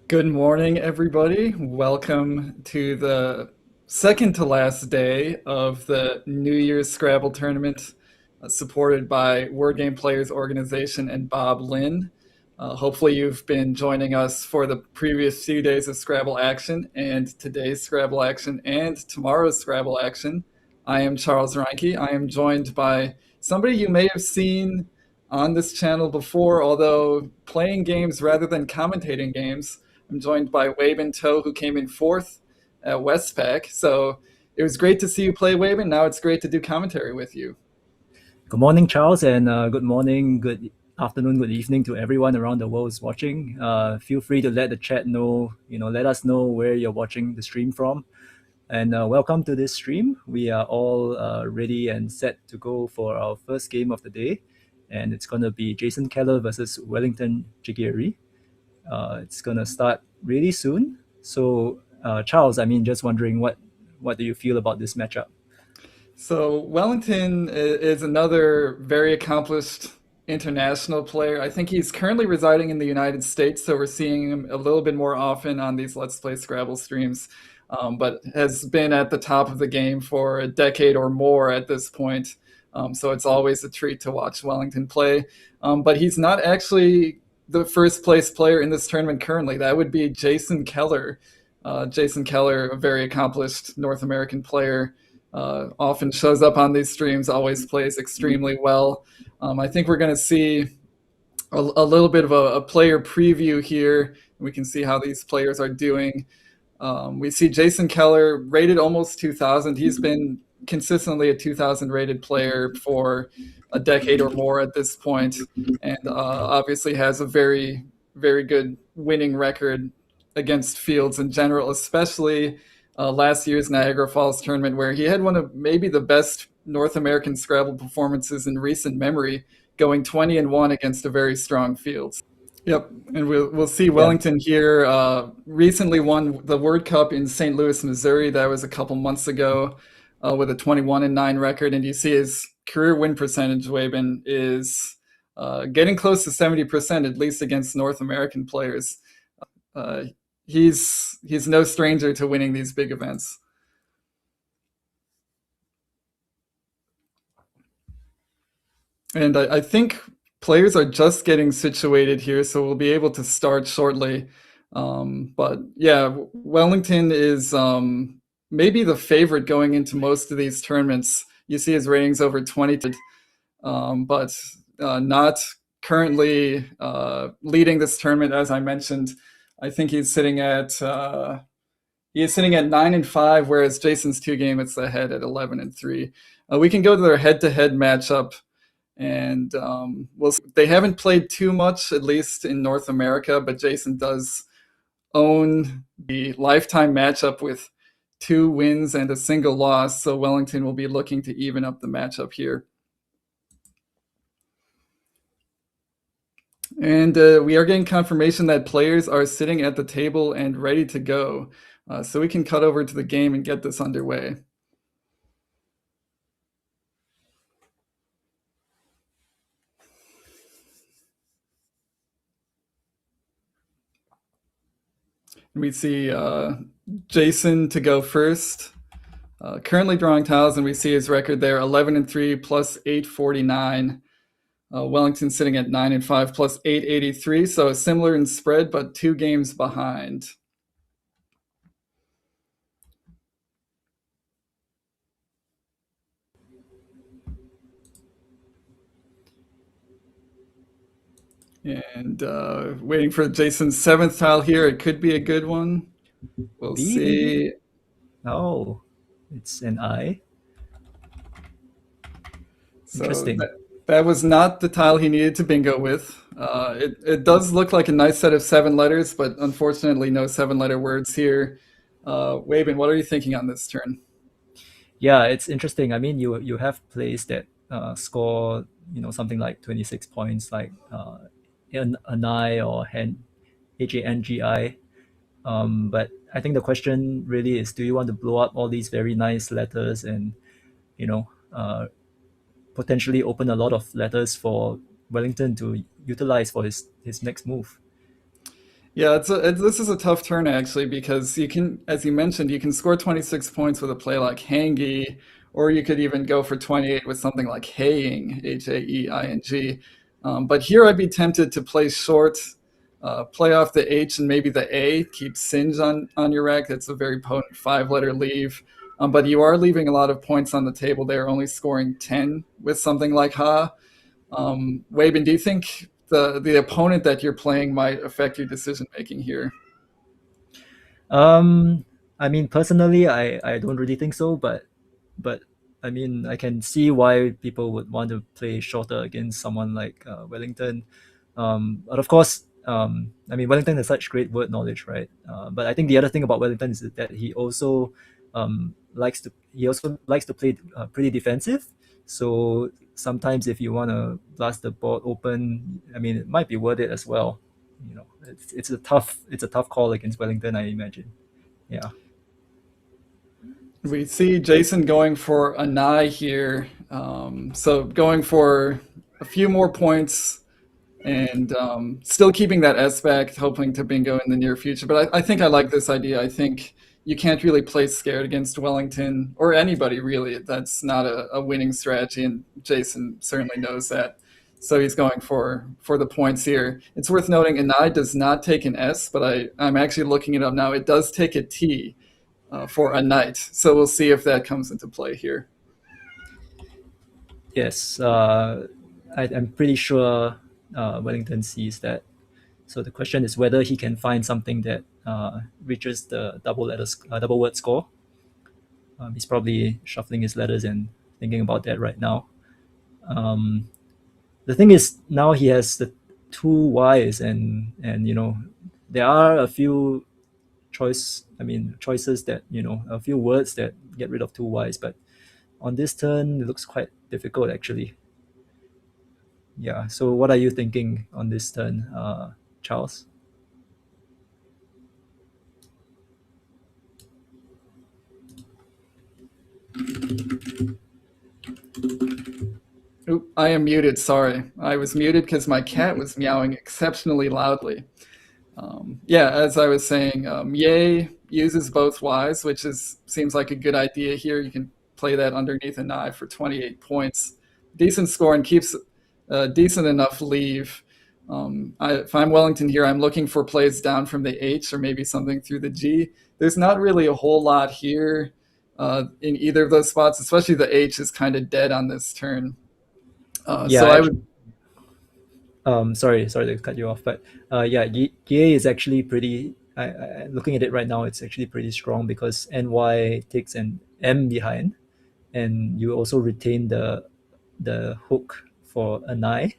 Good morning, everybody. Welcome to the second to last day of the New Year's Scrabble tournament, supported by Word Game Players Organization and Bob Lynn. Hopefully, you've been joining us for the previous few days of Scrabble action and today's Scrabble action and tomorrow's Scrabble action. I am Charles Reinke. I am joined by somebody you may have seen on this channel before, although playing games rather than commentating games. I'm joined by Wed Dec, who came in fourth at Westpac. So it was great to see you play, Wed. Now it's great to do commentary with you. Good morning, Charles, and good morning, good afternoon, good evening to everyone around the world who's watching. Feel free to let the chat know, let us know where you're watching the stream from. And welcome to this stream. We are all ready and set to go for our first game of the day. And it's going to be Jason Keller versus Wellington Chigiri. It's going to start really soon. So, Charles, just wondering, what do you feel about this matchup? So Wellington is another very accomplished international player. I think he's currently residing in the United States, so we're seeing him a little bit more often on these Let's Play Scrabble streams, but has been at the top of the game for a decade or more at this point. So it's always a treat to watch Wellington play. But he's not actually the first place player in this tournament currently. That would be Jason Keller. Jason Keller, a very accomplished North American player, often shows up on these streams, always plays extremely well. I think we're going to see a little bit of a player preview here. We can see how these players are doing. We see Jason Keller rated almost 2,000. He's been consistently a 2,000 rated player for a decade or more at this point, and obviously has a very, very good winning record against fields in general, especially last year's Niagara Falls tournament, where he had one of maybe the best North American Scrabble performances in recent memory, going 20-1 against a very strong field. Yep, and we'll see Wellington here. Recently won the Word Cup in St. Louis, Missouri. That was a couple months ago, with a 21-9 record, and you see his career win percentage, Wabin, is getting close to 70%, at least against North American players. He's no stranger to winning these big events. And I think players are just getting situated here, so we'll be able to start shortly. But yeah, Wellington is maybe the favorite going into most of these tournaments. You see his ratings over 20, but not currently leading this tournament, as I mentioned. I think he is sitting at 9-5, whereas Jason's two game it's ahead at 11-3. We can go to their head-to-head matchup, and they haven't played too much, at least in North America, but Jason does own the lifetime matchup with 2 wins and a single loss, so Wellington will be looking to even up the matchup here. And we are getting confirmation that players are sitting at the table and ready to go. So we can cut over to the game and get this underway. We see Jason to go first. Currently drawing tiles, and we see his record there: 11-3 plus 849. Wellington sitting at 9-5 plus 883, so similar in spread, but 2 games behind. And waiting for Jason's 7th tile here. It could be a good one. We'll B maybe? see. Oh, it's an I. So Interesting. that was not the tile he needed to bingo with. It does look like a nice set of 7 letters, but unfortunately no 7-letter words here. Wabin, what are you thinking on this turn? Yeah, it's interesting. I mean, you have plays that score something like 26 points, like an I or HANGI. But I think the question really is, do you want to blow up all these very nice letters and you know uh, potentially open a lot of letters for Wellington to utilize for his next move? Yeah, this is a tough turn actually because you can, as you mentioned, you can score 26 points with a play like Hangy, or you could even go for 28 with something like Haying, Haeing. But here I'd be tempted to play short, play off the H and maybe the A, keep Singe on your rack. That's a very potent 5-letter leave. But you are leaving a lot of points on the table there, only scoring 10 with something like Ha. Wabin, do you think the opponent that you're playing might affect your decision making here? Um, I mean, personally, I don't really think so, but I mean, I can see why people would want to play shorter against someone like Wellington. But of course, I mean, Wellington has such great word knowledge, right? But I think the other thing about Wellington is that he also likes to play pretty defensive. So sometimes if you want to blast the board open, I mean, it might be worth it as well. It's a tough call against Wellington, I imagine. Yeah. We see Jason going for a nigh here, so going for a few more points and still keeping that S back, hoping to bingo in the near future. But I think I like this idea. I think you can't really play scared against Wellington or anybody really. That's not a winning strategy, and Jason certainly knows that. So he's going for the points here. It's worth noting Anai does not take an S, but I'm actually looking it up now. It does take a T for a knight. So we'll see if that comes into play here. Yes. I'm pretty sure Wellington sees that. So the question is whether he can find something that reaches the double word score. He's probably shuffling his letters and thinking about that right now. Um, the thing is, now he has the 2 Ys, and there are a few choices that a few words that get rid of 2 Ys, but on this turn it looks quite difficult actually. Yeah. So what are you thinking on this turn, Charles? Oop, I am muted. Sorry. I was muted because my cat was meowing exceptionally loudly. Yeah, as I was saying, Yay uses both Ys, which seems like a good idea here. You can play that underneath an eye for 28 points. Decent score and a decent enough leave. If I'm Wellington here, I'm looking for plays down from the H or maybe something through the G. There's not really a whole lot here in either of those spots, especially the H is kind of dead on this turn. Yeah, So I would, actually, sorry to cut you off, but yeah, GA is actually pretty. Looking at it right now, it's actually pretty strong because NY takes an M behind, and you also retain the hook for an I.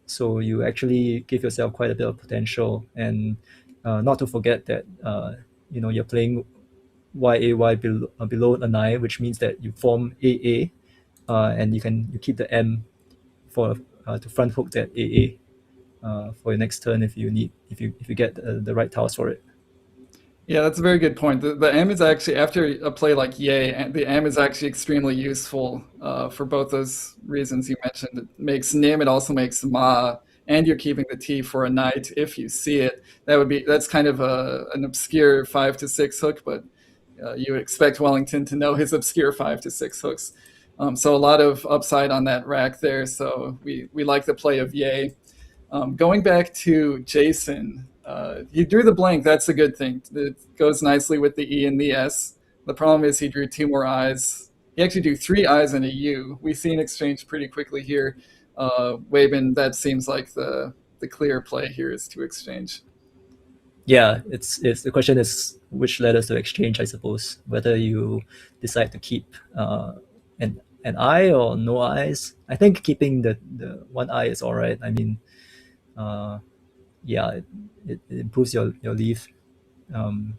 So you actually give yourself quite a bit of potential, and not to forget that you're playing YAY below an I, which means that you form AA, and you keep the M for to front hook that AA for your next turn if you get the right tiles for it. yeah, that's a very good point. The M is actually, after a play like Yay, the M is actually extremely useful for both those reasons you mentioned. It makes Nim, it also makes Ma, and you're keeping the T for a knight if you see it. That's kind of an obscure 5 to 6 hook, but you would expect Wellington to know his obscure 5 to 6 hooks. So a lot of upside on that rack there. So we like the play of Yay. Going back to Jason, he drew the blank. That's a good thing. It goes nicely with the E and the S. The problem is he drew two more I's. He actually drew three I's and a U. We see an exchange pretty quickly here. Wabin, that seems like the clear play here is to exchange. Yeah, it's the question is which letters to exchange, I suppose. Whether you decide to keep an I or no I's. I think keeping the one I is all right. I mean, uh, yeah, it improves your leave, um,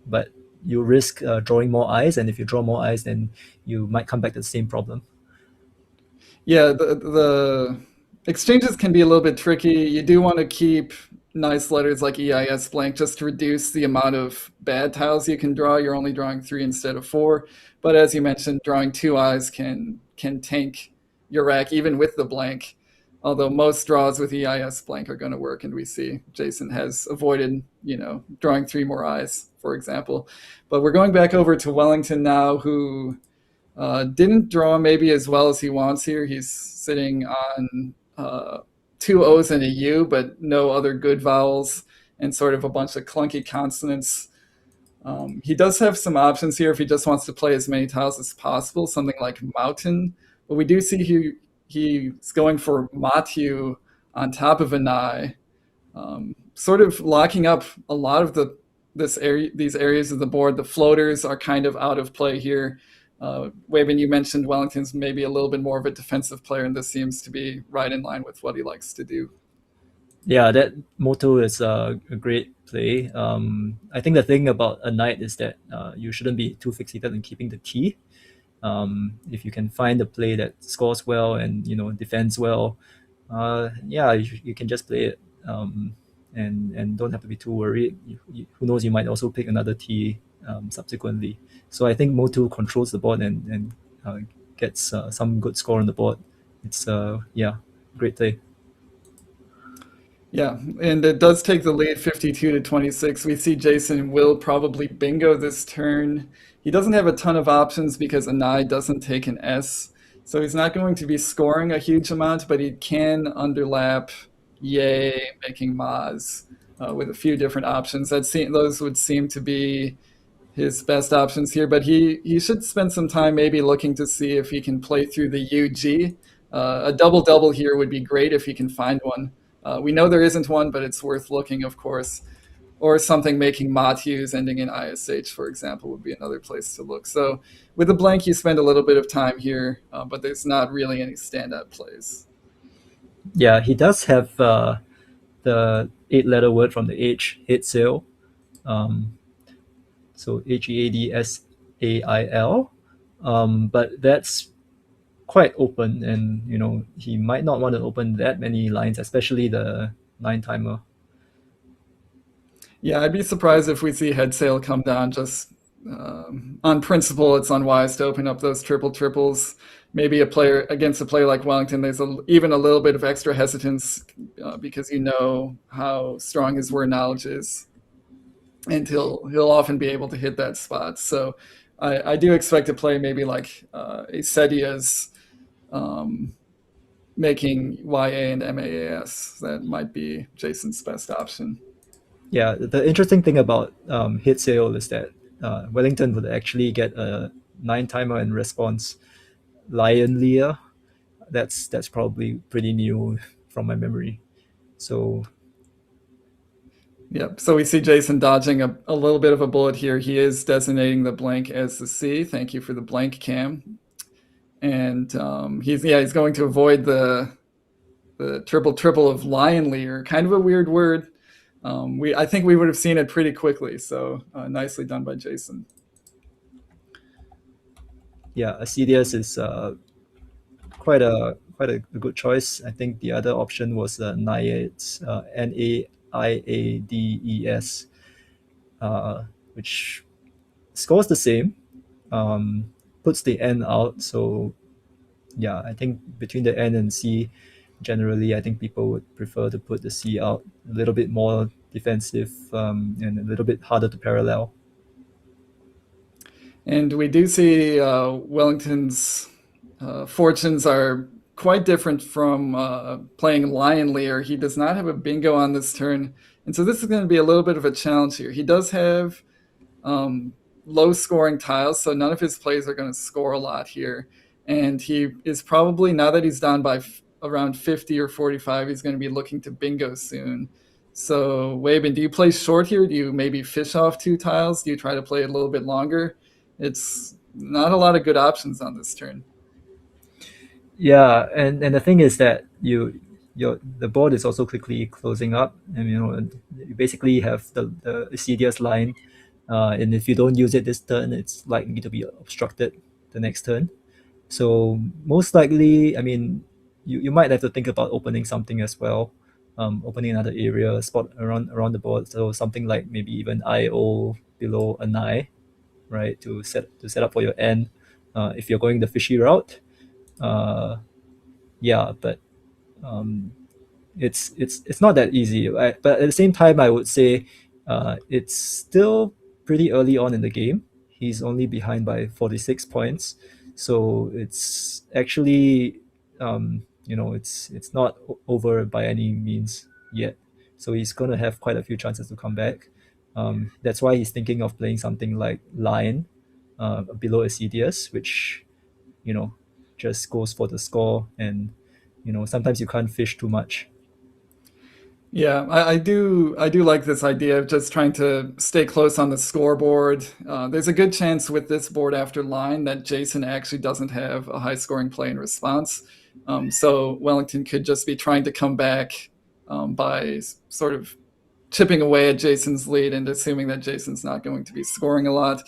but you risk drawing more eyes, and if you draw more eyes, then you might come back to the same problem. Yeah, the exchanges can be a little bit tricky. You do want to keep nice letters like EIS blank just to reduce the amount of bad tiles you can draw. You're only drawing three instead of four. But as you mentioned, drawing two eyes can tank your rack even with the blank. Although most draws with EIS blank are going to work, and we see Jason has avoided, drawing three more eyes, for example. But we're going back over to Wellington now, who didn't draw maybe as well as he wants here. He's sitting on two O's and a U, but no other good vowels and sort of a bunch of clunky consonants. He does have some options here if he just wants to play as many tiles as possible, something like mountain. But we do see he's going for Matthew on top of an I, sort of locking up a lot of these areas of the board. The floaters are kind of out of play here. Wavin, you mentioned Wellington's maybe a little bit more of a defensive player, and this seems to be right in line with what he likes to do. Yeah, that motto is a great play. I think the thing about a knight is that you shouldn't be too fixated on keeping the key. If you can find a play that scores well and defends well, yeah, you can just play it, and don't have to be too worried. Who knows? You might also pick another T subsequently. So I think Motu controls the board and gets some good score on the board. It's yeah, great play. Yeah, and it does take the lead 52 to 26. We see Jason will probably bingo this turn. He doesn't have a ton of options because Anai doesn't take an S. So he's not going to be scoring a huge amount, but he can underlap Yay, making Maz with a few different options. Those would seem to be his best options here, but he should spend some time maybe looking to see if he can play through the UG. A double-double here would be great if he can find one. We know there isn't one, but it's worth looking, of course. Or something making Matthews ending in ISH, for example, would be another place to look. So with a blank, you spend a little bit of time here, but there's not really any standout plays. Yeah, he does have the eight-letter word from the H, head sail. Um, so HEADSAIL. But that's quite open, and he might not want to open that many lines, especially the nine timer. Yeah, I'd be surprised if we see head sail come down. Just on principle, it's unwise to open up those triple triples. Maybe against a player like Wellington, there's even a little bit of extra hesitance because you know how strong his word knowledge is, and he'll often be able to hit that spot. So I do expect to play maybe like a Sedia's making YA and MAAS. That might be Jason's best option. Yeah, the interesting thing about hit sale is that Wellington would actually get a 9 timer and response Lion Lear. That's probably pretty new from my memory. So Yep. So we see Jason dodging a little bit of a bullet here. He is designating the blank as the C. Thank you for the blank cam. And he's going to avoid the triple of lion leer. Kind of a weird word. I think we would have seen it pretty quickly. So nicely done by Jason. yeah, Acidius is quite a good choice. I think the other option was Naiades, Naiades, which scores the same, puts the N out. So yeah, I think between the N and C, generally, I think people would prefer to put the C out, a little bit more defensive, and a little bit harder to parallel. And we do see Wellington's fortunes are quite different from playing Lion Lear. He does not have a bingo on this turn. And so this is going to be a little bit of a challenge here. He does have um, low scoring tiles, so none of his plays are going to score a lot here. And he is probably, now that he's down by around 50 or 45, he's going to be looking to bingo soon. So, Wabin, do you play short here? Do you maybe fish off 2 tiles? Do you try to play it a little bit longer? It's not a lot of good options on this turn. Yeah, and the thing is that the board is also quickly closing up, and you basically have the Acidius line, and if you don't use it this turn, it's likely to be obstructed the next turn. So most likely, I mean, you might have to think about opening something as well, opening another area spot around the board. So something like maybe even IO below an I, right, to set up for your end. If you're going the fishy route, uh, yeah, but um, it's not that easy. But at the same time, I would say it's still pretty early on in the game. He's only behind by 46 points, so it's actually it's not over by any means yet. So he's gonna have quite a few chances to come back. That's why he's thinking of playing something like Lion below Acidius, which you know just goes for the score, and sometimes you can't fish too much. Yeah, I do like this idea of just trying to stay close on the scoreboard. There's a good chance with this board after line that Jason actually doesn't have a high scoring play in response. So Wellington could just be trying to come back by sort of chipping away at Jason's lead and assuming that Jason's not going to be scoring a lot.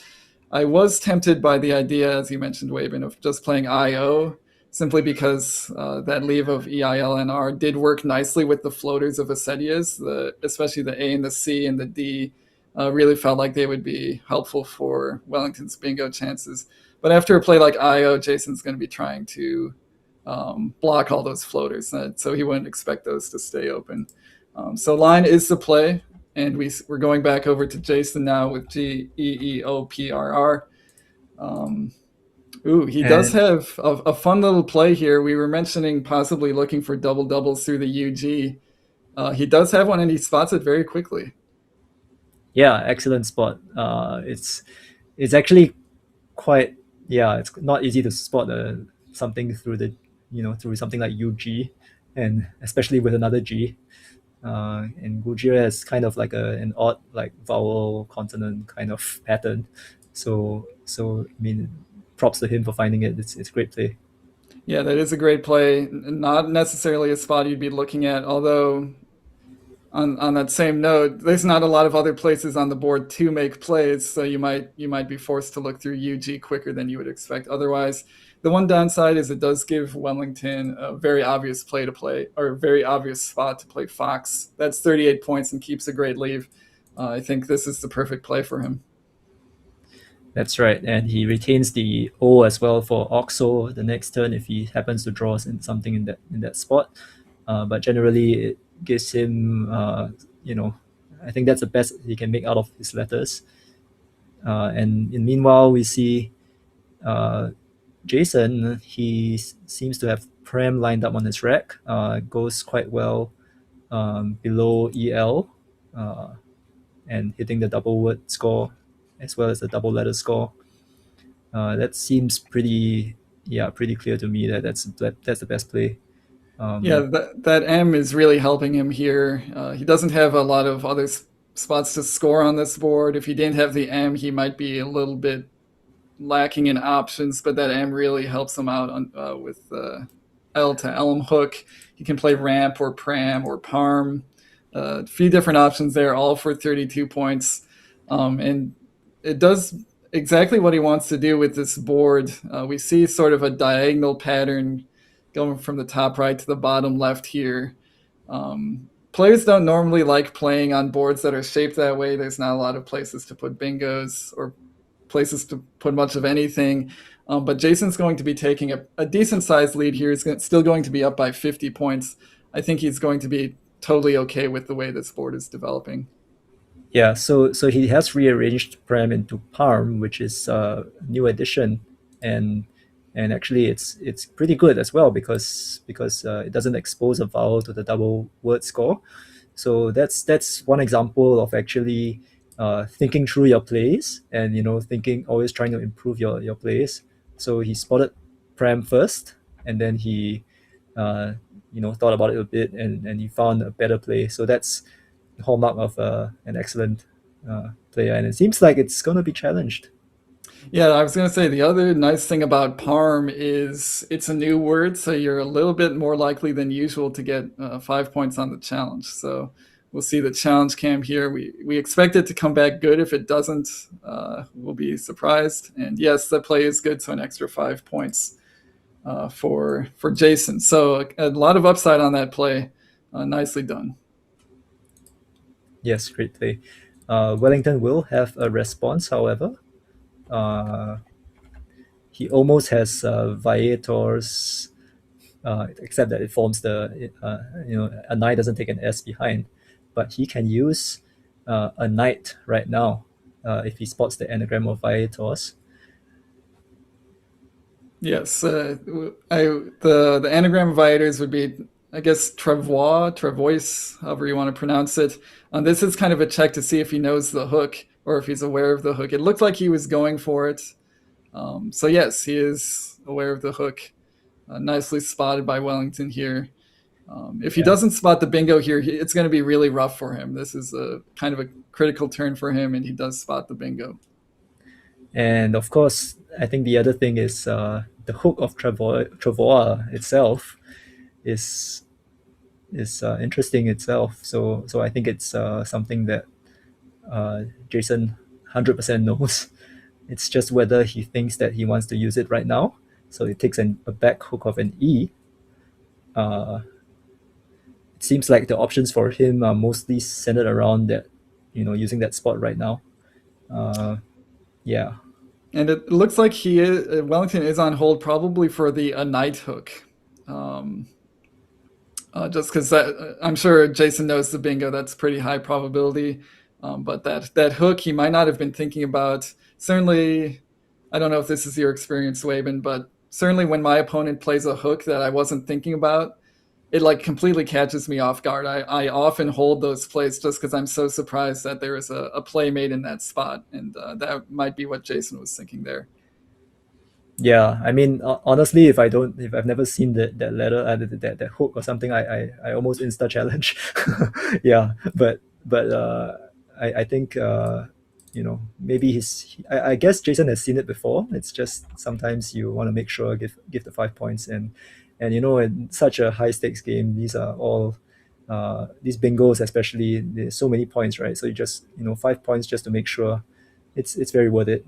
I was tempted by the idea, as you mentioned, Wabin, of just playing IO simply because that leave of EILNR did work nicely with the floaters of Acedias, especially the A and the C and the D. Really felt like they would be helpful for Wellington's bingo chances. But after a play like IO, Jason's going to be trying to block all those floaters, so he wouldn't expect those to stay open. So line is the play, and we're going back over to Jason now with GEEOPRR. Ooh, he does And have a fun little play here. We were mentioning possibly looking for double doubles through the UG. He does have one, and he spots it very quickly. yeah, excellent spot. It's actually quite, yeah, it's not easy to spot something through through something like UG, and especially with another G. And Gujira has kind of like an odd like vowel consonant kind of pattern. So I mean, props to him for finding it. It's great play. Yeah, that is a great play. Not necessarily a spot you'd be looking at, although on that same note, there's not a lot of other places on the board to make plays, so you might be forced to look through UG quicker than you would expect otherwise. The one downside is it does give Wellington a very obvious play to play, or a very obvious spot to play Fox. That's 38 points and keeps a great leave. I think this is the perfect play for him. That's right, and he retains the O as well for Oxo the next turn if he happens to draw something in that spot. But generally, it gives him, I think that's the best he can make out of his letters. And meanwhile, we see uh, Jason. He seems to have prem lined up on his rack. Goes quite well below EL and hitting the double word score as well as the double letter score. That seems pretty clear to me that that's the best play. Yeah, Um, that M is really helping him here. He doesn't have a lot of other spots to score on this board. If he didn't have the M, he might be a little bit lacking in options, but that M really helps him out with L to Elm hook. He can play ramp or pram or parm. A few different options there, all for 32 points. And it does exactly what he wants to do with this board. We see sort of a diagonal pattern going from the top right to the bottom left here. Players don't normally like playing on boards that are shaped that way. There's not a lot of places to put bingos or places to put much of anything. But Jason's going to be taking a decent sized lead here. He's still going to be up by 50 points. I think he's going to be totally okay with the way this board is developing. yeah, so he has rearranged prem into parm, which is a new addition, and actually it's pretty good as well because it doesn't expose a vowel to the double word score. So that's one example of actually thinking through your plays and thinking always trying to improve your plays. So he spotted prem first, and then he thought about it a bit, and he found a better play. So that's the hallmark of an excellent player, and it seems like it's going to be challenged. Yeah, I was going to say the other nice thing about parm is it's a new word, so you're a little bit more likely than usual to get 5 points on the challenge. So we'll see the challenge cam here. We expect it to come back good. If it doesn't, we'll be surprised. And yes, the play is good, so an extra 5 points for Jason. So a lot of upside on that play. Nicely done. Yes, great play. Wellington will have a response, however. Uh, he almost has Viators, except that it forms a knight doesn't take an S behind, but he can use a knight right now if he spots the anagram of Viators. Yes, the anagram of Viators would be, I guess, Travois, however you want to pronounce it. This is kind of a check to see if he knows the hook or if he's aware of the hook. It looked like he was going for it. So yes, he is aware of the hook. Nicely spotted by Wellington here. If he Yeah. doesn't spot the bingo here, it's going to be really rough for him. This is a kind of a critical turn for him, and he does spot the bingo. And of course, I think the other thing is the hook of Travois itself is interesting itself. So I think it's something that Jason 100% knows. It's just whether he thinks that he wants to use it right now. So it takes a back hook of an E. It seems like the options for him are mostly centered around that, using that spot right now. Yeah. And it looks like Wellington is on hold probably for the a knight hook. Just because I'm sure Jason knows the bingo, that's pretty high probability. But that hook he might not have been thinking about. Certainly, I don't know if this is your experience, Waben, but certainly when my opponent plays a hook that I wasn't thinking about, it like completely catches me off guard. I often hold those plays just because I'm so surprised that there is a play made in that spot, and that might be what Jason was thinking there. Yeah, I mean, honestly, if I've never seen that letter, that hook or something, I almost insta challenge. Yeah, but I think maybe I guess Jason has seen it before. It's just sometimes you want to make sure give the 5 points, and in such a high stakes game, these are all these bingos especially. There's so many points, right? So you just 5 points just to make sure it's very worth it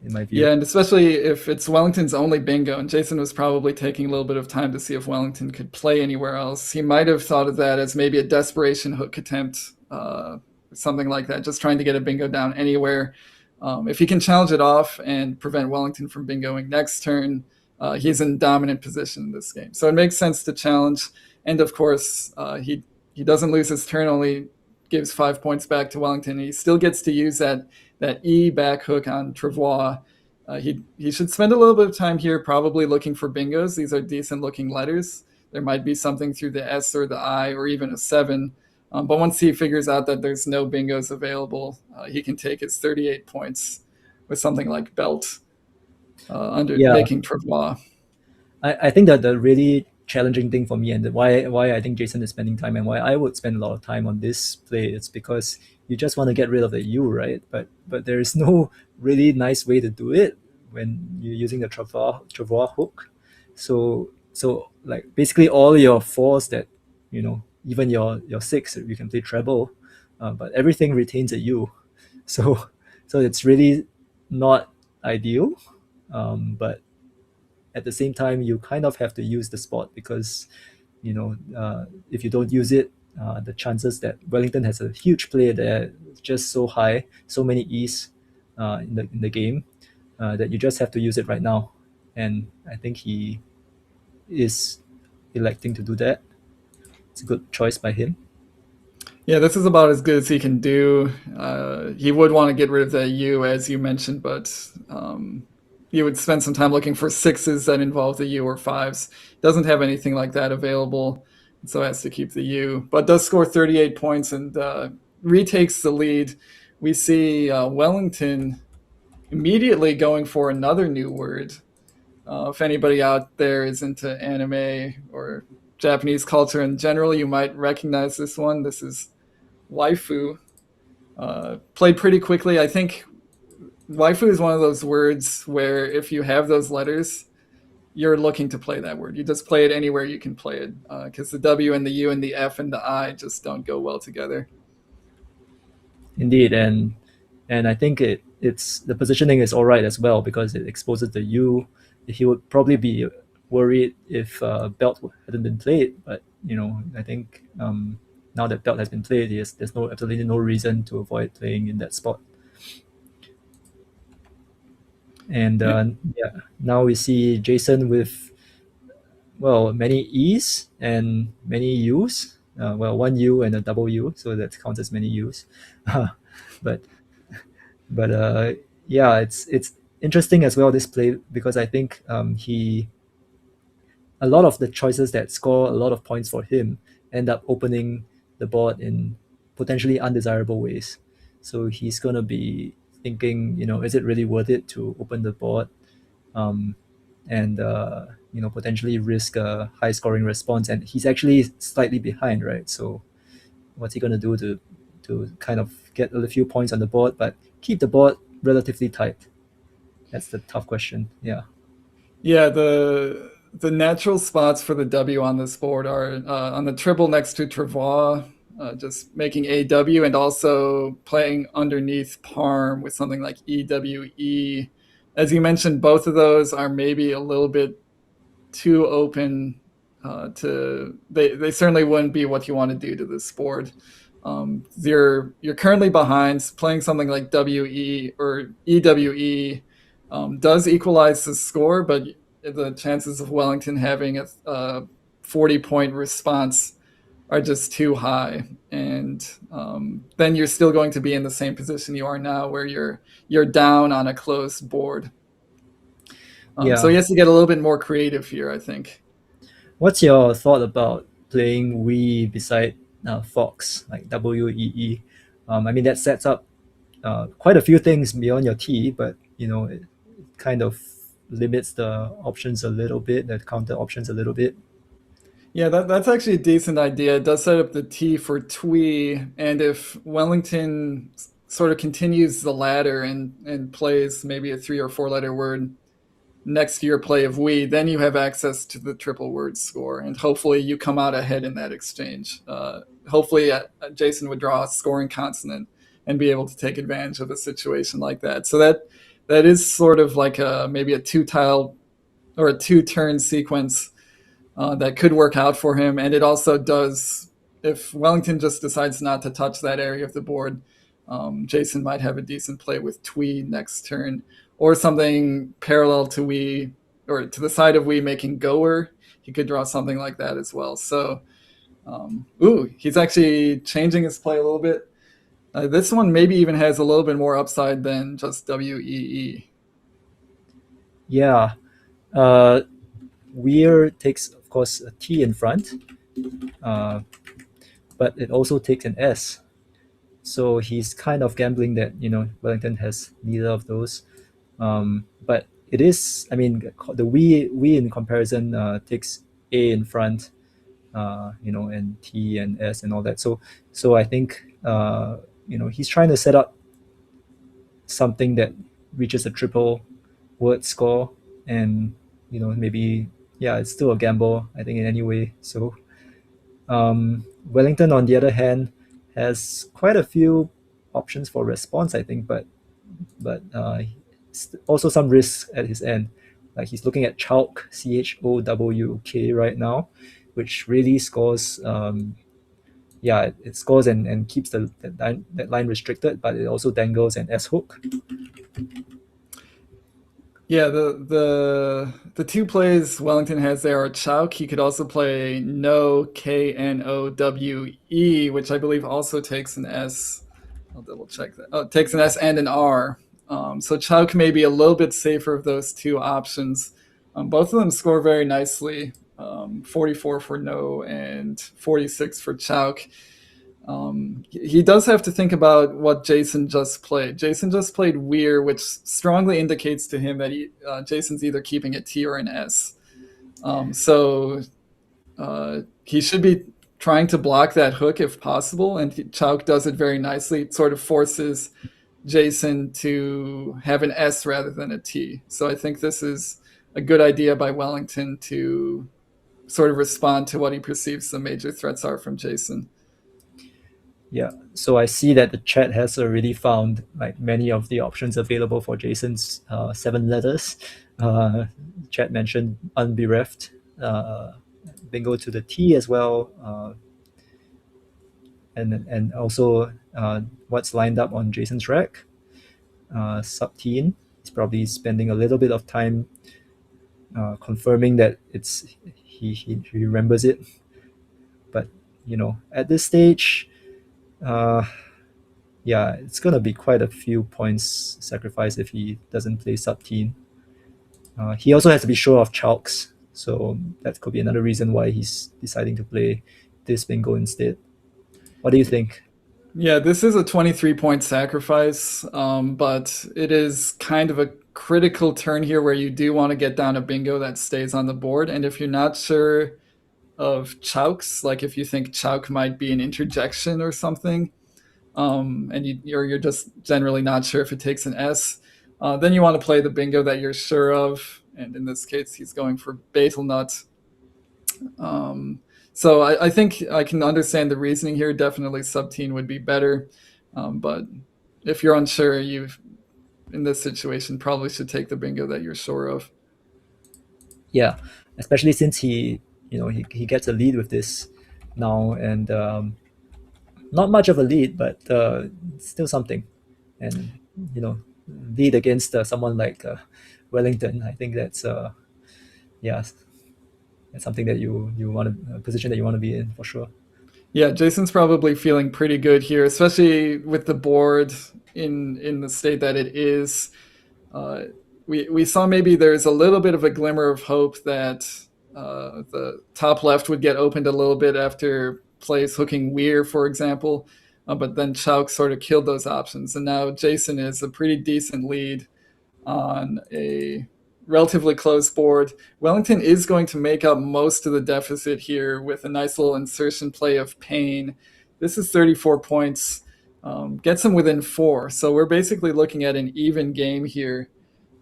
in my view. Yeah, and especially if it's Wellington's only bingo, and Jason was probably taking a little bit of time to see if Wellington could play anywhere else. He might have thought of that as maybe a desperation hook attempt, something like that, just trying to get a bingo down anywhere. If he can challenge it off and prevent Wellington from bingoing next turn, he's in dominant position in this game. So it makes sense to challenge. And of course, he doesn't lose his turn, only gives 5 points back to Wellington. He still gets to use that E back hook on Travois. He should spend a little bit of time here, probably looking for bingos. These are decent looking letters. There might be something through the S or the I or even a seven. But once he figures out that there's no bingos available, he can take his 38 points with something like belt under Yeah, making travois. I think that the really challenging thing for me and why I think Jason is spending time and why I would spend a lot of time on this play is because you just want to get rid of the U, right? But there is no really nice way to do it when you're using the travois hook. So like basically all your fours that even your six you can play treble, but everything retains a U. So so it's really not ideal. But at the same time you kind of have to use the spot because if you don't use it, the chances that Wellington has a huge player there is just so high, so many e's in the game, that you just have to use it right now. And I think he is electing to do that. It's a good choice by him. Yeah, this is about as good as he can do. He would want to get rid of that U, as you mentioned, but you would spend some time looking for sixes that involve the U or fives. Doesn't have anything like that available, so has to keep the U. But does score 38 points and retakes the lead. We see Wellington immediately going for another new word. If anybody out there is into anime or Japanese culture in general, you might recognize this one. This is waifu. Played pretty quickly. I think waifu is one of those words where if you have those letters, you're looking to play that word. You just play it anywhere you can play it because the W and the U and the F and the I just don't go well together. Indeed, and I think it's the positioning is all right as well because it exposes the U. He would probably be worried if belt hadn't been played, but I think now that belt has been played, there's no absolutely no reason to avoid playing in that spot. And Yep. yeah, now we see Jason with many E's and many U's. One U and a double U, so that counts as many U's. but but yeah, it's interesting as well this play because I think he a lot of the choices that score a lot of points for him end up opening the board in potentially undesirable ways. So he's gonna be thinking, is it really worth it to open the board, um, and potentially risk a high scoring response? And he's actually slightly behind, right? So what's he gonna do to kind of get a few points on the board, but keep the board relatively tight? That's the tough question. Yeah. Yeah, the natural spots for the W on this board are on the triple next to travois, just making AW and also playing underneath Parm with something like EWE. As you mentioned, both of those are maybe a little bit too open they certainly wouldn't be what you want to do to this board. You're currently behind. Playing something like WE or EWE does equalize the score, but the chances of Wellington having a 40-point response are just too high, and then you're still going to be in the same position you are now, where you're down on a closed board. So Yeah. he has to get a little bit more creative here, I think. What's your thought about playing Wee beside Fox, like WEE? I mean, that sets up quite a few things beyond your T, but it kind of limits the options a little bit, the counter options a little bit. Yeah, that's actually a decent idea. It does set up the T for Twee, and if Wellington sort of continues the ladder and plays maybe a 3 or 4 letter word next to your play of we, then you have access to the triple word score, and hopefully you come out ahead in that exchange. Hopefully, Jason would draw a scoring consonant and be able to take advantage of a situation like that. So that is sort of like maybe a 2 tile or a 2 turn sequence that could work out for him. And it also does, if Wellington just decides not to touch that area of the board, Jason might have a decent play with Twee next turn, or something parallel to we, or to the side of we making goer. He could draw something like that as well. So, he's actually changing his play a little bit. This one maybe even has a little bit more upside than just WEE. Yeah. Uh, Weir takes, of course, a T in front, uh, but it also takes an S. So he's kind of gambling that Wellington has neither of those. But it is, I mean, the we in comparison takes A in front, and T and S and all that. So I think he's trying to set up something that reaches a triple word score, and maybe yeah, it's still a gamble. I think in any way. So Wellington, on the other hand, has quite a few options for response. I think, but also some risks at his end. Like he's looking at Chowk, CHOWK right now, which really scores. Yeah, it scores and keeps that line restricted, but it also dangles an S hook. Yeah, the two plays Wellington has there are Chowk. He could also play No, Knowe, which I believe also takes an S. I'll double check that. Oh, it takes an S and an R. So Chowk may be a little bit safer of those two options. Both of them score very nicely. 44 for No and 46 for Chowk. He does have to think about what Jason just played. Jason just played Weir, which strongly indicates to him that Jason's either keeping a T or an S. So he should be trying to block that hook if possible, and Chowk does it very nicely. It sort of forces Jason to have an S rather than a T. So I think this is a good idea by Wellington to sort of respond to what he perceives the major threats are from Jason. Yeah, so I see that the chat has already found like many of the options available for Jason's 7 letters. Chat mentioned unbereft, bingo to the T as well, and also what's lined up on Jason's rack. Sub teen. He's probably spending a little bit of time confirming that he remembers it. But at this stage, uh, yeah, it's gonna be quite a few points sacrificed if he doesn't play sub teen. He also has to be sure of chalks, so that could be another reason why he's deciding to play this bingo instead. What do you think? Yeah, this is a 23-point sacrifice, but it is kind of a critical turn here where you do want to get down a bingo that stays on the board. And if you're not sure of chouks, like if you think chouk might be an interjection or something, and you're just generally not sure if it takes an S, then you want to play the bingo that you're sure of. And in this case, he's going for Betelnut. So I think I can understand the reasoning here. Definitely sub-teen would be better. But if you're unsure, you in this situation probably should take the bingo that you're sure of. Yeah, especially since he gets a lead with this now, and not much of a lead, but still something. And you know, lead against someone like Wellington, I think that's yeah, that's something that you want to, a position that you want to be in for sure. Yeah, Jason's probably feeling pretty good here, especially with the board in the state that it is. Uh, we saw maybe there's a little bit of a glimmer of hope that the top left would get opened a little bit after plays hooking Weir, for example. But then Chauk sort of killed those options, and now Jason is a pretty decent lead on a relatively close board. Wellington is going to make up most of the deficit here with a nice little insertion play of Pain. This is 34 points, gets him within 4. So we're basically looking at an even game here,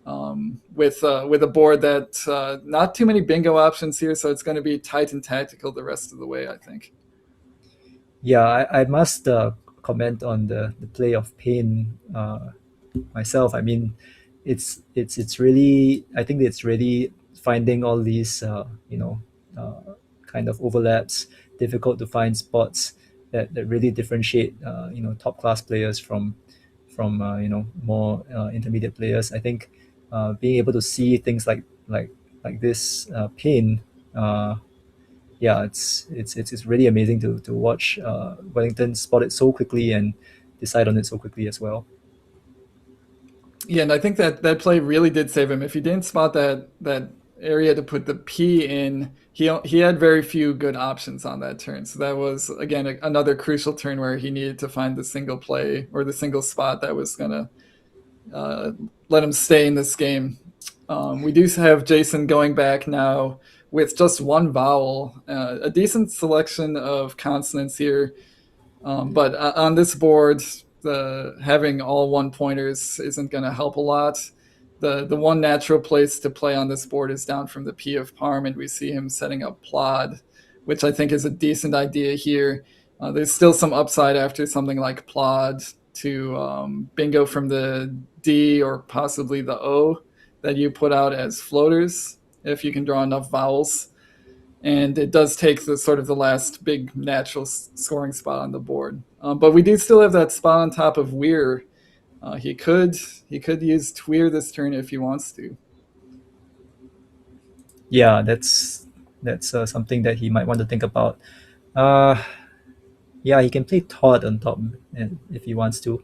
with a board that not too many bingo options here. So it's going to be tight and tactical the rest of the way, I think. Yeah, I must comment on the play of Pain myself. I mean, it's really, I think it's really finding all these kind of overlaps, difficult to find spots that really differentiate top class players from more intermediate players. I think being able to see things like this Pain. Yeah, it's really amazing to watch Wellington spot it so quickly and decide on it so quickly as well. Yeah, and I think that that play really did save him. If he didn't spot that area to put the P in, he had very few good options on that turn. So that was again another crucial turn where he needed to find the single play or the single spot that was gonna uh, let him stay in this game. We do have Jason going back now with just one vowel, a decent selection of consonants here. But on this board, the having all one pointers isn't going to help a lot. The one natural place to play on this board is down from the P of Parm, and we see him setting up plod, which I think is a decent idea here. There's still some upside after something like plod to bingo from the D or possibly the O that you put out as floaters if you can draw enough vowels. And it does take the sort of the last big natural scoring spot on the board. But we do still have that spot on top of Weir. He could use Tweer this turn if he wants to. Yeah, that's something that he might want to think about. Uh, yeah, he can play Todd on top if he wants to.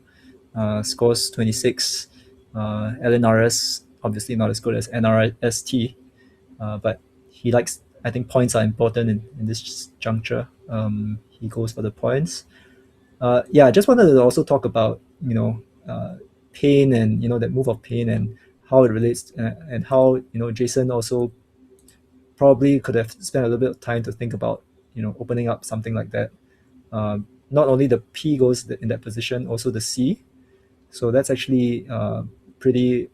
Scores 26. LNRS obviously not as good as NRST, but he likes. I think points are important in this juncture. He goes for the points. Yeah, I just wanted to also talk about pain and that move of pain and how it relates and how Jason also probably could have spent a little bit of time to think about opening up something like that. Not only the P goes in that position, also the C. So that's actually pretty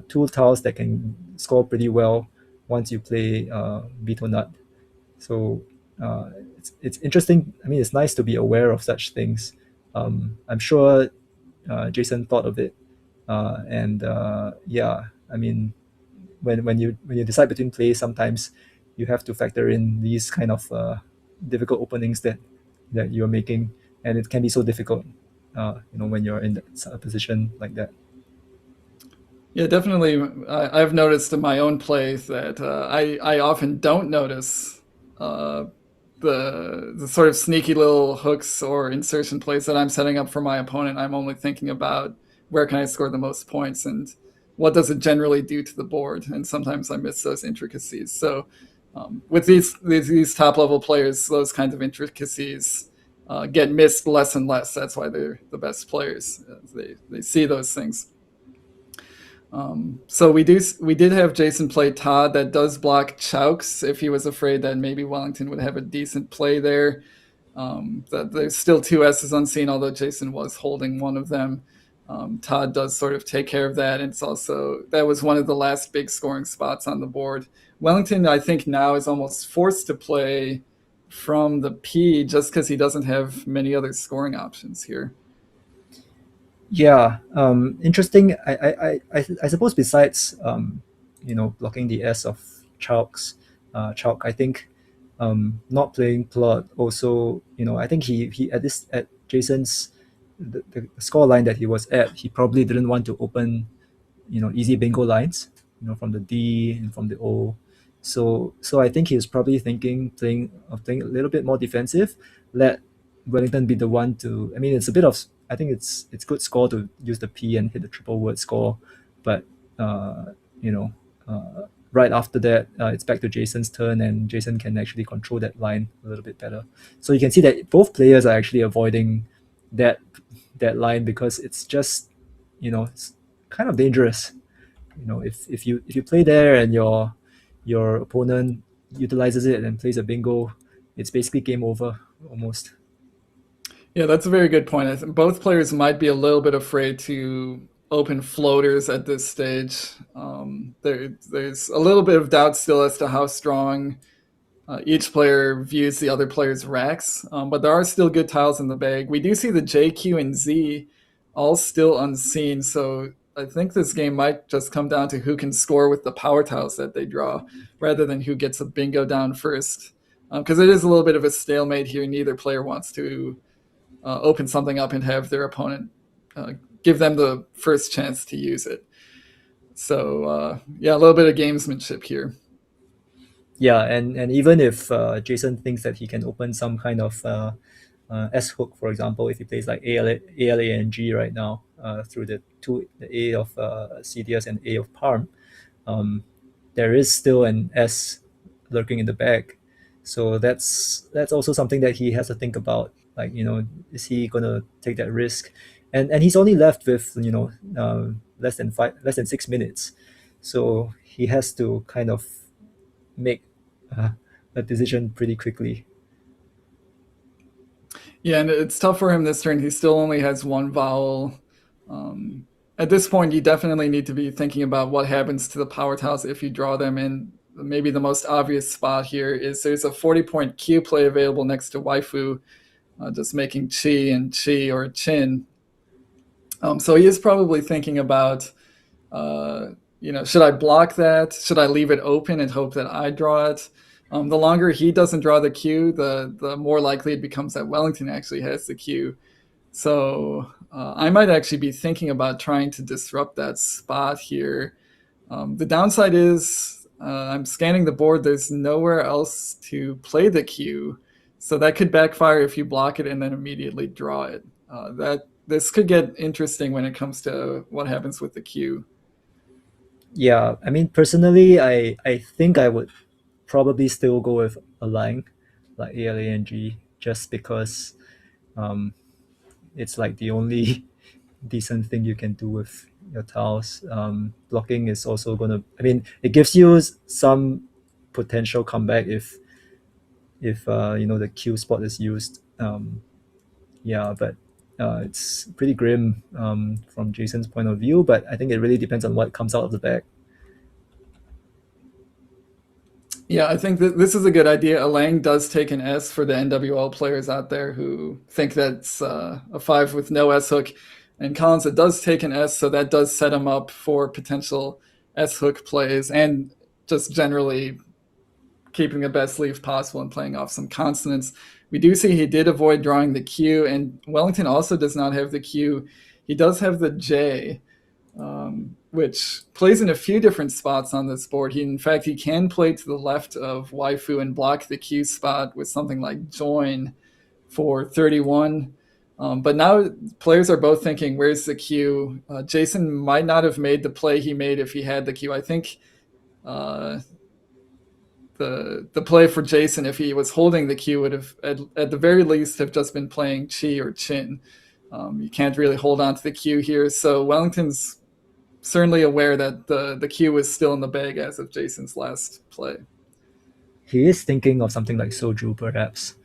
two tiles that can score pretty well once you play Veto Nut. So it's interesting. I mean, it's nice to be aware of such things. I'm sure Jason thought of it, and yeah, I mean, when you decide between plays, sometimes you have to factor in these kind of difficult openings that you're making, and it can be so difficult, when you're in a position like that. Yeah, definitely. I've noticed in my own plays that I often don't notice uh, the sort of sneaky little hooks or insertion plays that I'm setting up for my opponent. I'm only thinking about where can I score the most points and what does it generally do to the board. And sometimes I miss those intricacies. So with these top level players, those kinds of intricacies get missed less and less. That's why they're the best players. They see those things. So we did have Jason play Todd that does block Chaux if he was afraid that maybe Wellington would have a decent play there. That there's still two S's unseen, although Jason was holding one of them. Todd does sort of take care of that, and it's also that was one of the last big scoring spots on the board. Wellington, I think now is almost forced to play from the P just because he doesn't have many other scoring options here. Yeah, interesting. I suppose besides blocking the S of Chalk, I think not playing plot also, I think he at Jason's the score line that he was at, he probably didn't want to open easy bingo lines, from the D and from the O. So I think he was probably playing a little bit more defensive. Let Wellington be the one to. I mean, it's a bit of. I think it's good score to use the P and hit the triple word score, but uh, you know, right after that, it's back to Jason's turn, and Jason can actually control that line a little bit better. So you can see that both players are actually avoiding that that line because it's just it's kind of dangerous. If you play there and your opponent utilizes it and plays a bingo, it's basically game over almost. Yeah, that's a very good point. I think both players might be a little bit afraid to open floaters at this stage. There's a little bit of doubt still as to how strong each player views the other player's racks, but there are still good tiles in the bag. We do see the J, Q, and Z all still unseen, so I think this game might just come down to who can score with the power tiles that they draw, rather than who gets a bingo down first. Because it is a little bit of a stalemate here. Neither player wants to open something up and have their opponent uh, give them the first chance to use it. So yeah, a little bit of gamesmanship here. Yeah, and even if Jason thinks that he can open some kind of S hook, for example, if he plays like ALA and G right now through the A of CDS and A of Parm, um, there is still an S lurking in the back. So that's also something that he has to think about. Like, is he gonna take that risk? And he's only left with less than 6 minutes, so he has to kind of make uh, a decision pretty quickly. Yeah, and it's tough for him this turn. He still only has one vowel. Um, at this point, you definitely need to be thinking about what happens to the power tiles if you draw them. And maybe the most obvious spot here is there's a 40-point Q play available next to waifu, just making chi and chi or chin. So he is probably thinking about, should I block that? Should I leave it open and hope that I draw it? The longer he doesn't draw the Q, the more likely it becomes that Wellington actually has the Q. So I might actually be thinking about trying to disrupt that spot here. The downside is I'm scanning the board. There's nowhere else to play the Q. So that could backfire if you block it and then immediately draw it. This could get interesting when it comes to what happens with the Q. Yeah, I mean, personally, I think I would probably still go with a line like ALANG, just because um, it's like the only decent thing you can do with your tiles. Blocking is also gonna. I mean, it gives you some potential comeback if the Q spot is used. Yeah, but it's pretty grim from Jason's point of view. But I think it really depends on what comes out of the bag. Yeah, I think that this is a good idea. Alang does take an S for the NWL players out there who think that's a 5 with no S hook. And Collins, it does take an S, so that does set him up for potential S hook plays and just generally keeping the best leave possible and playing off some consonants. We do see he did avoid drawing the Q, and Wellington also does not have the Q. He does have the J, which plays in a few different spots on this board. In fact, he can play to the left of waifu and block the Q spot with something like join for 31. But now players are both thinking, where's the Q? Jason might not have made the play he made if he had the Q. I think the play for Jason, if he was holding the Q, would have at the very least have just been playing chi or chin. You can't really hold on to the Q here. So Wellington's certainly aware that the Q is still in the bag as of Jason's last play. He is thinking of something like Soju, perhaps,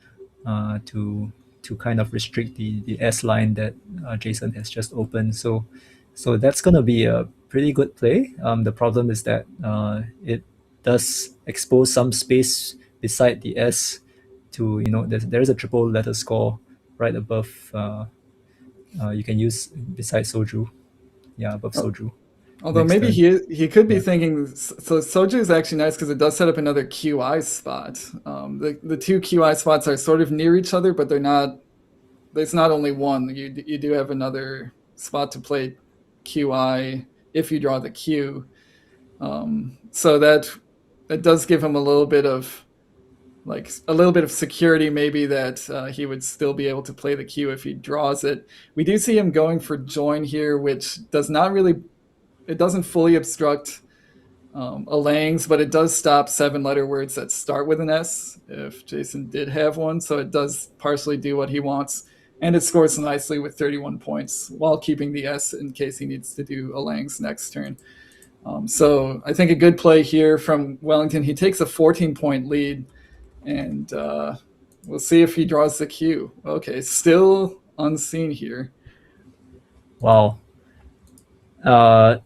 to kind of restrict the S line that Jason has just opened. So that's gonna be a pretty good play. The problem is that it does expose some space beside the S to, there is a triple letter score right above. You can use beside Soju, yeah, above Oh, Soju. although Next maybe turn, he could be yeah. thinking, so Soju is actually nice because it does set up another QI spot. The two QI spots are sort of near each other, but they're not. There's not only one. You do have another spot to play QI if you draw the Q. So that does give him a little bit of security, maybe that he would still be able to play the Q if he draws it. We do see him going for join here, which does not really, it doesn't fully obstruct Alang's, but it does stop 7-letter words that start with an S if Jason did have one. So it does partially do what he wants. And it scores nicely with 31 points while keeping the S in case he needs to do Alang's next turn. So I think a good play here from Wellington. He takes a 14-point lead, and we'll see if he draws the Q. Okay, still unseen here. Wow.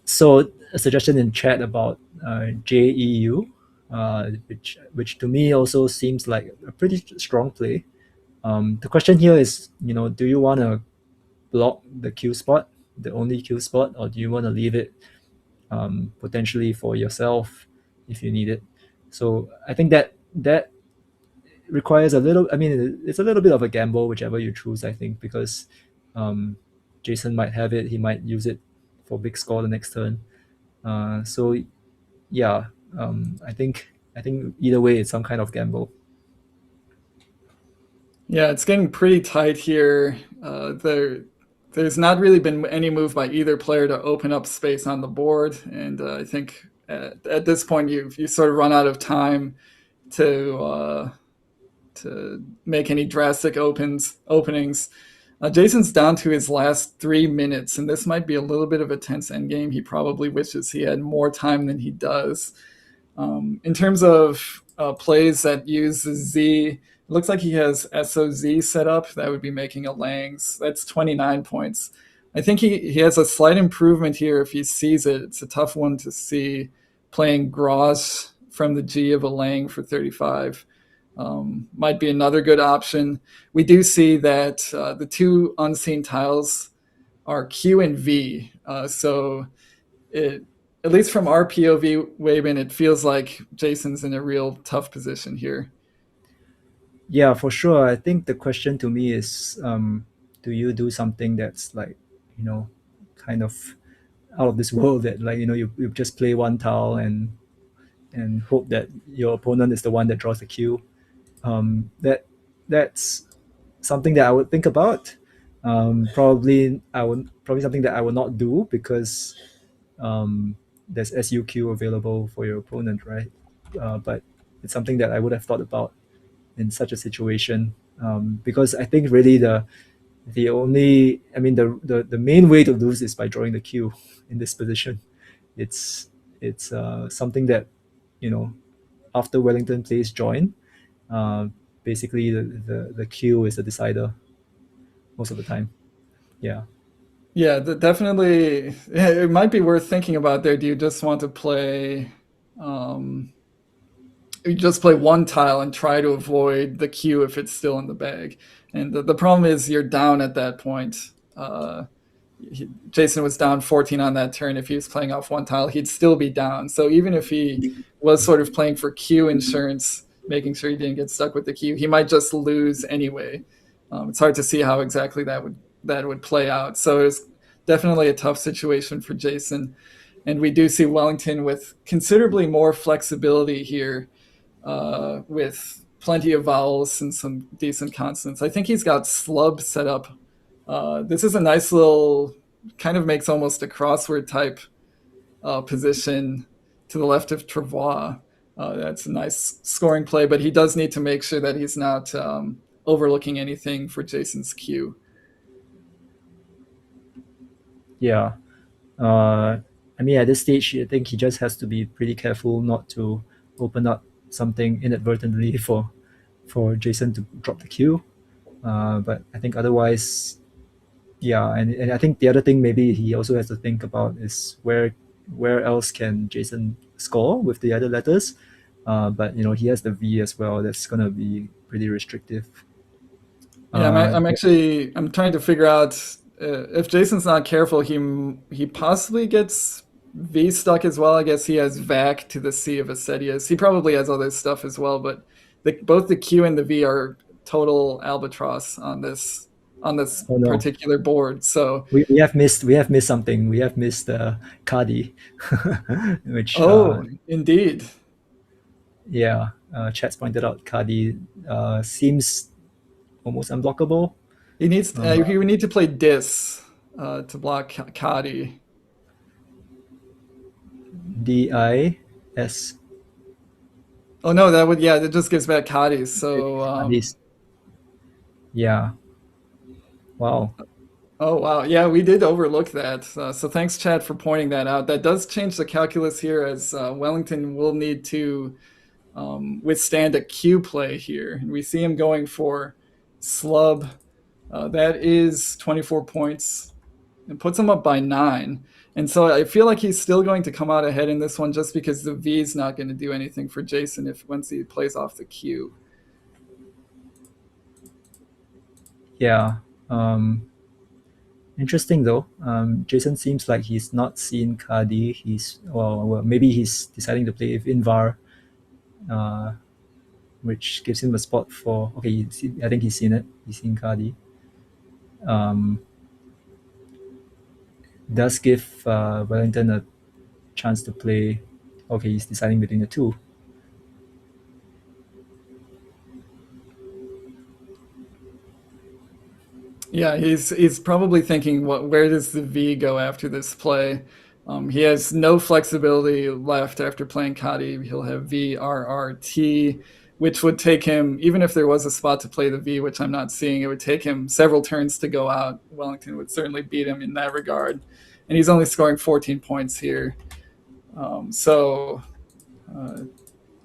So a suggestion in chat about JEU, which to me also seems like a pretty strong play. The question here is, do you want to block the Q spot, the only Q spot, or do you want to leave it potentially for yourself if you need it? So I think that requires a little. I mean, it's a little bit of a gamble, whichever you choose. I think because um, Jason might have it, he might use it for big score the next turn. So yeah, I think either way, it's some kind of gamble. Yeah, it's getting pretty tight here. there's not really been any move by either player to open up space on the board, and I think at this point you sort of run out of time to make any drastic openings. Jason's down to his last 3 minutes, and this might be a little bit of a tense endgame. He probably wishes he had more time than he does. In terms of plays that use the Z, it looks like he has SOZ set up. That would be making a Langs. That's 29 points. I think he has a slight improvement here if he sees it. It's a tough one to see, playing Gros from the G of a Lang for 35. Might be another good option. We do see that the two unseen tiles are Q and V. So it, at least from our POV, Wabin, it feels like Jason's in a real tough position here. Yeah, for sure. I think the question to me is, do you do something that's like, you know, kind of out of this world, that like, you just play one tile and hope that your opponent is the one that draws the cue. That's something that I would think about. Probably something that I would not do, because there's SUQ available for your opponent, right? But it's something that I would have thought about in such a situation, because I think really the only I mean the main way to lose is by drawing the cue in this position. It's something that, you know after Wellington plays join, uh, basically the cue is the decider most of the time. Yeah. Yeah, definitely. Yeah, it might be worth thinking about there. Do you just want to um, you just play one tile and try to avoid the queue if it's still in the bag? And the problem is you're down at that point. Uh, Jason was down 14 on that turn. If he was playing off one tile, he'd still be down. So even if he was sort of playing for queue insurance, making sure he didn't get stuck with the queue, he might just lose anyway. It's hard to see how exactly that would play out. So it's definitely a tough situation for Jason. And we do see Wellington with considerably more flexibility here, with plenty of vowels and some decent consonants. I think he's got slub set up. This is a nice little, kind of makes almost a crossword type position to the left of Travois. That's a nice scoring play, but he does need to make sure that he's not overlooking anything for Jason's cue. Yeah. uh, I mean, at this stage, I think he just has to be pretty careful not to open up something inadvertently for Jason to drop the cue. But I think otherwise, yeah, and I think the other thing maybe he also has to think about is where else can Jason score with the other letters. But he has the V as well. That's gonna be pretty restrictive. Yeah, I'm, Uh, I'm actually I'm trying to figure out if Jason's not careful, he possibly gets V stuck as well. I guess he has Vac to the C of Acetius. He probably has other stuff as well, but both the Q and the V are total albatross on this oh no, particular board. So, we have missed something. We have missed Cardi, which oh, indeed, yeah, Chat's pointed out. Cardi seems almost unblockable. Uh, he would need to play Dis to block Kadi. DIS. Oh no, that just gives back Kadi. So At least, yeah. Wow. oh wow, yeah, we did overlook that. So thanks, Chad, for pointing that out. That does change the calculus here, as Wellington will need to withstand a Q play here, and we see him going for slub. That is 24 points and puts him up by 9. And so I feel like he's still going to come out ahead in this one, just because the V is not going to do anything for Jason if once he plays off the Q. Yeah. Interesting though. Jason seems like he's not seen Cardi. Well, maybe he's deciding to play with Invar, uh, which gives him a spot for. Okay, I think he's seen it. He's seen Cardi. Um, does give Wellington a chance to play. Okay, he's deciding between the two. Yeah, he's probably thinking, where does the V go after this play? He has no flexibility left after playing Kadi. He'll have V R R T, which would take him, even if there was a spot to play the V, which I'm not seeing, it would take him several turns to go out. Wellington would certainly beat him in that regard, and he's only scoring 14 points here. So, uh,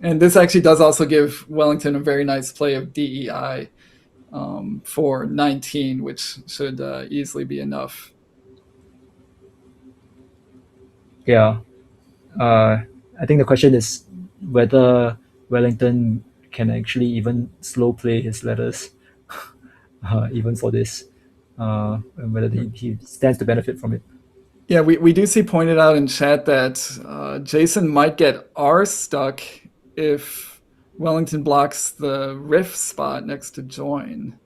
and this actually does also give Wellington a very nice play of DEI for 19, which should easily be enough. Yeah. I think the question is whether Wellington can actually even slow play his letters, even for this, and whether he stands to benefit from it. Yeah, we do see pointed out in chat that Jason might get R stuck if Wellington blocks the riff spot next to join.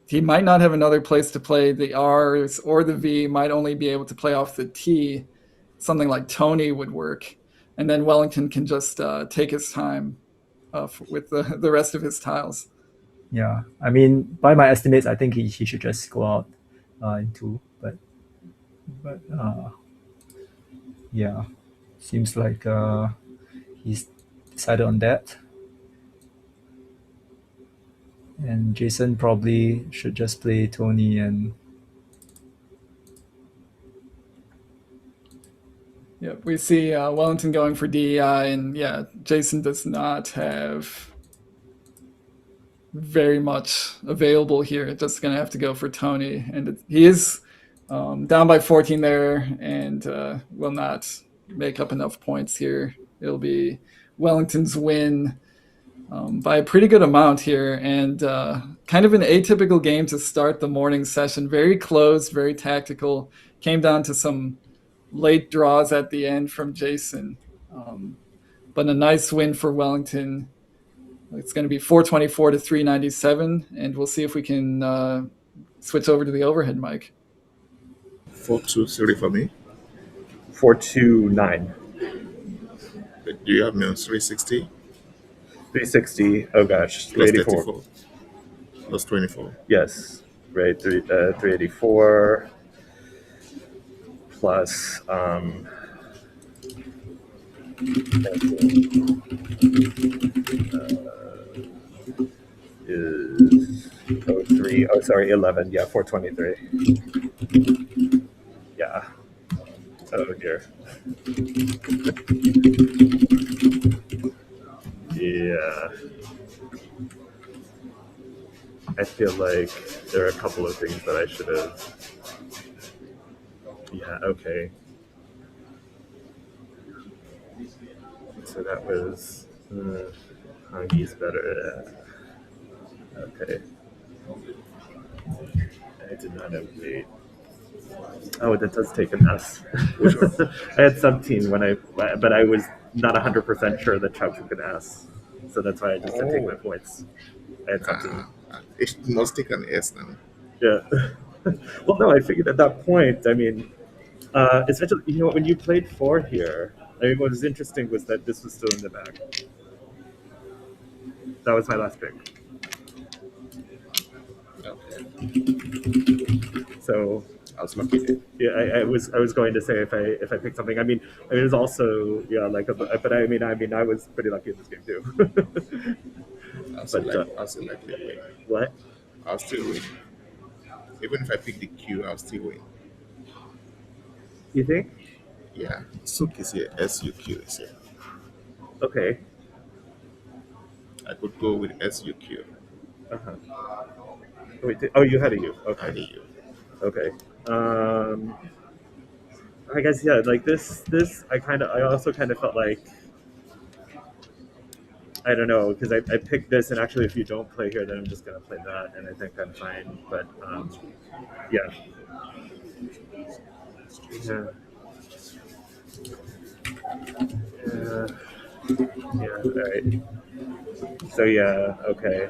He might not have another place to play the R's, or the V might only be able to play off the T. Something like Tony would work. And then Wellington can just take his time with the rest of his tiles. Yeah, I mean, by my estimates, I think he should just go out in two, but yeah, seems like he's decided on that. And Jason probably should just play Tony and Yep, we see Wellington going for DEI, and yeah, Jason does not have very much available here. Just going to have to go for Tony, and he is down by 14 there, and will not make up enough points here. It'll be Wellington's win by a pretty good amount here, and kind of an atypical game to start the morning session. Very close, very tactical. Came down to some late draws at the end from Jason, but a nice win for Wellington. It's going to be 424 to 397, and we'll see if we can switch over to the overhead mic. 4-2-3 for me. 429. Do you have me on 360? 360. Oh gosh. Plus 384. 34. Plus 24. Yes. Right. 384 plus is 03. Oh, sorry, 11. Yeah, 423. Yeah. Oh dear. Yeah. I feel like there are a couple of things that I should have. Yeah, okay. So that was. Hangi's better. Okay. I did not have weight. Oh, that does take an S. I had 17 but I was not 100% sure that Chuck took an S. So that's why I just didn't take my points. I had 17. It must take an S now. Yeah. Well, no, I figured at that point, I mean, especially, when you played 4 here, I mean, what was interesting was that this was still in the bag. That was my last pick. Okay. So I was lucky there. yeah, I was going to say if I picked something. I mean, it was also but I mean, I was pretty lucky in this game too. I'll still likely win. What? I'll still win. Even if I pick the Q, I'll still win. You think? Yeah. Suk is here. SUQ is here. Okay. I could go with SUQ. Uh-huh. Wait, you had a U. I Okay. need you. Okay. I guess yeah, like this I also kind of felt like, I don't know, because I picked this, and actually if you don't play here, then I'm just gonna play that, and I think I'm fine. But yeah. Yeah. Yeah. All right. So yeah. Okay.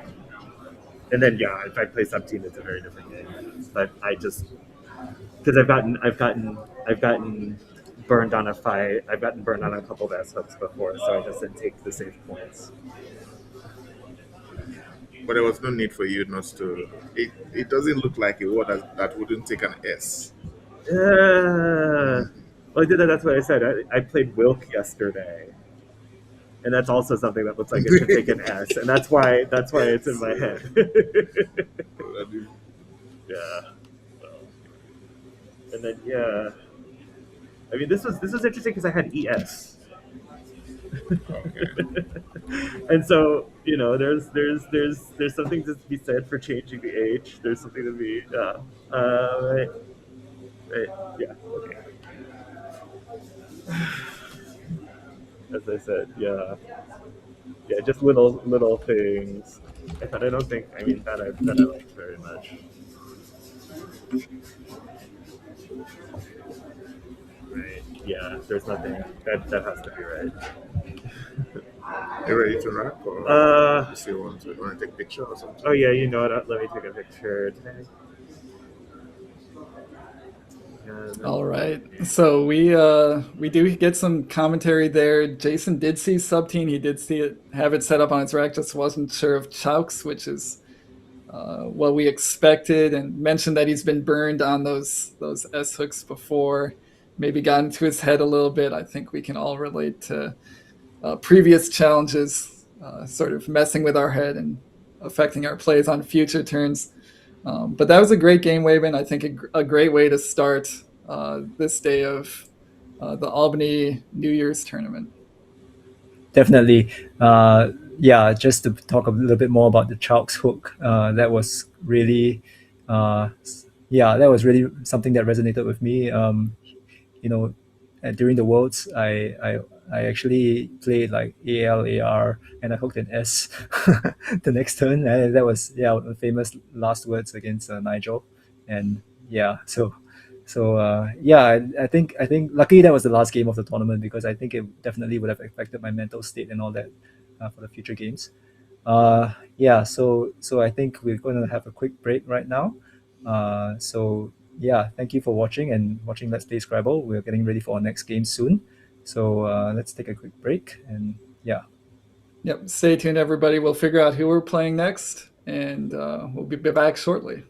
And then yeah, if I play 17, it's a very different game. But I just, because I've gotten burned on a fight. I've gotten burned on a couple of S hooks before, so I just didn't take the safe points. But there was no need for you not to. It doesn't look like a word that wouldn't take an S. Well, that's what I said. I played Wilk yesterday, and that's also something that looks like it should take an S, and that's why it's in my head. That is- Yeah. So, and then I mean this was interesting because I had ES. Okay. And so there's something to be said for changing the H. There's something to be right, yeah, okay. As I said, just little things. But I don't think, I mean, that I like very much. Right. Yeah. There's nothing that has to be right. You ready to wrap, or you still want to take a picture or something? Oh yeah, you know what? Let me take a picture today. All right. So we do get some commentary there. Jason did see Subteen. He did see it, have it set up on his rack. Just wasn't sure of Chaux, which is what we expected, and mentioned that he's been burned on those S hooks before. Maybe got into his head a little bit. I think we can all relate to previous challenges, sort of messing with our head and affecting our plays on future turns. But that was a great game, Waven. I think a great way to start this day of the Albany New Year's tournament. Definitely. Just to talk a little bit more about the Chaux hook, that was really, that was really something that resonated with me. During the Worlds, I actually played like ALAR and I hooked an S the next turn. And that was the famous last words against Nigel, and I think luckily that was the last game of the tournament, because I think it definitely would have affected my mental state and all that for the future games. So I think we're going to have a quick break right now. Thank you for watching Let's Play Scrabble. We're getting ready for our next game soon. So let's take a quick break, and Yep, stay tuned, everybody. We'll figure out who we're playing next, and we'll be back shortly.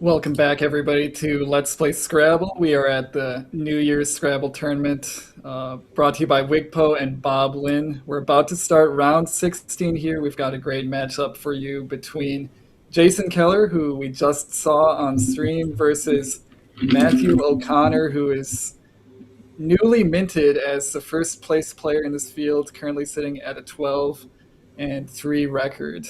Welcome back, everybody, to Let's Play Scrabble. We are at the New Year's Scrabble tournament, brought to you by Wigpo and Bob Lynn. We're about to start round 16 here. We've got a great matchup for you between Jason Keller, who we just saw on stream, versus Matthew O'Connor, who is newly minted as the first place player in this field, currently sitting at a 12-3 record.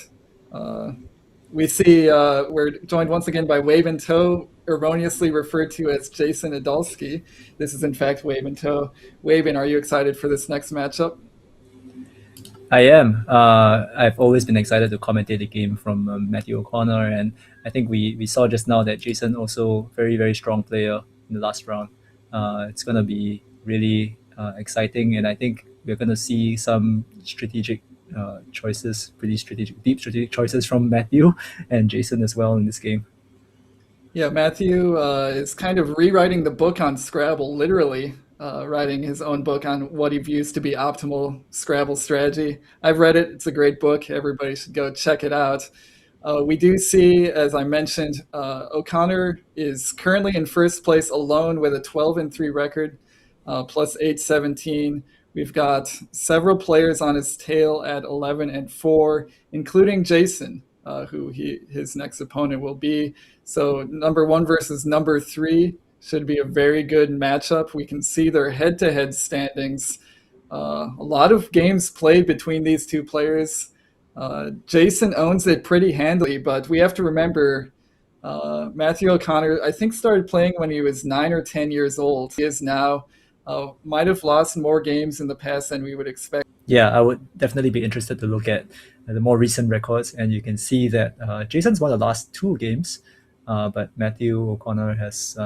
We see we're joined once again by Wade and Toe, erroneously referred to as Jason Adolsky. This is in fact Wade and Toe. Wade, are you excited for this next matchup? I am. I've always been excited to commentate the game from Matthew O'Connor, and I think we saw just now that Jason also very, very strong player in the last round. It's going to be really exciting, and I think we're going to see some strategic choices, deep strategic choices from Matthew and Jason as well in this game. Yeah, Matthew is kind of rewriting the book on Scrabble, literally writing his own book on what he views to be optimal Scrabble strategy. I've read it. It's a great book. Everybody should go check it out. We do see, as I mentioned, O'Connor is currently in first place alone with a 12-3 record, plus 817. We've got several players on his tail at 11-4, including Jason, who his next opponent will be. So number 1 versus number 3 should be a very good matchup. We can see their head-to-head standings. A lot of games played between these two players. Jason owns it pretty handily, but we have to remember Matthew O'Connor, I think, started playing when he was 9 or 10 years old. He is now might have lost more games in the past than we would expect. Yeah, I would definitely be interested to look at the more recent records, and you can see that Jason's won the last 2 games, but Matthew O'Connor has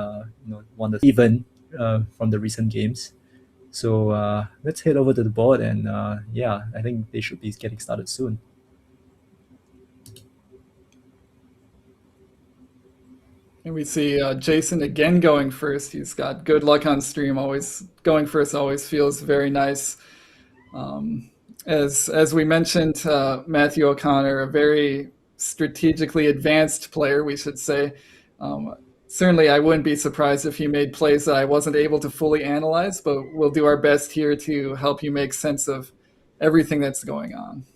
won the even from the recent games. So let's head over to the board, and I think they should be getting started soon. And we see Jason again going first. He's got good luck on stream. Always going first always feels very nice. As we mentioned, Matthew O'Connor, a very strategically advanced player, we should say. Certainly, I wouldn't be surprised if he made plays that I wasn't able to fully analyze, but we'll do our best here to help you make sense of everything that's going on.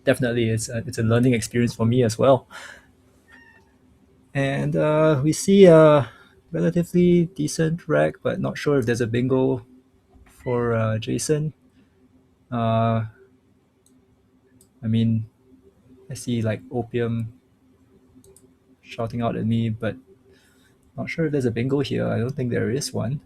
Definitely, it's a learning experience for me as well. And we see a relatively decent rack, but not sure if there's a bingo for Jason. I mean, I see like Opium shouting out at me, but not sure if there's a bingo here. I don't think there is one.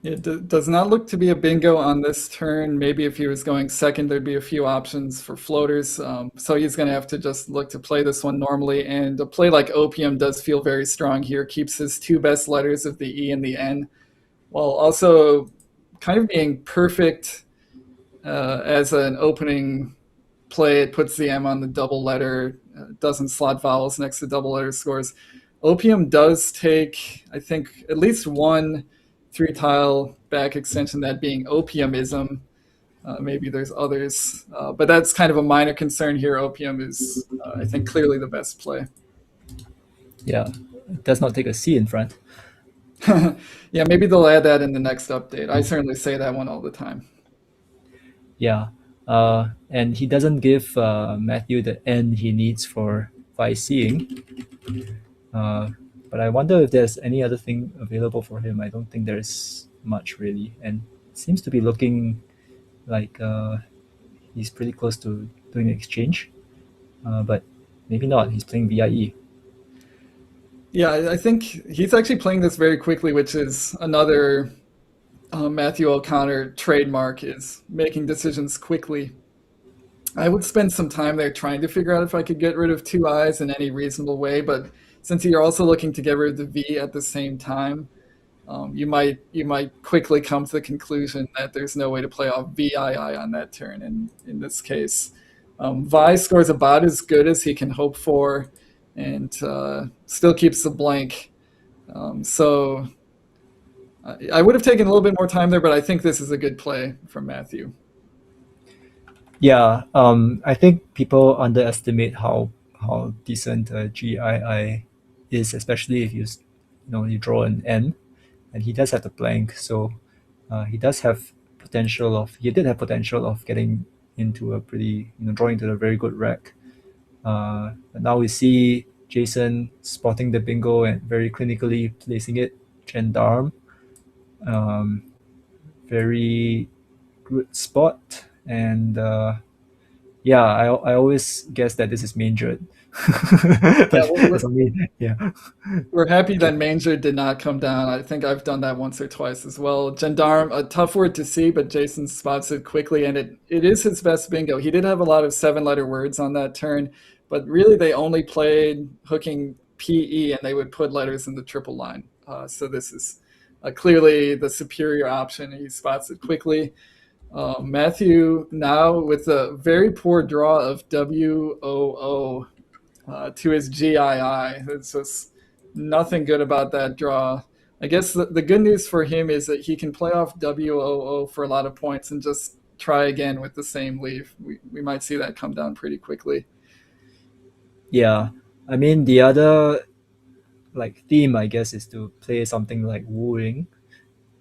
It does not look to be a bingo on this turn. Maybe if he was going second, there'd be a few options for floaters. So he's going to have to just look to play this one normally. And a play like Opium does feel very strong here. Keeps his 2 best letters of the E and the N, while also kind of being perfect as an opening play. It puts the M on the double letter, doesn't slot vowels next to double letter scores. Opium does take, I think, at least one 3-tile back extension, that being Opiumism. Maybe there's others, but that's kind of a minor concern here. Opium is, I think, clearly the best play. Yeah, it does not take a C in front. Yeah, maybe they'll add that in the next update. I certainly say that one all the time. Yeah, and he doesn't give Matthew the N he needs for seeing. But I wonder if there's any other thing available for him. I don't think there's much really, and it seems to be looking like he's pretty close to doing an exchange, but maybe not. He's playing VIE. Yeah, I think he's actually playing this very quickly, which is another Matthew O'Connor trademark, is making decisions quickly. I would spend some time there trying to figure out if I could get rid of 2 I's in any reasonable way, but since you're also looking to get rid of the V at the same time, you might quickly come to the conclusion that there's no way to play off VII on that turn. In this case, Vi scores about as good as he can hope for, and still keeps the blank. So I would have taken a little bit more time there, but I think this is a good play from Matthew. Yeah, I think people underestimate how decent GII is, especially if you draw an N, and he does have the blank, so he did have potential of getting into a pretty, drawing into a very good rack. But now we see Jason spotting the bingo and very clinically placing it. Gendarme, very good spot, and yeah, I always guess that this is majored. Yeah, Yeah. we're happy that Manger did not come down. I think I've done that once or twice as well. Gendarme, a tough word to see, but Jason spots it quickly, and it is his best bingo. He did have a lot of 7-letter words on that turn, but really they only played hooking PE, and they would put letters in the triple line. So this is clearly the superior option. He spots it quickly. Matthew now with a very poor draw of WOO to his GII. It's just nothing good about that draw. I guess the good news for him is that he can play off WOO for a lot of points and just try again with the same leaf. We might see that come down pretty quickly. Yeah, I mean the other theme, I guess, is to play something like wooing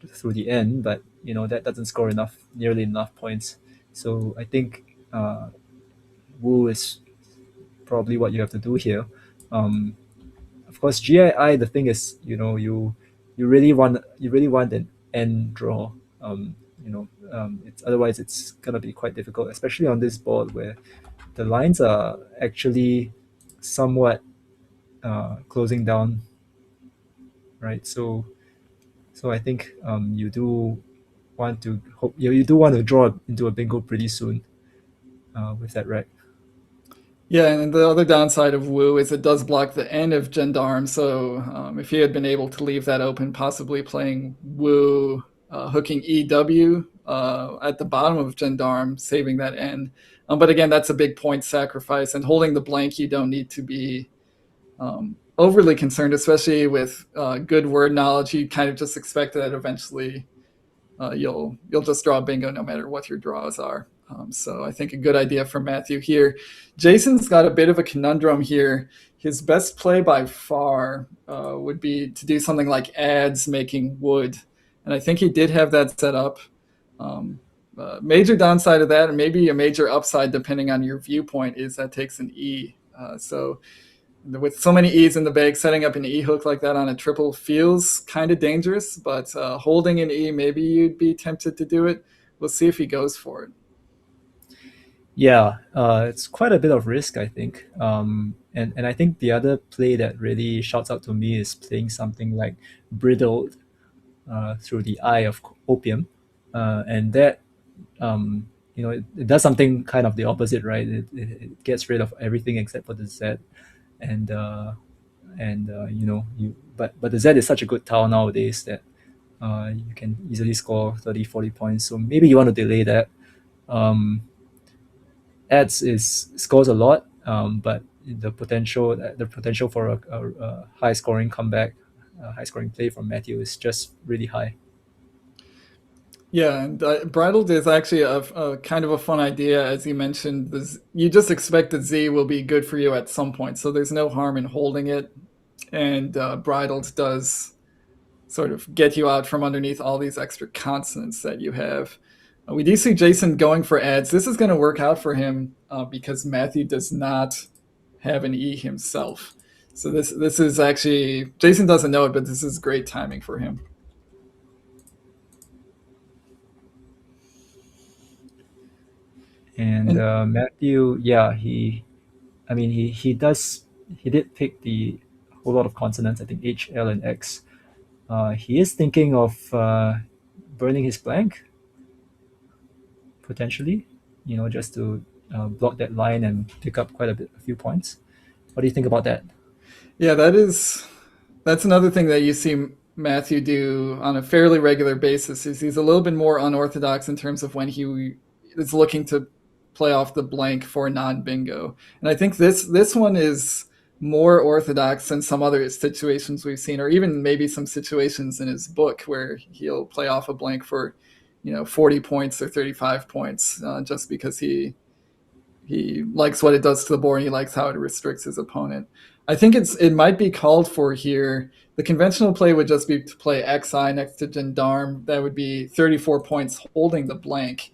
through the end, but that doesn't score nearly enough points. So I think woo is probably what you have to do here. Of course, GII. The thing is, you really want an end draw. Otherwise it's gonna be quite difficult, especially on this board where the lines are actually somewhat closing down, right? So I think you do want to draw into a bingo pretty soon with that rack. Yeah, and the other downside of Woo is it does block the end of Gendarme. So if he had been able to leave that open, possibly playing Woo, hooking EW at the bottom of Gendarme, saving that end. But again, that's a big point sacrifice. And holding the blank, you don't need to be overly concerned, especially with good word knowledge. You kind of just expect that eventually you'll just draw bingo no matter what your draws are. So I think a good idea for Matthew here. Jason's got a bit of a conundrum here. His best play by far would be to do something like ads making wood. And I think he did have that set up. Major downside of that, and maybe a major upside depending on your viewpoint, is that takes an E. So with so many E's in the bag, setting up an E hook like that on a triple feels kind of dangerous, but holding an E, maybe you'd be tempted to do it. We'll see if he goes for it. Yeah, it's quite a bit of risk, I think. And I think the other play that really shouts out to me is playing something like Bridled through the Eye of Opium. And that, it does something kind of the opposite, right? It gets rid of everything except for the Z. And but the Z is such a good tile nowadays that you can easily score 30-40 points. So maybe you want to delay that. Ads scores a lot, but the potential for a high scoring comeback, high scoring play from Matthew is just really high. Yeah, and Bridled is actually a kind of a fun idea. As you mentioned, you just expect that Z will be good for you at some point, so there's no harm in holding it. And Bridled does sort of get you out from underneath all these extra consonants that you have. We do see Jason going for ads. This is going to work out for him because Matthew does not have an E himself. So this is actually, Jason doesn't know it, but this is great timing for him. And Matthew, yeah, he did pick the whole lot of consonants. I think H, L, and X. He is thinking of burning his blank, potentially, just to block that line and pick up quite a few points. What do you think about that? Yeah, that's another thing that you see Matthew do on a fairly regular basis. Is he's a little bit more unorthodox in terms of when he is looking to play off the blank for non-bingo. And I think this one is more orthodox than some other situations we've seen, or even maybe some situations in his book where he'll play off a blank for 40 points or 35 points just because he he likes what it does to the board, and he likes how it restricts his opponent. I think it might be called for here. The conventional play would just be to play XI next to Gendarme. That would be 34 points holding the blank.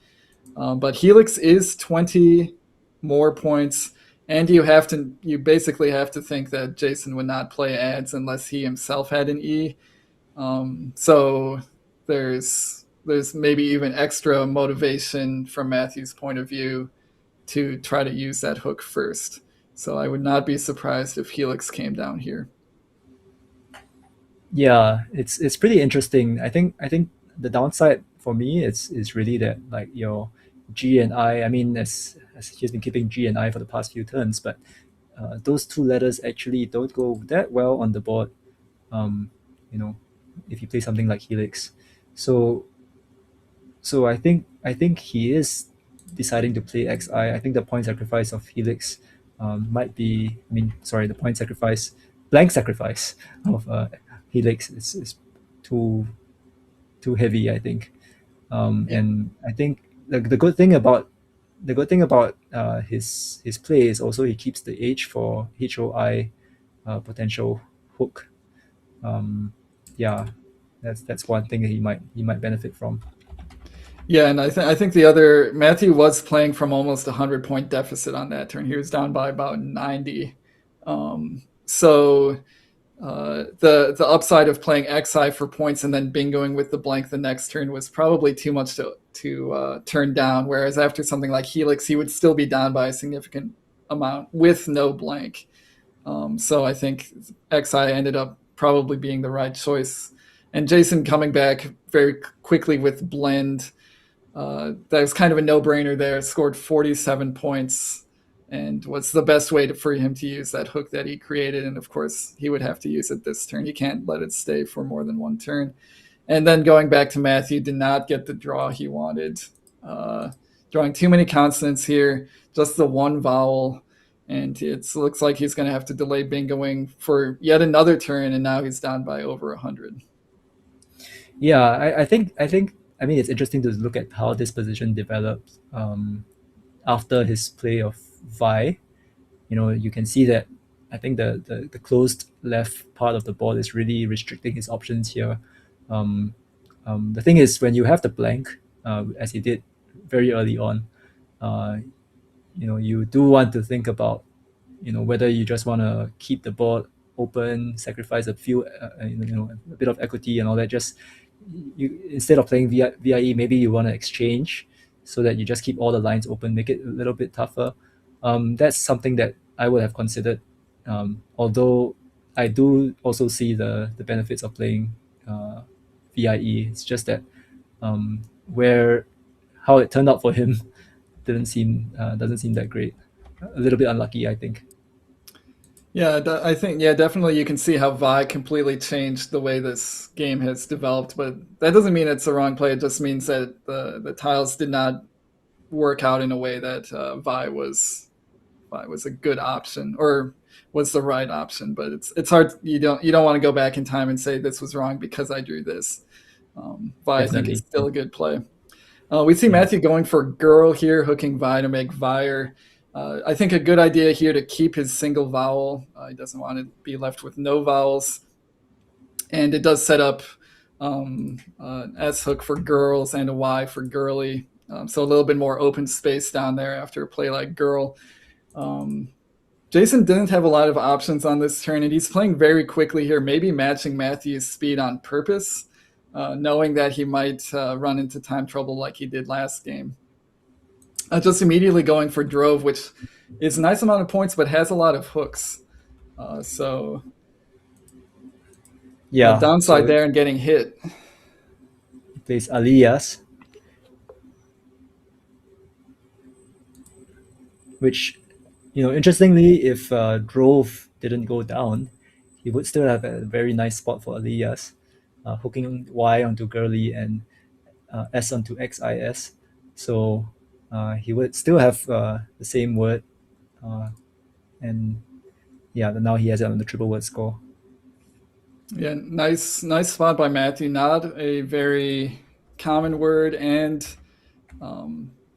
But Helix is 20 more points, and you basically have to think that Jason would not play ads unless he himself had an E. So there's maybe even extra motivation from Matthew's point of view to try to use that hook first. So I would not be surprised if Helix came down here. Yeah, it's pretty interesting. I think the downside for me is really that, like, your G and I mean, as he's been keeping G and I for the past few turns, but those two letters actually don't go that well on the board. You know, if you play something like Helix. So I think he is deciding to play XI. I think the point sacrifice of Helix might be, the point sacrifice, blank sacrifice of Helix is too heavy, I think. And I think the good thing about his play is also he keeps the H for HOI potential hook. Yeah, that's one thing that he might benefit from. Yeah, and I think the other, Matthew was playing from almost 100-point deficit on that turn. He was down by about 90. So the upside of playing XI for points and then bingoing with the blank the next turn was probably too much to turn down. Whereas after something like Helix, he would still be down by a significant amount with no blank. So I think XI ended up probably being the right choice. And Jason coming back very quickly with Blend, that was kind of a no-brainer there. Scored 47 points and was the best way for him to use that hook that he created. And of course, he would have to use it this turn. He can't let it stay for more than one turn. And then going back to Matthew, did not get the draw he wanted. Drawing too many consonants here, just the one vowel. And it looks like he's going to have to delay bingoing for yet another turn, and now he's down by over 100. Yeah, I think it's interesting to look at how this position developed after his play of Vi. You can see that I think the closed left part of the board is really restricting his options here. The thing is, when you have the blank, as he did very early on, you do want to think about, whether you just want to keep the board open, sacrifice a few, a bit of equity and all that. Just instead of playing VIE, maybe you want to exchange so that you just keep all the lines open, make it a little bit tougher. That's something that I would have considered. Although I do also see the benefits of playing VIE. It's just that how it turned out for him doesn't seem that great. A little bit unlucky, I think. Yeah, I think, definitely you can see how Vi completely changed the way this game has developed, but that doesn't mean it's the wrong play. It just means that the tiles did not work out in a way that Vi was a good option or was the right option. But it's hard. You don't want to go back in time and say this was wrong because I drew this. Vi, I think, is still a good play. We see Matthew going for girl here, hooking Vi to make Vire. I think a good idea here to keep his single vowel. He doesn't want to be left with no vowels. And it does set up an S hook for girls and a Y for girly. So a little bit more open space down there after a play like girl. Jason didn't have a lot of options on this turn, and he's playing very quickly here, maybe matching Matthew's speed on purpose, knowing that he might run into time trouble like he did last game. Just immediately going for Drove, which is a nice amount of points, but has a lot of hooks. So downside there and getting hit. He plays Alias, which, interestingly, if Drove didn't go down, he would still have a very nice spot for Alias, hooking Y onto girly and S onto XIS. So he would still have the same word, and now he has it on the triple word score. Yeah, nice spot by Matthew. Not a very common word, and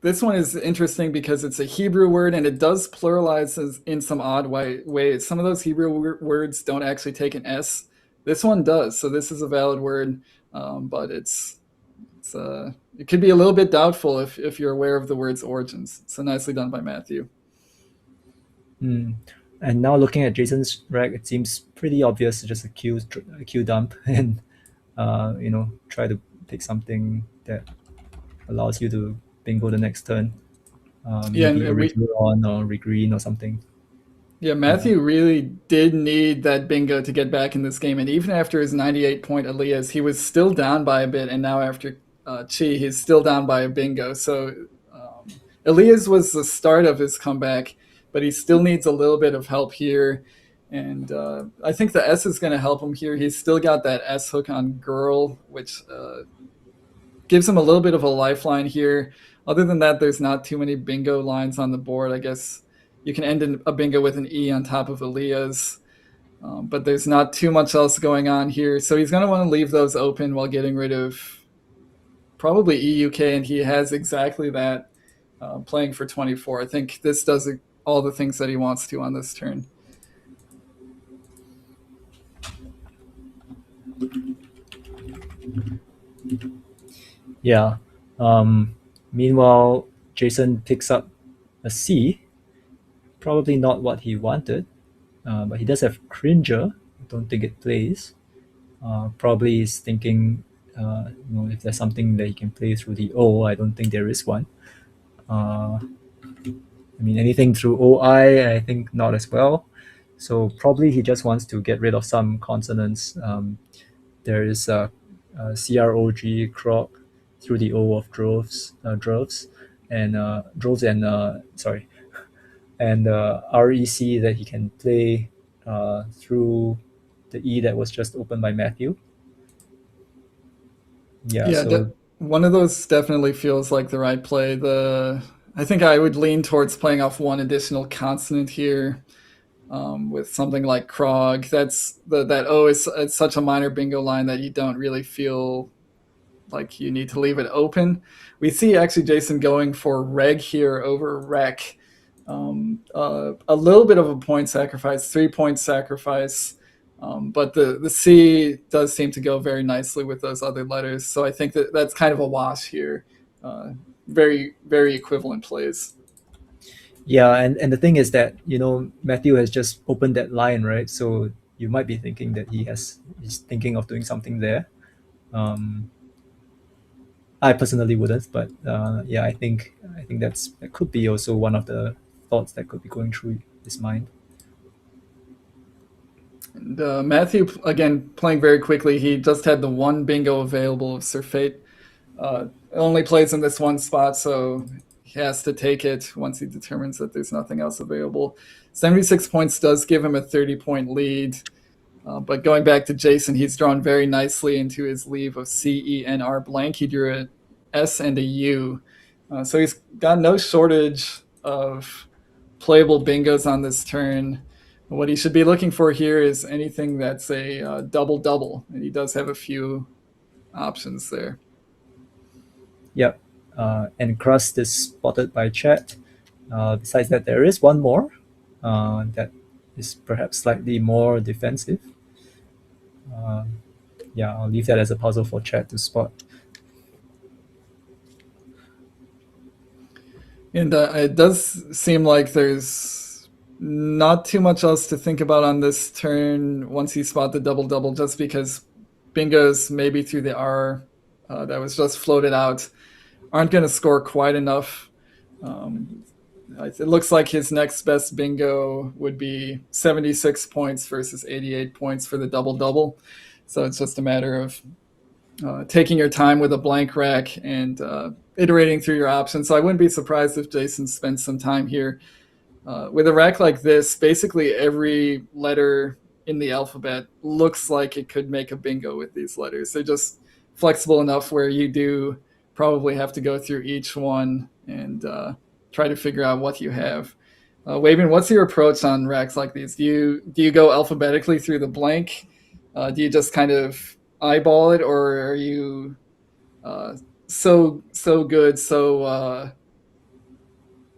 this one is interesting because it's a Hebrew word and it does pluralize in some odd ways. Some of those Hebrew words don't actually take an S. This one does, so this is a valid word, but it could be a little bit doubtful if you're aware of the word's origins. So nicely done by Matthew. And now looking at Jason's rag, it seems pretty obvious, just a Q dump and try to pick something that allows you to bingo the next turn. Maybe a on or regreen or something. Yeah, Matthew really did need that bingo to get back in this game, and even after his 98-point Elias, he was still down by a bit, and now after Chi, he's still down by a bingo. So Elias was the start of his comeback, but he still needs a little bit of help here. And I think the S is going to help him here. He's still got that S hook on girl, which gives him a little bit of a lifeline here. Other than that, there's not too many bingo lines on the board. I guess you can end a bingo with an E on top of Elias, but there's not too much else going on here. So he's going to want to leave those open while getting rid of probably EUK, and he has exactly that playing for 24. I think this does all the things that he wants to on this turn. Yeah. Meanwhile, Jason picks up a C. Probably not what he wanted, but he does have Cringer. I don't think it plays. Probably he's thinking, if there's something that he can play through the O. I don't think there is one. Anything through OI, I think not as well. So probably he just wants to get rid of some consonants. There is CROG, croc, through the O of droves, and droves and REC that he can play through the E that was just opened by Matthew. One of those definitely feels like the right play. I think I would lean towards playing off one additional consonant here with something like Krog. That O is such a minor bingo line that you don't really feel like you need to leave it open. We see actually Jason going for reg here over rec. A little bit of a point sacrifice, 3-point sacrifice, but the C does seem to go very nicely with those other letters. So I think that's kind of a wash here. Very, very equivalent plays. Yeah, and the thing is that, Matthew has just opened that line, right? So you might be thinking that he's thinking of doing something there. I personally wouldn't, but I think that could be also one of the thoughts that could be going through his mind. And Matthew, again, playing very quickly. He just had the one bingo available of Sir Fate. Only plays in this one spot, so he has to take it once he determines that there's nothing else available. 76 points does give him a 30-point lead. But going back to Jason, he's drawn very nicely into his leave of CENR blank. He drew an S and a U. So he's got no shortage of playable bingos on this turn. What he should be looking for here is anything that's a double-double, and he does have a few options there. Yep. And crust is spotted by chat. Besides that, there is one more that is perhaps slightly more defensive. I'll leave that as a puzzle for chat to spot. And it does seem like there's not too much else to think about on this turn once you spot the double-double, just because bingos maybe through the R that was just floated out aren't going to score quite enough. It looks like his next best bingo would be 76 points versus 88 points for the double-double. So it's just a matter of taking your time with a blank rack and iterating through your options. So I wouldn't be surprised if Jason spends some time here. With a rack like this, basically every letter in the alphabet looks like it could make a bingo with these letters. They're just flexible enough where you do probably have to go through each one and try to figure out what you have. Wavin, what's your approach on racks like these? Do you go alphabetically through the blank? Do you just kind of eyeball it, or are you so good, so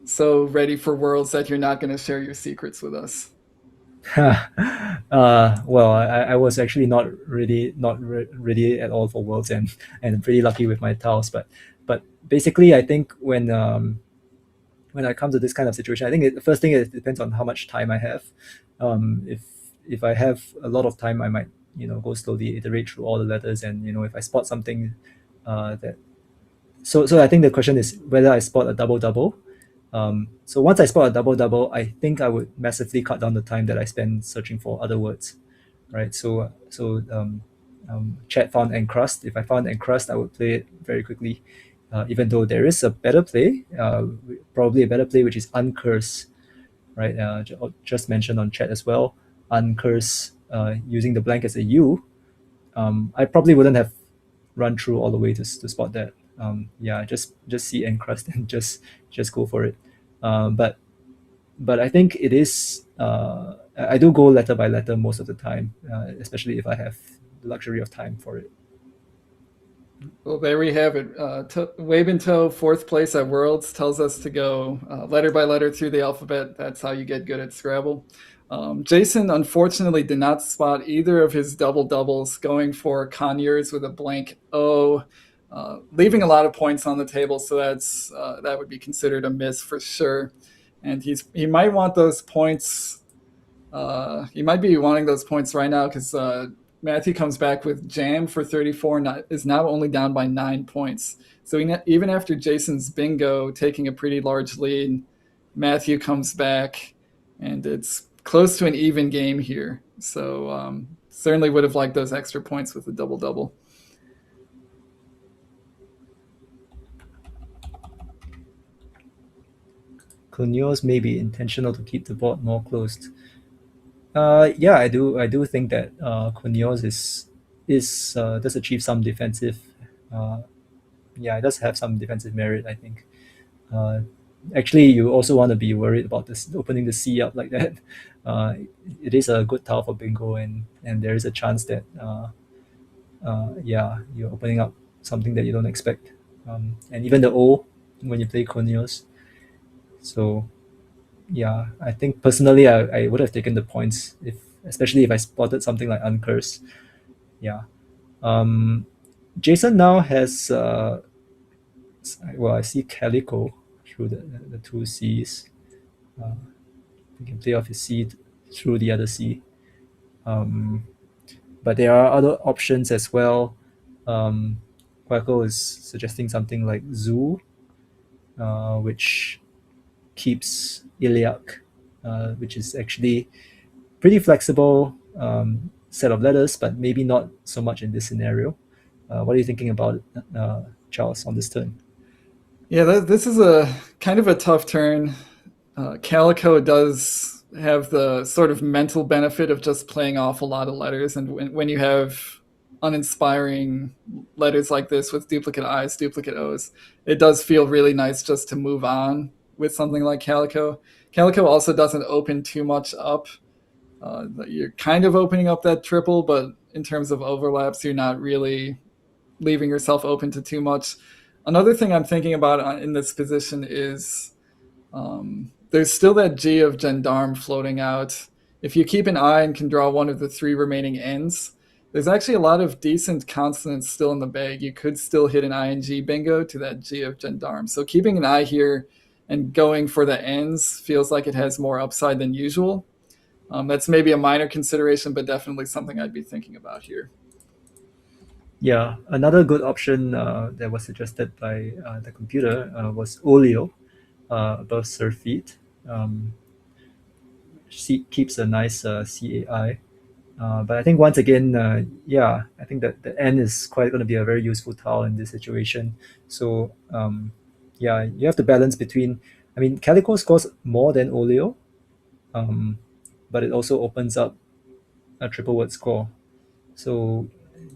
so ready for Worlds that you're not going to share your secrets with us? Well, I was actually not ready at all for Worlds, and pretty lucky with my tiles. But basically, I think when I come to this kind of situation, I think the first thing is it depends on how much time I have. If I have a lot of time, I might go slowly, iterate through all the letters, and if I spot something that so I think the question is whether I spot a double double. So once I spot a double double, I think I would massively cut down the time that I spend searching for other words, right? Chat found encrust. If I found encrust, I would play it very quickly, even though there is a better play, probably a better play, which is uncurse, right? Just mentioned on chat as well. Uncurse, using the blank as a U. I probably wouldn't have run through all the way to spot that. Yeah, just see encrust and just go for it. But I think it is. I do go letter by letter most of the time, especially if I have the luxury of time for it. Well, there we have it. Wei fourth place at Worlds, tells us to go letter by letter through the alphabet. That's how you get good at Scrabble. Jason unfortunately did not spot either of his double doubles, going for Conyers with a blank O, leaving a lot of points on the table. So that would be considered a miss for sure. And he might want those points. He might be wanting those points right now because Matthew comes back with Jam for 34, is now only down by 9 points. So even after Jason's bingo, taking a pretty large lead, Matthew comes back, and it's close to an even game here. So certainly would have liked those extra points with the double-double. Conyers may be intentional to keep the board more closed. Yeah, I do think that Conyers does achieve some defensive. Yeah, it does have some defensive merit, I think. Actually, you also want to be worried about this opening the C up like that. It is a good tile for bingo, and there is a chance that yeah, you're opening up something that you don't expect. And even the O when you play Conyers. So yeah, I think personally I would have taken the points, especially if I spotted something like uncurse. Yeah. Jason now has well, I see Calico through the two C's. He can play off his C through the other C. But there are other options as well. Quackle is suggesting something like Zoo, which keeps Iliac, which is actually pretty flexible set of letters, but maybe not so much in this scenario. What are you thinking about it, Charles, on this turn? Yeah, this is a kind of a tough turn. Calico does have the sort of mental benefit of just playing off a lot of letters, and when you have uninspiring letters like this with duplicate I's, duplicate O's, it does feel really nice just to move on with something like Calico. Calico also doesn't open too much up. You're kind of opening up that triple, but in terms of overlaps, you're not really leaving yourself open to too much. Another thing I'm thinking about in this position is there's still that G of Gendarme floating out. If you keep an eye and can draw one of the three remaining ends, there's actually a lot of decent consonants still in the bag. You could still hit an ING bingo to that G of Gendarme. So keeping an eye here and going for the ends feels like it has more upside than usual. That's maybe a minor consideration, but definitely something I'd be thinking about here. Yeah, another good option that was suggested by the computer was Olio above Surfeit. Keeps a nice CAI. But I think once again, yeah, I think that the N is quite going to be a very useful tile in this situation. So yeah, you have to balance between. I mean, Calico scores more than Olio, but it also opens up a triple word score. So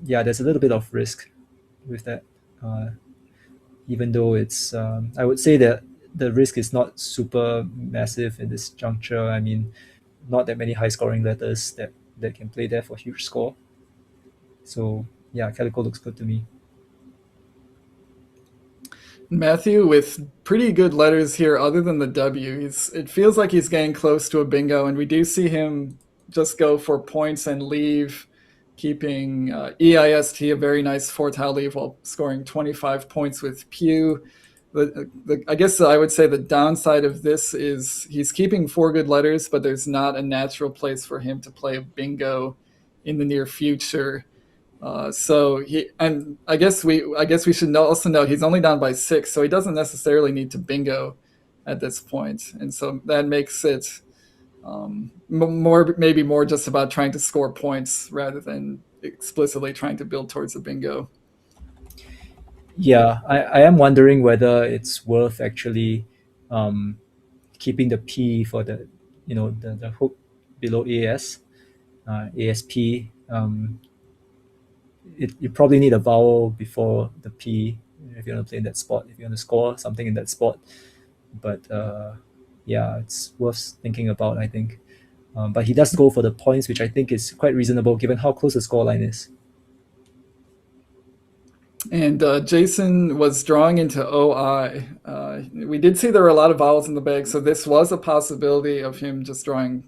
yeah, there's a little bit of risk with that. Even though it's, I would say that the risk is not super massive in this juncture. I mean, not that many high scoring letters that can play there for huge score. So yeah, Calico looks good to me. Matthew with pretty good letters here other than the W. It feels like he's getting close to a bingo, and we do see him just go for points and leave, keeping EIST a very nice four-tile leave while scoring 25 points with Pew. I guess I would say the downside of this is he's keeping four good letters, but there's not a natural place for him to play a bingo in the near future. And I guess we should also note he's only down by 6, so he doesn't necessarily need to bingo at this point, and so that makes it maybe more just about trying to score points rather than explicitly trying to build towards a bingo. Yeah, I am wondering whether it's worth actually keeping the P for the hook below ASP. You probably need a vowel before the P if you want to play in that spot, if you want to score something in that spot. But yeah, it's worth thinking about, I think. But he does go for the points, which I think is quite reasonable given how close the scoreline is. And Jason was drawing into OI. We did see there were a lot of vowels in the bag, so this was a possibility of him just drawing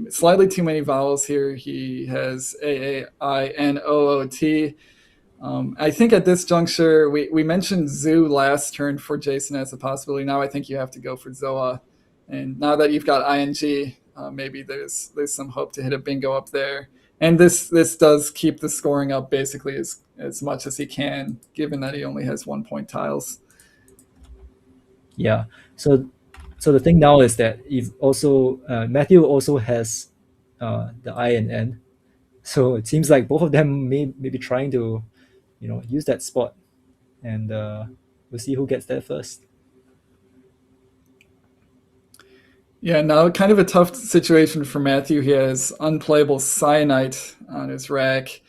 slightly too many vowels here. He has AAINOOT. I think at this juncture, we mentioned Zoo last turn for Jason as a possibility. Now I think you have to go for Zoa. And now that you've got ING, maybe there's some hope to hit a bingo up there. And this does keep the scoring up basically as much as he can, given that he only has 1 point tiles. Yeah. So the thing now is that if also Matthew also has the I and N, so it seems like both of them may be trying to, use that spot, and we'll see who gets there first. Yeah, now kind of a tough situation for Matthew. He has unplayable Cyanide on his rack.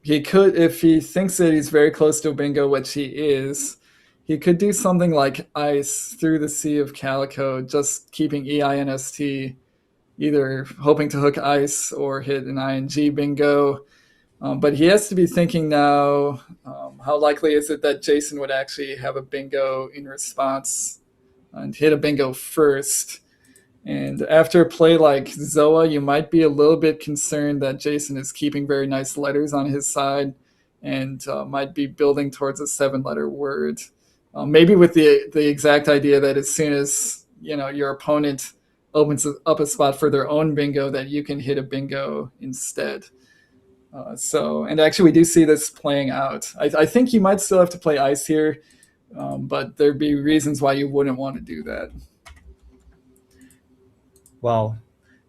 He could, if he thinks that he's very close to a bingo, which he is, he could do something like Ice through the Sea of Calico, just keeping EINST, either hoping to hook Ice or hit an ING bingo. But he has to be thinking now, how likely is it that Jason would actually have a bingo in response and hit a bingo first? And after a play like Zoa, you might be a little bit concerned that Jason is keeping very nice letters on his side and might be building towards a 7-letter word. Maybe with the exact idea that as soon as your opponent opens up a spot for their own bingo, that you can hit a bingo instead. And actually we do see this playing out. I think you might still have to play Ice here, but there'd be reasons why you wouldn't want to do that. Wow.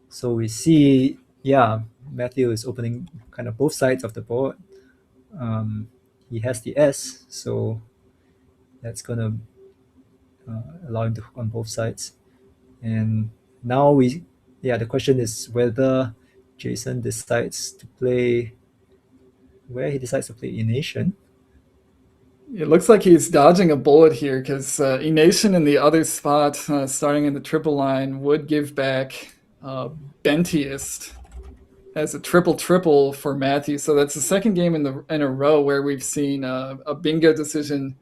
So we see, Matthew is opening kind of both sides of the board. He has the S, so that's going to allow him to hook on both sides. And now the question is whether Jason decides to play, where he decides to play Enation. It looks like he's dodging a bullet here because Enation in the other spot, starting in the triple line, would give back Bentiest as a triple for Matthew. So that's the second game in a row where we've seen a bingo decision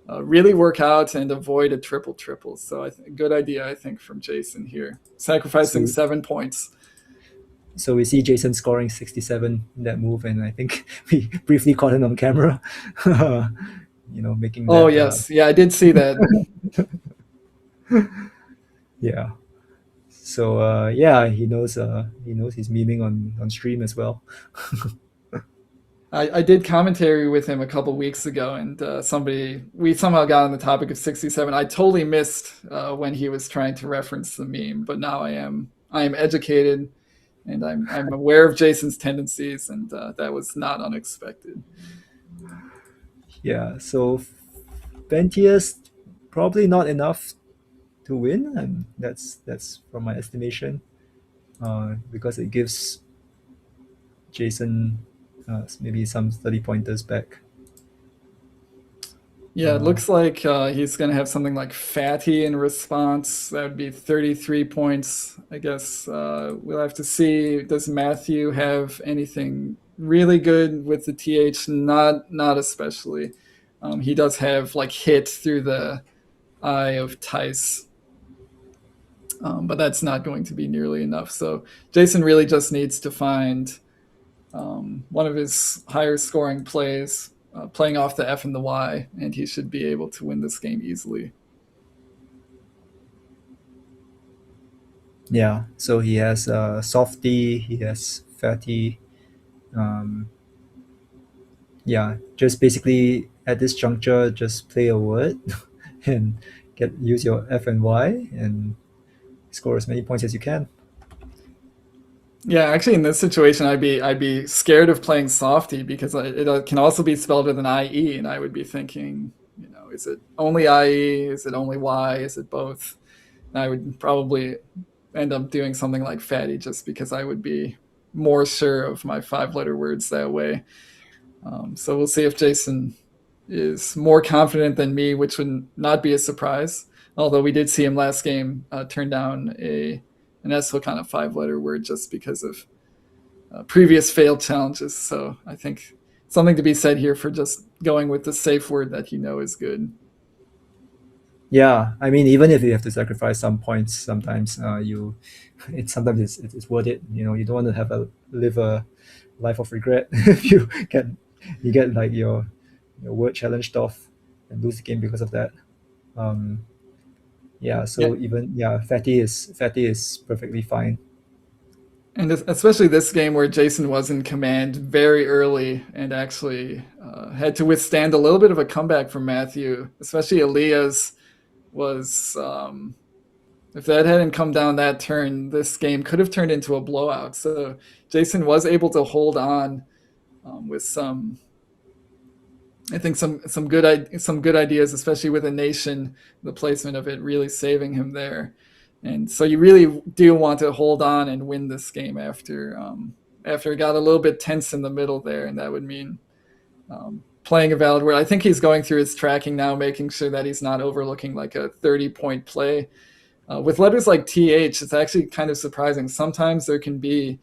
really work out and avoid a triple. So good idea, I think, from Jason here, sacrificing 7 points. So we see Jason scoring 67 in that move, and I think we briefly caught him on camera. Making that, oh yes, I did see that. Yeah. So he knows he's memeing on stream as well. I did commentary with him a couple weeks ago, and we somehow got on the topic of 67. I totally missed when he was trying to reference the meme, but now I am educated, and I'm aware of Jason's tendencies, and that was not unexpected. Yeah, so Bentiest probably not enough to win, and that's from my estimation, because it gives Jason maybe some 30 pointers back. Yeah, it looks like he's going to have something like Fatty in response. That would be 33 points. I guess we'll have to see. Does Matthew have anything really good with the TH? Not especially. He does have like hit through the eye of Tice, but that's not going to be nearly enough. So Jason really just needs to find one of his higher scoring plays, playing off the F and the Y, and he should be able to win this game easily. Yeah, so he has Softy, he has Fatty. Yeah, just basically at this juncture, just play a word and use your F and Y and score as many points as you can. Yeah, actually, in this situation, I'd be scared of playing Softy because it can also be spelled with an IE, and I would be thinking, is it only IE? Is it only Y? Is it both? And I would probably end up doing something like Fatty just because I would be more sure of my 5-letter words that way. So we'll see if Jason is more confident than me, which would not be a surprise. Although we did see him last game turn down an S hook on a 5-letter word just because of previous failed challenges. So I think something to be said here for just going with the safe word that is good. Yeah, I mean, even if you have to sacrifice some points, sometimes it's worth it. You don't want to live a life of regret if you get like your word challenged off and lose the game because of that. So Yeah. Fatty is perfectly fine. And especially this game where Jason was in command very early and actually had to withstand a little bit of a comeback from Matthew, especially Elias was, if that hadn't come down that turn, this game could have turned into a blowout. So Jason was able to hold on with some good ideas, especially with a nation, the placement of it really saving him there. And so you really do want to hold on and win this game after it got a little bit tense in the middle there, and that would mean playing a valid word. I think he's going through his tracking now, making sure that he's not overlooking like a 30-point play. With letters like TH, it's actually kind of surprising. Sometimes there can be,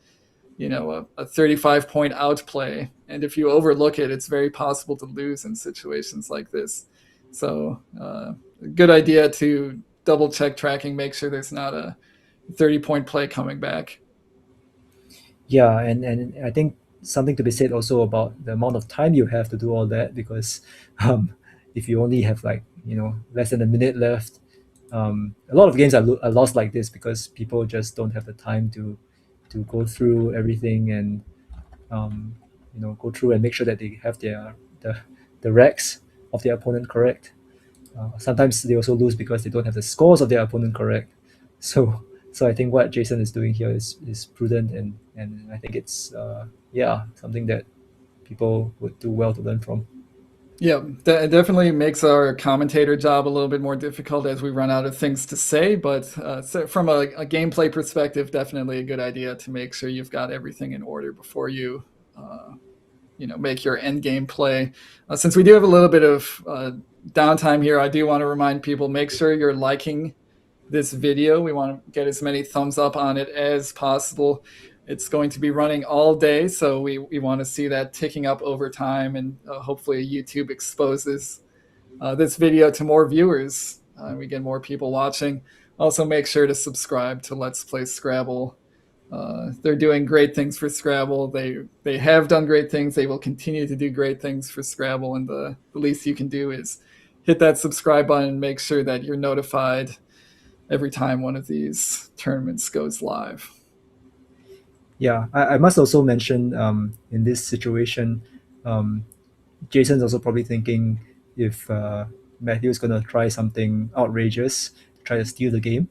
a 35-point outplay, and if you overlook it, it's very possible to lose in situations like this. So good idea to double check tracking, make sure there's not a 30-point play coming back. Yeah, and I think something to be said also about the amount of time you have to do all that, because if you only have less than a minute left, a lot of games are lost like this because people just don't have the time to go through everything and go through and make sure that they have the racks of their opponent correct. Sometimes they also lose because they don't have the scores of their opponent correct. So I think what Jason is doing here is prudent, and I think it's something that people would do well to learn from. Yeah, that definitely makes our commentator job a little bit more difficult as we run out of things to say. But so from a gameplay perspective, definitely a good idea to make sure you've got everything in order before you make your end game play. Since we do have a little bit of downtime here, I do want to remind people, make sure you're liking this video. We want to get as many thumbs up on it as possible. It's going to be running all day, so we want to see that ticking up over time, and hopefully YouTube exposes this video to more viewers. We get more people watching. Also, make sure to subscribe to Let's Play Scrabble. They're doing great things for Scrabble. They have done great things. They will continue to do great things for Scrabble, and the least you can do is hit that subscribe button and make sure that you're notified every time one of these tournaments goes live. Yeah, I must also mention in this situation, Jason's also probably thinking if Matthew's going to try something outrageous, try to steal the game.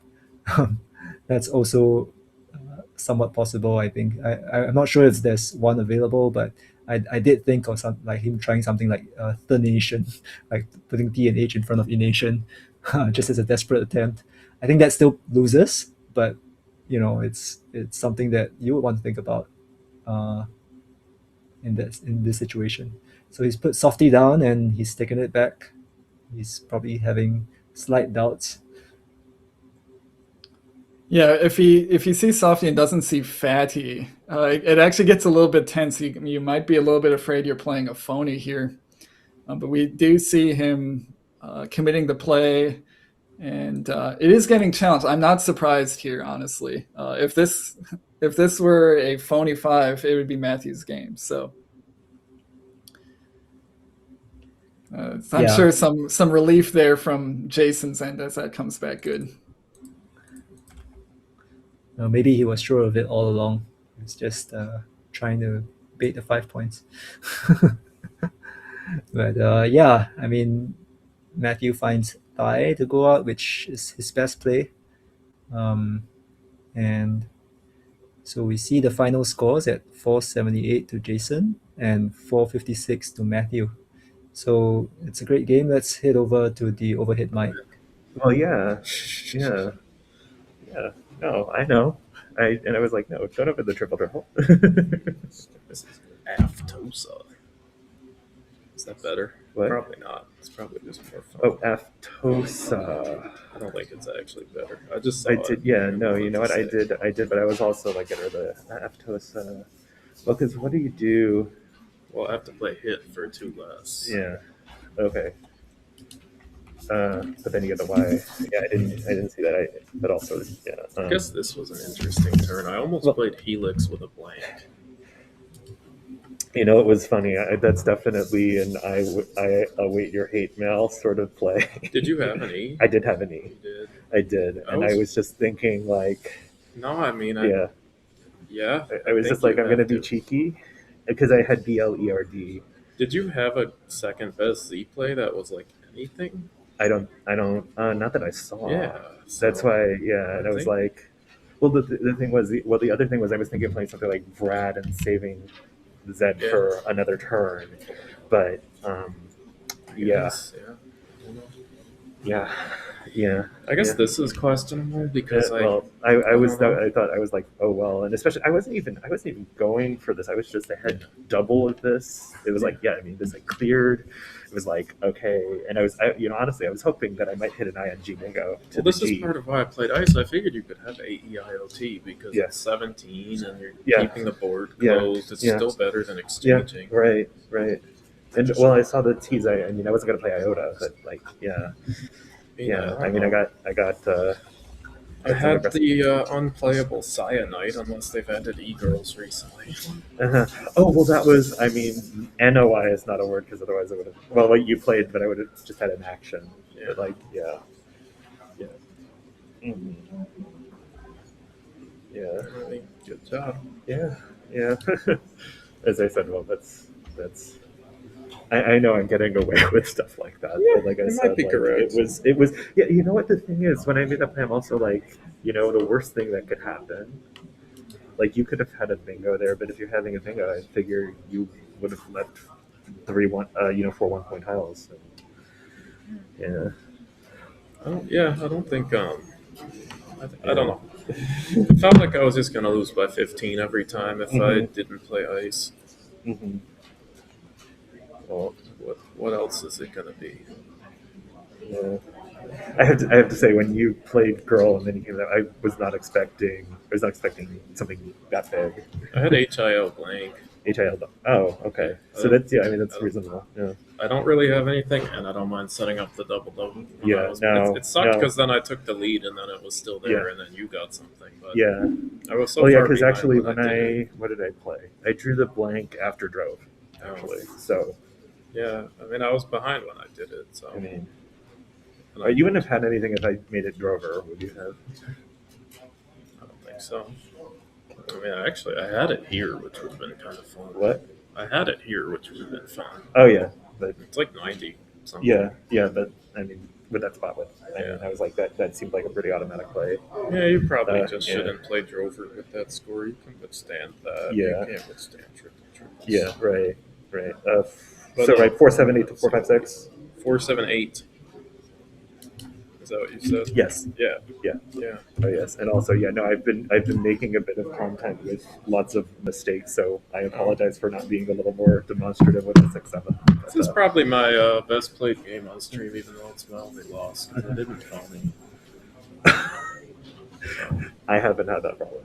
That's also somewhat possible, I think. I'm not sure if there's one available, but I did think of something like him trying something like the nation, like putting T and H in front of nation, just as a desperate attempt. I think that still loses, but it's something that you would want to think about in this situation. So he's put Softy down and he's taken it back. He's probably having slight doubts. Yeah, if he sees Softy and doesn't see Fatty, it actually gets a little bit tense. You might be a little bit afraid you're playing a phony here. But we do see him committing the play, and it is getting challenged. I'm not surprised here, honestly. If this were a phony 5, it would be Matthew's game. So I'm Yeah. sure some relief there from Jason's end as that comes back good. Maybe he was sure of it all along. He's just trying to bait the 5 points. But yeah, I mean, Matthew finds Thai to go out, which is his best play. And so we see the final scores at 478 to Jason and 456 to Matthew. So it's a great game. Let's head over to the overhead mic. Well, yeah. No, I know. I was like, no, don't open the triple triple. This is Aftosa. Is that better? What? Probably not. It's probably just more fun. Oh, Aftosa. I don't think it's actually better. I just saw I it. did, yeah, no, you know what, I Say. did, but I was also like, get rid of the Aftosa. Well, because what do you do? Well, I have to play hit for 2 less. Yeah, okay. But then you get the Y. Yeah, I didn't see that. But also, yeah. I guess this was an interesting turn. I almost played Helix with a blank. You know, it was funny. That's definitely an I await your hate mail sort of play. Did you have an E? I did have an E. You did. I did, and I was just thinking like, No, I mean, yeah. I think was just like, you I'm gonna had be to. cheeky, because I had BLERD. Did you have a second best Z play that was like anything? I don't. Not that I saw. Yeah. That's why. Yeah, and I was think- like, well, the thing was, the other thing was, I was thinking of playing something like Vrad and saving Zed Yeah. for another turn, but yeah, Yes, yeah. I guess Yeah. this is questionable because Well, I thought I was like, oh well, and especially I wasn't even going for this. I was just, I had double of this. It was like, yeah, I mean, this like cleared. It was like, okay, and honestly, I was hoping that I might hit an ING bingo to Well, this the G. is part of why I played ice. I figured you could have AEIOT because Yeah. it's 17 and you're Yeah. keeping the board Yeah. closed. It's Yeah. still better than Yeah, exchanging. right. And well, I saw the T's. I mean, I wasn't gonna play Iota, but like, yeah. I mean, I got. I had the unplayable Cyanide unless they've added e-girls recently. Oh well, that was. I mean, NOI is not a word because otherwise I would have. Well, what you played, but I would have just had an action. Yeah. But like, yeah. Mhm. Yeah. Really good job. Yeah. As I said, well, that's. I know I'm getting away with stuff like that. Yeah, but like I you said, might be like, correct. it was. Yeah, you know what the thing is? When I made that plan, I'm also like, you know, the worst thing that could happen. Like you could have had a bingo there, but if you're having a bingo, I figure you would have left 3-1, 4 1-point tiles. Yeah. I don't think. I don't know. It felt like I was just gonna lose by 15 every time if I didn't play ice. Mm-hmm. Well, What else is it gonna be? yeah. I have to say, when you played Girl and then you came out, I was not expecting something that big. I had HIL blank. HIL. Oh, okay. So that's that's reasonable. Yeah. I don't really have anything, and I don't mind setting up the double. Yeah, It sucked no. because then I took the lead, and then it was still there, and then you got something. But Yeah. I was so Well, yeah, far because behind actually, when what did I play? I drew the blank after drove. Actually, so Yeah, I mean, I was behind when I did it. So I mean, and I you wouldn't have had anything if I made it drover, would you have? don't think so. I mean, I had it here, which would have been kind of fun. What? I had it here, which would have been fun. Oh yeah, but It's like 90 something. yeah, but I mean, with that spot, I was like that seemed like a pretty automatic play. Yeah, you probably just yeah. shouldn't play Drover with that score. You can withstand that. Yeah. You can't withstand triple triples. Yeah, right. But, So 478 to 456. 478. Is that what you said? Yes. Yeah. Yeah. Oh yes, and also I've been making a bit of content with lots of mistakes, so I apologize for not being a little more demonstrative with the 6-7. This is probably my best played game on stream, even though it's mildly lost. 'Cause I didn't call me. I haven't had that problem.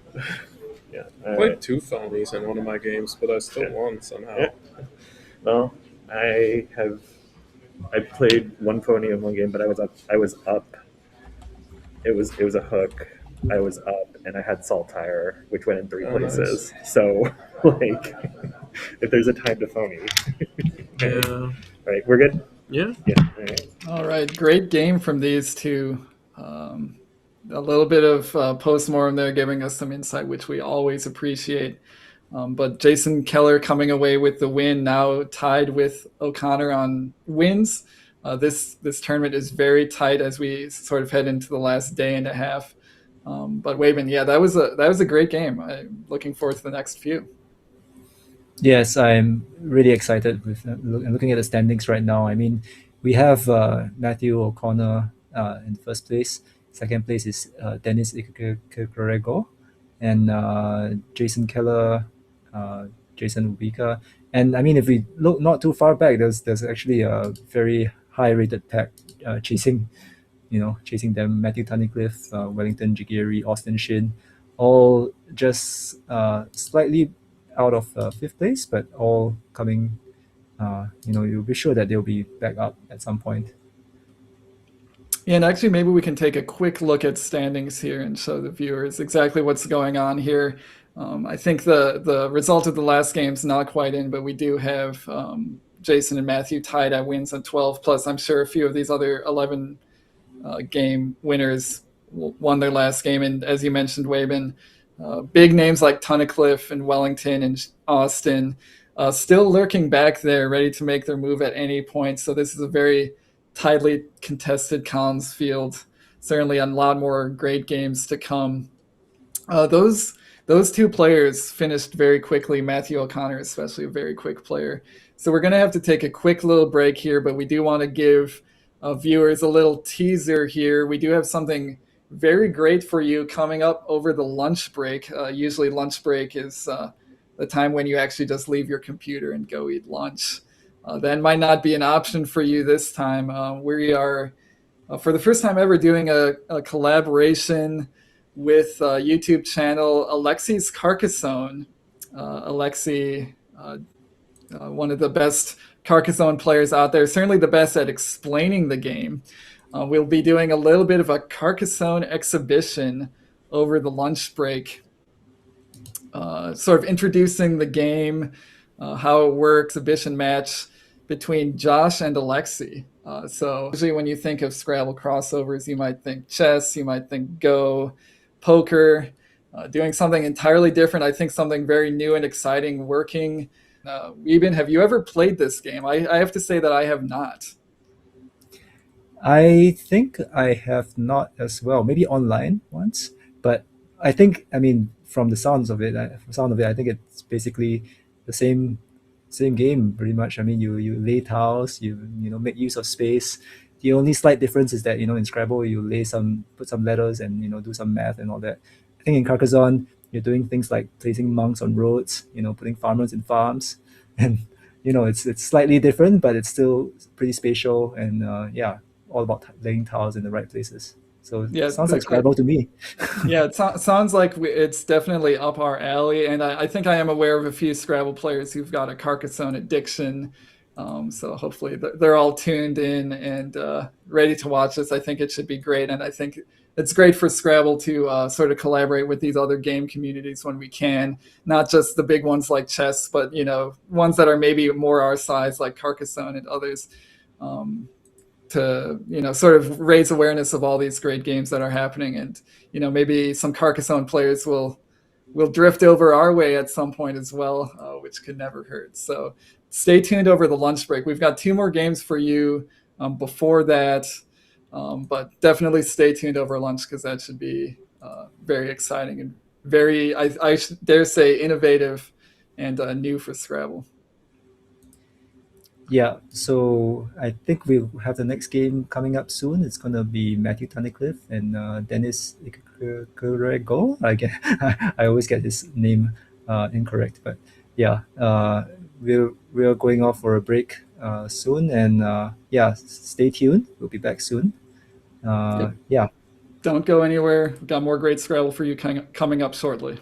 Yeah. I played 2 phonies in one of my games, but I still won somehow. Yeah. Well, I have I played one pony in one game, but I was up. It was a hook. I was up, and I had Saltire, which went in three Oh, places. So, like, if there's a time to phony, okay. Yeah. All right, we're good. Yeah. Yeah. All right. All right, great game from these two. A little bit of postmortem there, giving us some insight, which we always appreciate. But Jason Keller coming away with the win, now tied with O'Connor on wins. This tournament is very tight as we sort of head into the last day and a half. But Wavin, yeah, that was a great game. I'm looking forward to the next few. Yes, I'm really excited with looking at the standings right now. I mean, we have Matthew O'Connor in first place. Second place is Dennis Ikerego and Jason Keller, Jason Ubika. And I mean, if we look not too far back, there's actually a very high rated pack chasing them: Matthew Tunnicliffe, Wellington Jigiri, Austin Shin, all just slightly out of fifth place, but all coming. You'll be sure that they'll be back up at some point. Yeah, and actually, maybe we can take a quick look at standings here and show the viewers exactly what's going on here. I think the result of the last game's not quite in, but we do have Jason and Matthew tied at wins at 12. Plus, I'm sure a few of these other 11 game winners won their last game. And as you mentioned, Wabin, big names like Tunnicliffe and Wellington and Austin still lurking back there, ready to make their move at any point. So this is a very tightly contested Collins field. Certainly a lot more great games to come. Those two players finished very quickly. Matthew O'Connor, especially, a very quick player. So we're going to have to take a quick little break here, but we do want to give viewers a little teaser here. We do have something very great for you coming up over the lunch break. Usually lunch break is the time when you actually just leave your computer and go eat lunch. That might not be an option for you this time. We are, for the first time ever, doing a collaboration with YouTube channel Alexi's Carcassonne. Alexi, one of the best Carcassonne players out there, certainly the best at explaining the game. We'll be doing a little bit of a Carcassonne exhibition over the lunch break, sort of introducing the game, how it works, exhibition match between Josh and Alexi. So usually when you think of Scrabble crossovers, you might think chess, you might think Go, poker, doing something entirely different. I think something very new and exciting working. Weben, have you ever played this game? I have to say that I have not. I think I have not as well. Maybe online once, but I think, I mean, from the sound of it, I think it's basically the same game pretty much. I mean, you lay tiles, you make use of space. The only slight difference is that in Scrabble you put some letters and do some math and all that. I think in Carcassonne you're doing things like placing monks on roads, putting farmers in farms, and it's slightly different, but it's still pretty spatial and all about laying tiles in the right places. So Yeah, it sounds like Scrabble to me. Yeah, it sounds like it's definitely up our alley, and I think I am aware of a few Scrabble players who've got a Carcassonne addiction. So hopefully they're all tuned in and ready to watch this. I think it should be great, and I think it's great for Scrabble to sort of collaborate with these other game communities when we can, not just the big ones like chess, but ones that are maybe more our size like Carcassonne and others. To sort of raise awareness of all these great games that are happening, and maybe some Carcassonne players will drift over our way at some point as well, which could never hurt. So stay tuned over the lunch break. We've got 2 more games for you before that, but definitely stay tuned over lunch because that should be very exciting and very, I dare say, innovative and new for Scrabble. Yeah, so I think we'll have the next game coming up soon. It's going to be Matthew Tunnicliffe and Dennis Ikerego. I always get his name incorrect, but yeah, we're going off for a break soon, and stay tuned. We'll be back soon. Yep. Yeah. Don't go anywhere. We've got more great Scrabble for you coming up shortly.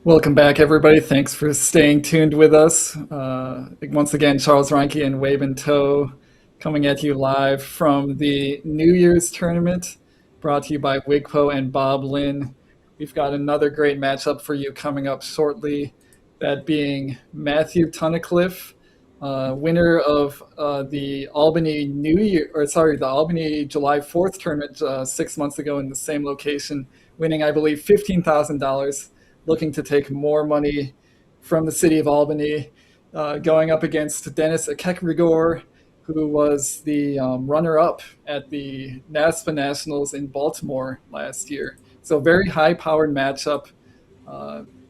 Welcome back, everybody. Thanks for staying tuned with us. Once again, Charles Reinke and Wei Toe coming at you live from the New Year's tournament, brought to you by Wigpo and Bob Lynn. We've got another great matchup for you coming up shortly, that being Matthew Tunnicliffe, winner of the Albany the Albany July 4th tournament 6 months ago in the same location, winning, I believe, $15,000. Looking to take more money from the city of Albany, going up against Dennis Akekrigor, who was the runner-up at the NASPA Nationals in Baltimore last year. So very high-powered matchup.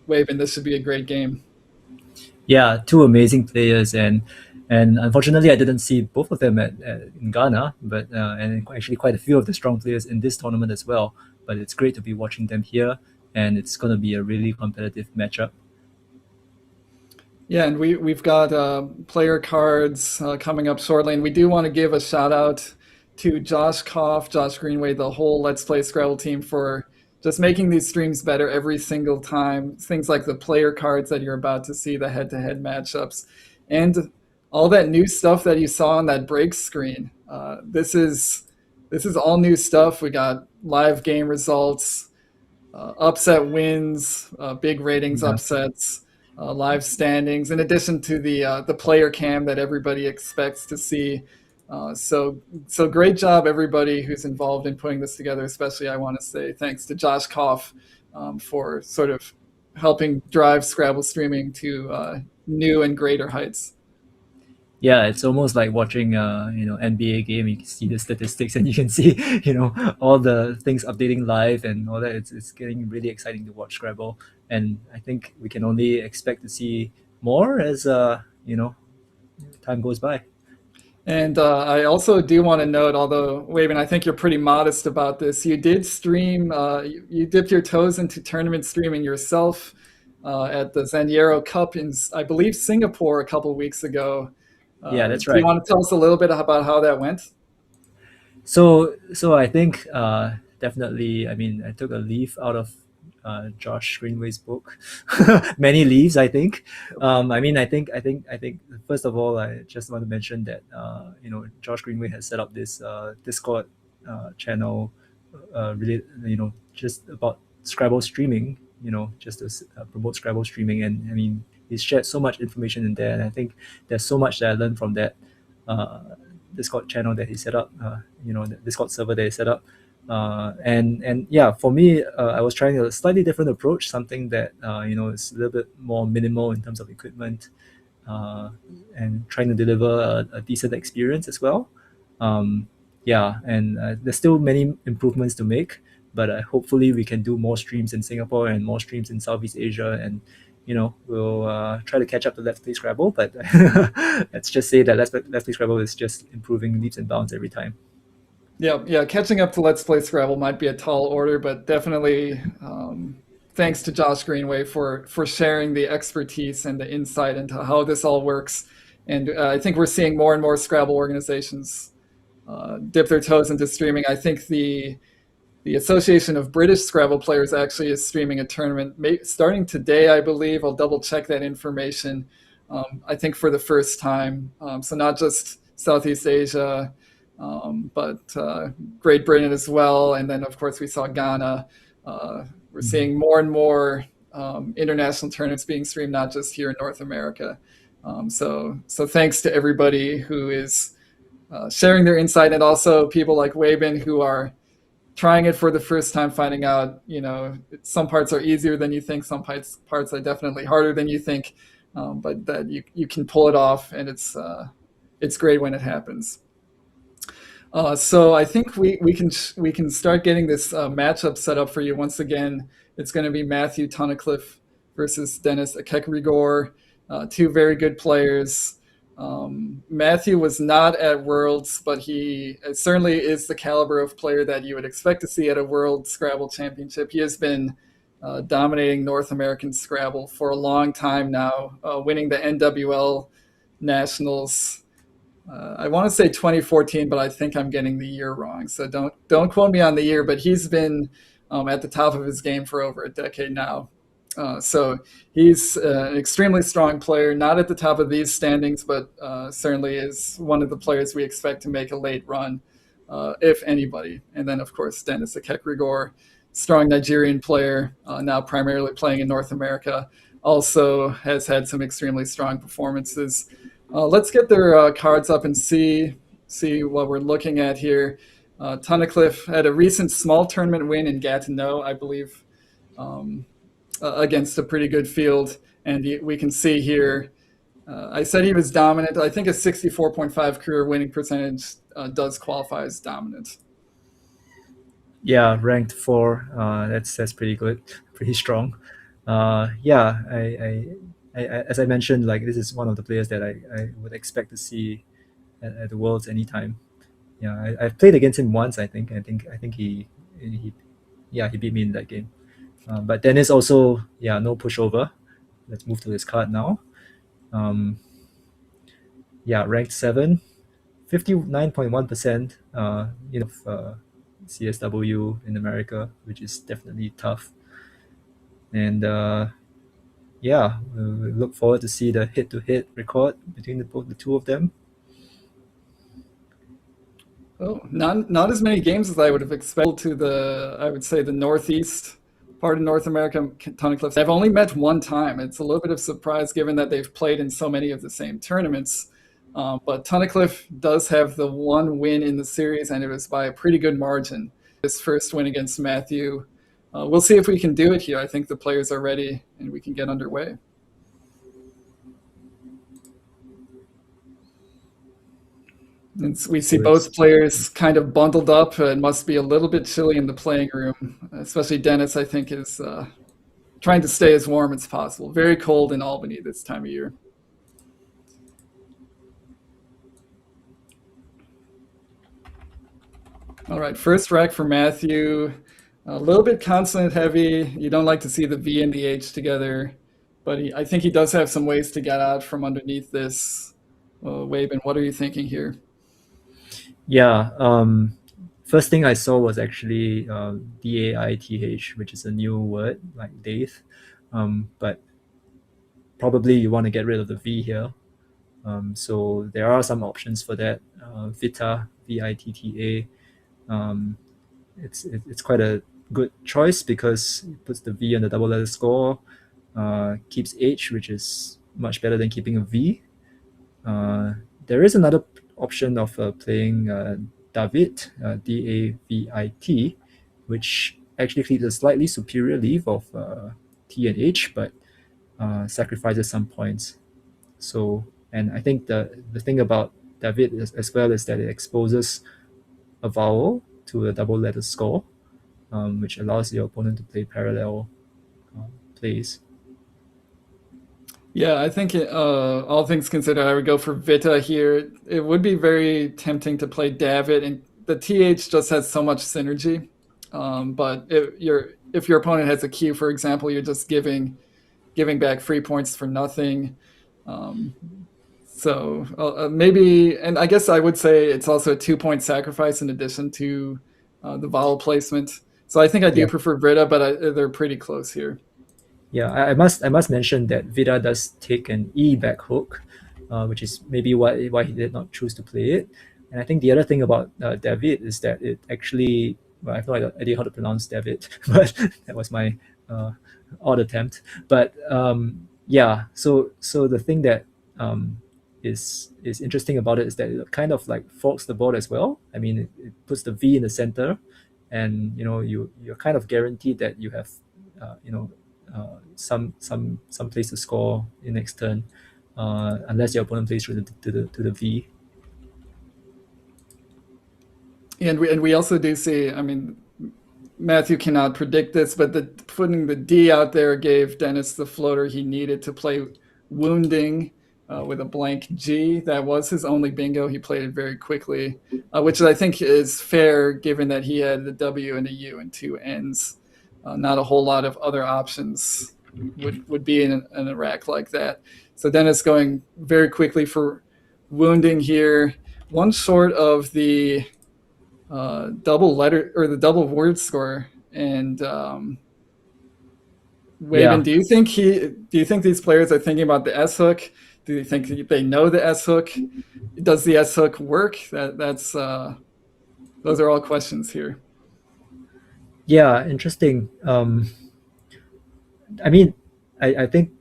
Wavin, this should be a great game. Yeah, two amazing players, and unfortunately I didn't see both of them in Ghana, but and actually quite a few of the strong players in this tournament as well. But it's great to be watching them here, and it's going to be a really competitive matchup. Yeah, and we've got player cards coming up shortly, and we do want to give a shout out to Josh Koff, Josh Greenway, the whole Let's Play Scrabble team for just making these streams better every single time. Things like the player cards that you're about to see, the head-to-head matchups, and all that new stuff that you saw on that break screen. This is all new stuff. We got live game results, upset wins, big ratings upsets, live standings, in addition to the player cam that everybody expects to see. So great job, everybody who's involved in putting this together. Especially, I want to say thanks to Josh Koff for sort of helping drive Scrabble streaming to new and greater heights. Yeah, it's almost like watching NBA game. You can see the statistics and you can see all the things updating live and all that. It's getting really exciting to watch Scrabble, and I think we can only expect to see more as time goes by. And I also do want to note, although Wavin, I think you're pretty modest about this, you did stream. You dipped your toes into tournament streaming yourself at the Zaniero Cup in, I believe, Singapore a couple weeks ago. Yeah, that's right. Do you want to tell us a little bit about how that went? So I think definitely. I mean, I took a leaf out of Josh Greenway's book. Many leaves, I think. I think. First of all, I just want to mention that Josh Greenway has set up this Discord channel, really, just about Scrabble streaming. Just to promote Scrabble streaming, and I mean, he's shared so much information in there, and I think there's so much that I learned from that Discord channel that he set up, the Discord server that he set up. And yeah, for me, I was trying a slightly different approach, something that is a little bit more minimal in terms of equipment, and trying to deliver a decent experience as well. And there's still many improvements to make, but hopefully we can do more streams in Singapore and more streams in Southeast Asia, and we'll try to catch up to Let's Play Scrabble. But let's just say that Let's Play Scrabble is just improving leaps and bounds every time. Yeah, catching up to Let's Play Scrabble might be a tall order, but definitely thanks to Josh Greenway for sharing the expertise and the insight into how this all works. And I think we're seeing more and more Scrabble organizations dip their toes into streaming. I think the Association of British Scrabble Players actually is streaming a tournament starting today, I believe. I'll double check that information. I think for the first time. So not just Southeast Asia, but Great Britain as well. And then, of course, we saw Ghana. We're seeing more and more international tournaments being streamed, not just here in North America. So thanks to everybody who is sharing their insight, and also people like Wabin who are trying it for the first time, finding out, some parts are easier than you think, some parts are definitely harder than you think, but that you can pull it off, and it's great when it happens. So I think we can start getting this matchup set up for you. Once again, it's going to be Matthew Tunnicliffe versus Dennis Akekrigor, two very good players. Matthew was not at Worlds, but he certainly is the caliber of player that you would expect to see at a World Scrabble Championship. He has been dominating North American Scrabble for a long time now, winning the NWL Nationals. I want to say 2014, but I think I'm getting the year wrong, so don't quote me on the year. But he's been at the top of his game for over a decade now. So he's an extremely strong player, not at the top of these standings, but certainly is one of the players we expect to make a late run, if anybody. And then, of course, Dennis Akekregor, strong Nigerian player, now primarily playing in North America, also has had some extremely strong performances. Let's get their cards up and see what we're looking at here. Tunnicliffe had a recent small tournament win in Gatineau, I believe, against a pretty good field. And we can see here, I said he was dominant. I think a 64.5 career winning percentage does qualify as dominant. Yeah, ranked 4. That's pretty good, pretty strong. Yeah, I as I mentioned, like this is one of the players that I would expect to see at the Worlds anytime. Yeah, I've played against him once. I think he beat me in that game. But Dennis also, no pushover. Let's move to his card now. Ranked 7, 59.1%. CSW in America, which is definitely tough. And we look forward to see the head-to-head record between the two of them. Oh, not as many games as I would have expected to the Northeast part of North America. Tunnicliffes, I've only met one time. It's a little bit of surprise given that they've played in so many of the same tournaments. But Tunnicliffe does have the one win in the series, and it was by a pretty good margin. His first win against Matthew. We'll see if we can do it here. I think the players are ready, and we can get underway. And we see both players kind of bundled up. It must be a little bit chilly in the playing room, especially Dennis, I think, is trying to stay as warm as possible. Very cold in Albany this time of year. All right, first rack for Matthew. A little bit consonant heavy. You don't like to see the V and the H together, but I think he does have some ways to get out from underneath this. Wabin, what are you thinking here? Yeah, first thing I saw was actually DAITH, which is a new word, like Daith. But probably you want to get rid of the V here. So there are some options for that. Vita, VITTA. It's quite a good choice because it puts the V on the double letter score, keeps H, which is much better than keeping a V. There is another option of playing David, DAVIT, which actually keeps a slightly superior leave of T and H, but sacrifices some points. So, and I think the thing about David as well is that it exposes a vowel to a double letter score, which allows your opponent to play parallel plays. Yeah, I think all things considered, I would go for Vita here. It would be very tempting to play David, and the TH just has so much synergy. But if your opponent has a Q, for example, you're just giving back free points for nothing. So maybe, and I guess I would say it's also a 2-point sacrifice in addition to the vowel placement. So I think I do prefer Vita, but they're pretty close here. Yeah, I must mention that Vida does take an E back hook, which is maybe why he did not choose to play it. And I think the other thing about David is that it actually, well, I have no idea how to pronounce David, but that was my odd attempt. But so the thing that is interesting about it is that it kind of like forks the board as well. I mean, it puts the V in the center, and you're kind of guaranteed that you have some place to score in next turn, unless your opponent plays through to the V. And we also do see, I mean, Matthew cannot predict this, but putting the D out there gave Dennis the floater he needed to play wounding with a blank G. That was his only bingo. He played it very quickly, which I think is fair given that he had the W and a U and 2 N's. Not a whole lot of other options would be in a rack like that. So Dennis going very quickly for wounding here. One short of the double letter or the double word score, and Wavin, do you think these players are thinking about the S hook? Do you think they know the S hook? Does the S hook work? That's those are all questions here. Yeah, interesting. I mean, I think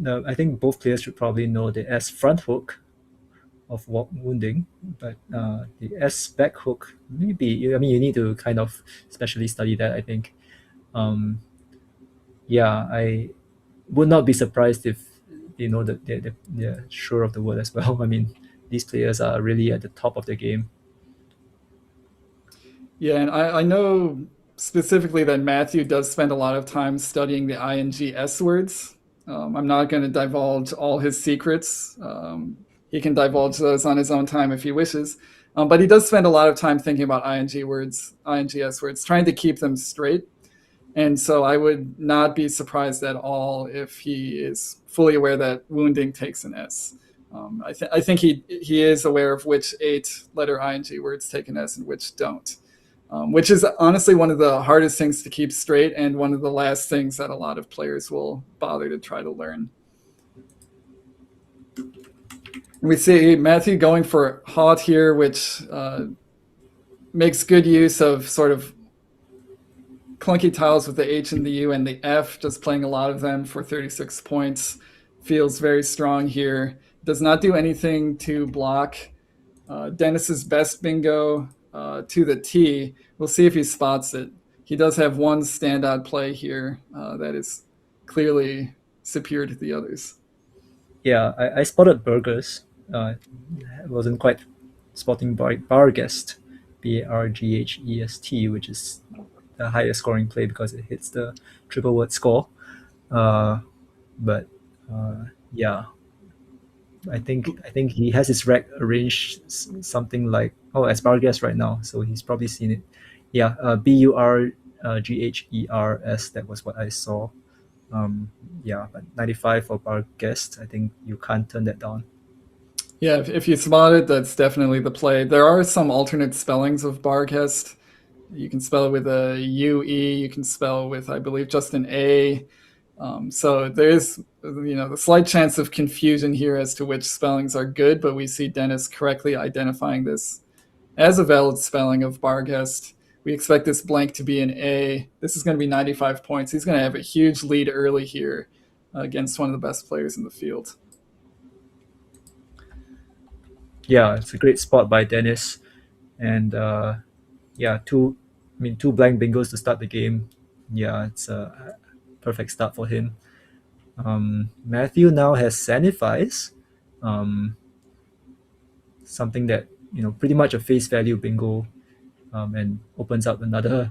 I think both players should probably know the S front hook of wounding, but the S back hook, maybe. I mean, you need to kind of specially study that, I think. Um, yeah, I would not be surprised if you know that they're sure of the word as well. I mean, these players are really at the top of the game. Yeah, and I know specifically that Matthew does spend a lot of time studying the ing S words. I'm not going to divulge all his secrets. He can divulge those on his own time if he wishes. But he does spend a lot of time thinking about ing words, ing S words, trying to keep them straight. And so I would not be surprised at all if he is fully aware that wounding takes an S. I think he is aware of which 8-letter ing words take an S and which don't. Which is honestly one of the hardest things to keep straight and one of the last things that a lot of players will bother to try to learn. We see Matthew going for hot here, which makes good use of sort of clunky tiles with the H and the U and the F, just playing a lot of them for 36 points. Feels very strong here. Does not do anything to block Dennis's best bingo to the T. We'll see if he spots it. He does have one standout play here that is clearly superior to the others. Yeah, I spotted burgers. Wasn't quite spotting Barghest, Barghest, which is the highest scoring play because it hits the triple word score. But yeah, I think he has his rack arranged something like as Barghest right now, so he's probably seen it. Yeah, Burghers. That was what I saw. Yeah, but 95 for Barghest. I think you can't turn that down. Yeah, if you spot it, that's definitely the play. There are some alternate spellings of Barghest. You can spell it with a UE. You can spell with, I believe, just an A. So there's, the slight chance of confusion here as to which spellings are good, but we see Dennis correctly identifying this as a valid spelling of Barghest. We expect this blank to be an A. This is going to be 95 points. He's going to have a huge lead early here against one of the best players in the field. Yeah, it's a great spot by Dennis, and two blank bingos to start the game. Yeah, it's a perfect start for him. Matthew now has Sanifies, something that pretty much a face value bingo, and opens up another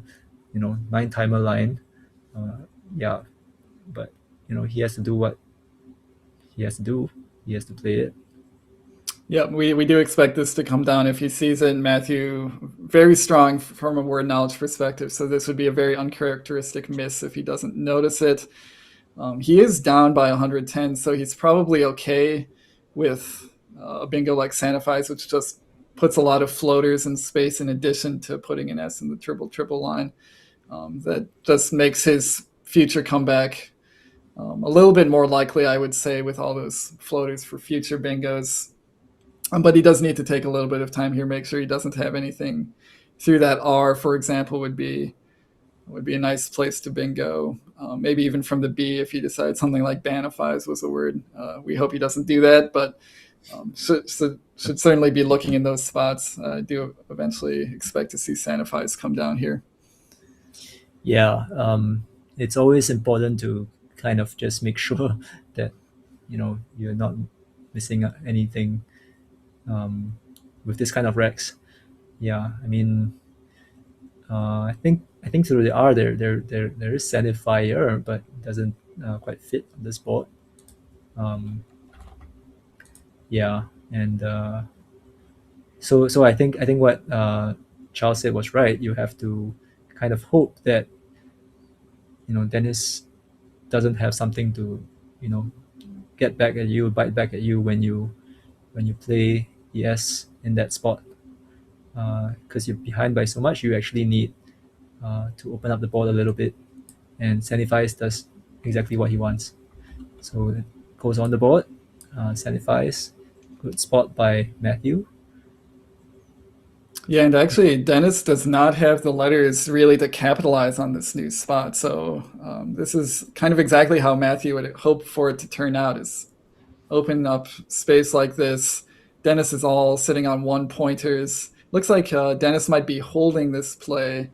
9-timer line. Yeah, but he has to do what he has to do. He has to play it. Yeah, we do expect this to come down if he sees it. Matthew, very strong from a word knowledge perspective, so this would be a very uncharacteristic miss if he doesn't notice it. He is down by 110, so he's probably okay with a bingo like Sanifies, which just puts a lot of floaters in space in addition to putting an S in the triple line. That just makes his future comeback a little bit more likely, I would say, with all those floaters for future bingos. But he does need to take a little bit of time here, make sure he doesn't have anything through that R, for example, would be a nice place to bingo. Maybe even from the B if he decides something like Banifies was a word. We hope he doesn't do that, but should certainly be looking in those spots. I do eventually expect to see Sanifies come down here. Yeah, it's always important to kind of just make sure that you're not missing anything with this kind of racks. Yeah, I mean, I think through the R there is Sanifier, but it doesn't quite fit on this board. Yeah, and so I think what Charles said was right. You have to kind of hope that Dennis doesn't have something to get back at you, bite back at you when you play the S in that spot, because you're behind by so much. You actually need to open up the board a little bit, and Sanifies does exactly what he wants. So it goes on the board, satisfies. Good spot by Matthew. Yeah, and actually, Dennis does not have the letters really to capitalize on this new spot. So this is kind of exactly how Matthew would hope for it to turn out: is open up space like this. Dennis is all sitting on one pointers. Looks like Dennis might be holding this play.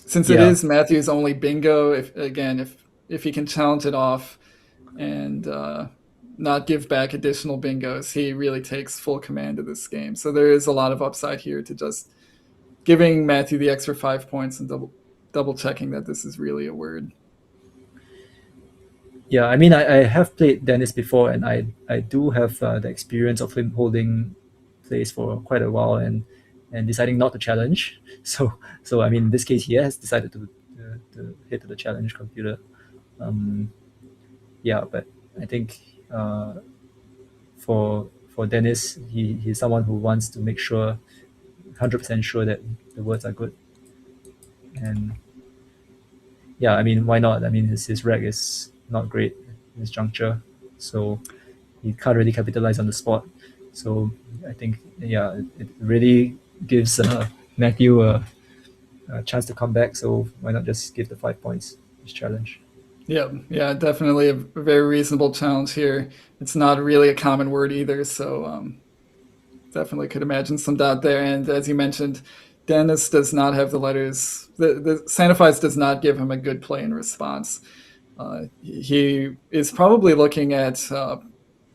Since it Yeah. is Matthew's only bingo, if he can challenge it off and not give back additional bingos, he really takes full command of this game. So there is a lot of upside here to just giving Matthew the extra 5 points and double checking that this is really a word. Yeah, I mean, I have played Dennis before, and I do have the experience of him holding plays for quite a while and deciding not to challenge. So I mean, in this case, he has decided to hit to the challenge computer. Yeah, but I think for Dennis, he's someone who wants to make sure, 100% sure that the words are good. And yeah, I mean, why not? I mean, his reg is not great in this juncture, so he can't really capitalize on the spot. So I think, yeah, it really gives Matthew a chance to come back. So why not just give the 5 points this challenge? Yeah, definitely a very reasonable challenge here. It's not really a common word either, so definitely could imagine some doubt there. And as you mentioned, Dennis does not have the letters. The Sanifies does not give him a good play in response. He is probably looking at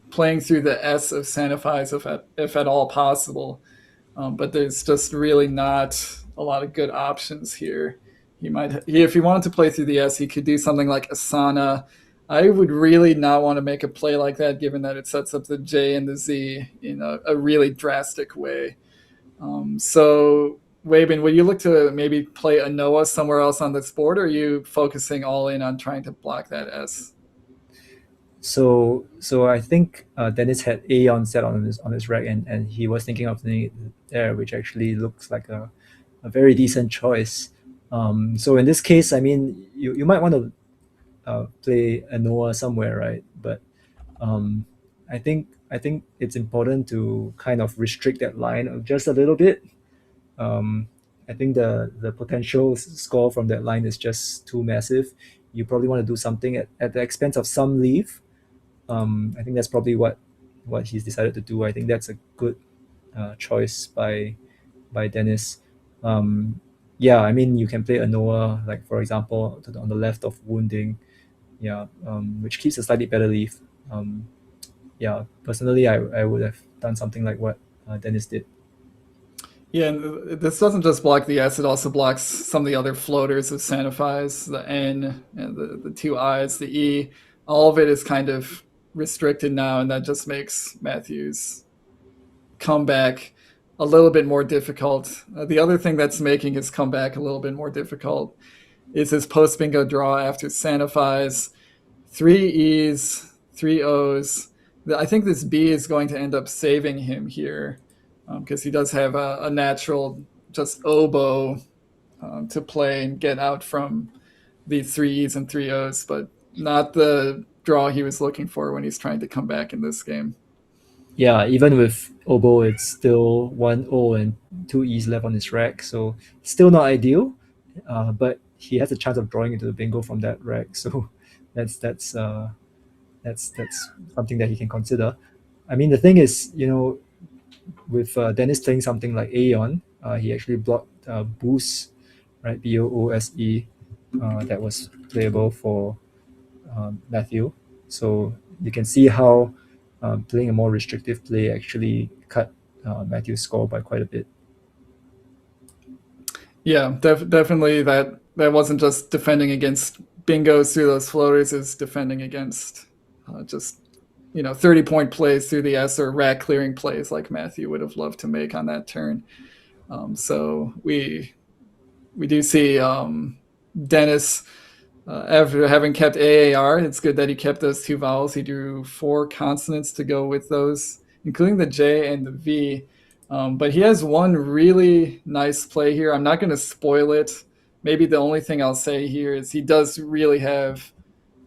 playing through the S of Sanifies if at all possible. But there's just really not a lot of good options here. If he wanted to play through the S, he could do something like Asana. I would really not want to make a play like that, given that it sets up the J and the Z in a really drastic way. So, Wabin, would you look to maybe play a Noah somewhere else on this board, or are you focusing all in on trying to block that S? So I think Dennis had Aeon set on his rack, and he was thinking of putting it there, which actually looks like a very decent choice. So in this case, I mean, you might want to play a Noah somewhere, right? But I think it's important to kind of restrict that line just a little bit. I think the potential score from that line is just too massive. You probably want to do something at the expense of some leave. I think that's probably what he's decided to do. I think that's a good choice by Dennis. Yeah, I mean, you can play a Noah, like for example, on the left of wounding, yeah, which keeps a slightly better leave. Yeah, personally, I would have done something like what Dennis did. Yeah, and this doesn't just block the S, it also blocks some of the other floaters of Sanifies, the N, and the two I's, the E. All of it is kind of restricted now, and that just makes Matthew's comeback a little bit more difficult. The other thing that's making his comeback a little bit more difficult is his post-bingo draw after Sanifies. 3 E's, 3 O's. I think this B is going to end up saving him here, because he does have a natural just oboe to play and get out from the 3 E's and 3 O's, but not the draw he was looking for when he's trying to come back in this game. Yeah, even with oboe, it's still 1 O and 2 E's left on his rack, so still not ideal. But he has a chance of drawing into the bingo from that rack, so that's something that he can consider. I mean, the thing is, with Dennis playing something like Aeon, he actually blocked Boost, right? Boose, that was playable for Matthew. So you can see how playing a more restrictive play actually cut Matthew's score by quite a bit. Yeah, definitely that wasn't just defending against bingos through those floaters, it's defending against just 30-point plays through the S or rack clearing plays like Matthew would have loved to make on that turn. So we do see Dennis, after having kept AAR, it's good that he kept those 2 vowels. He drew 4 consonants to go with those, including the J and the V. But he has one really nice play here. I'm not going to spoil it, maybe the only thing I'll say here is he does really have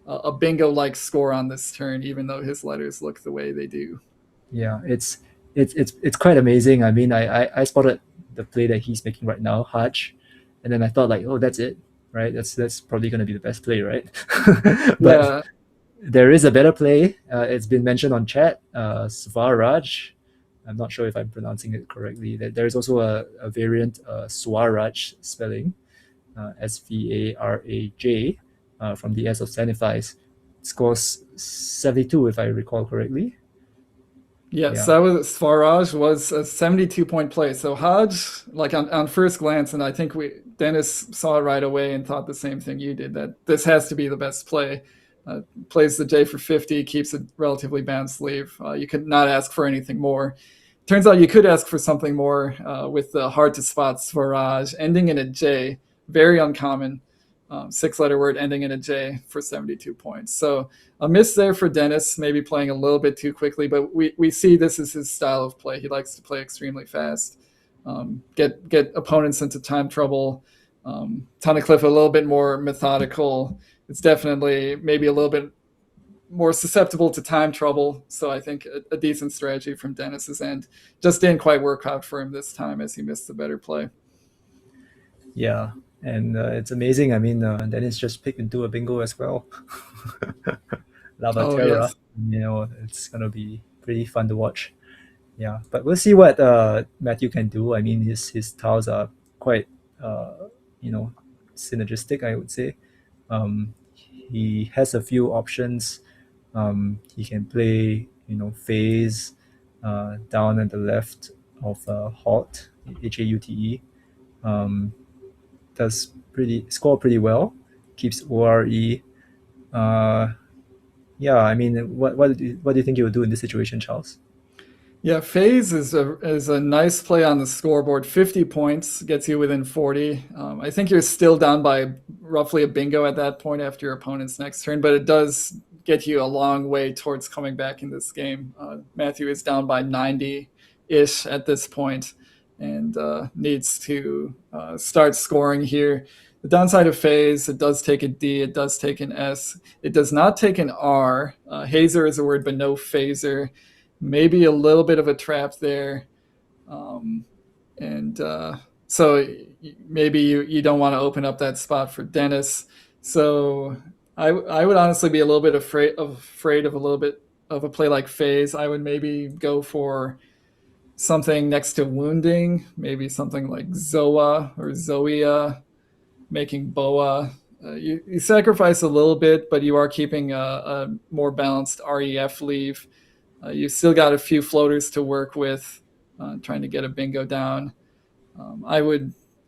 a bingo-like score on this turn, even though his letters look the way they do. Yeah, it's quite amazing. I mean, I spotted the play that he's making right now, Hutch, and then I thought like, oh, that's it, right? That's probably going to be the best play, right? But Yeah, there is a better play. It's been mentioned on chat. Svaraj. I'm not sure if I'm pronouncing it correctly. There is also a variant, Swaraj spelling, Svaraj, from the S of Sanitize. Scores 72, if I recall correctly. yes, Yeah. that was Swaraj was a 72-point play. So Hodge, like on first glance, and I think Dennis saw it right away and thought the same thing you did, that this has to be the best play. Plays the J for 50, keeps a relatively balanced sleeve. You could not ask for anything more. Turns out you could ask for something more with the hard to spot Swaraj ending in a J, very uncommon. 6-letter word ending in a J for 72 points. So a miss there for Dennis, maybe playing a little bit too quickly, but we see this is his style of play. He likes to play extremely fast, get opponents into time trouble. Tunnicliffe a little bit more methodical. It's definitely maybe a little bit more susceptible to time trouble. So I think a decent strategy from Dennis's end. Just didn't quite work out for him this time as he missed the better play. Yeah, and it's amazing. I mean, Dennis just picked into a bingo as well. Lava Oh, Terra. yes. It's gonna be pretty fun to watch. Yeah, but we'll see what Matthew can do. I mean, his tiles are quite synergistic, I would say. He has a few options. He can play, phase down at the left of Haute, Haute. Does score pretty well, keeps ORE. Yeah, I mean, what do you think you would do in this situation, Charles? Yeah, phase is a nice play on the scoreboard. 50 points gets you within 40. I think you're still down by roughly a bingo at that point after your opponent's next turn, but it does get you a long way towards coming back in this game. Matthew is down by 90-ish at this point and needs to start scoring here. The downside of phase, it does take a D, it does take an S. It does not take an R. Hazer is a word, but no phaser. Maybe a little bit of a trap there. So maybe you don't want to open up that spot for Dennis. So I would honestly be a little bit afraid of a little bit of a play like phase. I would maybe go for something next to wounding, maybe something like Zoa or Zoia, making Boa. You sacrifice a little bit, but you are keeping a more balanced REF leave. You've still got a few floaters to work with, trying to get a bingo down.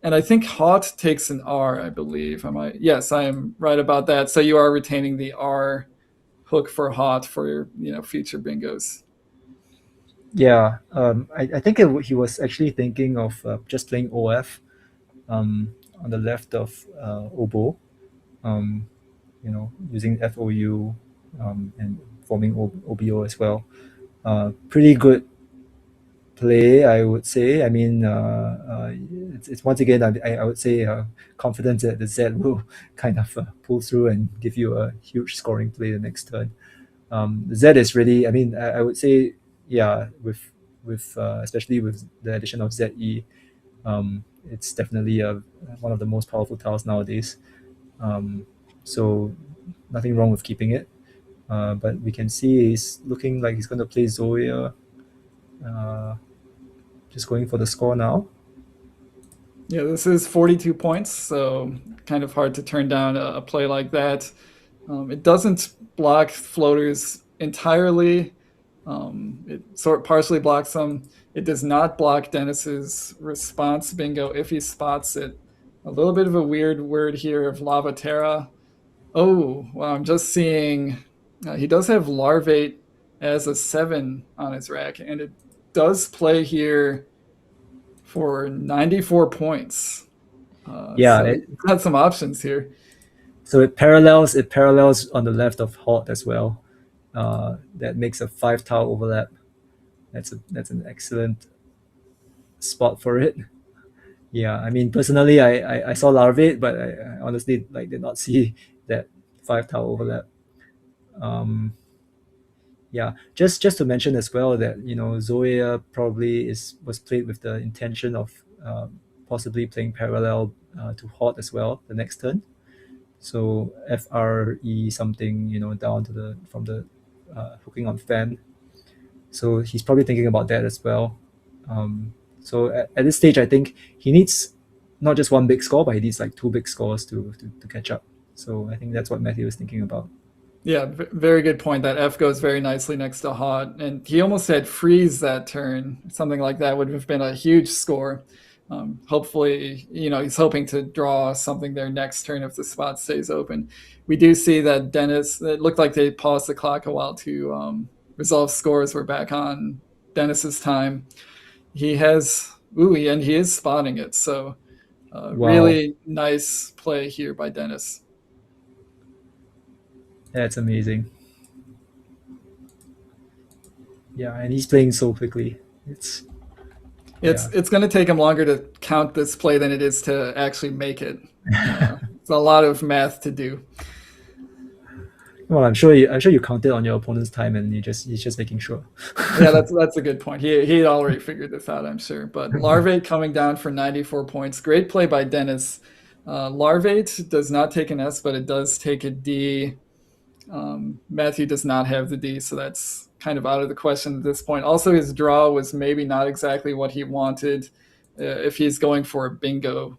And I think Haute takes an R, I believe. Yes, I am right about that. So you are retaining the R hook for Haute for your future bingos. Yeah, I think he was actually thinking of just playing OF on the left of oboe, using FOU and forming OBO as well. Pretty good play, I would say. I mean, it's once again, I would say confident that the Z will kind of pull through and give you a huge scoring play the next turn. The Z is really, I mean, I would say, yeah, with especially with the addition of ZE, it's definitely one of the most powerful tiles nowadays. So nothing wrong with keeping it. But we can see he's looking like he's going to play Zoya. Just going for the score now. Yeah, this is 42 points, so kind of hard to turn down a play like that. It doesn't block floaters entirely. It partially blocks them. It does not block Dennis's response bingo if he spots it. A little bit of a weird word here of Lava Terra. Oh, well, I'm just seeing he does have Larvate as a 7 on his rack, and it does play here for 94 points. Yeah, so it's got some options here. So it parallels on the left of Haute as well. That makes a 5-tile overlap. That's an excellent spot for it. Yeah, I mean, personally, I saw Larvate, but I honestly like did not see that 5 tile overlap. Um, yeah, just to mention as well that Zoya probably was played with the intention of possibly playing parallel to Hot as well the next turn. So FRE something down to the from the hooking on fan. So he's probably thinking about that as well. So at this stage, I think he needs not just one big score, but he needs like two big scores to catch up. So I think that's what Matthew was thinking about. Yeah, very good point. That F goes very nicely next to Hot, and he almost had freeze that turn. Something like that would have been a huge score. Hopefully, he's hoping to draw something there next turn if the spot stays open. We do see that Dennis. It looked like they paused the clock a while to resolve scores. We're back on Dennis's time. He has and he is spotting it. So Wow. really nice play here by Dennis. That's amazing. Yeah, and he's playing so quickly. It's going to take him longer to count this play than it is to actually make it. It's a lot of math to do. Well, I'm sure you counted on your opponent's time, and he's just making sure. Yeah, that's a good point. He had already figured this out, I'm sure. But Larvate coming down for 94 points. Great play by Dennis. Larvate does not take an S, but it does take a D. Matthew does not have the D, so that's kind of out of the question at this point. Also, his draw was maybe not exactly what he wanted if he's going for a bingo.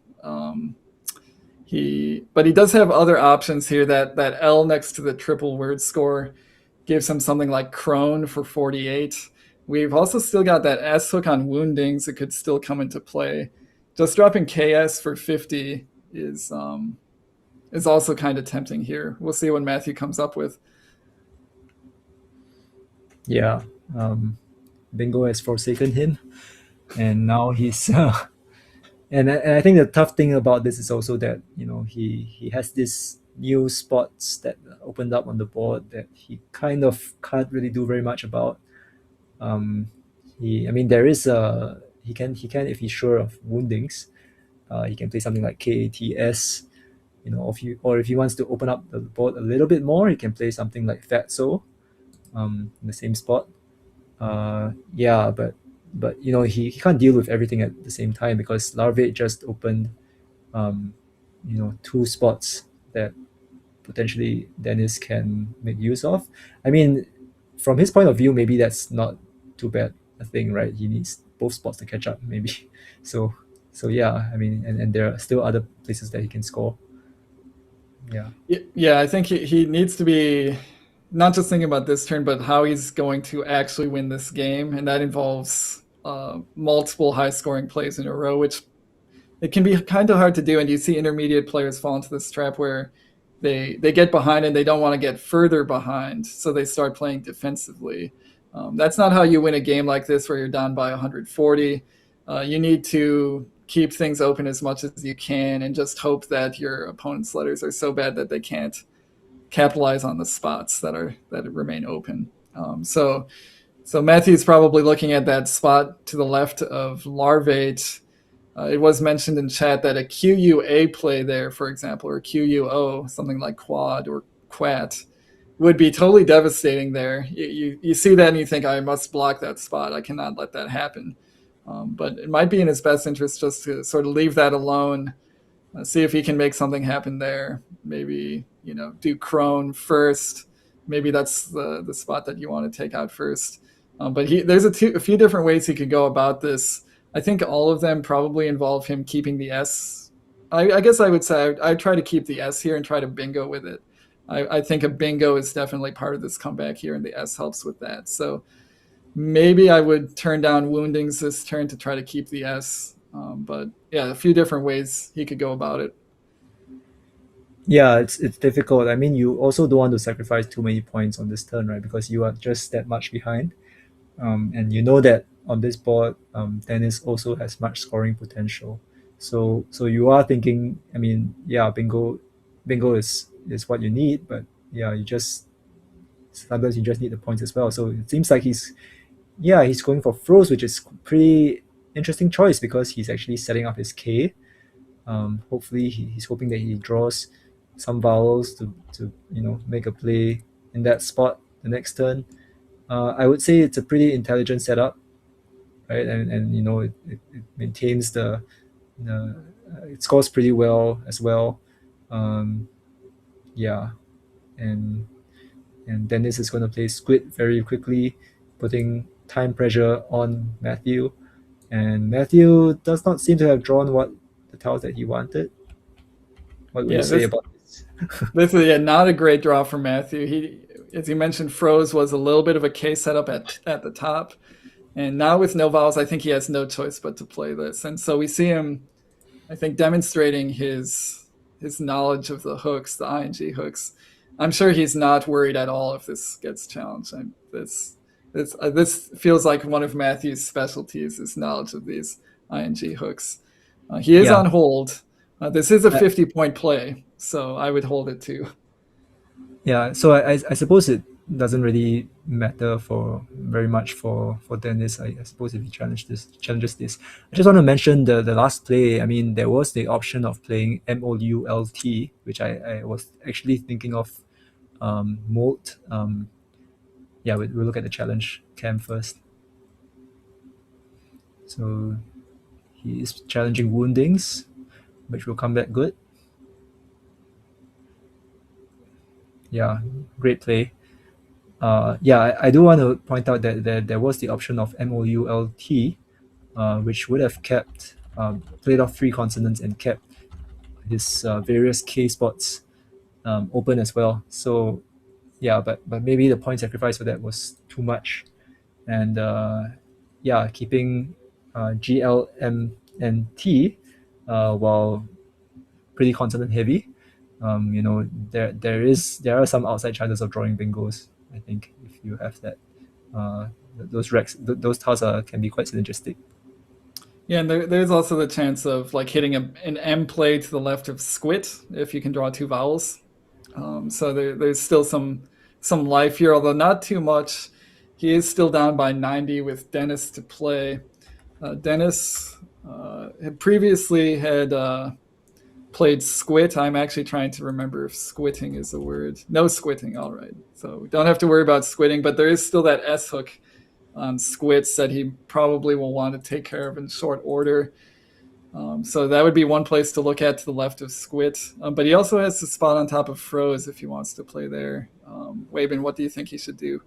But he does have other options here. That L next to the triple word score gives him something like Crone for 48. We've also still got that S hook on Woundings that could still come into play. Just dropping KS for 50 is also kind of tempting here. We'll see what Matthew comes up with. Yeah, Bingo has forsaken him, and now he's. And I think the tough thing about this is also that he has these new spots that opened up on the board that he kind of can't really do very much about. There is he can if he's sure of Woundings, he can play something like KATS. If he wants to open up the board a little bit more, he can play something like Fatso, in the same spot. But he can't deal with everything at the same time because Larvate just opened, two spots that potentially Dennis can make use of. I mean, from his point of view, maybe that's not too bad a thing, right? He needs both spots to catch up, maybe. So yeah, I mean, and there are still other places that he can score. Yeah, I think he needs to be not just thinking about this turn, but how he's going to actually win this game, and that involves multiple high-scoring plays in a row, which it can be kind of hard to do. And you see intermediate players fall into this trap where they get behind and they don't want to get further behind, so they start playing defensively. That's not how you win a game like this where you're down by 140. You need to keep things open as much as you can and just hope that your opponent's letters are so bad that they can't capitalize on the spots that remain open. So Matthew's probably looking at that spot to the left of Larvate. It was mentioned in chat that a QUA play there, for example, or QUO, something like quad or quat, would be totally devastating there. You see that and you think, I must block that spot. I cannot let that happen. But it might be in his best interest just to sort of leave that alone, see if he can make something happen there. Maybe, do Crone first. Maybe that's the spot that you want to take out first. But there's a few different ways he could go about this. I think all of them probably involve him keeping the S. I guess I would say I'd try to keep the S here and try to bingo with it. I think a bingo is definitely part of this comeback here, and the S helps with that. So maybe I would turn down Woundings this turn to try to keep the S. But yeah, a few different ways he could go about it. Yeah, it's difficult. I mean, you also don't want to sacrifice too many points on this turn, right? Because you are just that much behind. And you know that on this board, Dennis also has much scoring potential. So you are thinking, I mean, yeah, bingo is what you need, but yeah, sometimes you just need the points as well. So it seems like he's going for froze, which is pretty interesting choice because he's actually setting up his K. Hopefully, he's hoping that he draws some vowels to make a play in that spot the next turn. I would say it's a pretty intelligent setup, right? And it maintains it scores pretty well as well. Yeah, and Dennis is going to play Squid very quickly, putting time pressure on Matthew. And Matthew does not seem to have drawn the tiles that he wanted. What would Yeah, you say about this? this is not a great draw for Matthew. He, as you mentioned, froze was a little bit of a K setup at the top, and now with no vowels, I think he has no choice but to play this. And so we see him, I think, demonstrating his knowledge of the hooks, the ing hooks. I'm sure he's not worried at all if this gets challenged. This feels like one of Matthew's specialties, his knowledge of these ing hooks. He is Yeah. on hold. This is a 50-point play, so I would hold it too. Yeah, so I suppose it doesn't really matter very much for Dennis. I suppose if he challenges this. I just want to mention the last play. I mean, there was the option of playing MOULT, which I was actually thinking of Molt. Yeah, we'll look at the challenge cam first. So he is challenging Woundings, which will come back good. Yeah, great play. Yeah, I do want to point out that there was the option of MOULT, which would have kept played off 3 consonants and kept his various K spots open as well. So yeah, but maybe the point sacrifice for that was too much, and yeah, keeping GL, M, and T while pretty consonant heavy. There are some outside chances of drawing bingos. I think if you have that, those tiles can be quite synergistic. Yeah, and there's also the chance of like hitting an M play to the left of Squit if you can draw 2 vowels. So there's still some life here, although not too much. He is still down by 90 with Dennis to play. Dennis had previously played Squit. I'm actually trying to remember if squitting is a word. No squitting, all right. So we don't have to worry about squitting, but there is still that S hook on Squits that he probably will want to take care of in short order. So that would be one place to look at to the left of Squit. But he also has the spot on top of Froze if he wants to play there. Wabin, what do you think he should do?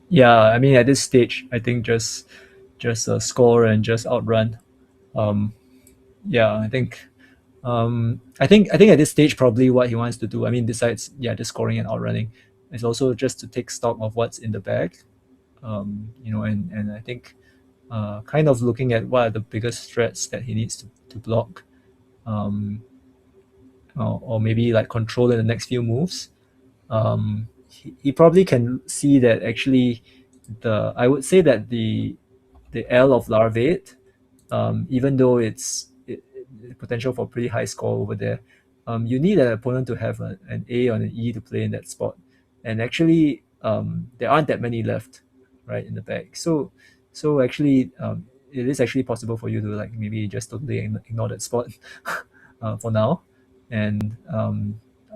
Yeah, I mean at this stage, I think just score and just outrun. Yeah, I think at this stage probably what he wants to do. I mean, besides just scoring and outrunning, is also just to take stock of what's in the bag. And I think kind of looking at what are the biggest threats that he needs to block, or maybe like control in the next few moves. He probably can see that actually I would say that the L of Larvate, even though it's potential for pretty high score over there, you need an opponent to have an A or an E to play in that spot, and actually there aren't that many left, right, in the bag. So actually it is actually possible for you to like maybe just totally ignore that spot for now, and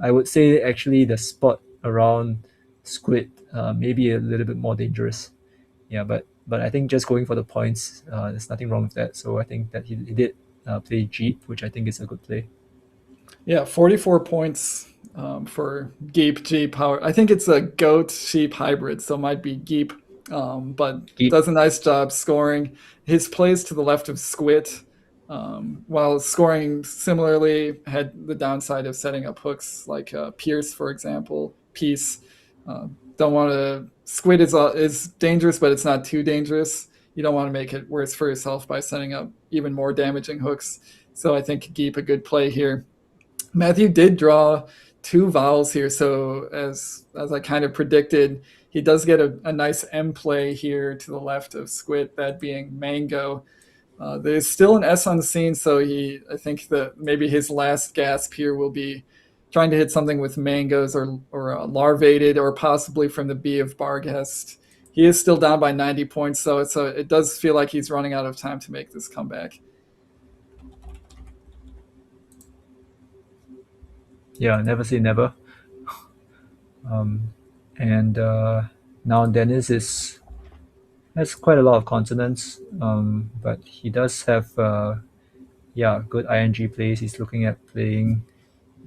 I would say actually the spot around Squid may be a little bit more dangerous. Yeah, but I think just going for the points, there's nothing wrong with that. So I think that he did play Jeep, which I think is a good play. Yeah, 44 points for Geep Jeep power. I think it's a goat sheep hybrid, so it might be Geep, but Geep does a nice job scoring. His plays to the left of Squid, while scoring similarly, had the downside of setting up hooks like Pierce, for example, Peace. Don't want to. Squid is dangerous, but it's not too dangerous. You don't want to make it worse for yourself by setting up even more damaging hooks. So I think Geep a good play here. Matthew did draw 2 vowels here, so as I kind of predicted, he does get a nice M play here to the left of Squid, that being Mango. There's still an S on the scene, so I think that maybe his last gasp here will be trying to hit something with mangoes or larvated, or possibly from the B of Barghest. he is still down by 90 points, so it does feel like he's running out of time to make this comeback. Yeah, never say never. And now Dennis has quite a lot of consonants, but he does have good ing plays. He's looking at playing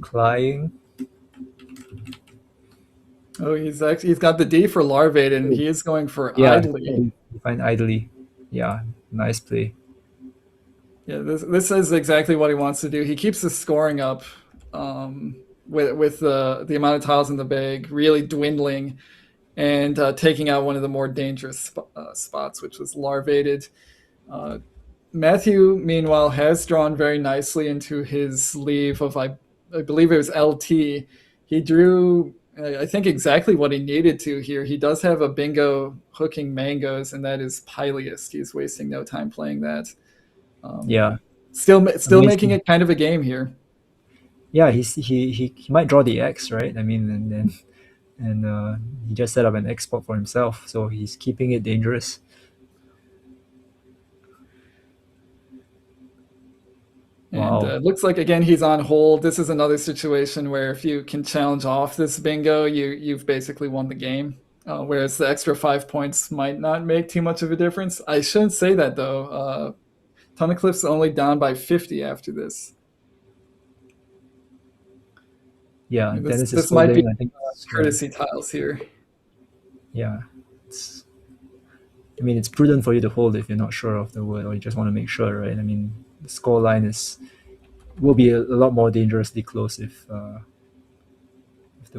Clying. Oh, he's got the D for larvated, and he is going for idly. You find idly. Yeah, nice play. Yeah, this is exactly what he wants to do. He keeps the scoring up with the amount of tiles in the bag really dwindling, and taking out one of the more dangerous spots, which was larvated. Matthew, meanwhile, has drawn very nicely into his sleeve of, I believe it was LT. He drew, I think, exactly what he needed to here. He does have a bingo hooking mangoes, and that is Pileist. He's wasting no time playing that. Still making it kind of a game here. Yeah, he might draw the X, right? I mean, and he just set up an X spot for himself, so he's keeping it dangerous. And it looks like, again, he's on hold. This is another situation where if you can challenge off this bingo, you've basically won the game. Whereas the extra 5 points might not make too much of a difference. I shouldn't say that, though. Tunnicliff's only down by 50 after this. Yeah, this might be courtesy tiles here. Yeah. It's prudent for you to hold if you're not sure of the word, or you just want to make sure, right? I mean, the score line will be a lot more dangerously close if the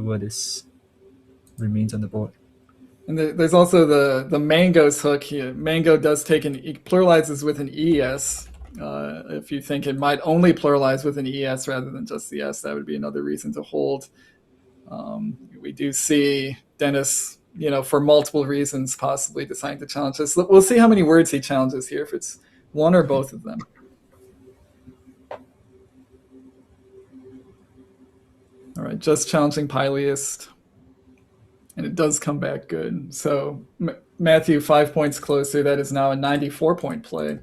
word remains on the board. And there's also the mangoes hook here. Mango does take pluralizes with an ES. If you think it might only pluralize with an ES rather than just the S, that would be another reason to hold. We do see Dennis, for multiple reasons, possibly deciding to challenge this. We'll see how many words he challenges here, if it's one or both of them. All right, just challenging Pileist. And it does come back good. So Matthew, 5 points closer. That is now a 94-point play.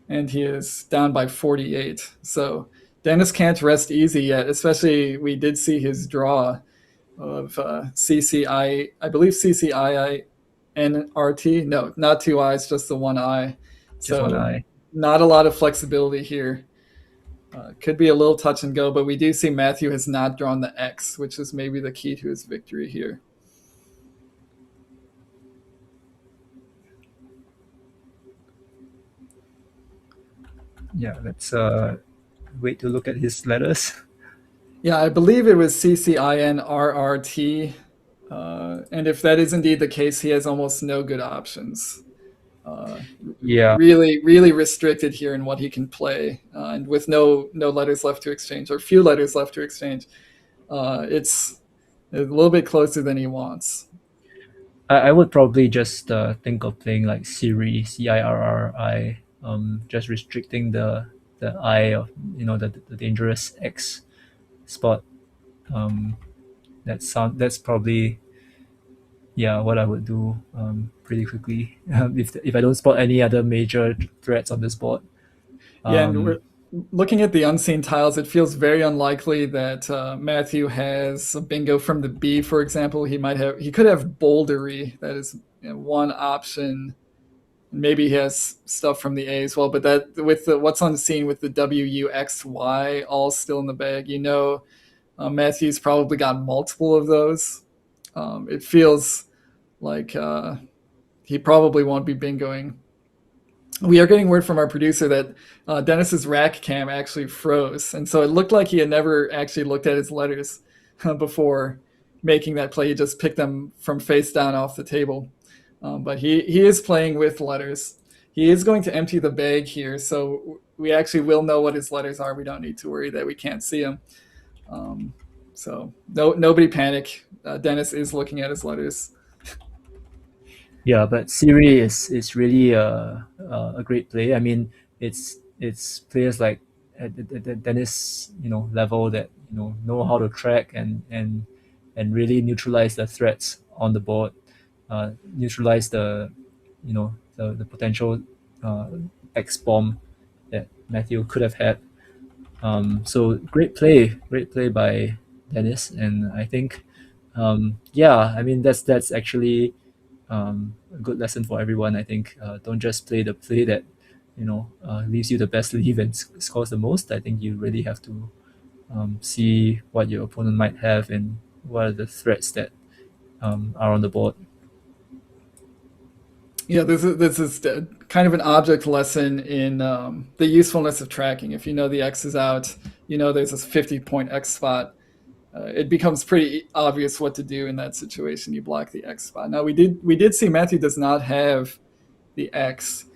And he is down by 48. So Dennis can't rest easy yet, especially we did see his draw of CCI, I believe CCIINRT. No, not two I's, just the one I. Just one I. Not a lot of flexibility here. Could be a little touch and go, but we do see Matthew has not drawn the X, which is maybe the key to his victory here. Yeah, let's wait to look at his letters. Yeah, I believe it was CCINRRT. And if that is indeed the case, he has almost no good options. Really, really restricted here in what he can play. And with no letters left to exchange, or few letters left to exchange, it's a little bit closer than he wants. I would probably just think of playing like Cirri, CIRRI, just restricting the I of the dangerous X spot. That's probably what I would do pretty quickly if I don't spot any other major threats on this board. And we're looking at the unseen tiles. It feels very unlikely that Matthew has a bingo from the B, for example. He could have bouldery. That is one option. Maybe he has stuff from the A as well, but that with what's unseen with the WUXY all still in the bag, Matthew's probably got multiple of those. It feels like he probably won't be bingoing. We are getting word from our producer that Dennis's rack cam actually froze, and so it looked like he had never actually looked at his letters before making that play. He just picked them from face down off the table. But he is playing with letters. He is going to empty the bag here, so we actually will know what his letters are. We don't need to worry that we can't see them. So nobody panic. Dennis is looking at his letters. Yeah, but Cirri is really a great play. I mean, it's players like at the Dennis level that know how to track and really neutralize the threats on the board. neutralize the potential X bomb that Matthew could have had. So great play by Dennis, and I think I mean that's actually a good lesson for everyone. I think don't just play the play that leaves you the best leave and scores the most. I think you really have to see what your opponent might have and what are the threats that are on the board. Yeah, this is kind of an object lesson in the usefulness of tracking. If you know the X is out, there's this 50-point X spot. It becomes pretty obvious what to do in that situation. You block the X spot. Now we did see Matthew does not have the X.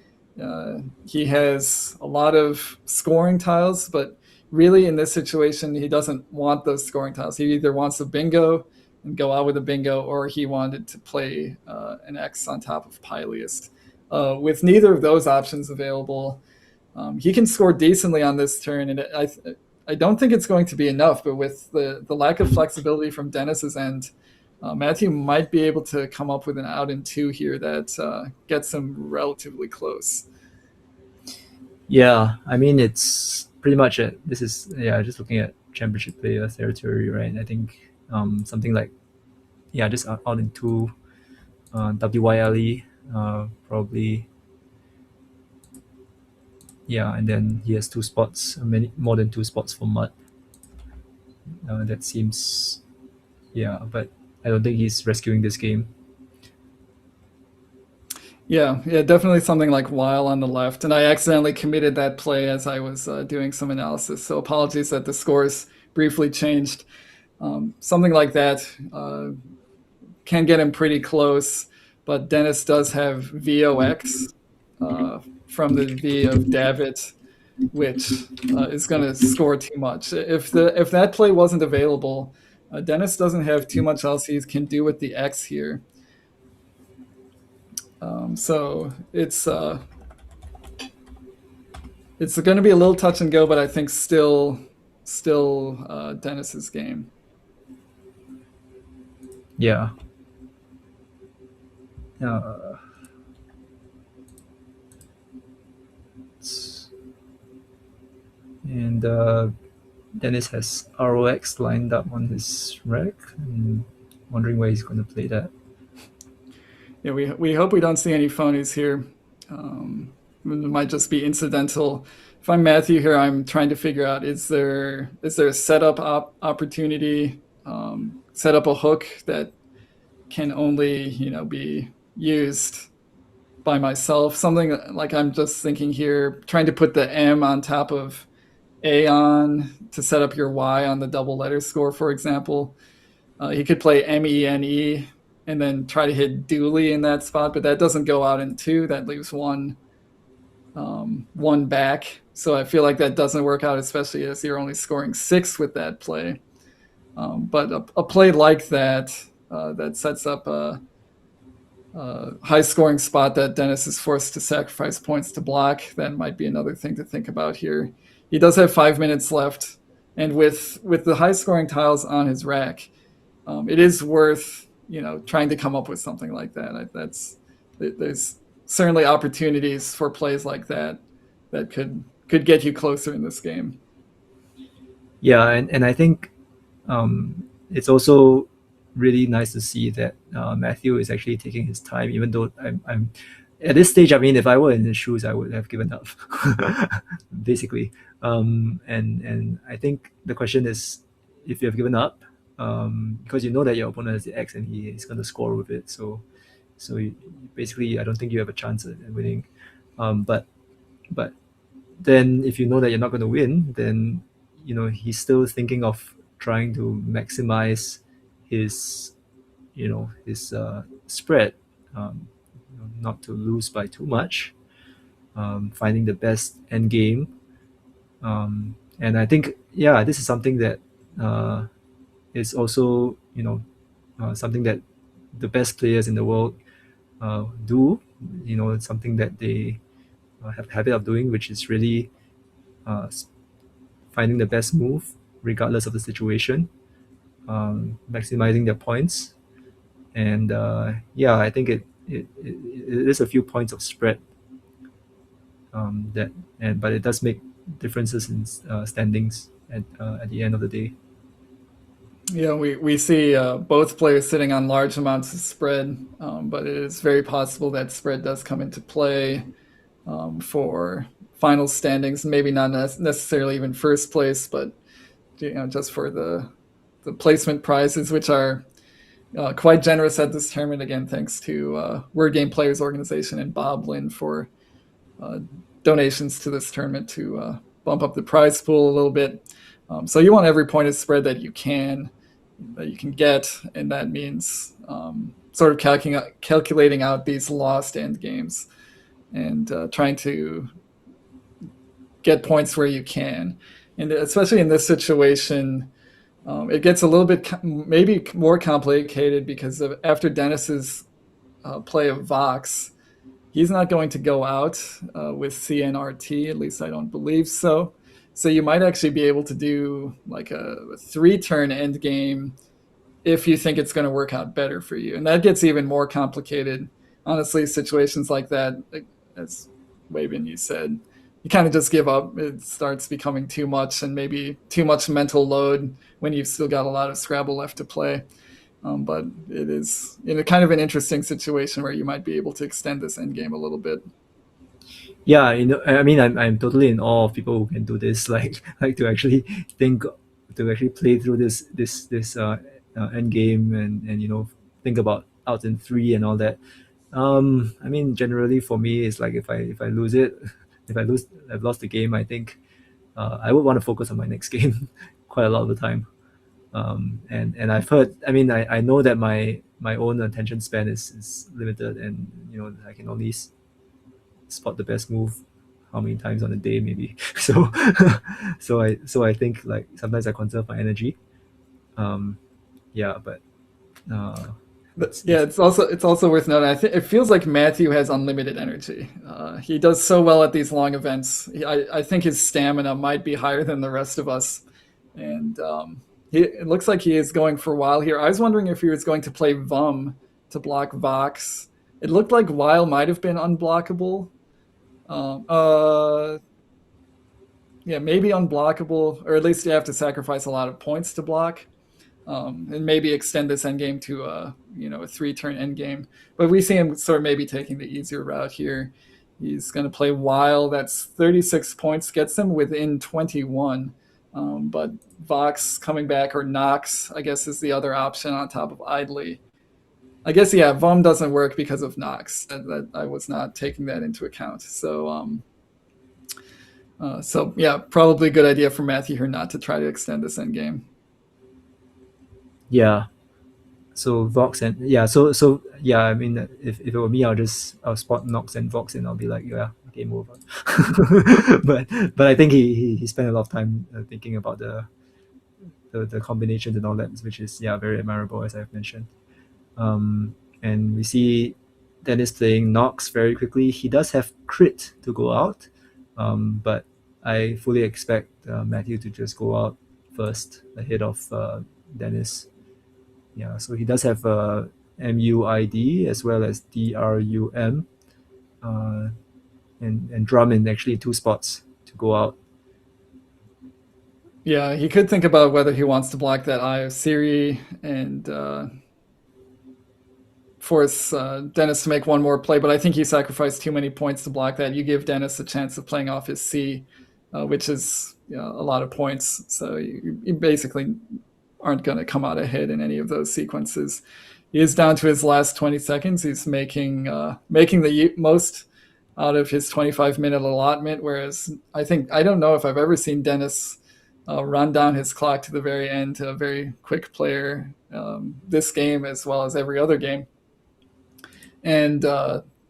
He has a lot of scoring tiles, but really in this situation he doesn't want those scoring tiles. He either wants a bingo and go out with a bingo, or he wanted to play an X on top of Pileist. With neither of those options available, he can score decently on this turn, and I don't think it's going to be enough, but with the lack of flexibility from Dennis's end, Matthew might be able to come up with an out in two here that gets him relatively close. Yeah, I mean, it's pretty much it. This is, just looking at championship player territory, right? I think something like, just out in two, WYLE, probably. Yeah, and then he has 2 spots, more than 2 spots for mud. That seems, but I don't think he's rescuing this game. Yeah, definitely something like while on the left. And I accidentally committed that play as I was doing some analysis. So apologies that the scores briefly changed. Something like that can get him pretty close. But Dennis does have VOX from the V of David, which is going to score too much. If that play wasn't available, Dennis doesn't have too much else he can do with the X here. So it's going to be a little touch and go, but I think still Dennis's game. Yeah. And Dennis has ROX lined up on his rack, and wondering where he's going to play that. Yeah, we hope we don't see any phonies here. It might just be incidental. If I'm Matthew here, I'm trying to figure out, is there a setup opportunity, set up a hook that can only be used by myself? Something like, I'm just thinking here, trying to put the M on top of Aeon to set up your Y on the double letter score, for example. He could play MENE and then try to hit Dooley in that spot, but that doesn't go out in 2. That leaves one back. So I feel like that doesn't work out, especially as you're only scoring 6 with that play. But a play like that that sets up a high-scoring spot that Dennis is forced to sacrifice points to block, that might be another thing to think about here. He does have 5 minutes left, and with the high-scoring tiles on his rack, it is worth trying to come up with something like that. There's certainly opportunities for plays like that could get you closer in this game. Yeah, and I think it's also really nice to see that Matthew is actually taking his time, even though I'm at this stage. I mean, if I were in his shoes, I would have given up, basically. And I think the question is, if you have given up, because you know that your opponent has the X and he is going to score with it, so basically, I don't think you have a chance at winning. But then if you know that you're not going to win, then he's still thinking of trying to maximize his spread, not to lose by too much, finding the best end game, and I think this is something that is also something that the best players in the world do. It's something that they have a habit of doing, which is really finding the best move regardless of the situation, maximizing their points. and yeah, I think it is a few points of spread, but it does make differences in standings at the end of the day. Yeah, we see both players sitting on large amounts of spread, but it is very possible that spread does come into play for final standings. Maybe not necessarily even first place, but just for the placement prizes, which are quite generous at this tournament. Again, thanks to Word Game Players Organization and Bob Lynn for donations to this tournament to bump up the prize pool a little bit. So you want every point of spread that you can get, and that means sort of calculating out these lost end games and trying to get points where you can. And especially in this situation, it gets a little bit maybe more complicated because after Dennis's play of Vox, he's not going to go out with CNRT, at least I don't believe so. So you might actually be able to do like a 3-turn end game if you think it's going to work out better for you. And that gets even more complicated. Honestly, situations like that, as Wavin, you said, you kind of just give up. It starts becoming too much, and maybe too much mental load when you've still got a lot of Scrabble left to play. But it is in a kind of an interesting situation where you might be able to extend this end game a little bit. Yeah, I mean, I'm totally in awe of people who can do this, like to actually play through this end game and think about out in 3 and all that. I mean, generally for me, it's like if I lose it, I've lost the game. I think I would want to focus on my next game quite a lot of the time. And I've heard. I mean, I know that my own attention span is limited, and I can only spot the best move how many times on a day maybe. So I think like sometimes I conserve my energy. Yeah, but. It's also worth noting. I think it feels like Matthew has unlimited energy. He does so well at these long events. I think his stamina might be higher than the rest of us, and it looks like he is going for a while here. I was wondering if he was going to play Vum to block Vox. It looked like Weil might have been unblockable. Yeah, maybe unblockable, or at least you have to sacrifice a lot of points to block. And maybe extend this endgame to a 3-turn endgame. But we see him sort of maybe taking the easier route here. He's going to play Weil. That's 36 points, gets him within 21. But Vox coming back, or Nox, I guess, is the other option on top of Idly. I guess, yeah, Vum doesn't work because of Nox. That I was not taking that into account. So yeah, probably a good idea for Matthew here not to try to extend this endgame. Yeah. So Vox and so yeah, I mean, if it were me, I'll spot Nox and Vox and I'll be like, yeah, game over. but I think he spent a lot of time thinking about the combinations and all that, which is very admirable, as I've mentioned. And we see Dennis playing Nox very quickly. He does have crit to go out, but I fully expect Matthew to just go out first ahead of Dennis. Yeah, so he does have MUID as well as DRUM, and drum in actually 2 spots to go out. Yeah, he could think about whether he wants to block that Eye of Siri and force Dennis to make one more play, but I think he sacrificed too many points to block that. You give Dennis a chance of playing off his C, which is a lot of points. So you basically aren't going to come out ahead in any of those sequences. He is down to his last 20 seconds. He's making the most out of his 25-minute allotment, whereas I don't know if I've ever seen Dennis run down his clock to the very end. A very quick player this game as well as every other game. And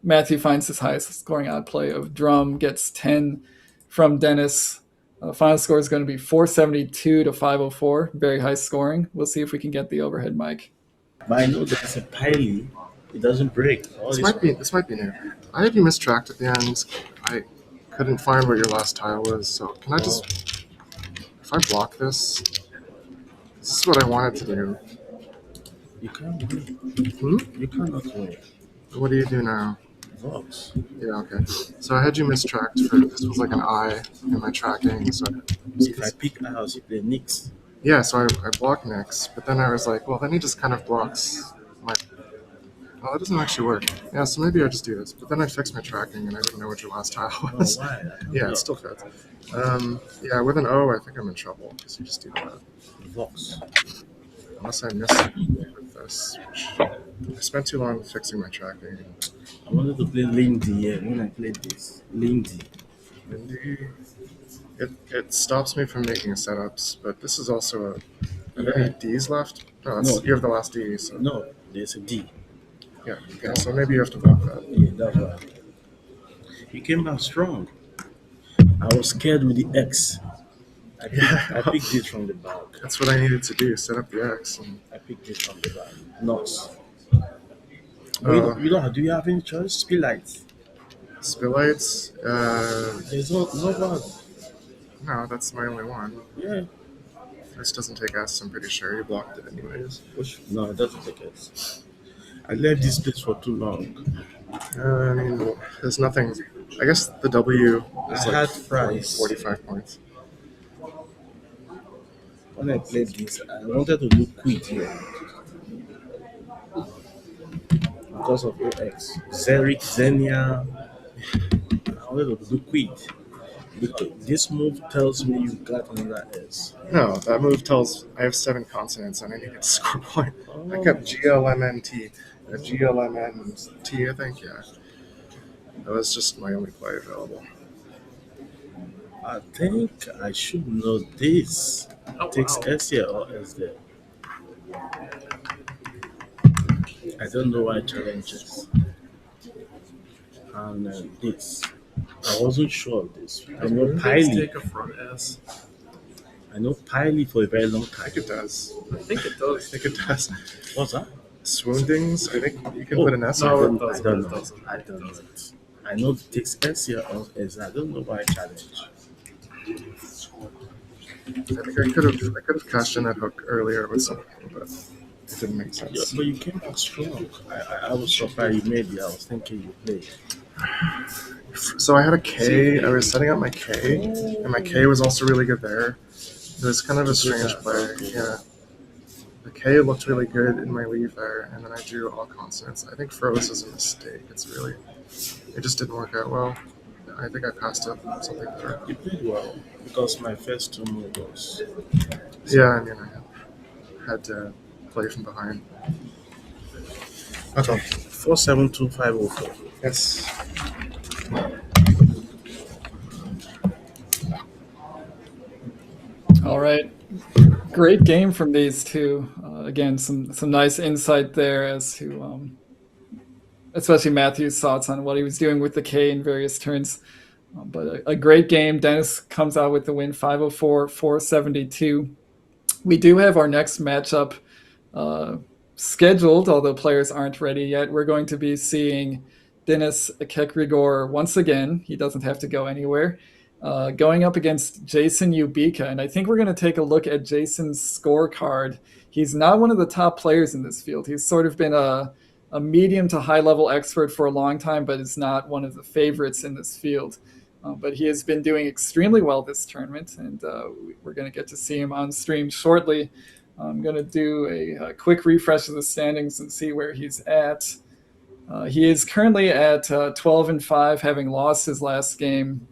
Matthew finds his highest scoring outplay of drum, gets 10 from Dennis. Final score is going to be 472 to 504. Very high scoring. We'll see if we can get the overhead mic. But I know there's a Piley. It doesn't break. This might be new. I had you mistracked at the end. I couldn't find where your last tile was. So can I just, if I block this is what I wanted to do. You can't win. Hmm? You cannot win. What do you do now? Vox. Yeah, okay. So I had you mistracked for this was like an I in my tracking. So If I pick house, you play Knicks. yeah, so I blocked Nyx, but then I was like, well, then he just kind of blocks my. Well, that doesn't actually work. Yeah, so maybe I just do this. But then I fixed my tracking and I didn't know what your last tile Oh, was. why? I can't Yeah, it block. still fits. Yeah, with an O, I think I'm in trouble because you just do that. Vox. Unless I missed it with this. Which I spent too long fixing my tracking. I wanted to play Lindy, yeah, when I played this. Lindy. Indeed. It stops me from making setups, but this is also a. Are there Yeah. any D's left? No, that's, No. you have the last D, so. No, there's a D. Yeah, okay, so maybe you have to block that. Yeah, that's right. He came back strong. I was scared with the X. I picked it from the back. That's what I needed to do, set up the X. And, I picked it from the back. Nuts. Do you have any choice? Spill lights. Spillites, There's no bad. no, that's my only one. Yeah. This doesn't take S, I'm pretty sure. You blocked it anyways. No, it doesn't take it. I left this place for too long. I mean, there's nothing. I guess the W is I like had fries. 45 points. When I played this, I wanted to look quick here. Because of OX. Zeric, Xenia. I wanted to look quick. This move tells me you got another S. No, that move tells I have 7 consonants and I need to score a point. I kept GLMNT. GLMNT, I think, yeah. That was just my only play available. I think I should know this. Takes S here or S there. I don't know why challenges. And this. I wasn't sure of this. I know Piley. Take a front S. I know Piley for a very long I time. think it does. I think it I does. think it does. What's that? Swoondings, I think you can Oh, put an S no, on it it. doesn't. I don't It know. doesn't. I don't know. I know it takes S here or S. I don't know why challenge. I think I could have cashed in that hook earlier with something, but it didn't make Yeah, sense. but you came back strong. I was surprised you made it. I was thinking you played. So I had a K. I was setting up my K, and my K was also really good there. It was kind of a strange play. Yeah, the K looked really good in my leave there, and then I drew all consonants. I think froze is a mistake. It just didn't work out well. I think I passed up something better. You played well because my first two moves was. Yeah, I mean I had to play from behind. Okay. 472504. Yes. All right. Great game from these two. Again, some nice insight there as to especially Matthew's thoughts on what he was doing with the K in various turns. But a great game. Dennis comes out with the win, 504-472. We do have our next matchup scheduled, although players aren't ready yet. We're going to be seeing Dennis Kekrigor once again. He doesn't have to go anywhere. Going up against Jason Ubika. And I think we're going to take a look at Jason's scorecard. He's not one of the top players in this field. He's sort of been a medium to high level expert for a long time, but is not one of the favorites in this field. But he has been doing extremely well this tournament, and we're going to get to see him on stream shortly. I'm going to do a quick refresh of the standings and see where he's at. He is currently at 12-5, having lost his last game.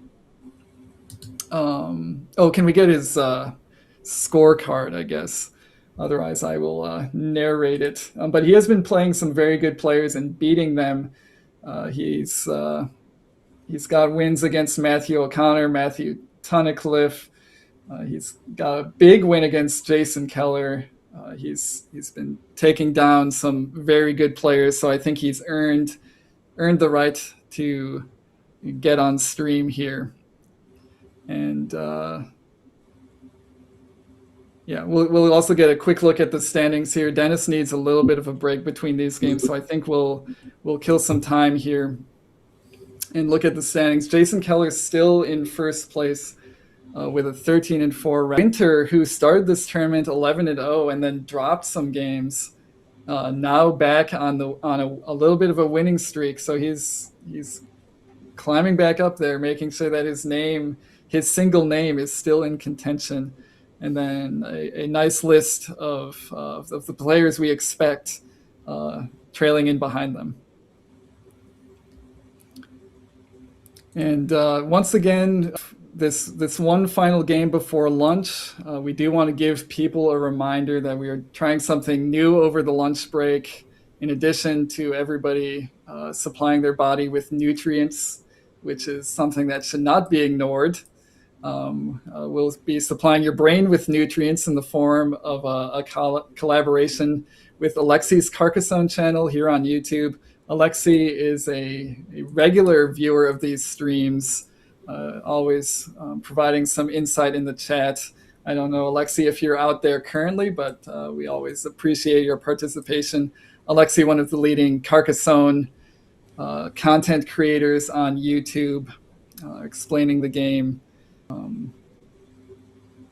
Can we get his scorecard, I guess? Otherwise, I will narrate it. But he has been playing some very good players and beating them. He's got wins against Matthew O'Connor, Matthew Tunnicliffe. He's got a big win against Jason Keller. He's been taking down some very good players, so I think he's earned the right to get on stream here. And we'll also get a quick look at the standings here. Dennis needs a little bit of a break between these games, so I think we'll kill some time here and look at the standings. Jason Keller's still in first place with a 13-4 record. Winter, who started this tournament 11-0 and then dropped some games, now back on a little bit of a winning streak. So he's climbing back up there, making sure that his single name is still in contention. And then a nice list of the players we expect trailing in behind them. And once again, this one final game before lunch, we do want to give people a reminder that we are trying something new over the lunch break. In addition to everybody supplying their body with nutrients, which is something that should not be ignored. We'll be supplying your brain with nutrients in the form of a collaboration with Alexi's Carcassonne channel here on YouTube. Alexi is a regular viewer of these streams, always providing some insight in the chat. I don't know, Alexi, if you're out there currently, but we always appreciate your participation. Alexi, one of the leading Carcassonne content creators on YouTube, explaining the game,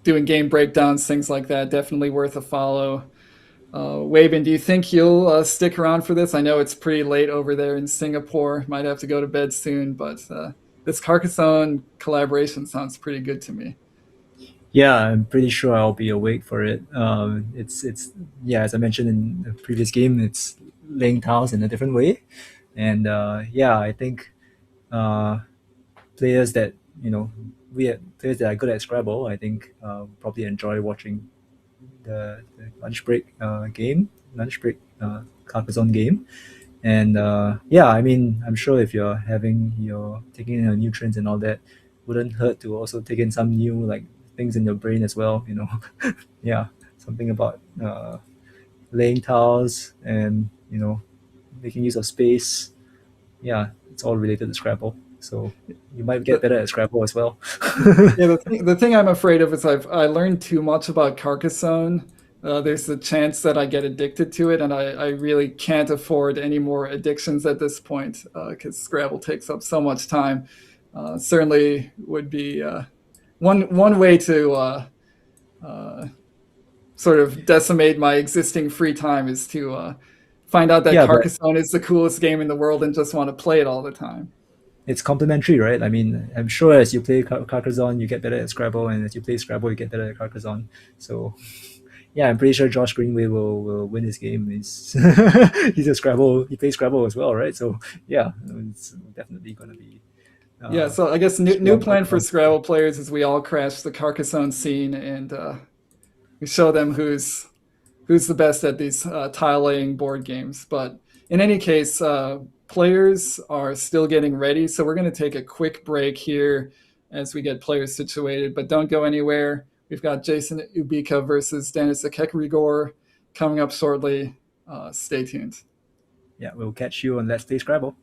doing game breakdowns, things like that. Definitely worth a follow. Wavin, do you think you'll stick around for this? I know it's pretty late over there in Singapore. Might have to go to bed soon, but this Carcassonne collaboration sounds pretty good to me. Yeah, I'm pretty sure I'll be awake for it. It's as I mentioned in the previous game, it's laying tiles in a different way, and I think players that players that are good at Scrabble, I think probably enjoy watching the lunch break Carcassonne game. And I mean, I'm sure if you're taking in your nutrients and all that, wouldn't hurt to also take in some new things in your brain as well. Something about laying tiles and making use of space. Yeah, it's all related to Scrabble. So you might get better at Scrabble as well. Yeah, the thing I'm afraid of is I learned too much about Carcassonne. There's a chance that I get addicted to it, and I really can't afford any more addictions at this point because Scrabble takes up so much time. Certainly would be one way to sort of decimate my existing free time is to find out that Carcassonne is the coolest game in the world and just want to play it all the time. It's complementary, right? I mean, I'm sure as you play Carcassonne, you get better at Scrabble, and as you play Scrabble, you get better at Carcassonne. So, yeah, I'm pretty sure Josh Greenway will win this game. He's a Scrabble. He plays Scrabble as well, right? So, yeah, it's definitely going to be. So I guess new plan for Scrabble players is we all crash the Carcassonne scene and we show them who's the best at these tile laying board games. But in any case, players are still getting ready, so we're going to take a quick break here as we get players situated, but don't go anywhere. We've got Jason Ubika versus Dennis Akekrigor coming up shortly. Stay tuned. Yeah, we'll catch you on Let's Play Scrabble.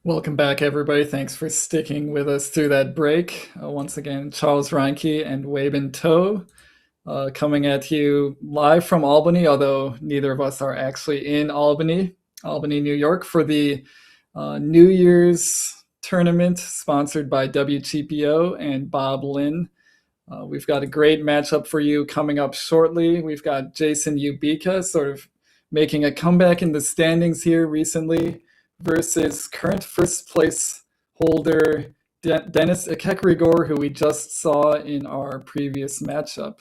Welcome back, everybody. Thanks for sticking with us through that break. Once again, Charles Reinke and Wei-Bin To coming at you live from Albany, although neither of us are actually in Albany, New York, for the New Year's tournament sponsored by WTPO and Bob Lin. We've got a great matchup for you coming up shortly. We've got Jason Ubika sort of making a comeback in the standings here recently versus current first place holder Dennis Ikekrigor, who we just saw in our previous matchup.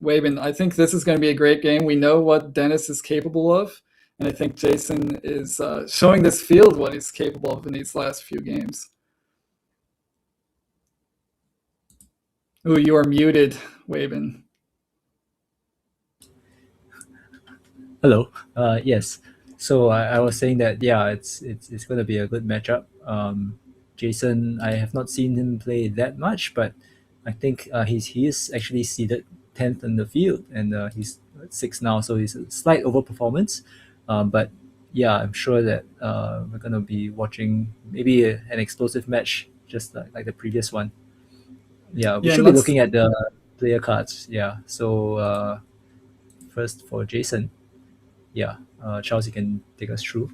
Wei-Bin, I think this is going to be a great game. We know what Dennis is capable of, and I think Jason is showing this field what he's capable of in these last few games. Ooh, you are muted, Wei-Bin. Hello. Yes. So I was saying that it's going to be a good matchup. Jason, I have not seen him play that much, but I think he is actually seeded 10th in the field, and he's 6th now, so he's a slight overperformance. But yeah, I'm sure that we're going to be watching maybe an explosive match, just like the previous one. Yeah, we should be looking at the player cards. Yeah, so first for Jason. Yeah, Charles, you can take us through.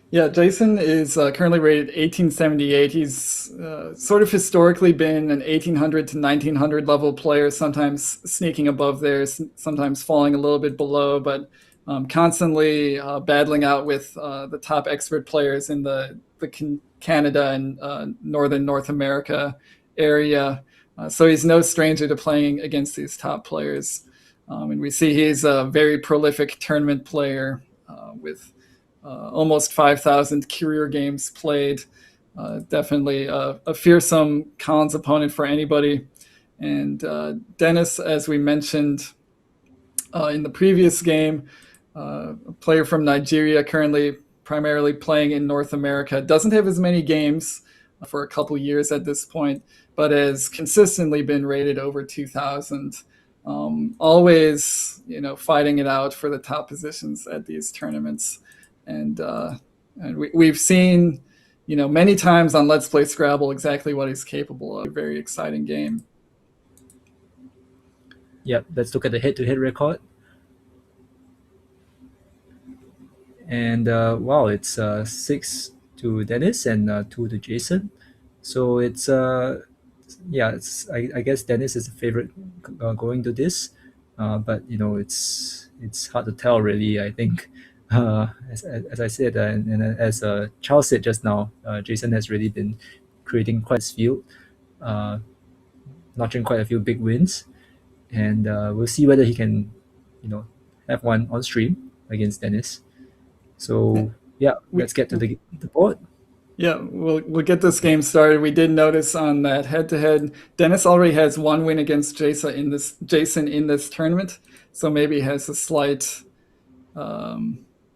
Yeah, Jason is currently rated 1878. He's sort of historically been an 1800 to 1900 level player, sometimes sneaking above there, sometimes falling a little bit below, but constantly battling out with the top expert players in the Canada and northern North America area. So he's no stranger to playing against these top players. And we see he's a very prolific tournament player with almost 5,000 career games played. Definitely a fearsome cons opponent for anybody. And Dennis, as we mentioned in the previous game, a player from Nigeria, currently primarily playing in North America, doesn't have as many games for a couple years at this point, but has consistently been rated over 2,000. Always, fighting it out for the top positions at these tournaments. And we've seen, many times on Let's Play Scrabble exactly what he's capable of. A very exciting game. Yep, let's look at the head-to-head record. And wow, it's 6 to Dennis and 2 to Jason. So it's I guess Dennis is the favorite going to this, but it's hard to tell really. I think as I said, and as Charles said just now, Jason has really been creating quite a field, notching quite a few big wins, and we'll see whether he can, have one on stream against Dennis. So yeah, let's get to the board. Yeah, we'll get this game started. We did notice on that head-to-head, Dennis already has one win against Jason in this tournament, so maybe he has a slight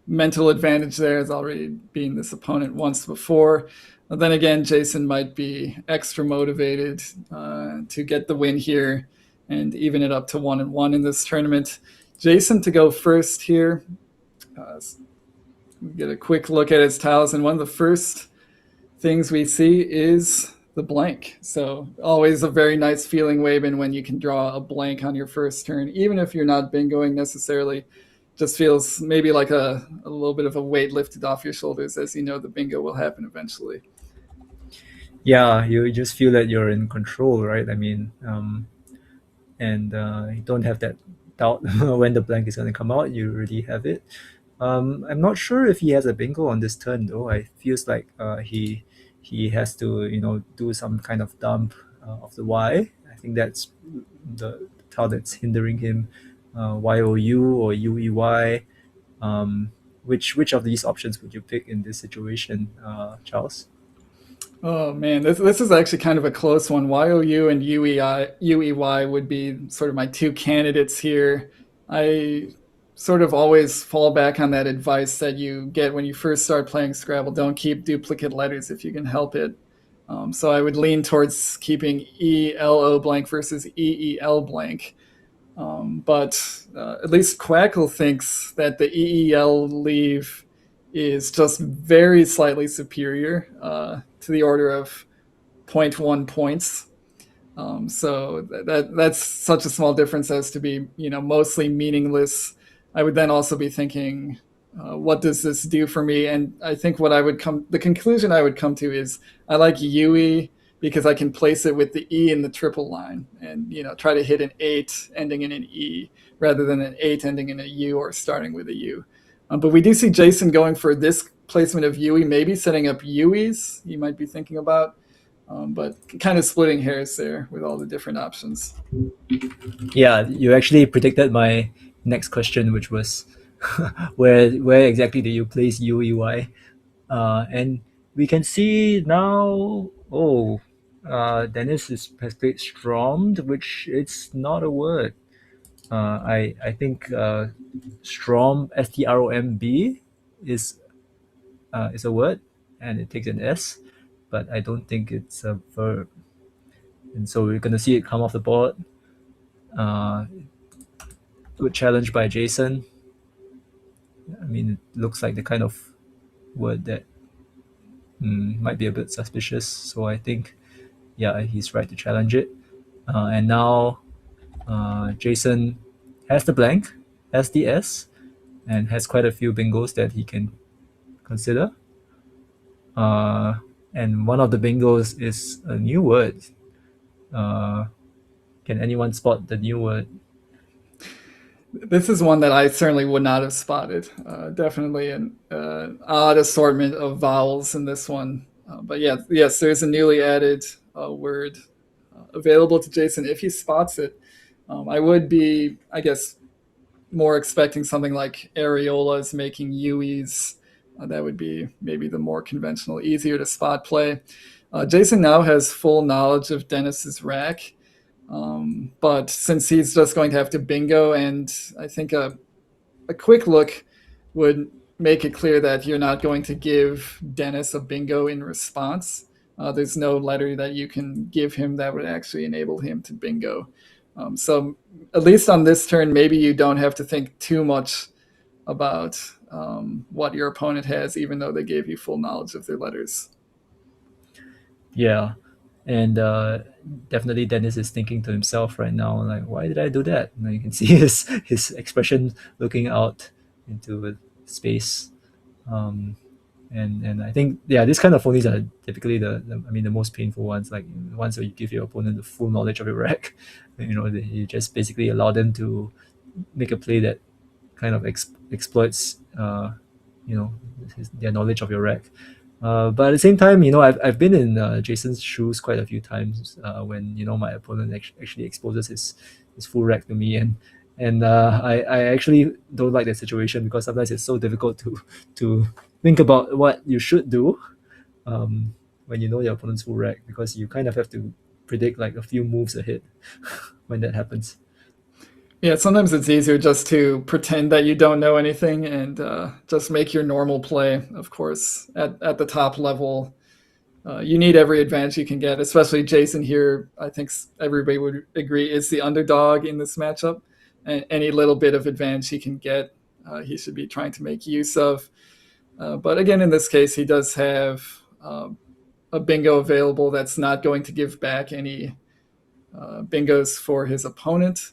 mental advantage there, as already being this opponent once before. But then again, Jason might be extra motivated to get the win here and even it up to 1-1 in this tournament. Jason to go first here. Get a quick look at his tiles, and one of the first things we see is the blank. So always a very nice feeling, Wabin, when you can draw a blank on your first turn, even if you're not bingoing necessarily. Just feels maybe like a little bit of a weight lifted off your shoulders, as you know the bingo will happen eventually. Yeah, you just feel that you're in control, right? I mean, and you don't have that doubt when the blank is going to come out. You already have it. I'm not sure if he has a bingo on this turn though. I feels like he has to do some kind of dump of the Y. I think that's the tile that's hindering him. YOU or UEY. Which of these options would you pick in this situation, Charles? Oh man, this is actually kind of a close one. YOU and UEY would be sort of my two candidates here. I sort of always fall back on that advice that you get when you first start playing Scrabble. Don't keep duplicate letters if you can help it. So I would lean towards keeping ELO blank versus EEL blank. But at least Quackle thinks that the EEL leave is just very slightly superior to the order of 0.1 points. So that's such a small difference as to be mostly meaningless. I would then also be thinking, what does this do for me? And I think the conclusion I would come to is I like UE because I can place it with the E in the triple line and try to hit an 8 ending in an E rather than an 8 ending in a U or starting with a U. But we do see Jason going for this placement of UE, maybe setting up UEs he might be thinking about, but kind of splitting hairs there with all the different options. Yeah, you actually predicted my next question, which was where exactly do you place UEY? And we can see now, Dennis has played Strommed, which it's not a word. I think Strom, STROMB, is a word, and it takes an S, but I don't think it's a verb. And so we're gonna see it come off the board. Good challenge by Jason. I mean, it looks like the kind of word that might be a bit suspicious. So I think, yeah, he's right to challenge it. And now Jason has the blank, has the S, and has quite a few bingos that he can consider. And one of the bingos is a new word. Can anyone spot the new word? This is one that I certainly would not have spotted. Definitely an odd assortment of vowels in this one. But yeah, yes, there's a newly added word available to Jason if he spots it. I would be, I guess, more expecting something like areolas making U's. That would be maybe the more conventional, easier to spot play. Jason now has full knowledge of Dennis's rack, but since he's just going to have to bingo, and I think a quick look would make it clear that you're not going to give Dennis a bingo in response. There's no letter that you can give him that would actually enable him to bingo. So at least on this turn, maybe you don't have to think too much about what your opponent has, even though they gave you full knowledge of their letters. Yeah, and definitely Dennis is thinking to himself right now, like, why did I do that? And you can see his expression looking out into space. And I think, yeah, these kind of phonies are typically the most painful ones, like ones where you give your opponent the full knowledge of your rack. You just basically allow them to make a play that kind of exploits their knowledge of your rack. But at the same time, I've been in Jason's shoes quite a few times when my opponent actually exposes his full rack to me, and I actually don't like that situation, because sometimes it's so difficult to think about what you should do when you know your opponent's full rack, because you kind of have to predict like a few moves ahead when that happens. Yeah, sometimes it's easier just to pretend that you don't know anything and just make your normal play. Of course, at the top level, you need every advantage you can get, especially Jason here. I think everybody would agree is the underdog in this matchup. And any little bit of advantage he can get, he should be trying to make use of. But again, in this case, he does have a bingo available that's not going to give back any bingos for his opponent.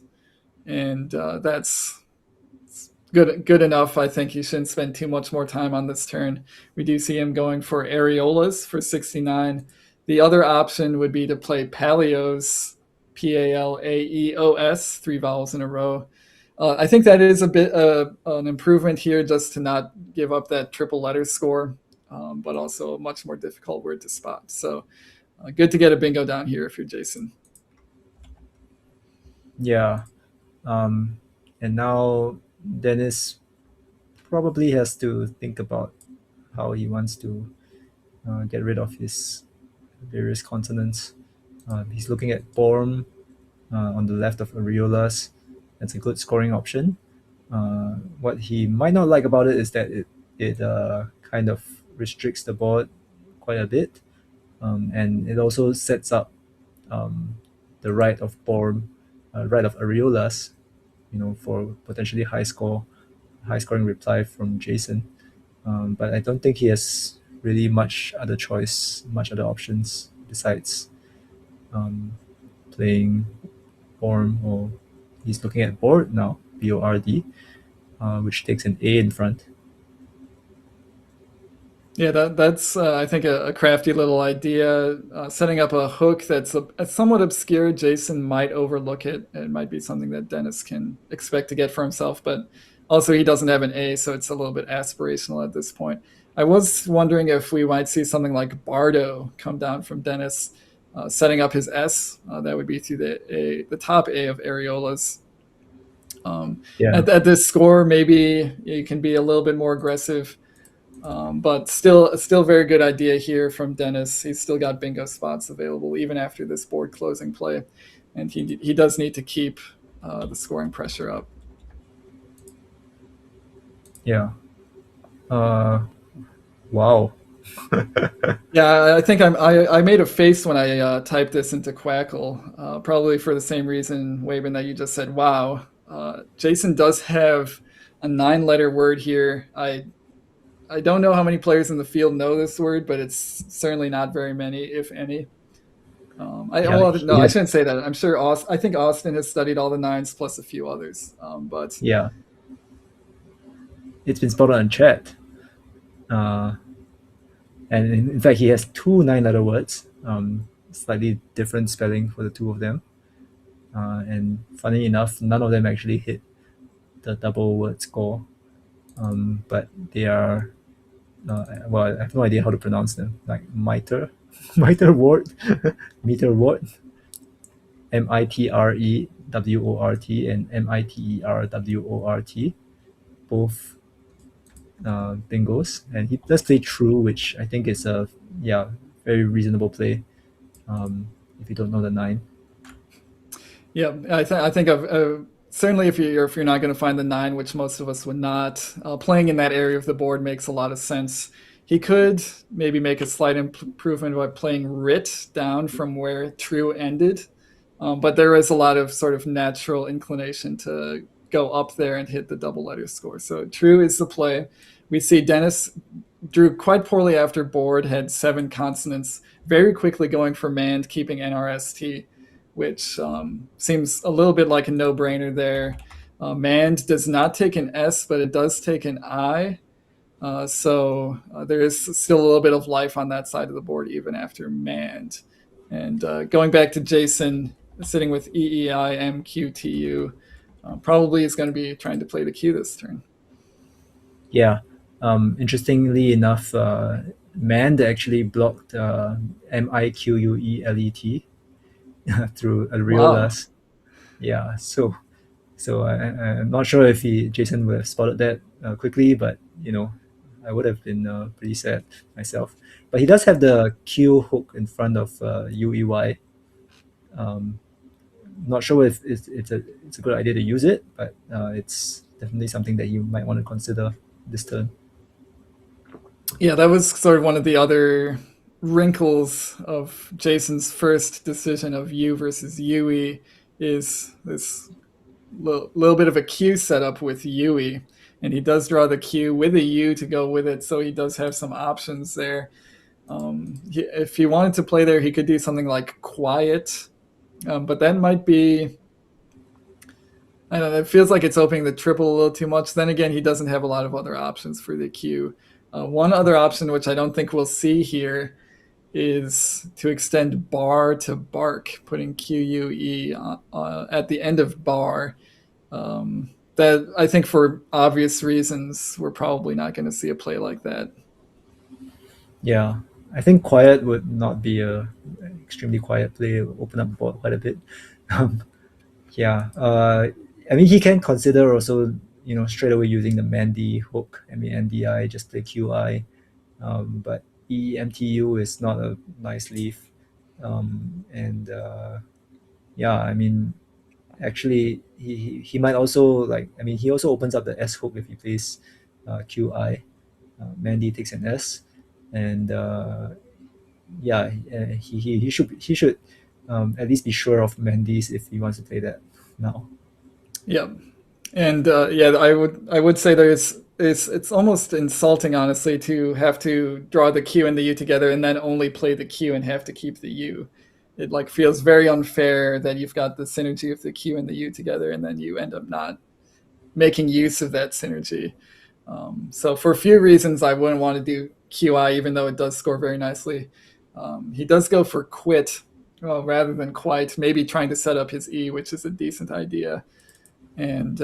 And that's good enough. I think he shouldn't spend too much more time on this turn. We do see him going for areolas for 69. The other option would be to play paleos, Palaeos, 3 vowels in a row. I think that is a bit an improvement here, just to not give up that triple letter score, but also a much more difficult word to spot. So good to get a bingo down here if you're Jason. Yeah. And now Dennis probably has to think about how he wants to get rid of his various consonants. He's looking at Borm on the left of areolas. That's a good scoring option. What he might not like about it is that it kind of restricts the board quite a bit, and it also sets up the right of Borm, right of areolas, for potentially high scoring reply from Jason. But I don't think he has really much other options besides playing Borm, or he's looking at board now, BORD, which takes an A in front. Yeah, that's I think a crafty little idea. Setting up a hook that's somewhat obscure. Jason might overlook it. It might be something that Dennis can expect to get for himself, but also he doesn't have an A, so it's a little bit aspirational at this point. I was wondering if we might see something like Bardo come down from Dennis, setting up his S. That would be through the top A of areolas. At this score, maybe you can be a little bit more aggressive. But still very good idea here from Dennis. He's still got bingo spots available even after this board closing play, and he does need to keep the scoring pressure up. Yeah. Wow. Yeah, I think I made a face when I typed this into Quackle, probably for the same reason, Wabin, that you just said. Wow. Jason does have a 9-letter word here. I don't know how many players in the field know this word, but it's certainly not very many, if any. I shouldn't say that. I'm sure I think Austin has studied all the 9s plus a few others. But yeah, it's been spotted on chat. And in fact, he has 2 9-letter words, slightly different spelling for the 2 of them. And funny enough, none of them actually hit the double word score. But they are well, I have no idea how to pronounce them, like Mitre, Mitre Ward, Mitre Ward, Mitrewort, and Miterwort, both bingos. And he does play True, which I think is a very reasonable play. If you don't know the 9. Yeah, I think certainly if you're not going to find the 9, which most of us would not, playing in that area of the board makes a lot of sense. He could maybe make a slight improvement by playing Writ down from where True ended, but there is a lot of sort of natural inclination to go up there and hit the double letter score. So True is the play. We see Dennis drew quite poorly after board, had 7 consonants, very quickly going for Mand, keeping NRST, which seems a little bit like a no-brainer there. Mand does not take an S, but it does take an I. So there is still a little bit of life on that side of the board, even after Mand. And going back to Jason, sitting with EEIMQTU, probably is going to be trying to play the Q this turn. Yeah. Interestingly enough, Mand actually blocked MIQUELET through Areolas. Wow. Yeah, so I'm not sure if Jason would have spotted that quickly, but I would have been pretty sad myself. But he does have the Q hook in front of UEY. Not sure if it's a good idea to use it, but it's definitely something that you might want to consider this turn. Yeah, that was sort of one of the other wrinkles of Jason's first decision of U versus UE is this little bit of a Q setup with UE, and he does draw the Q with a U to go with it, so he does have some options there. If he wanted to play there, he could do something like Quiet, but that might be, I don't know, it feels like it's opening the triple a little too much. Then again, he doesn't have a lot of other options for the Q. One other option, which I don't think we'll see here, is to extend bar to bark, putting QUE at the end of bar. That I think for obvious reasons, we're probably not going to see a play like that. Yeah, I think Quiet would not be a extremely quiet play. It will open up the board quite a bit. Yeah, I mean, he can consider also, straight away using the Mandy hook, MANDI, just play QI. But EMTU is not a nice leaf. Yeah, I mean, actually, he might also, he also opens up the S hook if he plays QI. Mandy takes an S. And yeah, he should at least be sure of Mandy's if he wants to play that now. Yeah, and I would say it's almost insulting, honestly, to have to draw the Q and the U together and then only play the Q and have to keep the U. It feels very unfair that you've got the synergy of the Q and the U together and then you end up not making use of that synergy. So for a few reasons, I wouldn't want to do QI, even though it does score very nicely. He does go for Quit rather than Quite, maybe trying to set up his E, which is a decent idea. And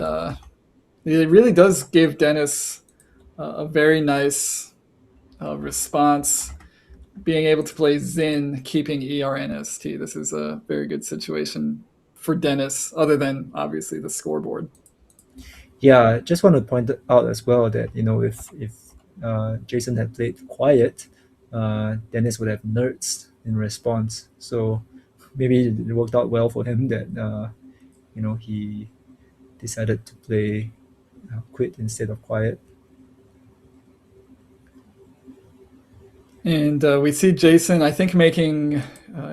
it really does give Dennis a very nice response, being able to play Zin, keeping ERNST. This is a very good situation for Dennis, other than obviously the scoreboard. Yeah, I just want to point out as well that if Jason had played Quiet, Dennis would have Nerds in response. So maybe it worked out well for him that he decided to play Quit instead of Quiet. And we see Jason, I think, making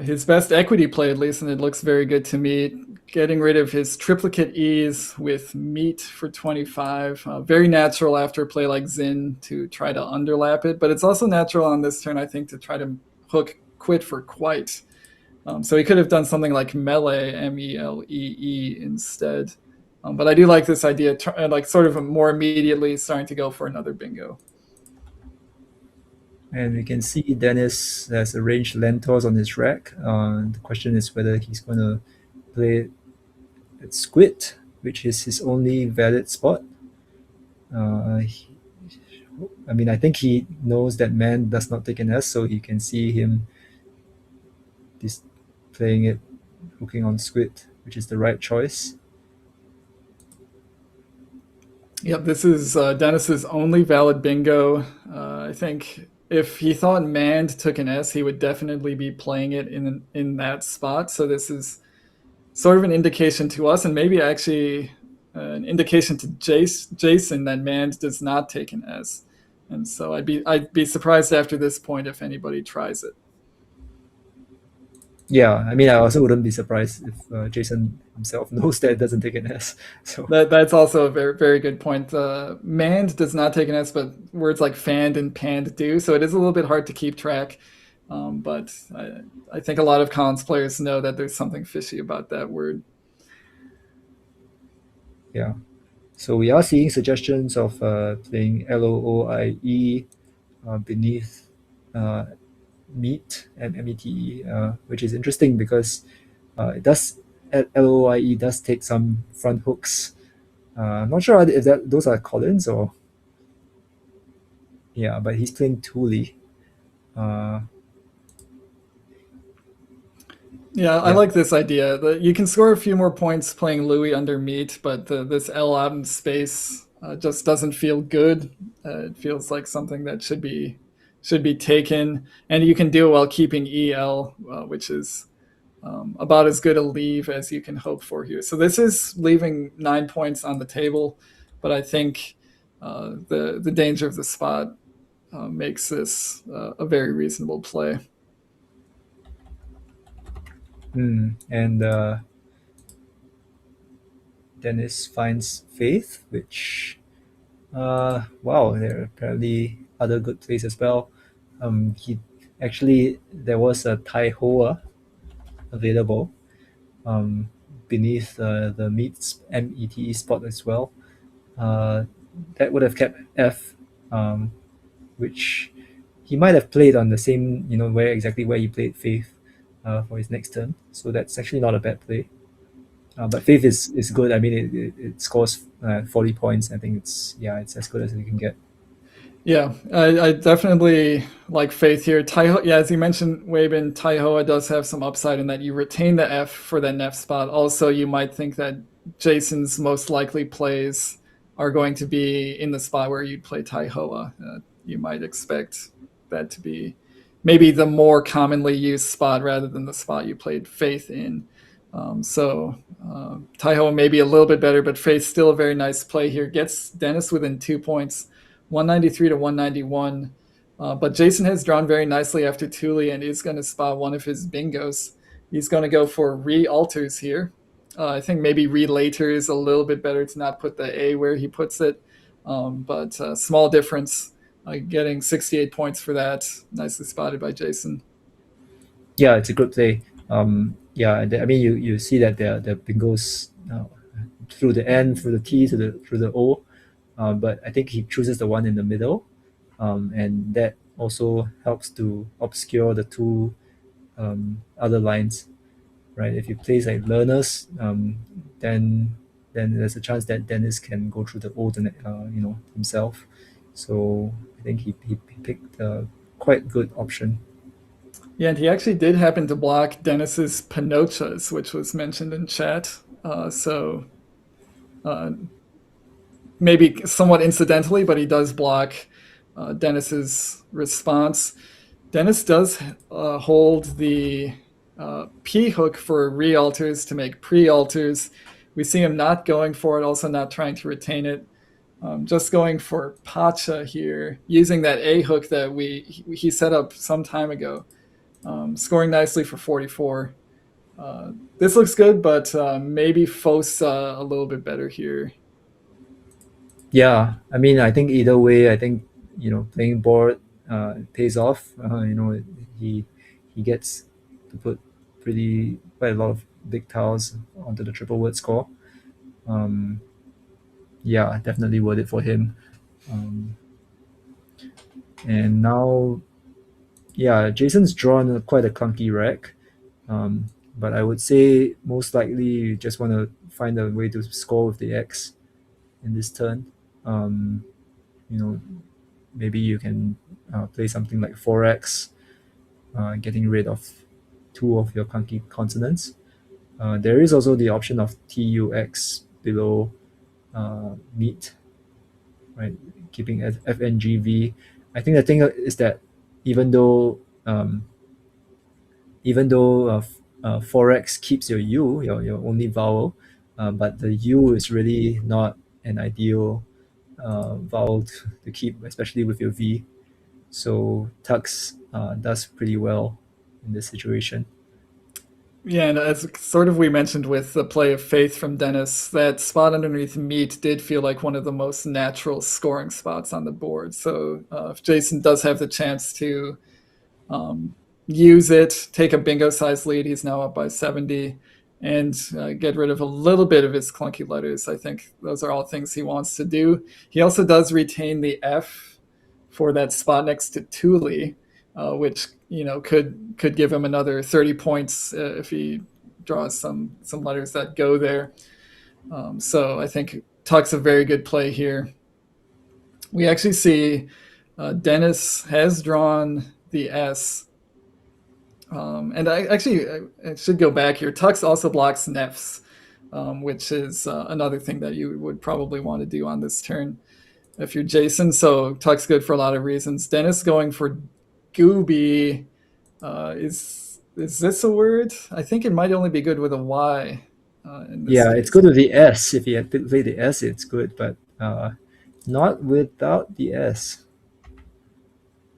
his best equity play, at least, and it looks very good to me, getting rid of his triplicate E's with Meat for 25. Very natural after a play like Zin to try to underlap it, but it's also natural on this turn, I think, to try to hook Quit for Quite. So he could have done something like Melee, MELEE, instead. But I do like this idea, sort of more immediately starting to go for another bingo. And we can see Dennis has arranged Lentors on his rack. The question is whether he's going to play at Squid, which is his only valid spot. I mean, I think he knows that man does not take an S, so he can see him playing it, hooking on squid, which is the right choice. Yep, this is Dennis's only valid bingo. I think if he thought Mand took an S, he would definitely be playing it in that spot. So this is sort of an indication to us, and maybe actually an indication to Jason that Mand does not take an S. And so I'd be surprised after this point if anybody tries it. Yeah, I mean, I also wouldn't be surprised if Jason himself knows that it doesn't take an S. So That's also a very, very good point. Mand does not take an S, but words like fand and panned do. So it is a little bit hard to keep track. But I think a lot of Collins players know that there's something fishy about that word. yeah, so we are seeing suggestions of playing LOOIE beneath meat and METE, which is interesting because it does LOIE does take some front hooks. I'm not sure if those are Collins or yeah, but he's playing Thule. Yeah, I like this idea. You can score a few more points playing Louis under meat, but this L out in space just doesn't feel good. It feels like something that should be taken, and you can do it while keeping EL, which is about as good a leave as you can hope for here. So this is leaving 9 points on the table, but I think the danger of the spot makes this a very reasonable play. And Dennis finds Faith, which wow, there are apparently other good plays as well. He actually there was a Tai Hoa available beneath the METE spot as well. That would have kept F, which he might have played on the same, where he played Faith for his next turn. So that's actually not a bad play. But Faith is good. I mean, it scores 40 points. I think it's as good as you can get. Yeah, I definitely like Faith here. Yeah, as you mentioned, Wabin, Tai Hoa does have some upside in that you retain the F for that Neff spot. Also, you might think that Jason's most likely plays are going to be in the spot where you'd play Tai Hoa. You might expect that to be maybe the more commonly used spot rather than the spot you played Faith in. Tai Hoa may be a little bit better, but Faith's still a very nice play here. Gets Dennis within 2 points. 193 to 191. But Jason has drawn very nicely after Thule and is going to spot one of his bingos. He's going to go for re-alters here. I think maybe re-later is a little bit better to not put the A where he puts it. But small difference, getting 68 points for that. Nicely spotted by Jason. Yeah, it's a good play. I mean, you see that the bingos through the N, through the T, through the O. But I think he chooses the one in the middle, and that also helps to obscure the two other lines, right? If you place like learners, then there's a chance that Dennis can go through the alternate, himself. So I think he picked a quite good option. Yeah, and he actually did happen to block Dennis's Pinochas, which was mentioned in chat. Maybe somewhat incidentally, but he does block Dennis's response. Dennis does hold the P hook for re-alters to make pre-alters. We see him not going for it, also not trying to retain it. Just going for Pacha here, using that A hook that he set up some time ago. Scoring nicely for 44. This looks good, but maybe Fosa a little bit better here. Yeah, I mean, I think either way, I think playing board pays off. He gets to put quite a lot of big tiles onto the triple word score. Yeah, definitely worth it for him. And now, yeah, Jason's drawn quite a clunky rack, but I would say most likely you just want to find a way to score with the X in this turn. maybe you can play something like 4x, getting rid of two of your clunky consonants. There is also the option of TUX below meat, right? Keeping FNGV. I think the thing is that even though um, even though 4x keeps your U, your only vowel, but the U is really not an ideal vowel to keep, especially with your V. So Tux does pretty well in this situation. Yeah, and as sort of we mentioned with the play of Faith from Dennis, that spot underneath meat did feel like one of the most natural scoring spots on the board. So if Jason does have the chance to use it, take a bingo size lead, he's now up by 70, and get rid of a little bit of his clunky letters, I think those are all things he wants to do. He also does retain the F for that spot next to Thule, which could give him another 30 points if he draws some letters that go there. So I think Tuck's a very good play here. We actually see Dennis has drawn the S. And I should go back here. Tux also blocks Nefs, which is another thing that you would probably want to do on this turn if you're Jason. So Tuck's good for a lot of reasons. Dennis going for Gooby. Is this a word? I think it might only be good with a Y. Yeah, it's good with the S. If you had to play the S, it's good, but not without the S.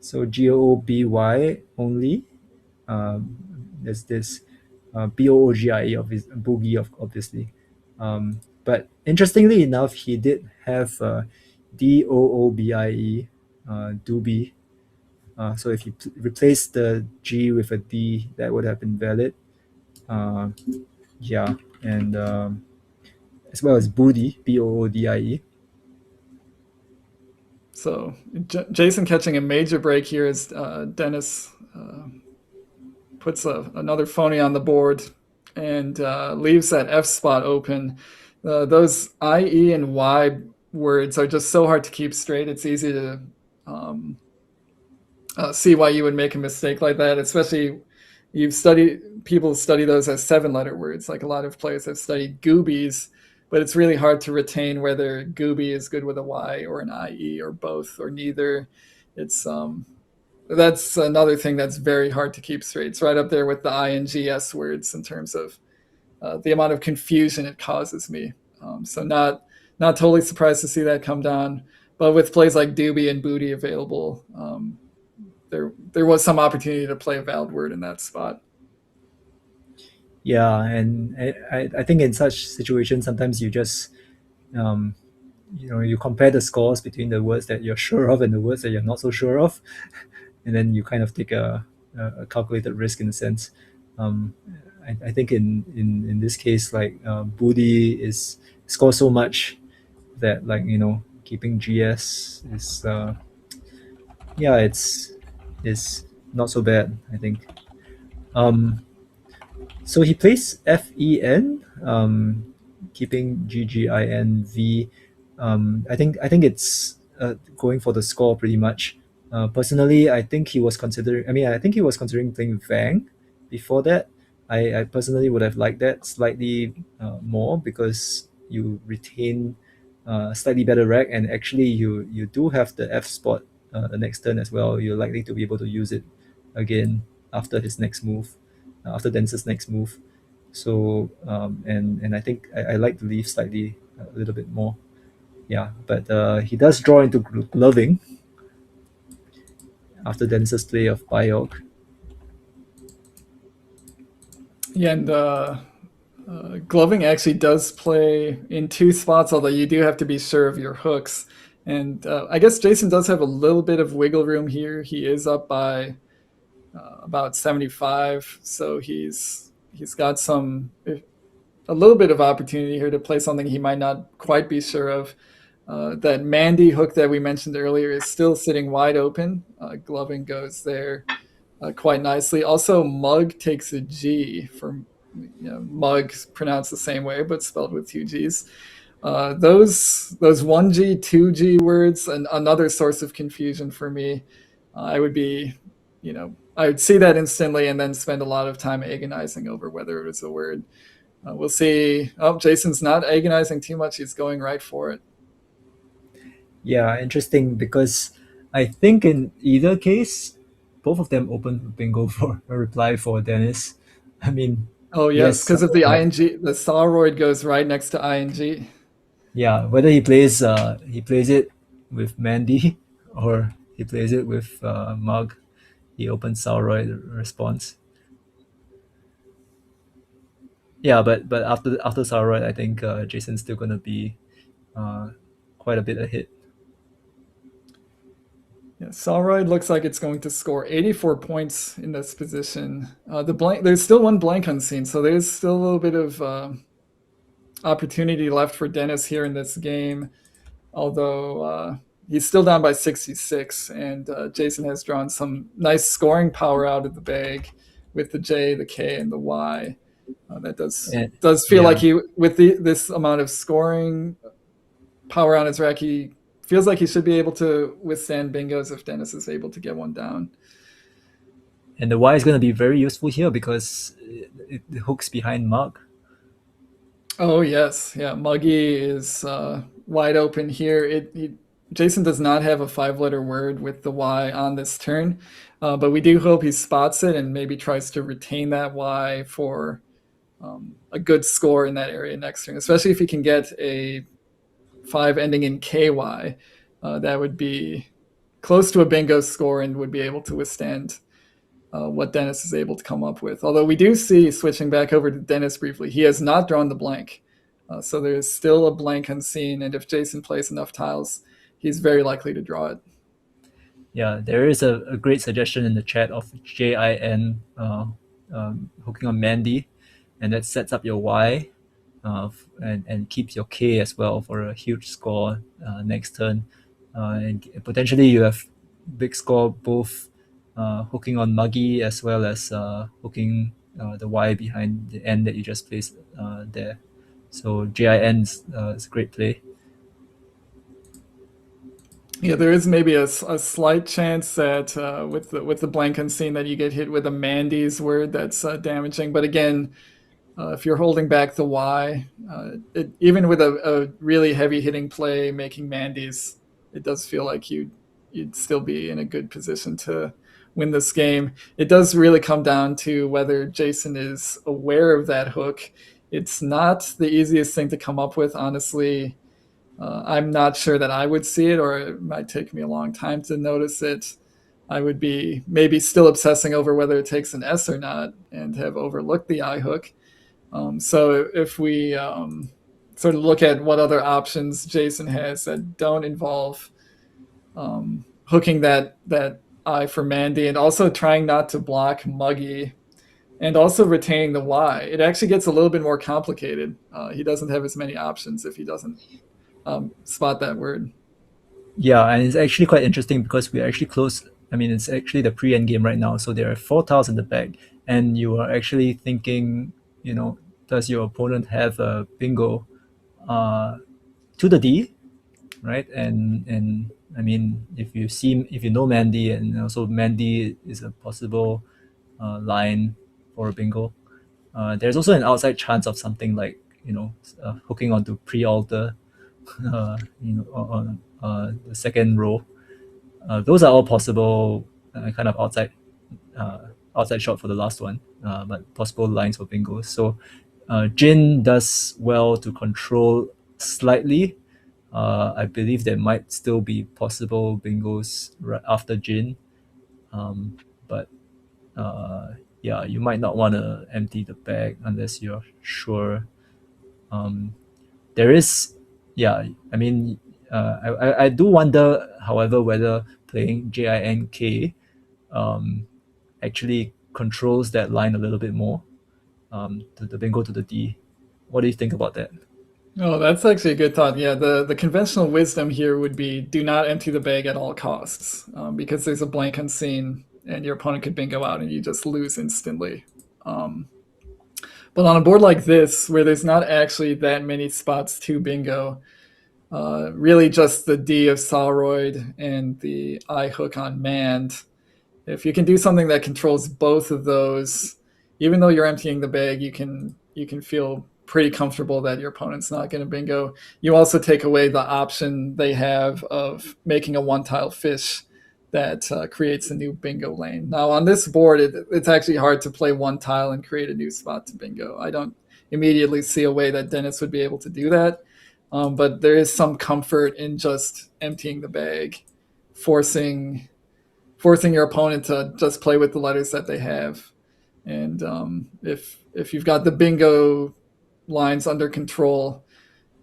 So GOOBY only. There's this BOOGIE, boogie, obviously. But interestingly enough, he did have DOOBIE, doobie. So if you replace the G with a D, that would have been valid. Yeah, and as well as Boodie, BOODIE. So Jason catching a major break here as Dennis puts another phony on the board and leaves that F spot open. Those I, E, and Y words are just so hard to keep straight. It's easy to see why you would make a mistake like that, especially people study those as 7-letter words. Like a lot of players have studied goobies, but it's really hard to retain whether gooby is good with a Y or an IE or both or neither. It's that's another thing that's very hard to keep straight. It's right up there with the INGS words in terms of the amount of confusion it causes me. So not totally surprised to see that come down. But with plays like doobie and booty available, there was some opportunity to play a valid word in that spot. Yeah, and I think in such situations, sometimes you just you compare the scores between the words that you're sure of and the words that you're not so sure of, and then you kind of take a calculated risk in a sense. I think in this case, like booty is scores so much that keeping GS is it's not so bad, I think. So he plays FEN, keeping GGINV. I think it's going for the score pretty much. Personally, I think he was considering playing Vang before that. I personally would have liked that slightly more because you retain slightly better rack, and actually you do have the F spot the next turn as well. You're likely to be able to use it again after his next move, after Dennis's next move. So and I think I like to leave slightly a little bit more. Yeah, but he does draw into gloving after Dennis's play of Biog. Yeah, and gloving actually does play in 2 spots, although you do have to be sure of your hooks. And I guess Jason does have a little bit of wiggle room here. He is up by about 75, so he's got a little bit of opportunity here to play something he might not quite be sure of. That Mandy hook that we mentioned earlier is still sitting wide open. Gloving goes there quite nicely. Also, Mug takes a G for mug, pronounced the same way but spelled with 2 G's. Those 1G, 2G words, and another source of confusion for me. I would be, I would see that instantly and then spend a lot of time agonizing over whether it was a word. We'll see. Oh, Jason's not agonizing too much. He's going right for it. Yeah, interesting, because I think in either case, both of them open bingo for a reply for Dennis. I mean, Oh, yes, yes, because of the ing. The Sauroid goes right next to ing. yeah, whether he plays it with Mandy or he plays it with Mug, he opens Sauroid response. Yeah, but after Sauroid, I think Jason's still gonna be quite a bit ahead. Yeah, Sauroid looks like it's going to score 84 points in this position. There's still one blank unseen, so there's still a little bit of opportunity left for Dennis here in this game. Although he's still down by 66, and Jason has drawn some nice scoring power out of the bag with the J, the K, and the Y. That does feel like he, with this amount of scoring power on his rack, he feels like he should be able to withstand bingos if Dennis is able to get one down. And the Y is going to be very useful here because it hooks behind Mug. Oh, yes. Yeah, Muggy is wide open here. Jason does not have a 5-letter word with the Y on this turn, but we do hope he spots it and maybe tries to retain that Y for a good score in that area next turn, especially if he can get a 5 ending in KY. That would be close to a bingo score and would be able to withstand what Dennis is able to come up with. Although we do see, switching back over to Dennis briefly, he has not drawn the blank. So there's still a blank unseen, and if Jason plays enough tiles, he's very likely to draw it. Yeah, there is a great suggestion in the chat of JIN hooking on Mandy, and that sets up your Y and keeps your K as well for a huge score next turn. And potentially you have big score both hooking on Muggy as well as hooking the Y behind the N that you just placed there. So JIN is a great play. Yeah, there is maybe a slight chance that with the blank unseen that you get hit with a Mandy's word that's damaging. But again, if you're holding back the Y, even with a really heavy hitting play making Mandy's, it does feel like you'd still be in a good position to win this game. It does really come down to whether Jason is aware of that hook. It's not the easiest thing to come up with, honestly. I'm not sure that I would see it, or it might take me a long time to notice it. I would be maybe still obsessing over whether it takes an S or not and have overlooked the I hook. So if we sort of look at what other options Jason has that don't involve hooking that I for Mandy, and also trying not to block Muggy, and also retaining the Y, it actually gets a little bit more complicated. He doesn't have as many options if he doesn't spot that word. Yeah, and it's actually quite interesting because we're actually close. I mean, it's actually the pre-end game right now, so there are 4 tiles in the bag, and you are actually thinking, does your opponent have a bingo to the D, right? And I mean, if you know Mandy, and also Mandy is a possible line for a bingo. There's also an outside chance of something like hooking onto pre-alter, on the second row. Those are all possible, kind of outside shot for the last one, but possible lines for bingos. So Jin does well to control slightly. I believe there might still be possible bingos right after Jin, but yeah, you might not want to empty the bag unless you're sure. There is, yeah, I mean, I do wonder, however, whether playing JINK actually controls that line a little bit more, to the bingo to the D. What do you think about that? Oh, that's actually a good thought. Yeah, the conventional wisdom here would be do not empty the bag at all costs, because there's a blank unseen and your opponent could bingo out and you just lose instantly. But on a board like this, where there's not actually that many spots to bingo, really just the D of Solroid and the I hook on manned. If you can do something that controls both of those, even though you're emptying the bag, you can feel pretty comfortable that your opponent's not going to bingo. You also take away the option they have of making a one-tile fish that creates a new bingo lane. Now on this board, it's actually hard to play one tile and create a new spot to bingo. I don't immediately see a way that Dennis would be able to do that. But there is some comfort in just emptying the bag, forcing your opponent to just play with the letters that they have. And if you've got the bingo lines under control,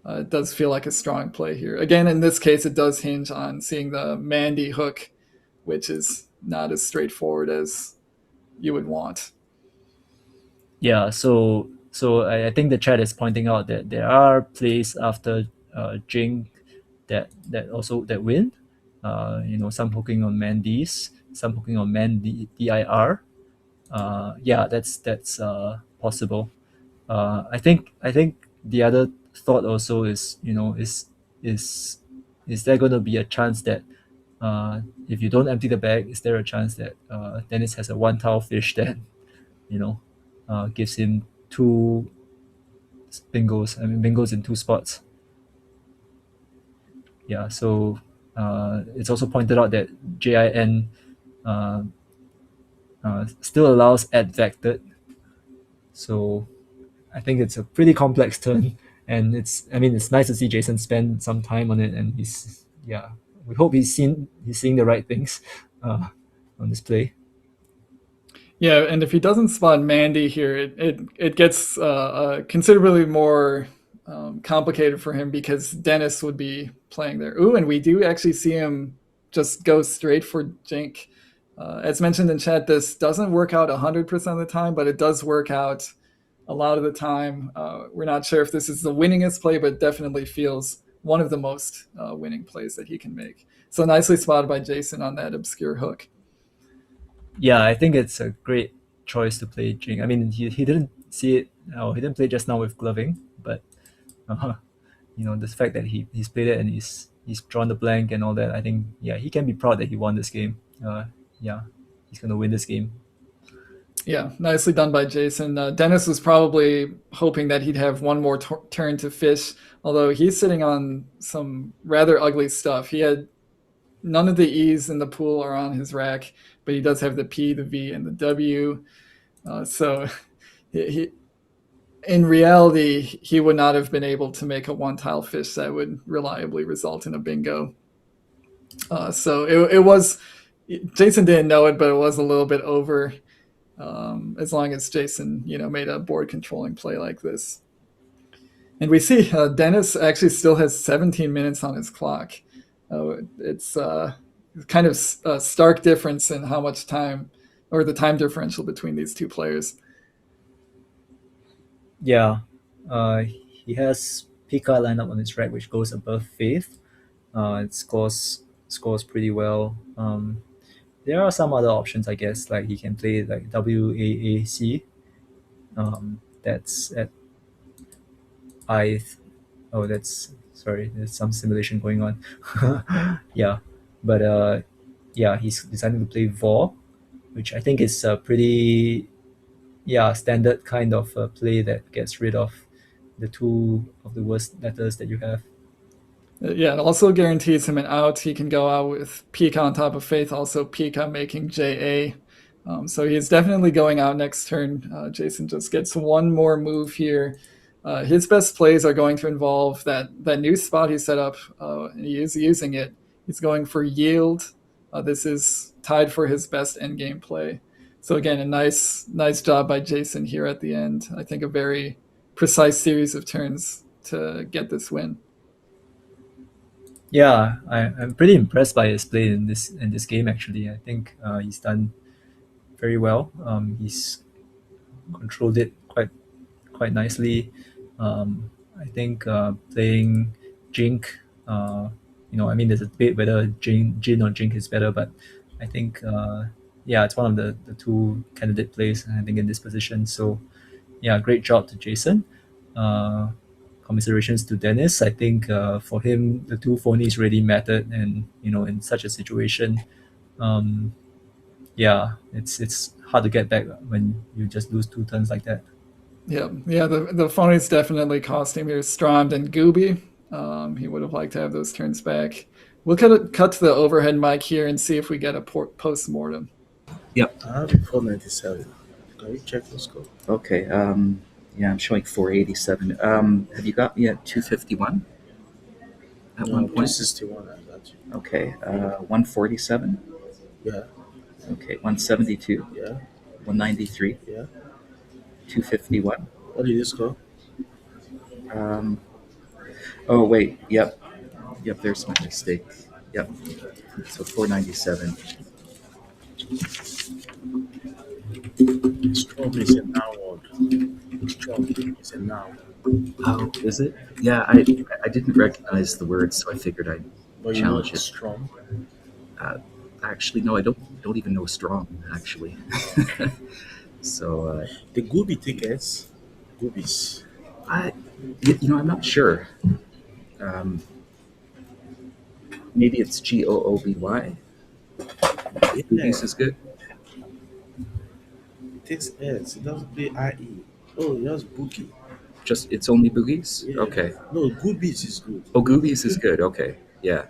it does feel like a strong play here. Again, in this case, it does hinge on seeing the Mandy hook, which is not as straightforward as you would want. Yeah, so I think the chat is pointing out that there are plays after Jing that win. Some hooking on Mandy's, some hooking on DIR. Yeah, that's possible. I think the other thought also is is there going to be a chance that if you don't empty the bag, is there a chance that Dennis has a one tile fish that gives him two bingos in two spots. Yeah, so it's also pointed out that JIN still allows add vectored. So I think it's a pretty complex turn, and it's nice to see Jason spend some time on it, and we hope he's seeing the right things on this play. Yeah, and if he doesn't spot Mandy here, it gets considerably more complicated for him because Dennis would be playing there. Ooh, and we do actually see him just go straight for Jink. As mentioned in chat, this doesn't work out 100% of the time, but it does work out a lot of the time. We're not sure if this is the winningest play, but it definitely feels one of the most winning plays that he can make. So nicely spotted by Jason on that obscure hook. Yeah, I think it's a great choice to play Jing. I mean, he didn't see it. No, he didn't play just now with gloving, but the fact that he's played it and he's drawn the blank and all that, I think he can be proud that he won this game. He's gonna win this game. Yeah, nicely done by Jason. Dennis was probably hoping that he'd have one more turn to fish, although he's sitting on some rather ugly stuff. He had none of the E's in the pool are on his rack, but he does have the P, the V, and the W. So he, in reality, he would not have been able to make a one-tile fish that would reliably result in a bingo. So it was, Jason didn't know it, but it was a little bit over, as long as Jason, made a board controlling play like this. And we see Dennis actually still has 17 minutes on his clock. It's kind of a stark difference in how much time, or the time differential between these two players. Yeah, he has Pika lined up on his rack, which goes above Faith. It scores pretty well. There are some other options, I guess, like he can play like WAAC. That's at I. Oh, that's sorry. There's some simulation going on. Yeah, but he's deciding to play Vor, which I think is a pretty standard kind of play that gets rid of the two of the worst letters that you have. Yeah, it also guarantees him an out. He can go out with Pika on top of Faith, also Pika making JA. So he's definitely going out next turn. Jason just gets one more move here. His best plays are going to involve that new spot he set up. And he is using it. He's going for yield. This is tied for his best endgame play. So again, a nice job by Jason here at the end. I think a very precise series of turns to get this win. Yeah, I'm pretty impressed by his play in this game. Actually, I think he's done very well. He's controlled it quite nicely. I think playing Jink, there's a debate whether Jin or Jink is better, but I think it's one of the two candidate plays, I think, in this position. So yeah, great job to Jason. Commiserations to Dennis. I think for him, the two phonies really mattered, and in such a situation, um, yeah, it's hard to get back when you just lose two turns like that. Yeah. The phonies definitely cost him here. Strommed and Gooby. He would have liked to have those turns back. We'll cut to the overhead mic here and see if we get a post mortem. I have a 497. Can you check the score? Okay. Yeah, I'm showing 487. Have you got me at 251 at No, one point? 261. I got you. Okay. 147. Yeah, Okay. 172. yeah, 193. yeah. 251. What did you score? Oh wait. Yep. There's my mistake. Yep. So 497. Strong is a noun word. Strong is a noun. Oh, is it? Yeah. I didn't recognize the word, so I figured I'd But you know challenge it's it. strong. Actually, no. I don't even know strong. Actually. So The Gooby tickets, Goobies. I'm not sure. Maybe it's Gooby. Yeah, Boobies is good. it takes S. It doesn't play IE. Oh, that's Boogie. Just it's only boogies. Yeah. Okay. No, Goobies is good. Oh, Goobies is good. Okay. Yeah.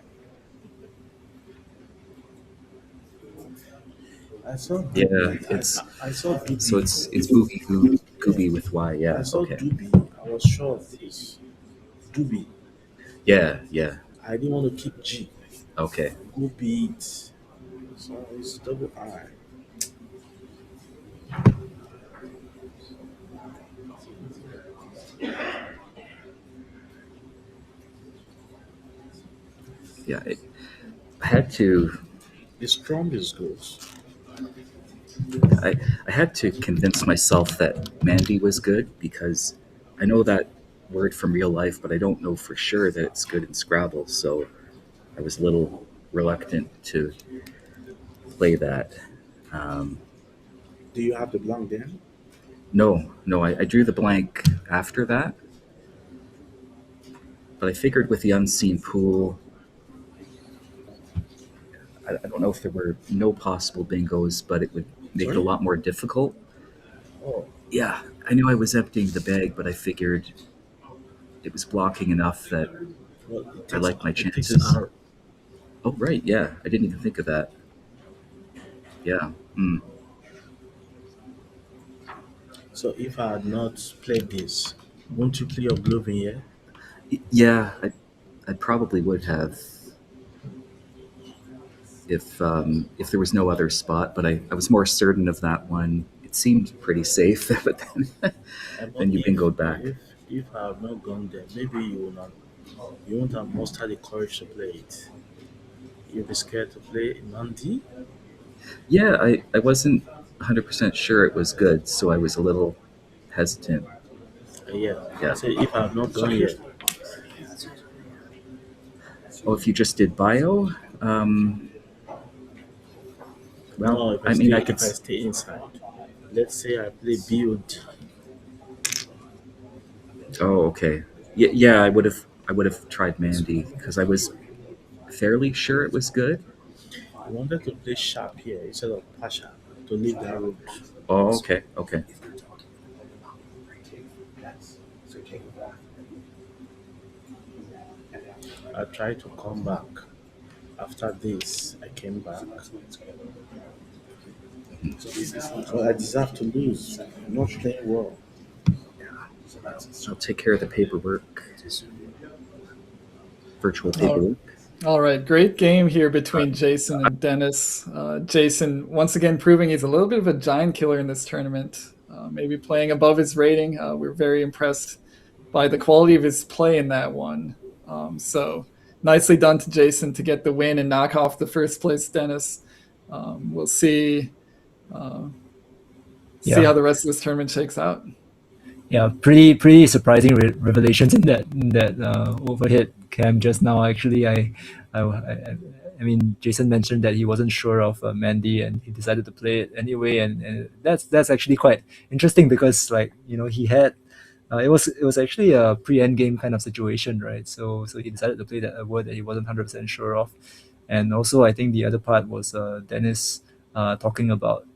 I saw Yeah. Gooby. It's I saw Gooby. so it's Gooby with Y. Yeah. I saw Okay. Doobie. I was sure of this. Doobie. Yeah. I didn't want to keep G. Okay. Gooby. So it's double I. Yeah. I had to. The strong is good. I had to convince myself that Mandy was good because I know that word from real life, but I don't know for sure that it's good in Scrabble. So I was a little reluctant to play that. Do you have the blank there? No, I drew the blank after that. But I figured with the unseen pool, I don't know if there were no possible bingos, but it would make it a Sorry? lot more difficult. Oh, Yeah, I knew I was emptying the bag, but I figured it was blocking enough that well, it I like my it takes chances. R. Oh, right, yeah, I didn't even think of that. Yeah. So if I had not played this, won't you play your glove in here? Yeah, I probably would have if there was no other spot, but I was more certain of that one. It seemed pretty safe, but But then you if, bingoed back. if I have not gone there, maybe you won't have mustered the courage to play it. You'll be scared to play Nandi. Yeah, I wasn't 100% sure it was good, so I was a little hesitant. Yeah. Yeah. I said if I have not gone yet, Oh, if you just did bio, well, no, if I mean, I if could. I stay inside. Let's say I play BOD. Oh, okay. Yeah, I would have tried Mandy because I was fairly sure it was good. I wanted to play sharp here instead of Pasha to leave that road. Oh, okay. I tried to come back. After this, I came back. So I deserve to lose. I'm not playing well. I'll take care of the paperwork. Virtual paperwork. All right, great game here between Jason and Dennis. Jason, once again, proving he's a little bit of a giant killer in this tournament, maybe playing above his rating. We're very impressed by the quality of his play in that one. So nicely done to Jason to get the win and knock off the first place Dennis. We'll see how the rest of this tournament shakes out. Yeah, pretty surprising revelations in that overhead cam just now. Actually, I I mean, Jason mentioned that he wasn't sure of Mandy, and he decided to play it anyway, and that's actually quite interesting because, like, he had it was actually a pre-end game kind of situation, right? So he decided to play that word that he wasn't 100% sure of, and also I think the other part was Dennis talking about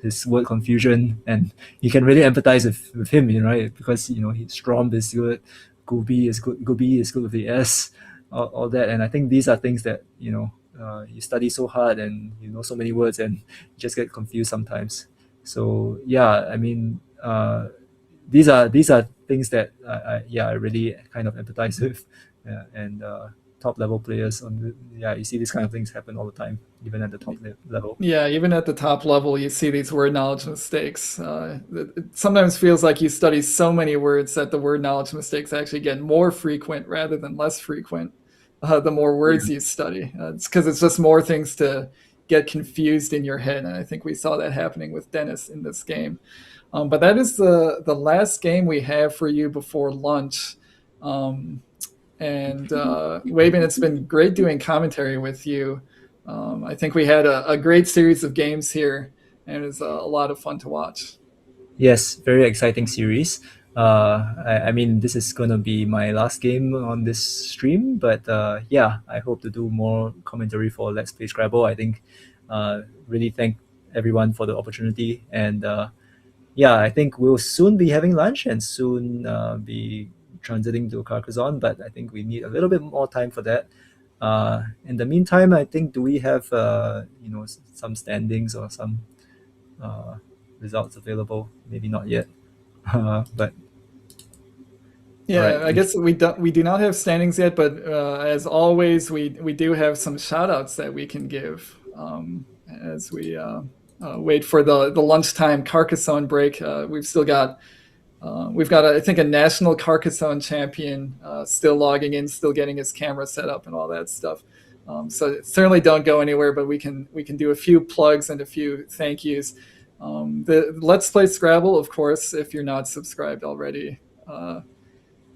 his word confusion, and you can really empathize with him, right? Because Strom is good, Goobie is good with the S, all that, and I think these are things that you study so hard and you know so many words and you just get confused sometimes. So yeah, I mean, these are things that I really kind of empathize with, yeah, and top level players you see these kind of things happen all the time, even at the top level. Yeah, even at the top level, you see these word knowledge mistakes. It sometimes feels like you study so many words that the word knowledge mistakes actually get more frequent rather than less frequent the more words you study. It's because it's just more things to get confused in your head, and I think we saw that happening with Dennis in this game. But that is the last game we have for you before lunch. And Wavin, it's been great doing commentary with you. I think we had a great series of games here, and it was a lot of fun to watch. Yes, very exciting series. I mean, this is gonna be my last game on this stream, but yeah, I hope to do more commentary for Let's Play Scrabble. I think really thank everyone for the opportunity, and yeah, I think we'll soon be having lunch and soon be transiting to Carcassonne, but I think we need a little bit more time for that. In the meantime, I think, do we have some standings or some results available? Maybe not yet, but Yeah, right. I guess we do not have standings yet, but as always, we do have some shout outs that we can give as we wait for the lunchtime Carcassonne break. We've got I think a national Carcassonne champion still logging in, still getting his camera set up and all that stuff. So certainly don't go anywhere, but we can do a few plugs and a few thank yous. The Let's Play Scrabble, of course, if you're not subscribed already,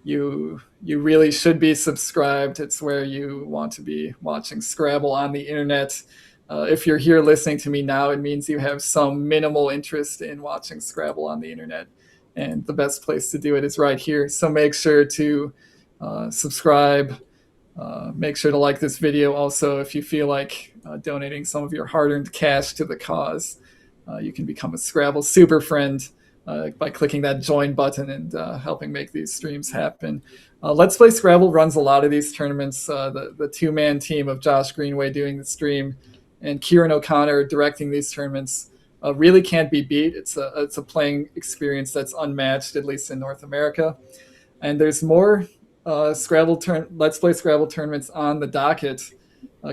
you really should be subscribed. It's where you want to be watching Scrabble on the internet. If you're here listening to me now, it means you have some minimal interest in watching Scrabble on the internet. And the best place to do it is right here. So make sure to subscribe. Make sure to like this video. Also, if you feel like donating some of your hard-earned cash to the cause, you can become a Scrabble super friend by clicking that join button and helping make these streams happen. Let's Play Scrabble runs a lot of these tournaments. The two-man team of Josh Greenway doing the stream and Kieran O'Connor directing these tournaments really can't be beat. It's a playing experience that's unmatched, at least in North America. And there's more Let's Play Scrabble tournaments on the docket.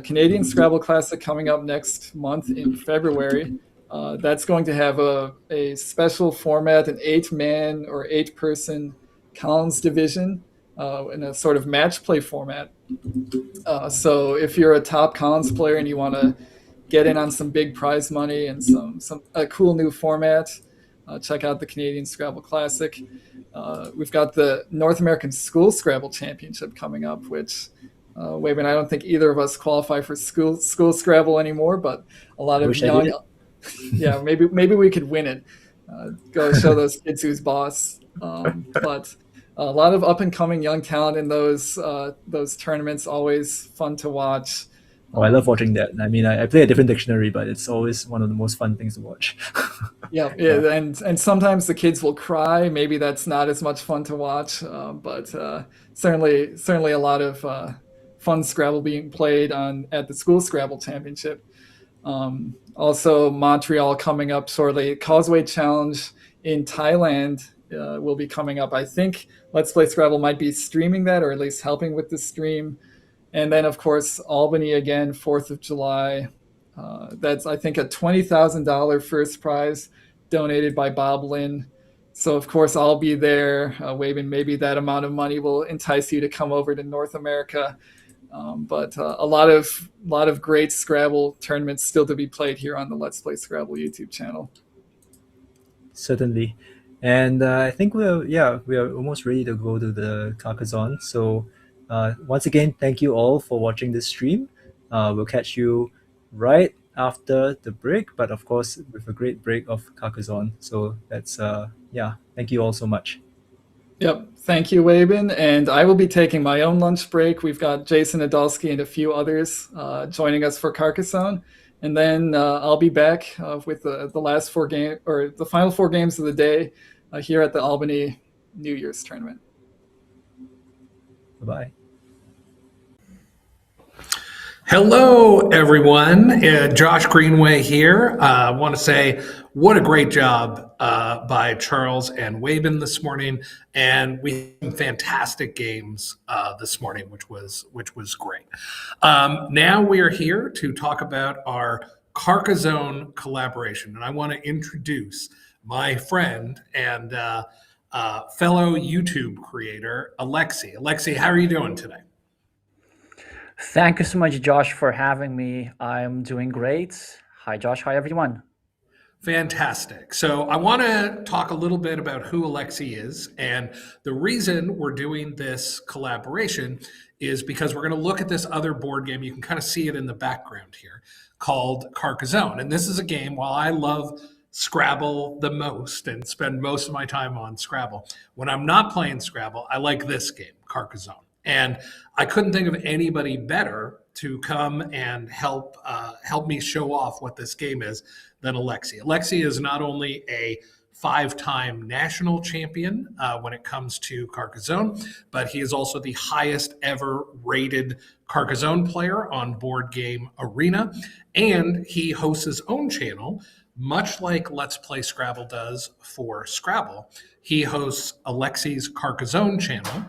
Canadian Scrabble Classic coming up next month in February. That's going to have a special format, an 8-man or 8-person Collins division in a sort of match play format. So if you're a top Collins player and you want to get in on some big prize money and a cool new format, check out the Canadian Scrabble Classic. We've got the North American School Scrabble Championship coming up, which Wayman, I don't think either of us qualify for school Scrabble anymore, but a lot of young, yeah, maybe we could win it. Go show those kids who's boss. But a lot of up and coming young talent in those tournaments. Always fun to watch. Oh, I love watching that. I mean, I play a different dictionary, but it's always one of the most fun things to watch. Yeah, and sometimes the kids will cry. Maybe that's not as much fun to watch, but certainly a lot of fun Scrabble being played at the School Scrabble Championship. Also, Montreal coming up shortly. Causeway Challenge in Thailand will be coming up. I think Let's Play Scrabble might be streaming that, or at least helping with the stream. And then, of course, Albany again, 4th of July. That's, I think, a $20,000 first prize donated by Bob Lynn. So, of course, I'll be there. Waving, maybe that amount of money will entice you to come over to North America. But a lot of great Scrabble tournaments still to be played here on the Let's Play Scrabble YouTube channel. Certainly. And I think we are almost ready to go to the Carcassonne. So Once again, thank you all for watching this stream. We'll catch you right after the break, but of course with a great break of Carcassonne. So that's yeah, thank you all so much. Yep. Thank you, Wabin. And I will be taking my own lunch break. We've got Jason Adolsky and a few others joining us for Carcassonne. And then I'll be back with the last four game or the final four games of the day here at the Albany New Year's tournament. Bye-bye. Hello, everyone. Josh Greenway here. I want to say what a great job by Charles and Wabin this morning, and we had some fantastic games this morning, which was great. Now we are here to talk about our Carcassonne collaboration, and I want to introduce my friend and fellow YouTube creator, Alexei. Alexei, how are you doing today? Thank you so much, Josh, for having me. I'm doing great. Hi, Josh. Hi, everyone. Fantastic. So I want to talk a little bit about who Alexei is. And the reason we're doing this collaboration is because we're going to look at this other board game. You can kind of see it in the background here, called Carcassonne. And this is a game, while I love Scrabble the most and spend most of my time on Scrabble, when I'm not playing Scrabble, I like this game, Carcassonne. And I couldn't think of anybody better to come and help me show off what this game is than Alexei. Alexei is not only a 5-time national champion when it comes to Carcassonne, but he is also the highest ever rated Carcassonne player on Board Game Arena. And he hosts his own channel, much like Let's Play Scrabble does for Scrabble. He hosts Alexei's Carcassonne channel,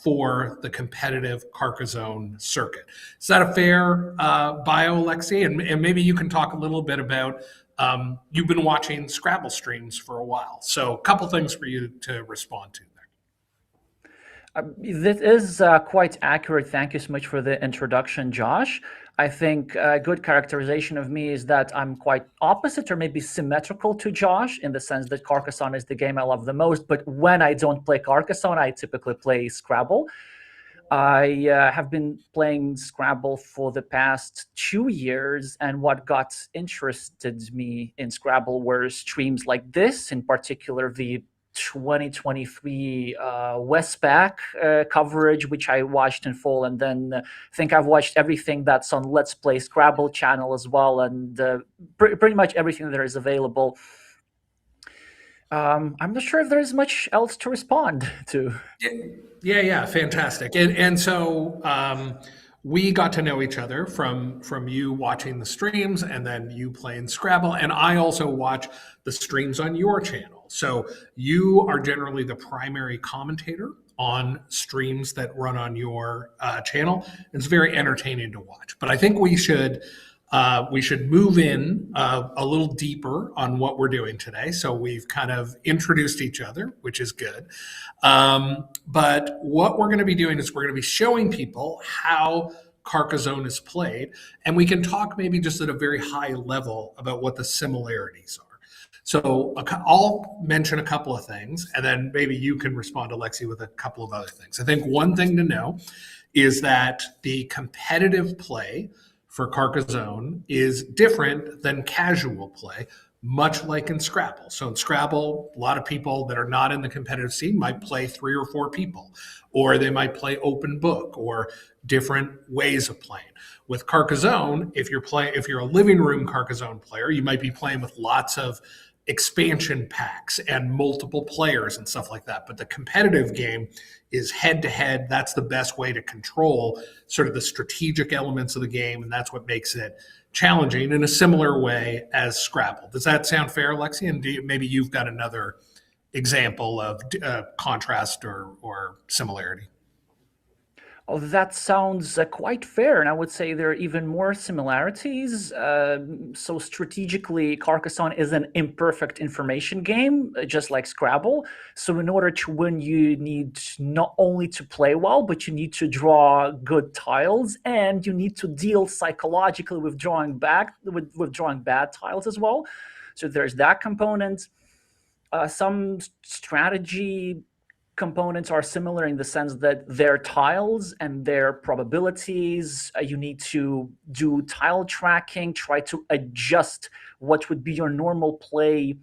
for the competitive Carcassonne circuit. Is that a fair bio, Alexei? And maybe you can talk a little bit about, you've been watching Scrabble streams for a while. So a couple things for you to respond to there. That is quite accurate. Thank you so much for the introduction, Josh. I think a good characterization of me is that I'm quite opposite or maybe symmetrical to Josh in the sense that Carcassonne is the game I love the most. But when I don't play Carcassonne, I typically play Scrabble. I have been playing Scrabble for the past 2 years, and what got interested me in Scrabble were streams like this, in particular the 2023 Westpac coverage, which I watched in full, and then I think I've watched everything that's on Let's Play Scrabble channel as well, and pretty much everything that is available. I'm not sure if there's much else to respond to. Yeah, fantastic. And so we got to know each other from you watching the streams and then you playing Scrabble. And I also watch the streams on your channel. So you are generally the primary commentator on streams that run on your channel. It's very entertaining to watch. But I think we should move in a little deeper on what we're doing today. So we've kind of introduced each other, which is good. But what we're going to be doing is we're going to be showing people how Carcassonne is played, and we can talk maybe just at a very high level about what the similarities are. So I'll mention a couple of things, and then maybe you can respond, Alexei, with a couple of other things. I think one thing to know is that the competitive play for Carcassonne is different than casual play, much like in Scrabble. So in Scrabble, a lot of people that are not in the competitive scene might play 3 or 4 people, or they might play open book or different ways of playing. With Carcassonne, if you're a living room Carcassonne player, you might be playing with lots of expansion packs and multiple players and stuff like that. But the competitive game is head-to-head. That's the best way to control sort of the strategic elements of the game, and that's what makes it challenging in a similar way as Scrabble. Does that sound fair, Alexei? And maybe you've got another example of contrast or similarity. Oh, that sounds quite fair, and I would say there are even more similarities. So strategically, Carcassonne is an imperfect information game, just like Scrabble. So in order to win, you need not only to play well, but you need to draw good tiles, and you need to deal psychologically with drawing bad tiles as well. So there's that component. Some strategy components are similar in the sense that they're tiles and their probabilities. You need to do tile tracking, try to adjust what would be your normal play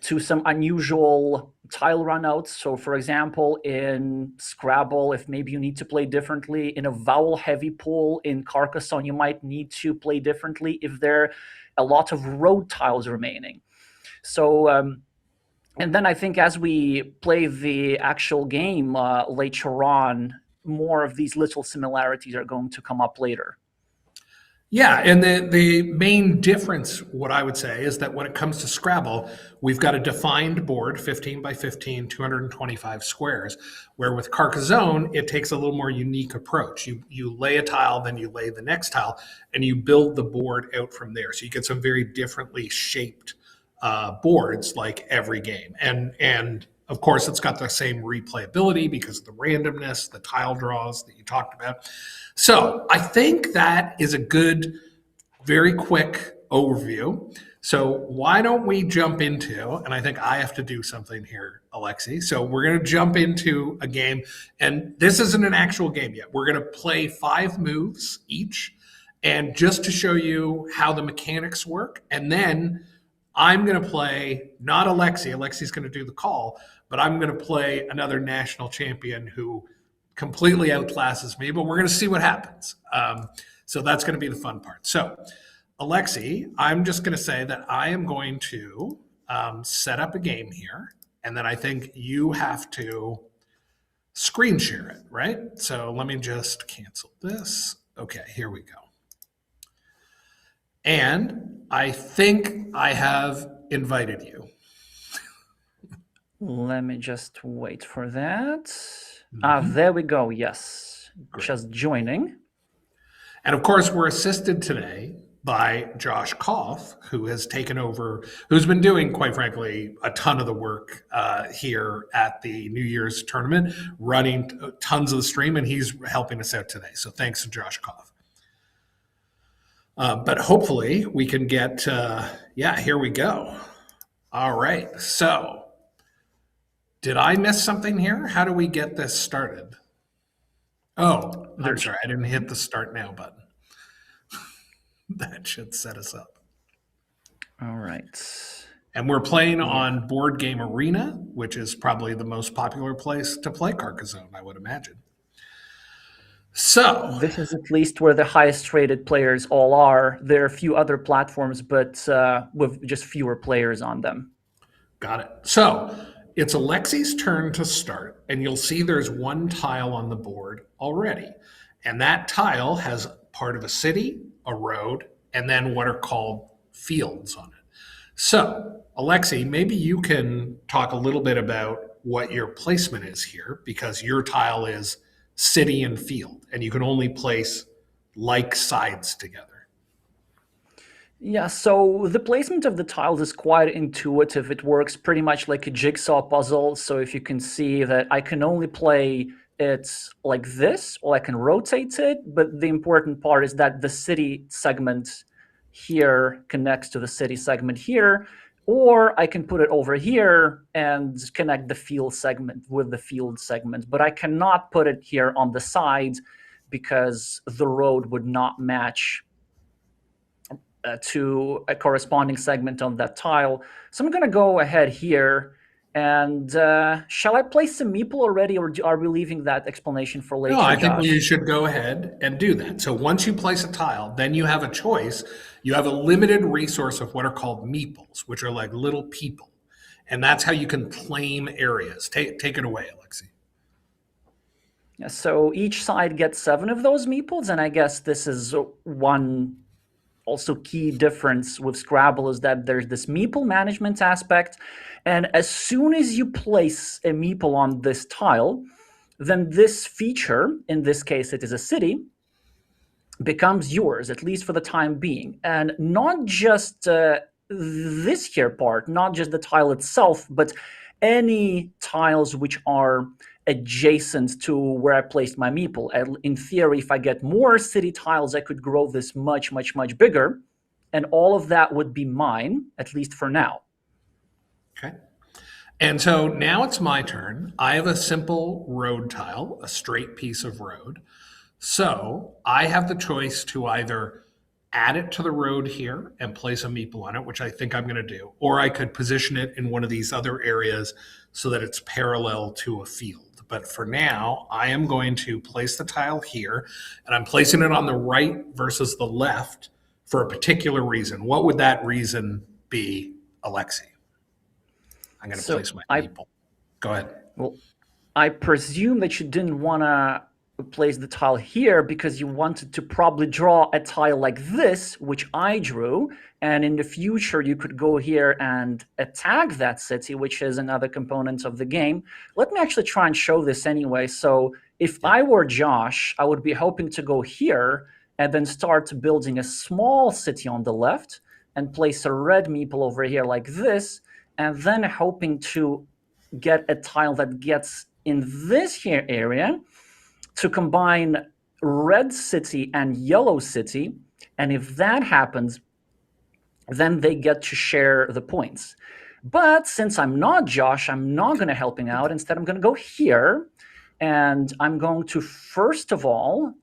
to some unusual tile runouts. So for example, in Scrabble, if maybe you need to play differently, in a vowel heavy pool in Carcassonne, you might need to play differently if there are a lot of road tiles remaining. So, and then I think as we play the actual game later on, more of these little similarities are going to come up later. Yeah, and the main difference, what I would say, is that when it comes to Scrabble, we've got a defined board, 15 by 15, 225 squares, where with Carcassonne, it takes a little more unique approach. You lay a tile, then you lay the next tile, and you build the board out from there. So you get some very differently shaped boards like every game. And of course, it's got the same replayability because of the randomness, the tile draws that you talked about. So I think that is a good, very quick overview. So why don't we jump into, and I think I have to do something here, Alexi. So we're going to jump into a game, and this isn't an actual game yet. We're going to play 5 moves each, and just to show you how the mechanics work. And then I'm going to play, not Alexi. Alexi's going to do the call, but I'm going to play another national champion who completely outclasses me, but we're going to see what happens. So that's going to be the fun part. So, Alexi, I'm just going to say that I am going to set up a game here, and then I think you have to screen share it, right? So let me just cancel this. Okay, here we go. And I think I have invited you. Let me just wait for that. There we go. Yes. Great. Just joining. And of course, we're assisted today by Josh Koff, who has taken over, who's been doing, quite frankly, a ton of the work here at the New Year's tournament, running tons of the stream, and he's helping us out today. So thanks to Josh Koff. But hopefully we can get, yeah, here we go. All right. So did I miss something here? How do we get this started? Oh, I'm sorry. I didn't hit the start now button. That should set us up. All right. And we're playing on Board Game Arena, which is probably the most popular place to play Carcassonne, I would imagine. So this is at least where the highest rated players all are. There are a few other platforms, but with just fewer players on them. Got it. So it's Alexi's turn to start, and you'll see there's one tile on the board already. And that tile has part of a city, a road, and then what are called fields on it. So, Alexi, maybe you can talk a little bit about what your placement is here, because your tile is city and field, and you can only place like sides together. Yeah, so the placement of the tiles is quite intuitive. It works pretty much like a jigsaw puzzle. So if you can see that I can only play it like this, or I can rotate it, but the important part is that the city segment here connects to the city segment here, or I can put it over here and connect the field segment with the field segment, but I cannot put it here on the sides because the road would not match to a corresponding segment on that tile. So I'm going to go ahead here. And shall I place some meeple already, or are we leaving that explanation for later? No, I think Josh? you should go ahead and do that. So once you place a tile, then you have a choice. You have a limited resource of what are called meeples, which are like little people. And that's how you can claim areas. Take it away, Alexi. Yeah, so each side gets 7 of those meeples, and I guess this is one also key difference with Scrabble is that there's this meeple management aspect. And as soon as you place a meeple on this tile, then this feature, in this case it is a city, becomes yours, at least for the time being. And not just this here part, not just the tile itself, but any tiles which are adjacent to where I placed my meeple. In theory, if I get more city tiles, I could grow this much, much, much bigger. And all of that would be mine, at least for now. Okay. And so now it's my turn. I have a simple road tile, a straight piece of road. So I have the choice to either add it to the road here and place a meeple on it, which I think I'm going to do, or I could position it in one of these other areas so that it's parallel to a field. But for now, I am going to place the tile here, and I'm placing it on the right versus the left for a particular reason. What would that reason be, Alexi? I'm going to place my meeple. Go ahead. Well, I presume that you didn't want to place the tile here because you wanted to probably draw a tile like this, which I drew, and in the future you could go here and attack that city, which is another component of the game. Let me actually try and show this anyway. So if I were Josh, I would be hoping to go here and then start building a small city on the left and place a red meeple over here like this, and then hoping to get a tile that gets in this here area to combine red city and yellow city. And if that happens, then they get to share the points. But since I'm not Josh, I'm not going to helping out. Instead, I'm going to go here, and I'm going to, first of all,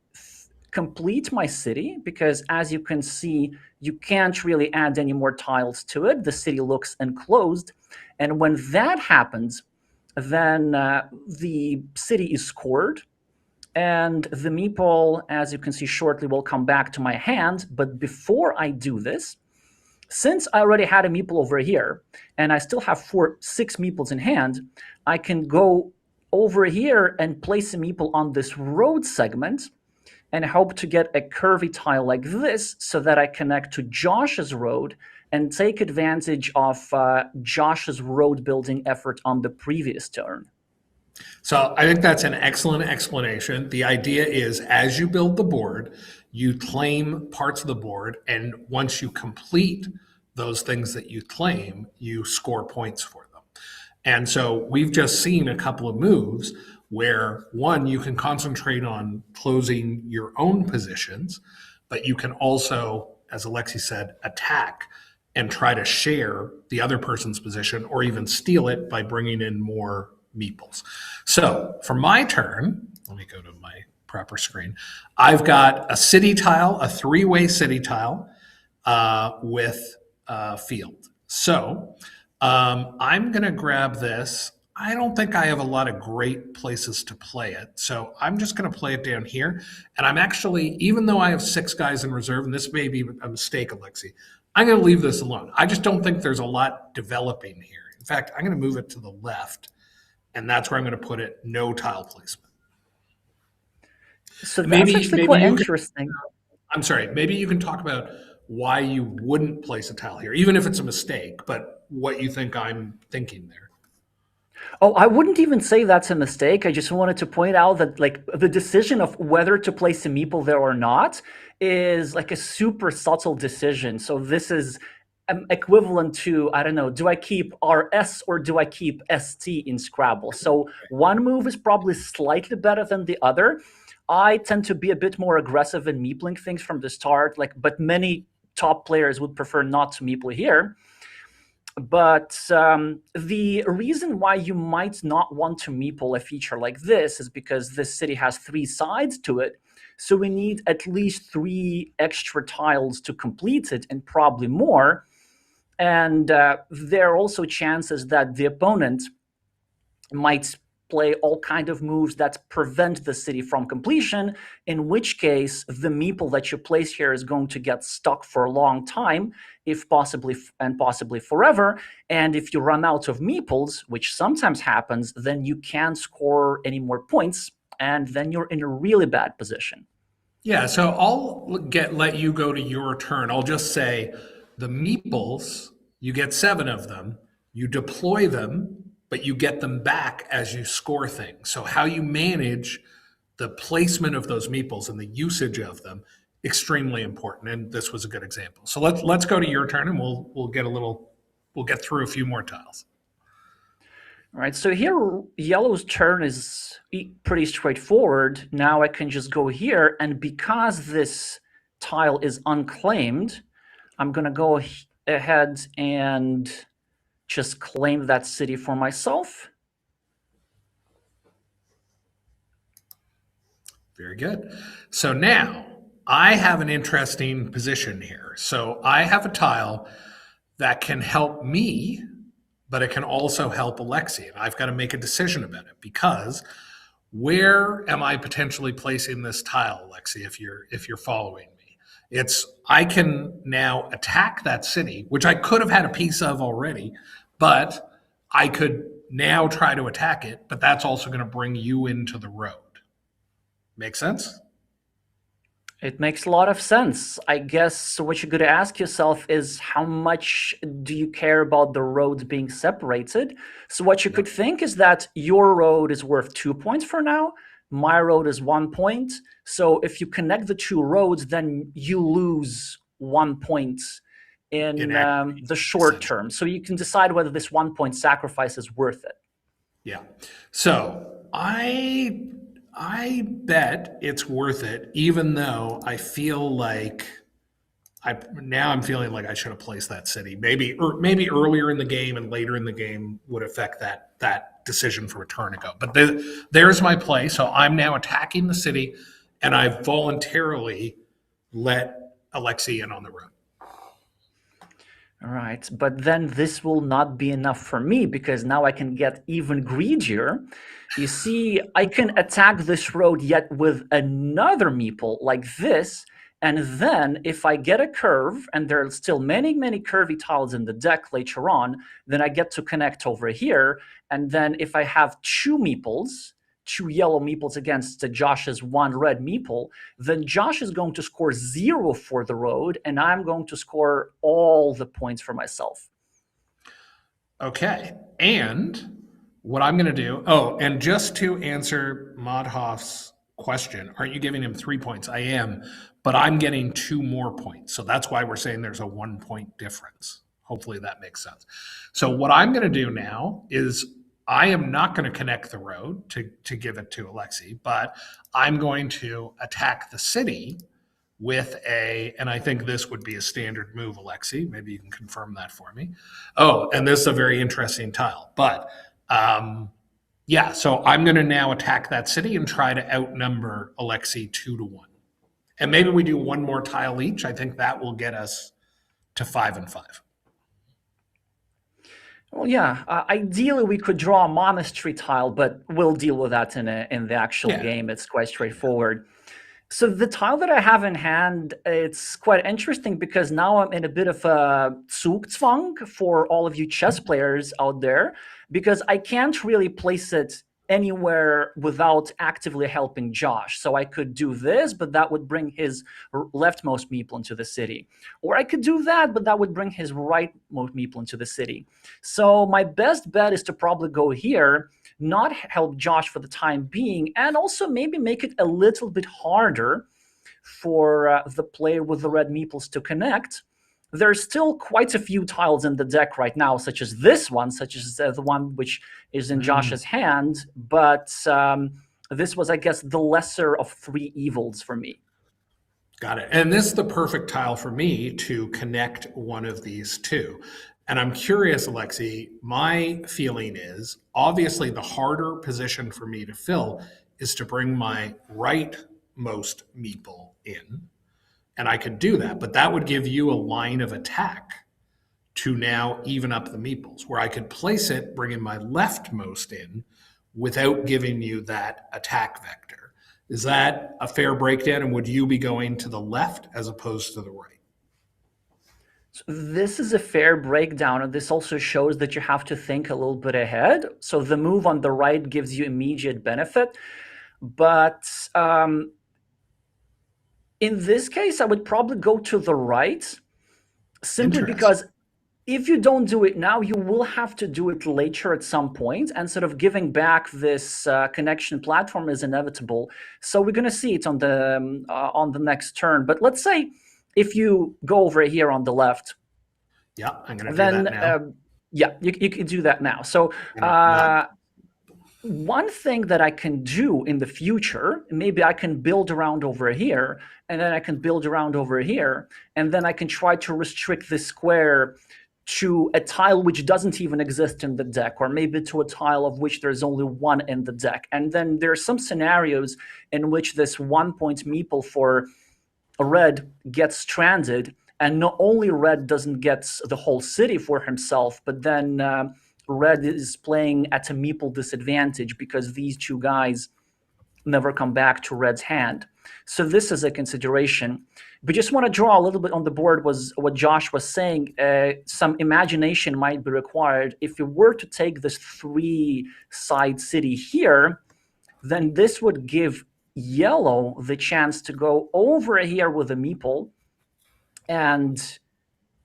complete my city, because as you can see, you can't really add any more tiles to it. The city looks enclosed. And when that happens, then the city is scored, and the meeple, as you can see shortly, will come back to my hand. But before I do this, since I already had a meeple over here, and I still have 6 meeples in hand, I can go over here and place a meeple on this road segment and hope to get a curvy tile like this so that I connect to Josh's road and take advantage of Josh's road building effort on the previous turn. So I think that's an excellent explanation. The idea is, as you build the board, you claim parts of the board, and once you complete those things that you claim, you score points for them. And so we've just seen a couple of moves where, one, you can concentrate on closing your own positions, but you can also, as Alexi said, attack and try to share the other person's position or even steal it by bringing in more meeples. So for my turn, let me go to my proper screen. I've got a city tile, a 3-way city tile with a field. So I'm going to grab this. I don't think I have a lot of great places to play it. So I'm just going to play it down here. And I'm actually, even though I have 6 guys in reserve, and this may be a mistake, Alexi, I'm going to leave this alone. I just don't think there's a lot developing here. In fact, I'm going to move it to the left, and that's where I'm going to put it, no tile placement. So that's actually quite interesting. I'm sorry, maybe you can talk about why you wouldn't place a tile here, even if it's a mistake, but what you think I'm thinking there. Oh, I wouldn't even say that's a mistake. I just wanted to point out that, like, the decision of whether to place a meeple there or not is like a super subtle decision. So this is equivalent to, I don't know, do I keep RS or do I keep ST in Scrabble? So one move is probably slightly better than the other. I tend to be a bit more aggressive in meepling things from the start, but many top players would prefer not to meeple here. But the reason why you might not want to meeple a feature like this is because this city has 3 sides to it. So we need at least 3 extra tiles to complete it, and probably more. And there are also chances that the opponent might play all kind of moves that prevent the city from completion, in which case the meeple that you place here is going to get stuck for a long time, if possibly forever. And if you run out of meeples, which sometimes happens, then you can't score any more points, and then you're in a really bad position. Yeah, so I'll let you go to your turn. I'll just say the meeples, you get 7 of them, you deploy them, but you get them back as you score things. So how you manage the placement of those meeples and the usage of them, extremely important. And this was a good example. So let's go to your turn, and we'll get through a few more tiles. All right, so here yellow's turn is pretty straightforward. Now I can just go here, and because this tile is unclaimed, I'm going to go ahead and just claim that city for myself. Very good. So now I have an interesting position here. So I have a tile that can help me, but it can also help Alexei. And I've got to make a decision about it, because where am I potentially placing this tile, Alexei, if you're following me? I can now attack that city, which I could have had a piece of already, but I could now try to attack it, but that's also going to bring you into the road. Make sense? It makes a lot of sense. I guess what you're going to ask yourself is, how much do you care about the roads being separated? So what you could think is that your road is worth 2 points for now. My road is 1 point. So if you connect the two roads, then you lose 1 point in the short term. So you can decide whether this 1 point sacrifice is worth it. Yeah. So I bet it's worth it, even though I feel like I'm feeling like I should have placed that city. Maybe earlier in the game and later in the game would affect that decision from a turn ago. But there's my play. So I'm now attacking the city, and I voluntarily let Alexei in on the road. All right, but then this will not be enough for me, because now I can get even greedier. You see, I can attack this road yet with another meeple like this, and then if I get a curve, and there are still many, many curvy tiles in the deck later on, then I get to connect over here, and then if I have two meeples, two yellow meeples against Josh's one red meeple, then Josh is going to score 0 for the road, and I'm going to score all the points for myself. Okay, and what I'm going to do, and just to answer Modhoff's question, aren't you giving him 3 points? I am, but I'm getting 2 more points. So that's why we're saying there's a 1 point difference. Hopefully that makes sense. So what I'm going to do now is, I am not going to connect the road to give it to Alexei, but I'm going to attack the city with and I think this would be a standard move, Alexei. Maybe you can confirm that for me. Oh, and this is a very interesting tile. But yeah, so I'm going to now attack that city and try to outnumber Alexei 2-1. And maybe we do 1 more tile each. I think that will get us to 5 and 5. Well, yeah. Ideally, we could draw a monastery tile, but we'll deal with that in the actual game. It's quite straightforward. So the tile that I have in hand, it's quite interesting, because now I'm in a bit of a Zugzwang for all of you chess players out there, because I can't really place it anywhere without actively helping Josh. So I could do this, but that would bring his leftmost meeple into the city. Or I could do that, but that would bring his rightmost meeple into the city. So my best bet is to probably go here, not help Josh for the time being, and also maybe make it a little bit harder for the player with the red meeples to connect. There's still quite a few tiles in the deck right now, such as this one, such as the one which is in Josh's hand, but this was, I guess, the lesser of 3 evils for me. Got it. And this is the perfect tile for me to connect one of these two. And I'm curious, Alexei, my feeling is, obviously the harder position for me to fill is to bring my rightmost meeple in. And I could do that, but that would give you a line of attack to now even up the meeples, where I could place it, bringing my leftmost in without giving you that attack vector. Is that a fair breakdown? And would you be going to the left as opposed to the right? So this is a fair breakdown, and this also shows that you have to think a little bit ahead. So the move on the right gives you immediate benefit, but in this case, I would probably go to the right, simply because if you don't do it now, you will have to do it later at some point, and sort of giving back this connection platform is inevitable. So we're going to see it on the next turn. But let's say if you go over here on the left, yeah, I'm going to do that now. Yeah, you can do that now. So one thing that I can do in the future, maybe I can build around over here, and then I can build around over here, and then I can try to restrict this square to a tile which doesn't even exist in the deck, or maybe to a tile of which there's only one in the deck. And then there are some scenarios in which this 1 point meeple for red gets stranded, and not only red doesn't get the whole city for himself, but then red is playing at a meeple disadvantage because these two guys never come back to red's hand. So this is a consideration. But just want to draw a little bit on the board was what Josh was saying. Some imagination might be required. If you were to take this 3-side city here, then this would give yellow the chance to go over here with a meeple and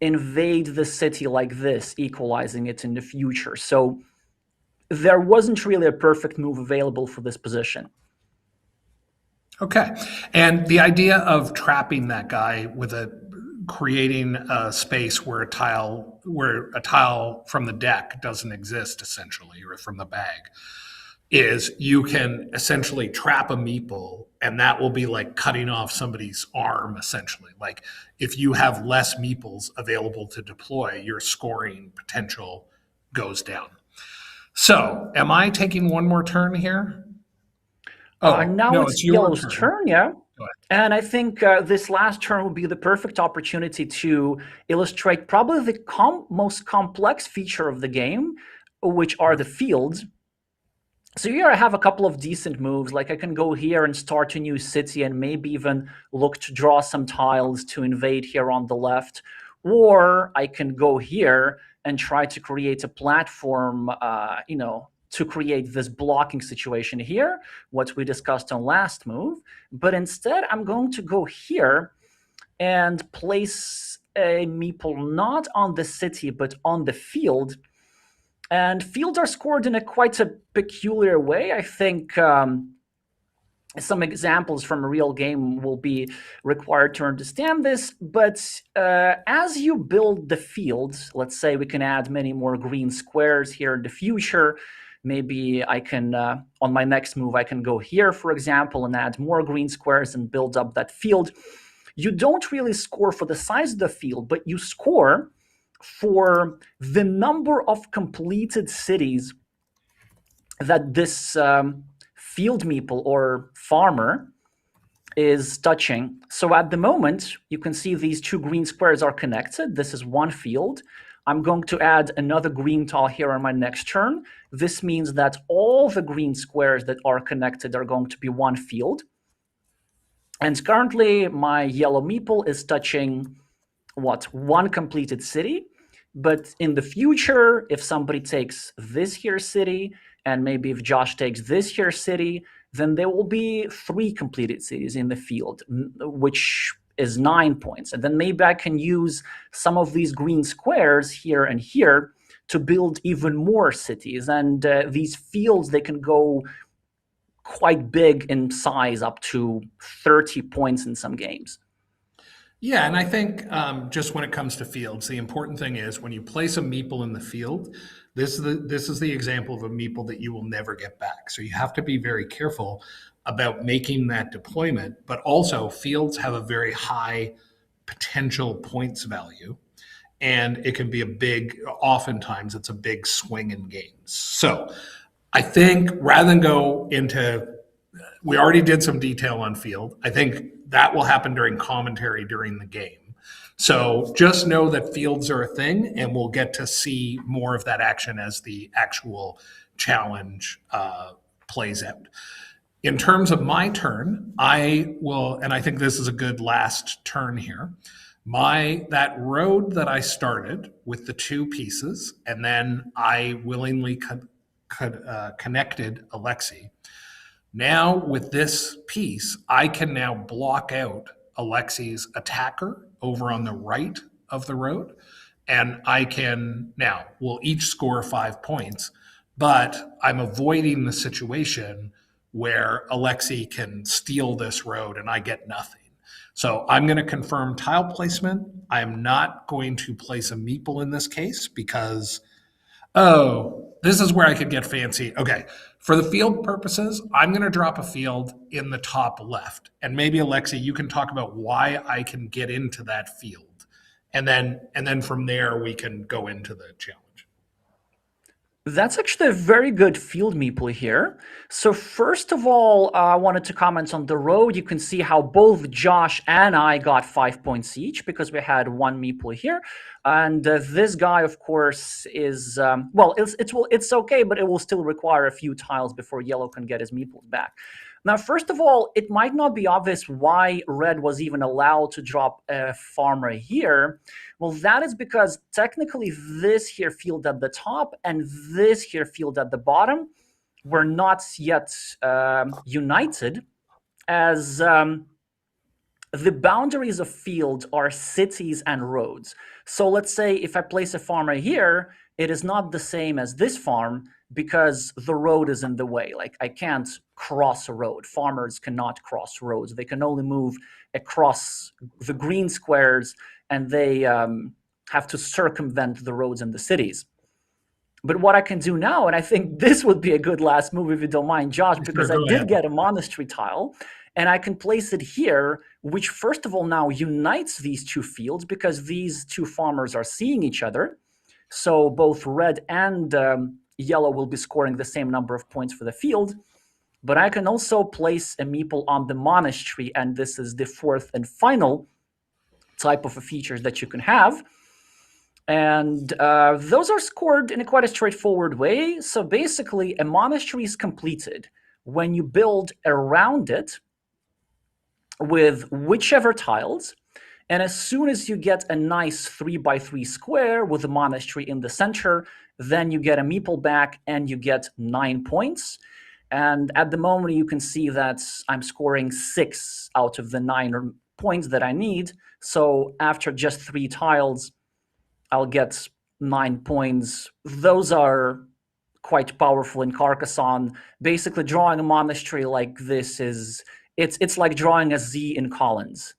invade the city like this, equalizing it in the future. So there wasn't really a perfect move available for this position. Okay. And the idea of trapping that guy with creating a space where a tile from the deck doesn't exist, essentially, or from the bag, is you can essentially trap a meeple, and that will be like cutting off somebody's arm, essentially. Like if you have less meeples available to deploy, your scoring potential goes down. So am I taking one more turn here? Now no, it's your yellow's turn, yeah. And I think this last turn will be the perfect opportunity to illustrate probably the most complex feature of the game, which are the fields. So here I have a couple of decent moves, like I can go here and start a new city and maybe even look to draw some tiles to invade here on the left. Or I can go here and try to create a platform, to create this blocking situation here, what we discussed on last move. But instead, I'm going to go here and place a meeple not on the city, but on the field. And fields are scored in quite a peculiar way. I think some examples from a real game will be required to understand this. But as you build the fields, let's say we can add many more green squares here in the future. Maybe I can, on my next move, I can go here, for example, and add more green squares and build up that field. You don't really score for the size of the field, but you score for the number of completed cities that this field meeple or farmer is touching. So at the moment, you can see these two green squares are connected. This is one field. I'm going to add another green tile here on my next turn. This means that all the green squares that are connected are going to be one field. And currently, my yellow meeple is touching, one completed city. But in the future, if somebody takes this here city, and maybe if Josh takes this here city, then there will be 3 completed cities in the field, which is 9 points. And then maybe I can use some of these green squares here and here to build even more cities. And these fields, they can go quite big in size, up to 30 points in some games. Yeah, and I think just when it comes to fields, the important thing is when you place a meeple in the field, this is the example of a meeple that you will never get back. So you have to be very careful about making that deployment, but also fields have a very high potential points value, and it can be oftentimes it's a big swing in games. So I think rather than go into, we already did some detail on field. I think that will happen during commentary during the game. So just know that fields are a thing, and we'll get to see more of that action as the actual challenge plays out. In terms of my turn, I will, and I think this is a good last turn here, that road that I started with the 2 pieces, and then I willingly connected Alexei. Now with this piece, I can now block out Alexei's attacker over on the right of the road, and we'll each score 5 points, but I'm avoiding the situation where Alexei can steal this road and I get nothing. So I'm going to confirm tile placement. I'm not going to place a meeple in this case because, this is where I could get fancy. Okay, for the field purposes, I'm going to drop a field in the top left. And maybe, Alexei, you can talk about why I can get into that field and then from there we can go into the challenge. That's actually a very good field meeple here. So first of all, I wanted to comment on the road. You can see how both Josh and I got 5 points each because we had one meeple here. And this guy, of course, is, well, it's okay, but it will still require a few tiles before yellow can get his meeples back. Now, first of all, it might not be obvious why red was even allowed to drop a farmer here. Well, that is because technically this here field at the top and this here field at the bottom were not yet united, as the boundaries of field are cities and roads. So let's say if I place a farmer here, it is not the same as this farm because the road is in the way. Like, I can't cross a road. Farmers cannot cross roads. They can only move across the green squares, and they have to circumvent the roads in the cities. But what I can do now, and I think this would be a good last move if you don't mind, Josh, because I did get a monastery tile, and I can place it here, which first of all now unites these two fields because these two farmers are seeing each other. So both red and yellow will be scoring the same number of points for the field. But I can also place a meeple on the monastery, and this is the fourth and final type of a features that you can have. And those are scored in quite a straightforward way. So basically, a monastery is completed when you build around it with whichever tiles. And as soon as you get a nice 3x3 square with a monastery in the center, then you get a meeple back and you get 9 points. And at the moment, you can see that I'm scoring 6 out of the 9 points that I need. So after just 3 tiles, I'll get 9 points. Those are quite powerful in Carcassonne. Basically, drawing a monastery like this it's like drawing a Z in Collins.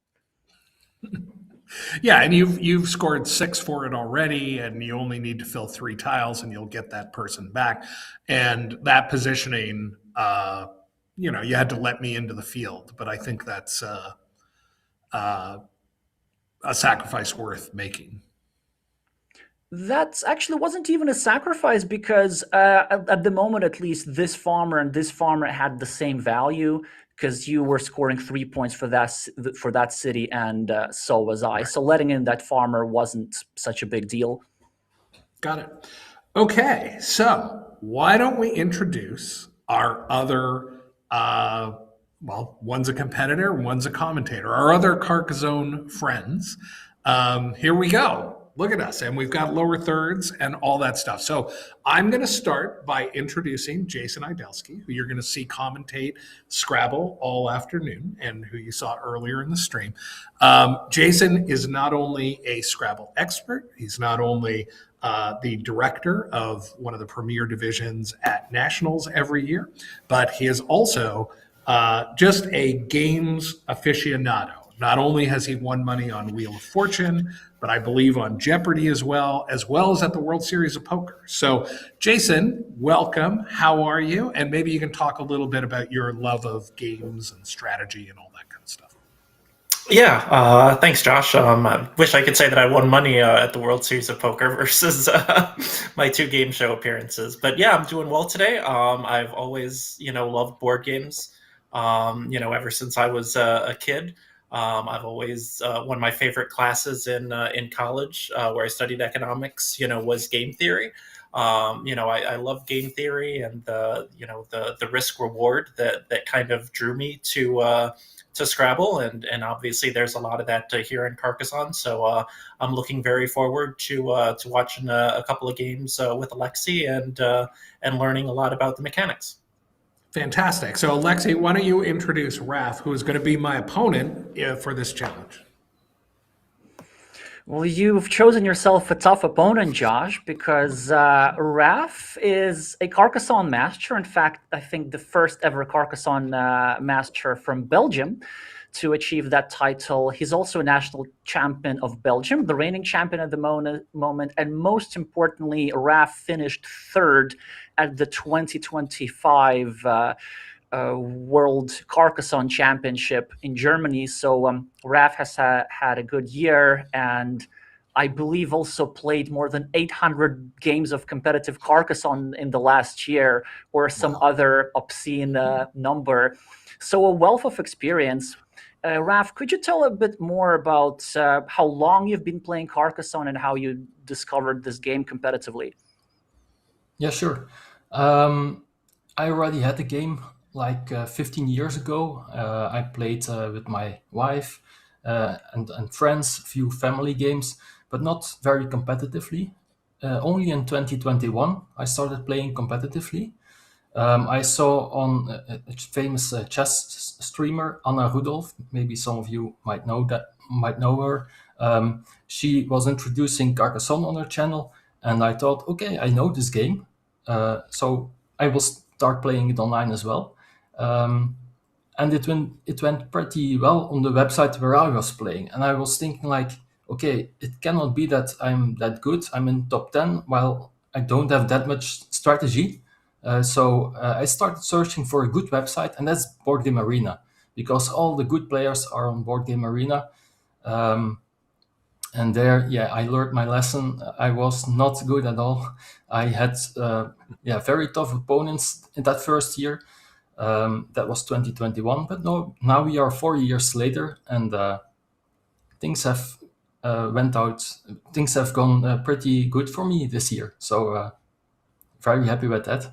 Yeah, and you've scored 6 for it already, and you only need to fill 3 tiles, and you'll get that person back. And that positioning, you had to let me into the field, but I think that's a sacrifice worth making. That actually wasn't even a sacrifice because at the moment, at least, this farmer and this farmer had the same value because you were scoring 3 points for that city, and so was I. So letting in that farmer wasn't such a big deal. Got it. Okay, so why don't we introduce our other, one's a competitor, one's a commentator, our other Carcassonne friends. Here we go. Look at us, and we've got lower thirds and all that stuff. So I'm going to start by introducing Jason Idelski, who you're going to see commentate Scrabble all afternoon and who you saw earlier in the stream. Jason is not only a Scrabble expert, he's not only the director of one of the premier divisions at Nationals every year, but he is also just a games aficionado. Not only has he won money on Wheel of Fortune, but I believe on Jeopardy as well as at the World Series of Poker. So, Jason, welcome. How are you? And maybe you can talk a little bit about your love of games and strategy and all that kind of stuff. Yeah, thanks, Josh. I wish I could say that I won money at the World Series of Poker versus my 2 game show appearances. But yeah, I'm doing well today. I've always, loved board games, ever since I was a kid. I've always one of my favorite classes in college where I studied economics, was game theory. I love game theory and the risk reward that kind of drew me to Scrabble, and obviously there's a lot of that here in Carcassonne. So I'm looking very forward to watching a couple of games with Alexi and learning a lot about the mechanics. Fantastic. So, Alexi, why don't you introduce Raf, who is going to be my opponent for this challenge? Well, you've chosen yourself a tough opponent, Josh, because Raf is a Carcassonne master. In fact, I think the first ever Carcassonne master from Belgium to achieve that title. He's also a national champion of Belgium, the reigning champion at the moment, and most importantly, Raf finished 3rd at the 2025 World Carcassonne Championship in Germany. So Raf has had a good year, and I believe also played more than 800 games of competitive Carcassonne in the last year, or some other obscene number. So a wealth of experience. Raf, could you tell a bit more about how long you've been playing Carcassonne and how you discovered this game competitively? Yeah, sure. I already had the game like 15 years ago. I played with my wife and friends, a few family games, but not very competitively. Only in 2021 I started playing competitively. I saw on a famous chess streamer, Anna Rudolph. Maybe some of you might know her. She was introducing Carcassonne on her channel, and I thought, okay, I know this game, so I will start playing it online as well. And it went pretty well on the website where I was playing, and I was thinking like, okay, it cannot be that I'm that good. I'm in top 10 while I don't have that much strategy. So I started searching for a good website, and that's Board Game Arena, because all the good players are on Board Game Arena. And there, I learned my lesson. I was not good at all. I had very tough opponents in that first year. That was 2021, but now we are 4 years later, and things have Things have gone pretty good for me this year. So very happy with that.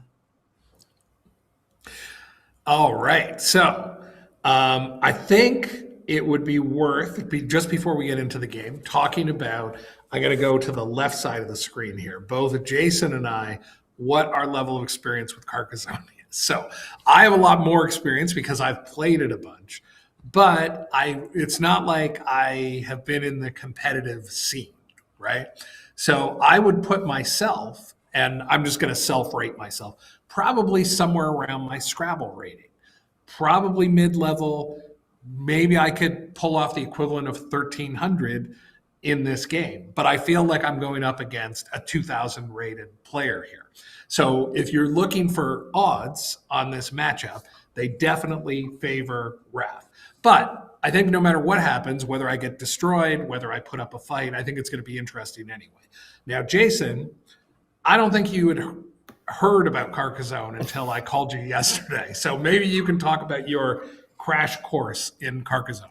All right. So I think it would be worth, just before we get into the game, talking about, I'm going to go to the left side of the screen here, both Jason and I, what our level of experience with Carcassonne is. So I have a lot more experience because I've played it a bunch, but it's not like I have been in the competitive scene, right? So I would put myself, and I'm just going to self-rate myself, probably somewhere around my Scrabble rating, probably mid-level. Maybe I could pull off the equivalent of 1,300 in this game, but I feel like I'm going up against a 2,000 rated player here. So if you're looking for odds on this matchup, they definitely favor Raf. But I think no matter what happens, whether I get destroyed, whether I put up a fight, I think it's going to be interesting anyway. Now, Jason, I don't think you had heard about Carcassonne until I called you yesterday. So maybe you can talk about your crash course in Carcassonne.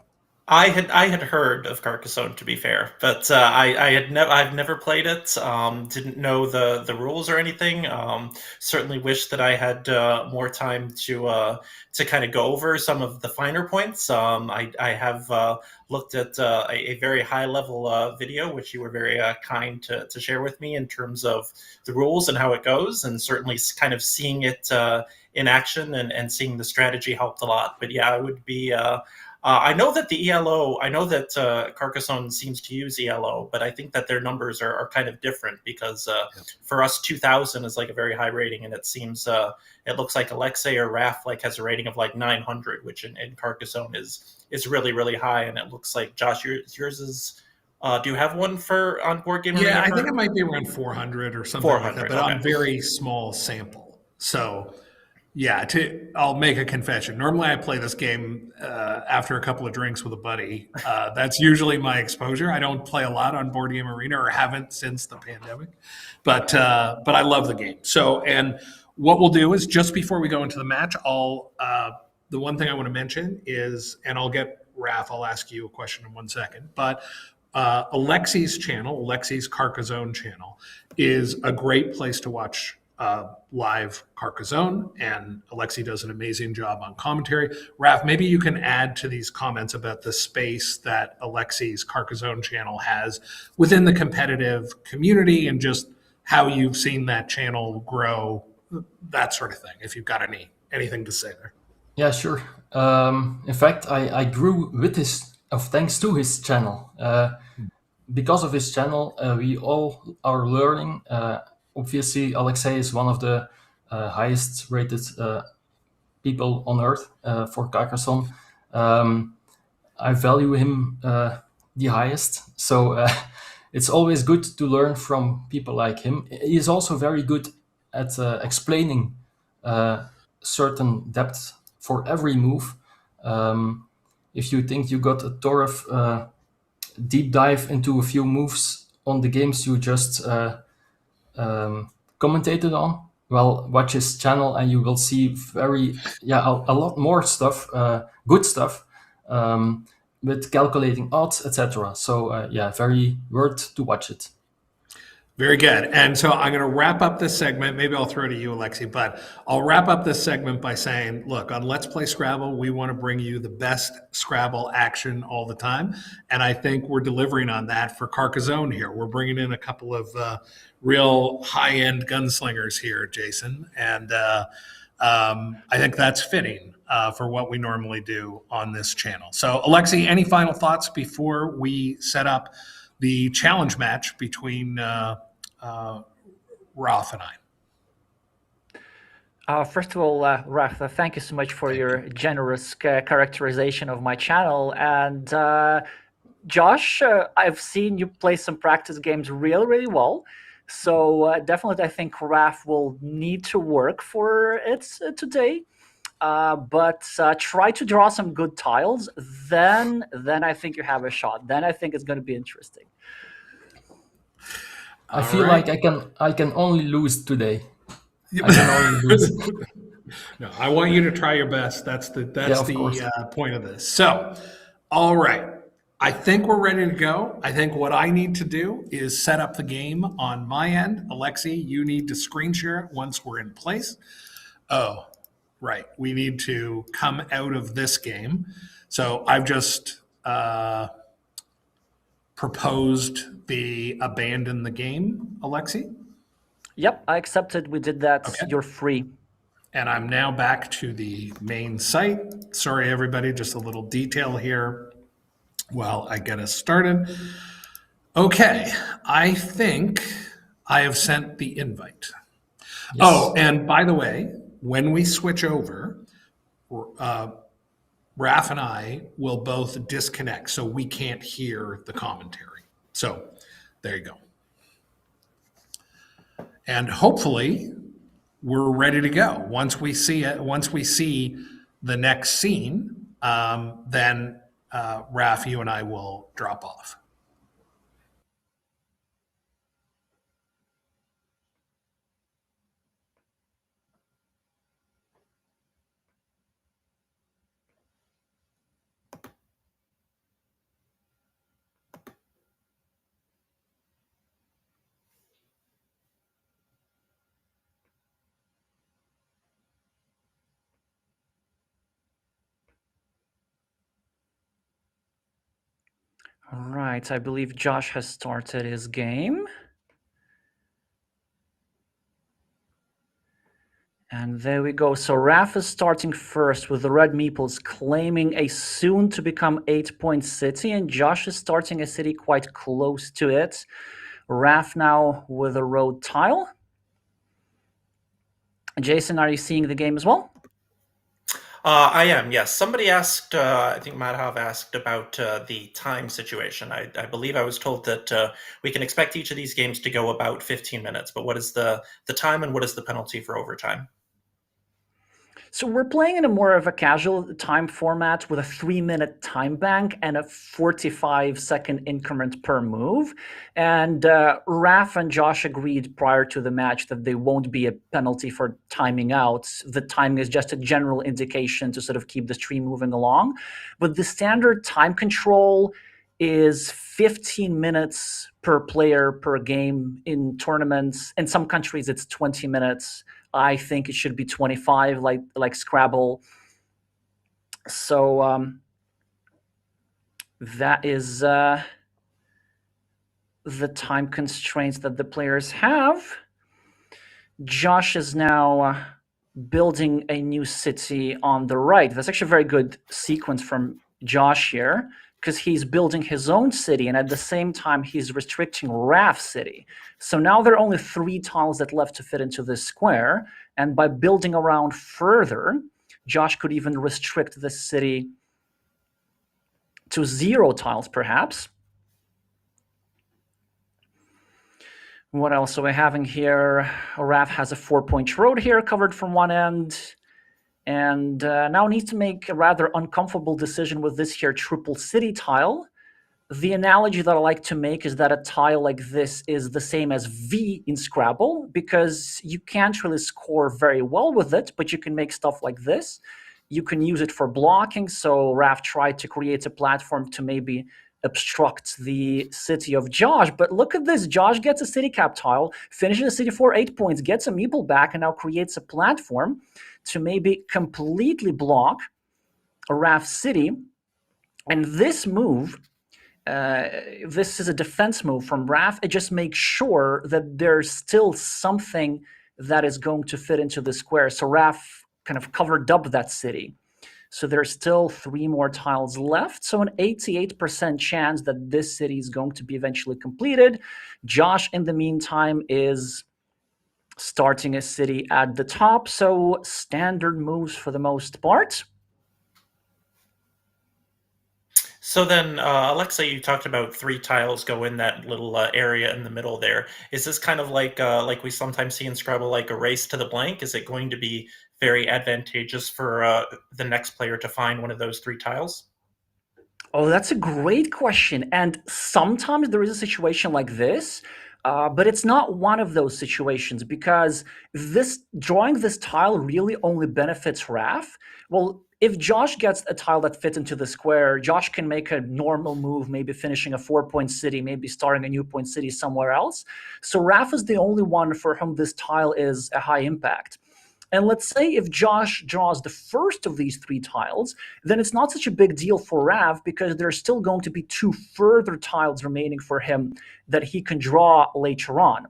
I had heard of Carcassonne, to be fair, but I've never played it. Didn't know the rules or anything. Certainly wish that I had more time to kind of go over some of the finer points. I have looked at a very high level video, which you were very kind to share with me in terms of the rules and how it goes, and certainly kind of seeing it in action and seeing the strategy helped a lot. But yeah, I would be. I know that the ELO, I know that Carcassonne seems to use ELO, but I think that their numbers are kind of different because for us, 2,000 is like a very high rating, and it seems, it looks like Alexei or Raf like has a rating of like 900, which in Carcassonne is really, really high. And it looks like, Josh, yours is, do you have one on Board Game Arena? Yeah, I think it might be around 400 or something like that, but okay. On very small sample. So yeah, I'll make a confession. Normally I play this game after a couple of drinks with a buddy. That's usually my exposure. I don't play a lot on Board Game Arena, or haven't since the pandemic, but I love the game. So, and what we'll do is, just before we go into the match, the one thing I want to mention is, and I'll get Raf, I'll ask you a question in 1 second, but Alexei's channel, Alexei's Carcassonne channel, is a great place to watch live Carcassonne, and Alexei does an amazing job on commentary. Raf, maybe you can add to these comments about the space that Alexei's Carcassonne channel has within the competitive community, and just how you've seen that channel grow, that sort of thing, if you've got anything to say there. Yeah, sure. In fact, I grew with thanks to his channel. Because of his channel, we all are learning. Obviously, Alexei is one of the highest rated people on earth for Carcassonne. I value him the highest. So it's always good to learn from people like him. He is also very good at explaining certain depth for every move. If you think you got a Torf deep dive into a few moves on the games you just commentated on, well, watch his channel and you will see a lot more stuff, good stuff, with calculating odds, etc. So very worth to watch it. Very good. And so I'm going to wrap up this segment. Maybe I'll throw it to you, Alexi, but I'll wrap up this segment by saying, look, on Let's Play Scrabble, we want to bring you the best Scrabble action all the time. And I think we're delivering on that for Carcassonne here. We're bringing in a couple of real high-end gunslingers here, Jason. And I think that's fitting for what we normally do on this channel. So, Alexi, any final thoughts before we set up the challenge match between Ralph and I? First of all, Ralph, thank you so much for your generous characterization of my channel. And Josh, I've seen you play some practice games really well. So definitely I think Ralph will need to work for it today. But try to draw some good tiles, then I think you have a shot. Then I think it's going to be interesting. I feel like I can only lose today. I can only lose. No, I want you to try your best. That's the point of this. So, all right. I think we're ready to go. I think what I need to do is set up the game on my end. Alexi, you need to screen share it once we're in place. Oh, right. We need to come out of this game. So I've just proposed the abandon the game, Alexi. Yep, I accepted. We did that. Okay. You're free. And I'm now back to the main site. Sorry, everybody, just a little detail here while I get us started. Okay, I think I have sent the invite. Yes. Oh, and by the way, when we switch over, Raph and I will both disconnect so we can't hear the commentary. So there you go. And hopefully we're ready to go. Once we see it, once we see the next scene, then Raph, you and I will drop off. All right, I believe Josh has started his game. And there we go. So Raph is starting first with the red meeples claiming a soon-to-become 8-point city, and Josh is starting a city quite close to it. Raph now with a road tile. Jason, are you seeing the game as well? I am, yes. Somebody asked, I think Madhav asked about the time situation. I believe I was told that we can expect each of these games to go about 15 minutes, but what is the time and what is the penalty for overtime? So we're playing in a more of a casual time format with a 3-minute time bank and a 45-second increment per move. And Raph and Josh agreed prior to the match that there won't be a penalty for timing out. The timing is just a general indication to sort of keep the stream moving along. But the standard time control is 15 minutes per player per game in tournaments. In some countries, it's 20 minutes. I think it should be 25, like Scrabble. So that is the time constraints that the players have. Josh is now building a new city on the right. That's actually a very good sequence from Josh here, because he's building his own city, and at the same time, he's restricting Raph's city. So now there are only 3 tiles that left to fit into this square, and by building around further, Josh could even restrict the city to 0 tiles, perhaps. What else are we having here? Raph has a 4-point road here covered from one end, and now needs to make a rather uncomfortable decision with this here triple city tile the analogy that I like to make is that a tile like this is the same as V in Scrabble, because you can't really score very well with it, but you can make stuff like this. You can use it for blocking. So Raf tried to create a platform to maybe obstruct the city of Josh. But look at this. Josh gets a city cap tile, finishes the city for 8 points, gets a meeple back, and now creates a platform to maybe completely block a Raf city. And this move, this is a defense move from Raf. It just makes sure that there's still something that is going to fit into the square. So Raf kind of covered up that city. So there's still 3 more tiles left. So an 88% chance that this city is going to be eventually completed. Josh, in the meantime, is starting a city at the top. So standard moves for the most part. So then, Alexa, you talked about 3 tiles go in that little area in the middle there. Is this kind of like we sometimes see in Scrabble, like a race to the blank? Is it going to be very advantageous for the next player to find one of those 3 tiles? Oh, that's a great question. And sometimes there is a situation like this, but it's not one of those situations, because drawing this tile really only benefits Raf. Well, if Josh gets a tile that fits into the square, Josh can make a normal move, maybe finishing a 4-point city, maybe starting a new point city somewhere else. So Raf is the only one for whom this tile is a high impact. And let's say if Josh draws the first of these 3 tiles, then it's not such a big deal for Rav, because there's still going to be 2 further tiles remaining for him that he can draw later on.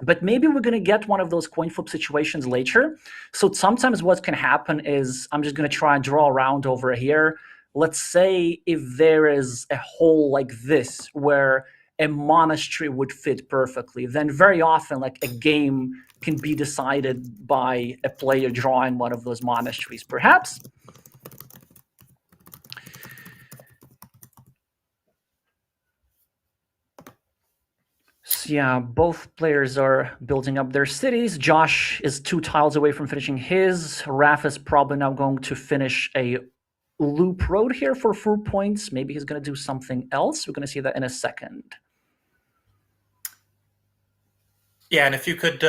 But maybe we're going to get one of those coin flip situations later. So sometimes what can happen is, I'm just going to try and draw around over here. Let's say if there is a hole like this where a monastery would fit perfectly, then very often like a game can be decided by a player drawing one of those monasteries, perhaps. So yeah, both players are building up their cities. Josh is 2 tiles away from finishing his. Raf is probably now going to finish a loop road here for 4 points. Maybe he's going to do something else. We're going to see that in a second. Yeah, and if you could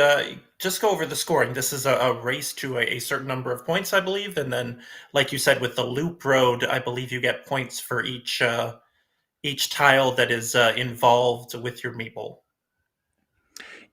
just go over the scoring. This is a race to a certain number of points, I believe. And then, like you said, with the loop road, I believe you get points for each tile that is involved with your meeple.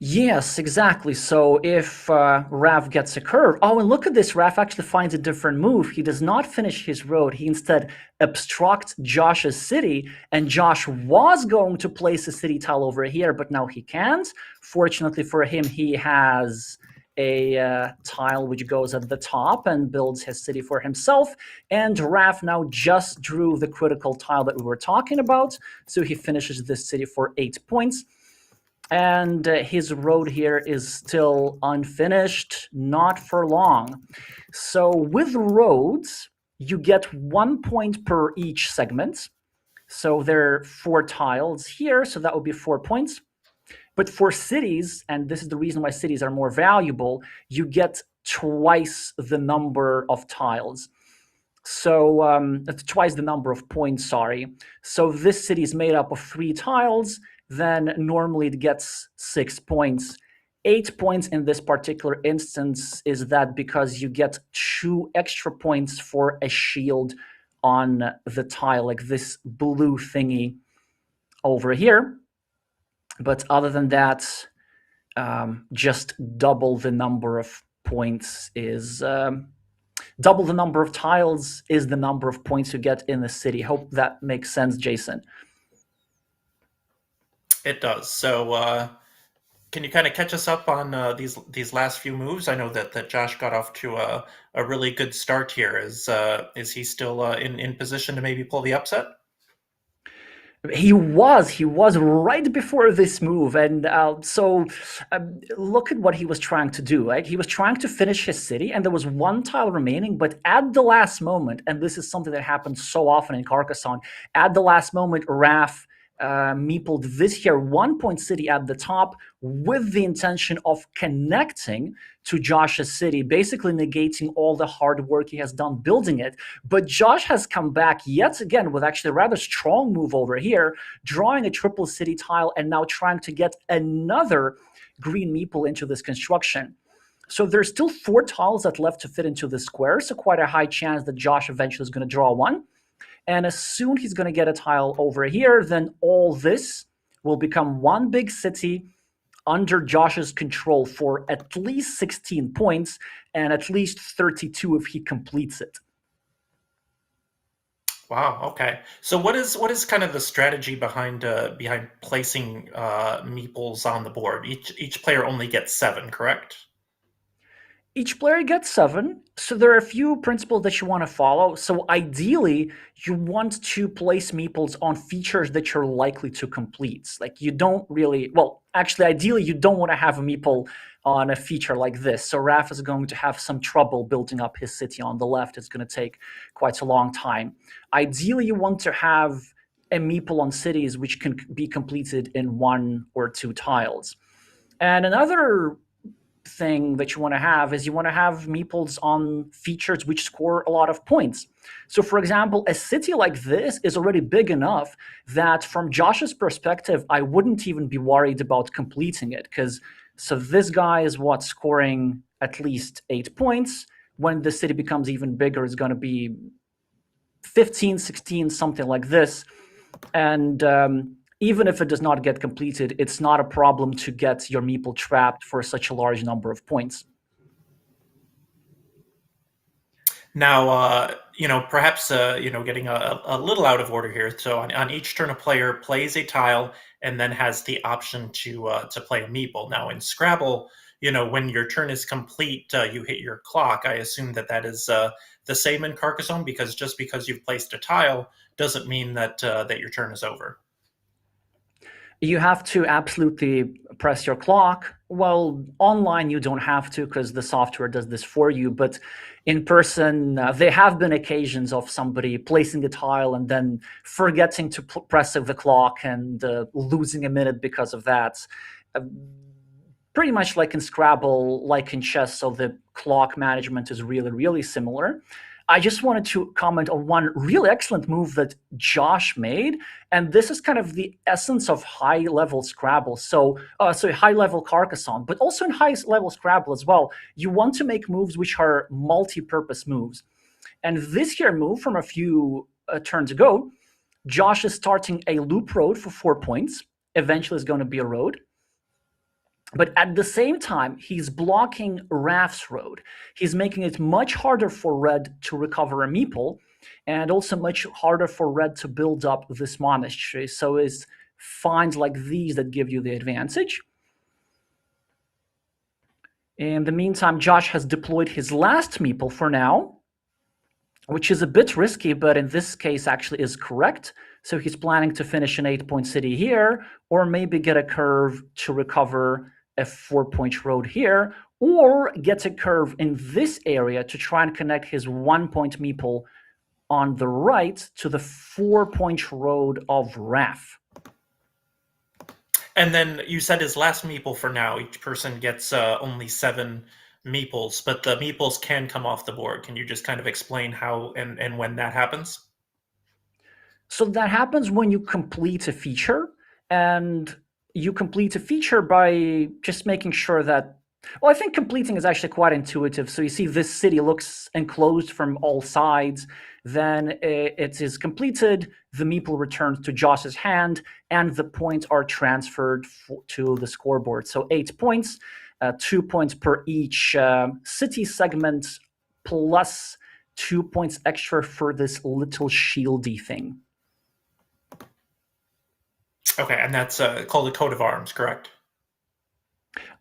Yes, exactly. So if Rav gets a curve, oh, and look at this, Rav actually finds a different move. He does not finish his road. He instead obstructs Josh's city, and Josh was going to place a city tile over here, but now he can't. Fortunately for him, he has a tile which goes at the top and builds his city for himself. And Rav now just drew the critical tile that we were talking about, so he finishes this city for 8 points. And his road here is still unfinished, not for long. So with roads, you get 1 point per each segment. So there are 4 tiles here, so that would be 4 points. But for cities, and this is the reason why cities are more valuable, you get twice the number of tiles. So twice the number of points, sorry. So this city is made up of 3 tiles. Then normally it gets 6 points. 8 points in this particular instance is that because you get 2 extra points for a shield on the tile, like this blue thingy over here. But other than that, just double the number of points is... double the number of tiles is the number of points you get in the city. Hope that makes sense, Jason. It does. So can you kind of catch us up on these last few moves? I know that Josh got off to a really good start here. Is he still in position to maybe pull the upset? He was right before this move, and so look at what he was trying to do. Like, he was trying to finish his city, and there was 1 tile remaining, but at the last moment, and this is something that happens so often in Carcassonne, at the last moment, Raf meepled this here 1-point city at the top with the intention of connecting to Josh's city, basically negating all the hard work he has done building it. But Josh has come back yet again with actually a rather strong move over here, drawing a triple city tile and now trying to get another green meeple into this construction. So there's still 4 tiles that left to fit into the square, so quite a high chance that Josh eventually is going to draw one. And as soon he's going to get a tile over here, then all this will become one big city under Josh's control for at least 16 points and at least 32 if he completes it. Wow. Okay. So what is kind of the strategy behind placing meeples on the board? Each player only gets 7, correct? Each player gets 7, so there are a few principles that you want to follow. So ideally, you want to place meeples on features that you're likely to complete. Like you don't really, well, actually, ideally, you don't want to have a meeple on a feature like this. So Raf is going to have some trouble building up his city on the left. It's going to take quite a long time. Ideally, you want to have a meeple on cities which can be completed in 1 or 2 tiles. And another thing that you want to have is you want to have meeples on features which score a lot of points. So for example, a city like this is already big enough that from Josh's perspective, I wouldn't even be worried about completing it, because so this guy is scoring at least 8 points. When the city becomes even bigger, it's going to be 15, 16, something like this. And even if it does not get completed, it's not a problem to get your meeple trapped for such a large number of points. Now, perhaps, getting a little out of order here. So on each turn, a player plays a tile and then has the option to play a meeple. Now in Scrabble, when your turn is complete, you hit your clock. I assume that is the same in Carcassonne, because just because you've placed a tile doesn't mean that your turn is over. You have to absolutely press your clock. Well, online you don't have to because the software does this for you, but in person, there have been occasions of somebody placing a tile and then forgetting to press the clock and losing a minute because of that. Pretty much like in Scrabble, like in chess, so the clock management is really, really similar. I just wanted to comment on one really excellent move that Josh made, and this is kind of the essence of high-level Scrabble. So high-level Carcassonne, but also in high-level Scrabble as well. You want to make moves which are multi-purpose moves. And this here move from a few turns ago, Josh is starting a loop road for 4 points. Eventually it's going to be a road. But at the same time, he's blocking Raf's road. He's making it much harder for Red to recover a meeple, and also much harder for Red to build up this monastery. So it's finds like these that give you the advantage. In the meantime, Josh has deployed his last meeple for now, which is a bit risky, but in this case actually is correct. So he's planning to finish an 8-point city here, or maybe get a curve to recover a 4-point road here, or get a curve in this area to try and connect his 1-point meeple on the right to the 4-point road of Raf. And then you said his last meeple for now, each person gets only 7 meeples, but the meeples can come off the board. Can you just kind of explain how and when that happens? So that happens when you complete a feature, and you complete a feature by just making sure that, well, I think completing is actually quite intuitive. So you see this city looks enclosed from all sides, then it is completed, the meeple returns to Josh's hand, and the points are transferred to the scoreboard. So 8 points, 2 points per each city segment, plus 2 points extra for this little shieldy thing. Okay, and that's called a coat of arms, correct?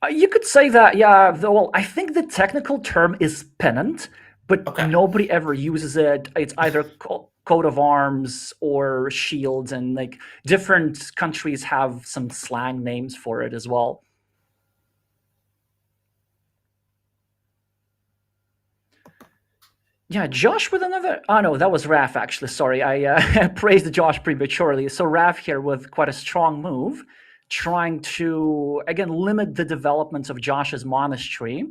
You could say that, yeah. Well, I think the technical term is pennant, but nobody ever uses it. It's either coat of arms or shields, and like different countries have some slang names for it as well. Yeah, Josh with another. Oh no, that was Raf actually. Sorry, I praised Josh prematurely. So Raf here with quite a strong move, trying to again limit the development of Josh's monastery,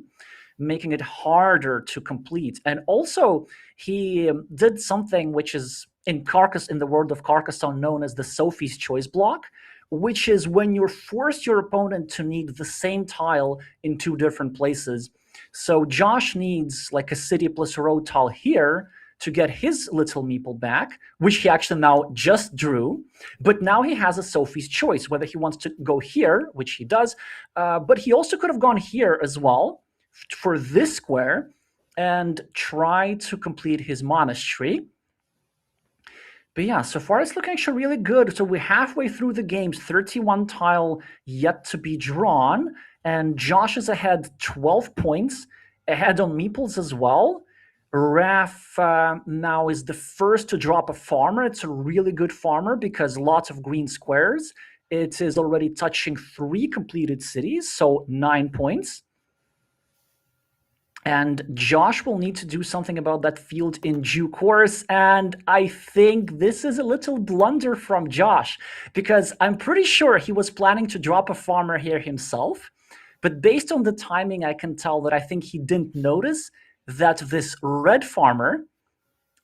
making it harder to complete. And also, he did something which is in the world of Carcassonne known as the Sophie's Choice block, which is when you force your opponent to need the same tile in two different places. So Josh needs like a city plus road tile here to get his little meeple back, which he actually now just drew. But now he has a Sophie's choice, whether he wants to go here, which he does, but he also could have gone here as well for this square and try to complete his monastery. But yeah, so far it's looking actually really good. So we're halfway through the games, 31 tile yet to be drawn. And Josh is ahead 12 points, ahead on meeples as well. Raf now is the first to drop a farmer. It's a really good farmer because lots of green squares. It is already touching 3 completed cities, so 9 points. And Josh will need to do something about that field in due course. And I think this is a little blunder from Josh, because I'm pretty sure he was planning to drop a farmer here himself. But based on the timing, I can tell that I think he didn't notice that this red farmer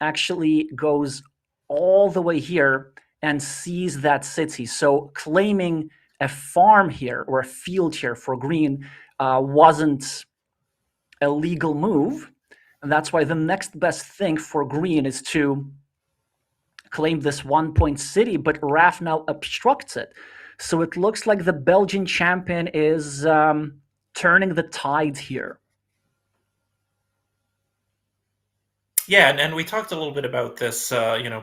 actually goes all the way here and sees that city. So claiming a farm here or a field here for green wasn't a legal move, and that's why the next best thing for green is to claim this 1-point city, but Raf now obstructs it. So it looks like the Belgian champion is turning the tide here. Yeah, and we talked a little bit about this,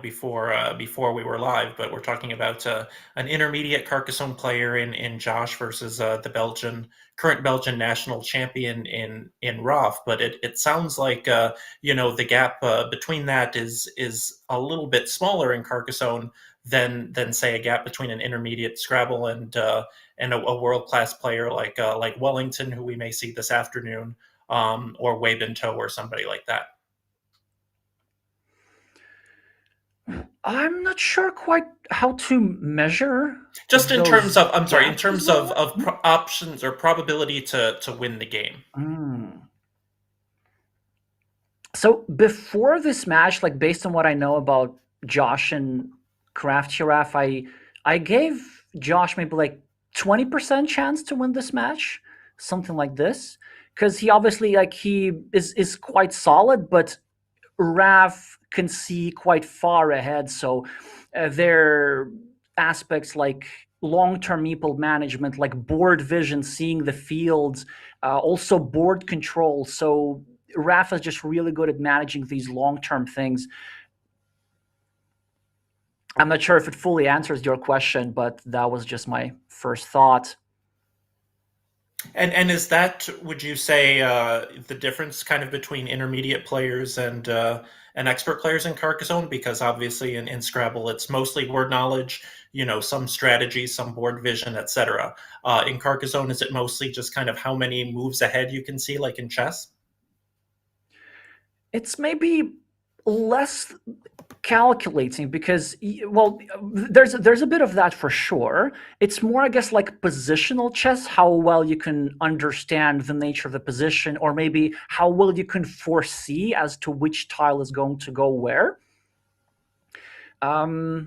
before we were live. But we're talking about an intermediate Carcassonne player in Josh versus the current Belgian national champion in Rolf. But it sounds like the gap between that is a little bit smaller in Carcassonne than say a gap between an intermediate Scrabble and a world-class player like Wellington, who we may see this afternoon, or Wei Bintou or somebody like that. I'm not sure quite how to measure. Just in terms of, I'm sorry, in terms of well. options or probability to win the game. So before this match, like based on what I know about Josh and Craft Giraffe, I gave Josh maybe like 20% chance to win this match, something like this, because he obviously he is quite solid, but Raf can see quite far ahead. So there are aspects like long-term meeple management, like board vision, seeing the fields, also board control. So Raf is just really good at managing these long-term things. I'm not sure if it fully answers your question, but that was just my first thought. And is that, would you say, the difference kind of between intermediate players and expert players in Carcassonne? Because obviously in Scrabble, it's mostly word knowledge, some strategy, some board vision, etc. In Carcassonne, is it mostly just kind of how many moves ahead you can see, like in chess? It's maybe less calculating because, well, there's a bit of that for sure. It's more, I guess, like positional chess, how well you can understand the nature of the position, or maybe how well you can foresee as to which tile is going to go where. I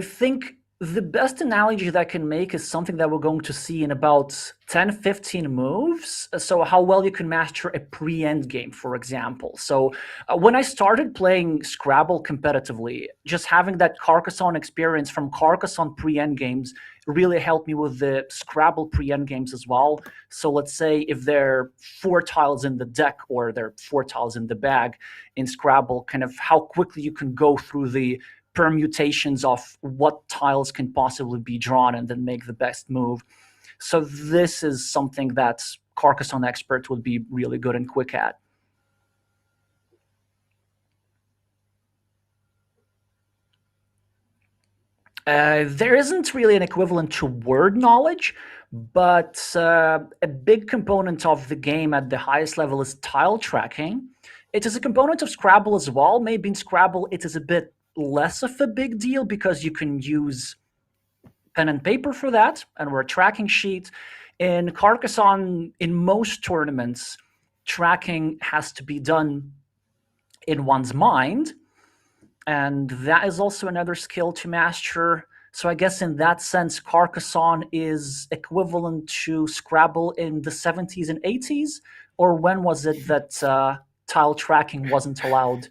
think the best analogy that I can make is something that we're going to see in about 10-15 moves. So how well you can master a pre-end game, for example. So when I started playing Scrabble competitively, just having that Carcassonne experience from Carcassonne pre-end games really helped me with the Scrabble pre-end games as well. So let's say if there are 4 tiles in the deck or there are 4 tiles in the bag in Scrabble, kind of how quickly you can go through the permutations of what tiles can possibly be drawn and then make the best move. So this is something that Carcassonne expert would be really good and quick at. There isn't really an equivalent to word knowledge, but a big component of the game at the highest level is tile tracking. It is a component of Scrabble as well. Maybe in Scrabble it is a bit less of a big deal because you can use pen and paper for that, and we're a tracking sheet. In Carcassonne, in most tournaments, tracking has to be done in one's mind, and that is also another skill to master. So I guess in that sense, Carcassonne is equivalent to Scrabble in the 70s and 80s, or when was it that tile tracking wasn't allowed?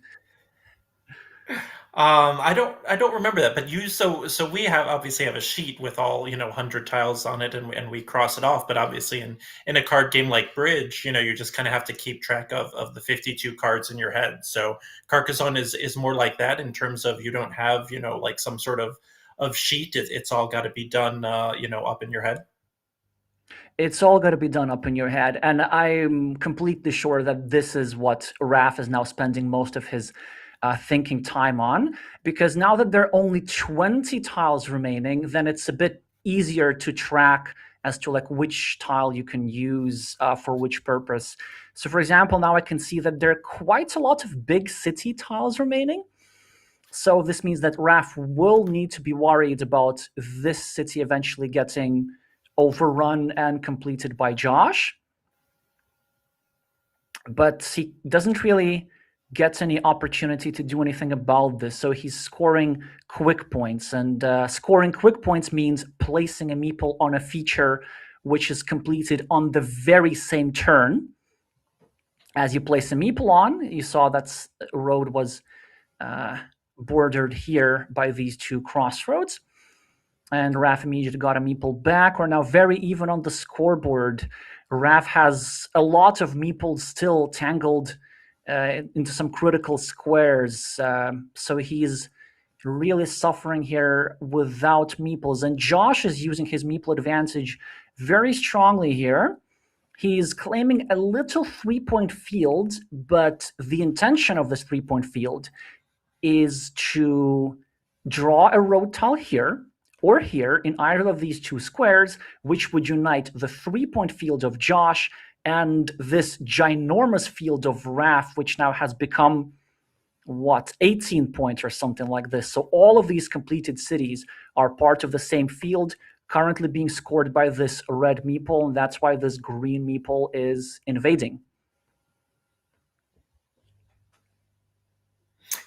I don't remember that, but so we obviously have a sheet with all 100 tiles on it, and we cross it off. But obviously, in a card game like Bridge, you just kind of have to keep track of the 52 cards in your head. So Carcassonne is more like that in terms of you don't have like some sort of sheet. It's all got to be done up in your head. It's all got to be done up in your head, and I'm completely sure that this is what Raph is now spending most of his thinking time on, because now that there are only 20 tiles remaining, then it's a bit easier to track as to like which tile you can use for which purpose. So for example, now I can see that there are quite a lot of big city tiles remaining. So this means that Raph will need to be worried about this city eventually getting overrun and completed by Josh. But he doesn't really get any opportunity to do anything about this. So he's scoring quick points, and scoring quick points means placing a meeple on a feature which is completed on the very same turn as you place a meeple on. You saw that road was bordered here by these two crossroads. And Raph immediately got a meeple back. We're now very even on the scoreboard. Raph has a lot of meeples still tangled into some critical squares. So he's really suffering here without meeples. And Josh is using his meeple advantage very strongly here. He's claiming a little 3-point field, but the intention of this 3-point field is to draw a road tile here or here in either of these two squares, which would unite the 3-point field of Josh and this ginormous field of Raph, which now has become, 18 points or something like this. So all of these completed cities are part of the same field, currently being scored by this red meeple, and that's why this green meeple is invading.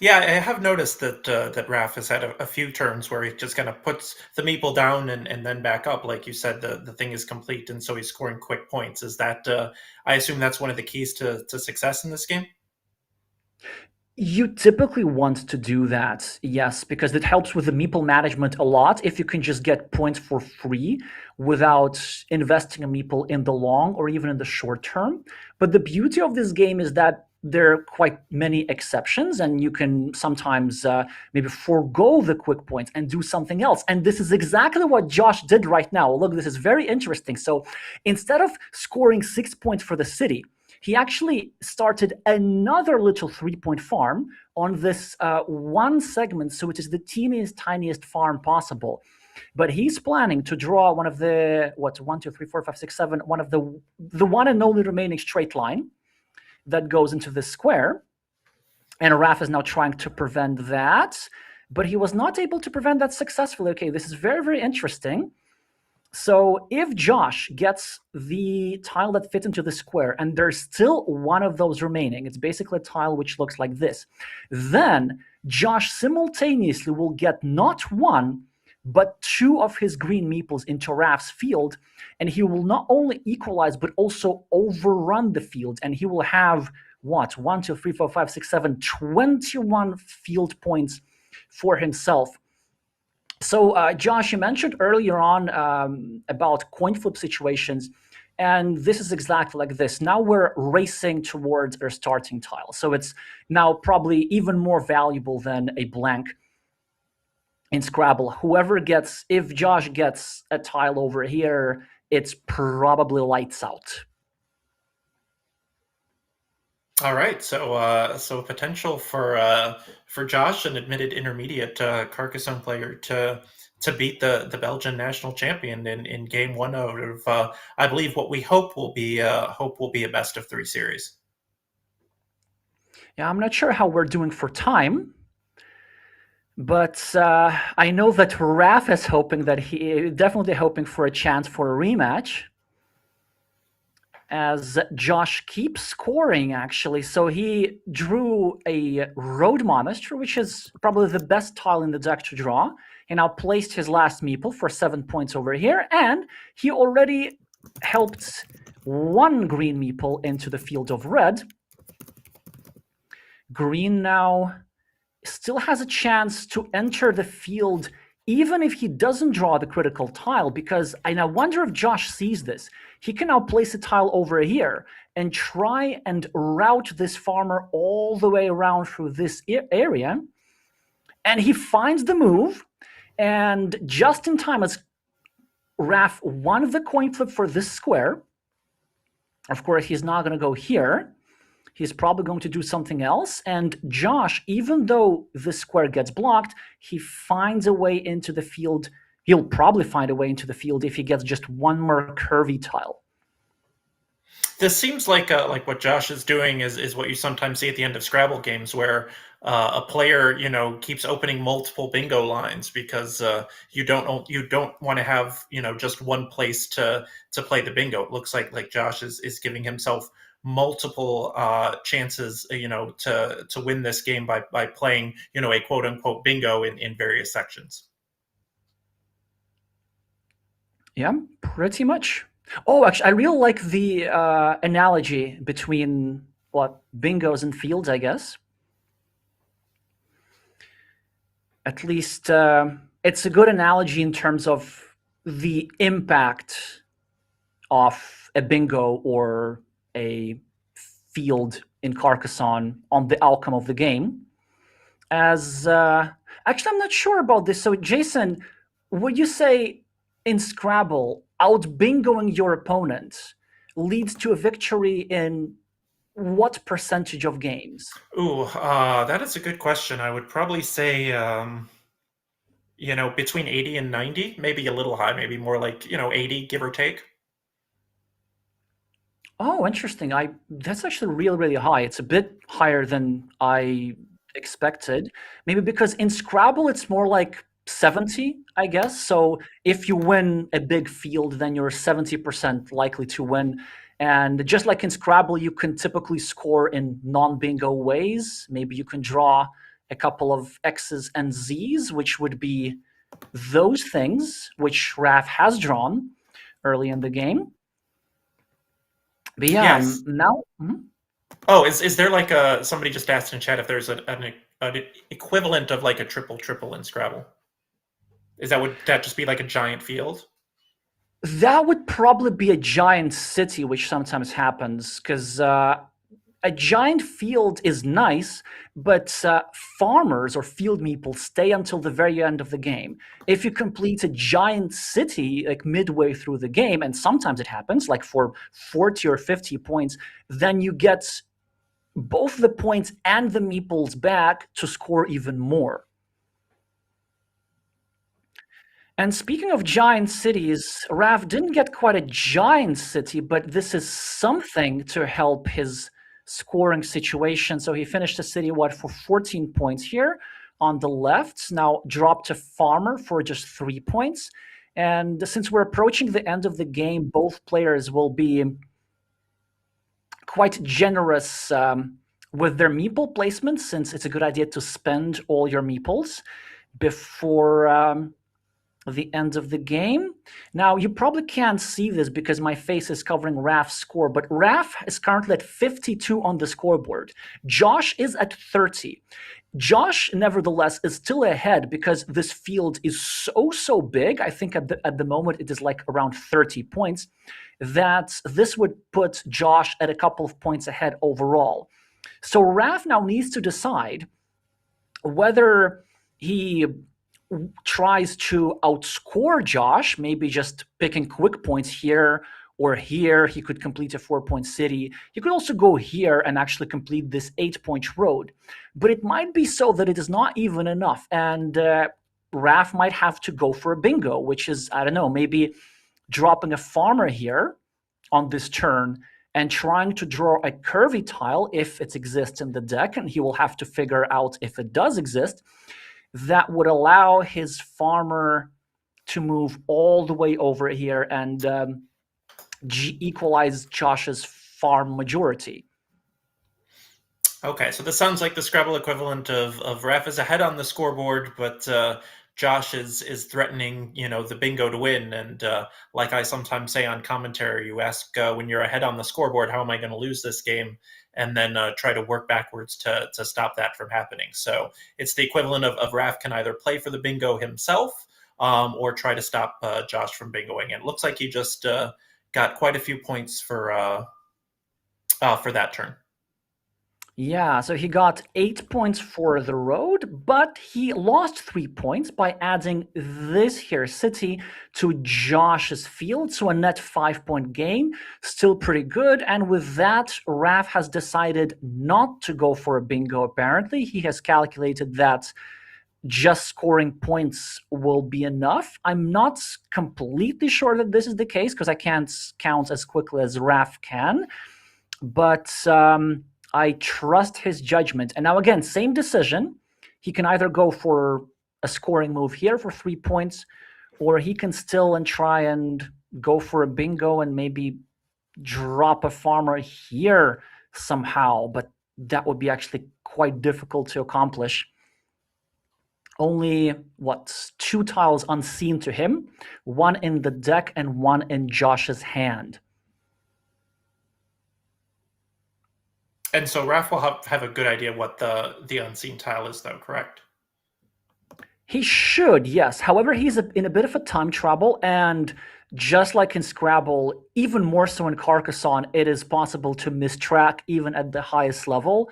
Yeah, I have noticed that that Raph has had a few turns where he just kind of puts the meeple down and then back up. Like you said, the thing is complete, and so he's scoring quick points. Is that, I assume that's one of the keys to success in this game? You typically want to do that, yes, because it helps with the meeple management a lot if you can just get points for free without investing a meeple in the long or even in the short term. But the beauty of this game is that there are quite many exceptions, and you can sometimes maybe forego the quick points and do something else. And this is exactly what Josh did right now. Look, this is very interesting. So instead of scoring 6 points for the city, he actually started another little 3-point farm on this one segment, so it is the teeniest, tiniest farm possible. But he's planning to draw one of the, 1, 2, 3, 4, 5, 6, 7, one of the one and only remaining straight line that goes into this square. And Raph is now trying to prevent that, but he was not able to prevent that successfully. Okay, this is very, very interesting. So if Josh gets the tile that fits into the square and there's still one of those remaining, it's basically a tile which looks like this, then Josh simultaneously will get not one, but 2 of his green meeples into Raph's field, and he will not only equalize, but also overrun the field, and he will have, 1, 2, 3, 4, 5, 6, 7, 21 field points for himself. So, Josh, you mentioned earlier on about coin flip situations, and this is exactly like this. Now we're racing towards our starting tile. So it's now probably even more valuable than a blank in Scrabble. Whoever gets, if Josh gets a tile over here, it's probably lights out. All right, so potential for Josh, an admitted intermediate Carcassonne player, to to beat the Belgian national champion in game one of I believe what we hope will be a best of three series. Yeah, I'm not sure how we're doing for time, but I know that Raf is hoping that definitely hoping for a chance for a rematch, as Josh keeps scoring, actually. So he drew a Road Monastery, which is probably the best tile in the deck to draw. He now placed his last meeple for 7 points over here, and he already helped one green meeple into the field of red. Green now still has a chance to enter the field even if he doesn't draw the critical tile, because I now wonder if Josh sees this. He can now place a tile over here and try and route this farmer all the way around through this area. And he finds the move, and just in time as Raf won the coin flip for this square. Of course, he's not going to go here. He's probably going to do something else. And Josh, even though this square gets blocked, he finds a way into the field. He'll probably find a way into the field if he gets just one more curvy tile. This seems like what Josh is doing is what you sometimes see at the end of Scrabble games, where a player keeps opening multiple bingo lines because you don't want to have just one place to play the bingo. It looks like Josh is giving himself multiple chances to win this game by playing a quote unquote bingo in various sections. Yeah, pretty much. Oh, actually, I really like the analogy between bingos and fields, I guess. At least it's a good analogy in terms of the impact of a bingo or a field in Carcassonne on the outcome of the game. As actually, I'm not sure about this. So, Jason, would you say in Scrabble, out-bingoing your opponent leads to a victory in what percentage of games? Ooh, that is a good question. I would probably say, between 80 and 90, maybe a little high, maybe more like, 80, give or take. Oh, interesting. That's actually really, really high. It's a bit higher than I expected. Maybe because in Scrabble, it's more like 70, I guess. So if you win a big field, then you're 70% likely to win. And just like in Scrabble, you can typically score in non-bingo ways. Maybe you can draw a couple of X's and Z's, which would be those things which Raf has drawn early in the game. But yeah, Yes. now... Oh, is there like somebody just asked in chat if there's an equivalent of like a triple in Scrabble? Would that just be like a giant field? That would probably be a giant city, which sometimes happens, because a giant field is nice, but farmers or field meeples stay until the very end of the game. If you complete a giant city like midway through the game, and sometimes it happens, like for 40 or 50 points, then you get both the points and the meeples back to score even more. And speaking of giant cities, Raf didn't get quite a giant city, but this is something to help his scoring situation. So he finished the city, for 14 points here on the left. Now dropped to farmer for just 3 points. And since we're approaching the end of the game, both players will be quite generous with their meeple placement, since it's a good idea to spend all your meeples before the end of the game. Now, you probably can't see this because my face is covering Raf's score, but Raf is currently at 52 on the scoreboard. Josh is at 30. Josh, nevertheless, is still ahead because this field is so big. I think at the moment it is like around 30 points, that this would put Josh at a couple of points ahead overall. So Raf now needs to decide whether he tries to outscore Josh, maybe just picking quick points here or here. He could complete a 4-point city. He could also go here and actually complete this 8-point road. But it might be so that it is not even enough. And Raf might have to go for a bingo, which is, I don't know, maybe dropping a farmer here on this turn and trying to draw a curvy tile if it exists in the deck, and he will have to figure out if it does exist. That would allow his farmer to move all the way over here and equalize Josh's farm majority. Okay, so this sounds like the Scrabble equivalent of Raf is ahead on the scoreboard, but Josh is threatening, the bingo to win. And like I sometimes say on commentary, you ask when you're ahead on the scoreboard, how am I going to lose this game? And then try to work backwards to stop that from happening. So it's the equivalent of Raf can either play for the bingo himself or try to stop Josh from bingoing. And it looks like he just got quite a few points for that turn. Yeah, so he got 8 points for the road, but he lost 3 points by adding this here city to Josh's field, so a net 5-point gain, still pretty good. And with that, Raf has decided not to go for a bingo, apparently. He has calculated that just scoring points will be enough. I'm not completely sure that this is the case, because I can't count as quickly as Raf can, but I trust his judgment. And now again, same decision. He can either go for a scoring move here for 3 points, or he can still try and go for a bingo and maybe drop a farmer here somehow. But that would be actually quite difficult to accomplish. Only, 2 tiles unseen to him, 1 in the deck and 1 in Josh's hand. And so Raf will have a good idea what the unseen tile is, though, correct? He should, yes. However, he's in a bit of a time trouble, and just like in Scrabble, even more so in Carcassonne, it is possible to mistrack even at the highest level.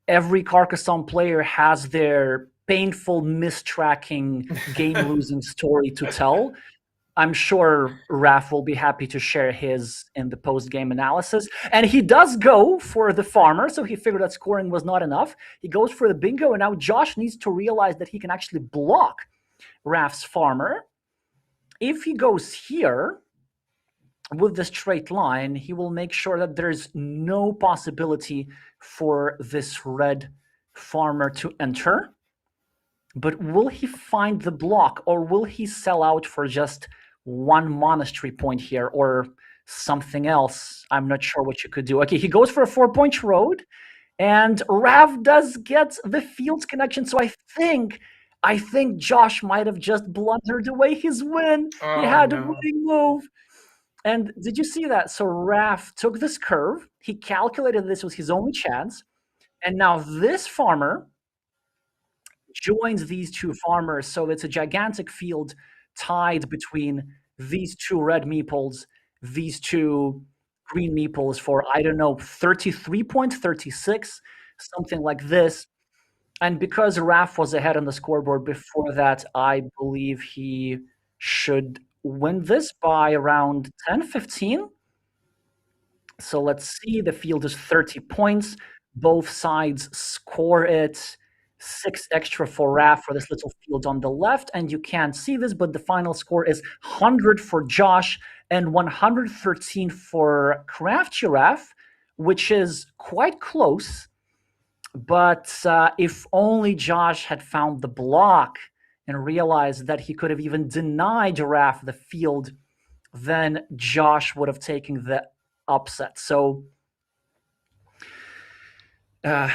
Every Carcassonne player has their painful mistracking, game-losing story to tell. I'm sure Raf will be happy to share his in the post-game analysis. And he does go for the farmer, so he figured that scoring was not enough. He goes for the bingo, and now Josh needs to realize that he can actually block Raf's farmer. If he goes here with the straight line, he will make sure that there's no possibility for this red farmer to enter. But will he find the block, or will he sell out for just 1 monastery point here or something else? I'm not sure what you could do. Okay, he goes for a 4-point road, and Raf does get the fields connection. So I think Josh might have just blundered away his win. He had a winning move. And did you see that? So Raf took this curve. He calculated this was his only chance. And now this farmer joins these 2 farmers, so it's a gigantic field tied between these 2 red meeples, these 2 green meeples for, I don't know, 33 points, 36, something like this. And because Raf was ahead on the scoreboard before that, I believe he should win this by around 10, 15. So let's see, the field is 30 points. Both sides score it. 6 extra for Raf for this little field on the left, and you can't see this, but the final score is 100 for Josh and 113 for Crafty Raf, which is quite close. But if only Josh had found the block and realized that he could have even denied Raf the field, then Josh would have taken the upset. So yeah.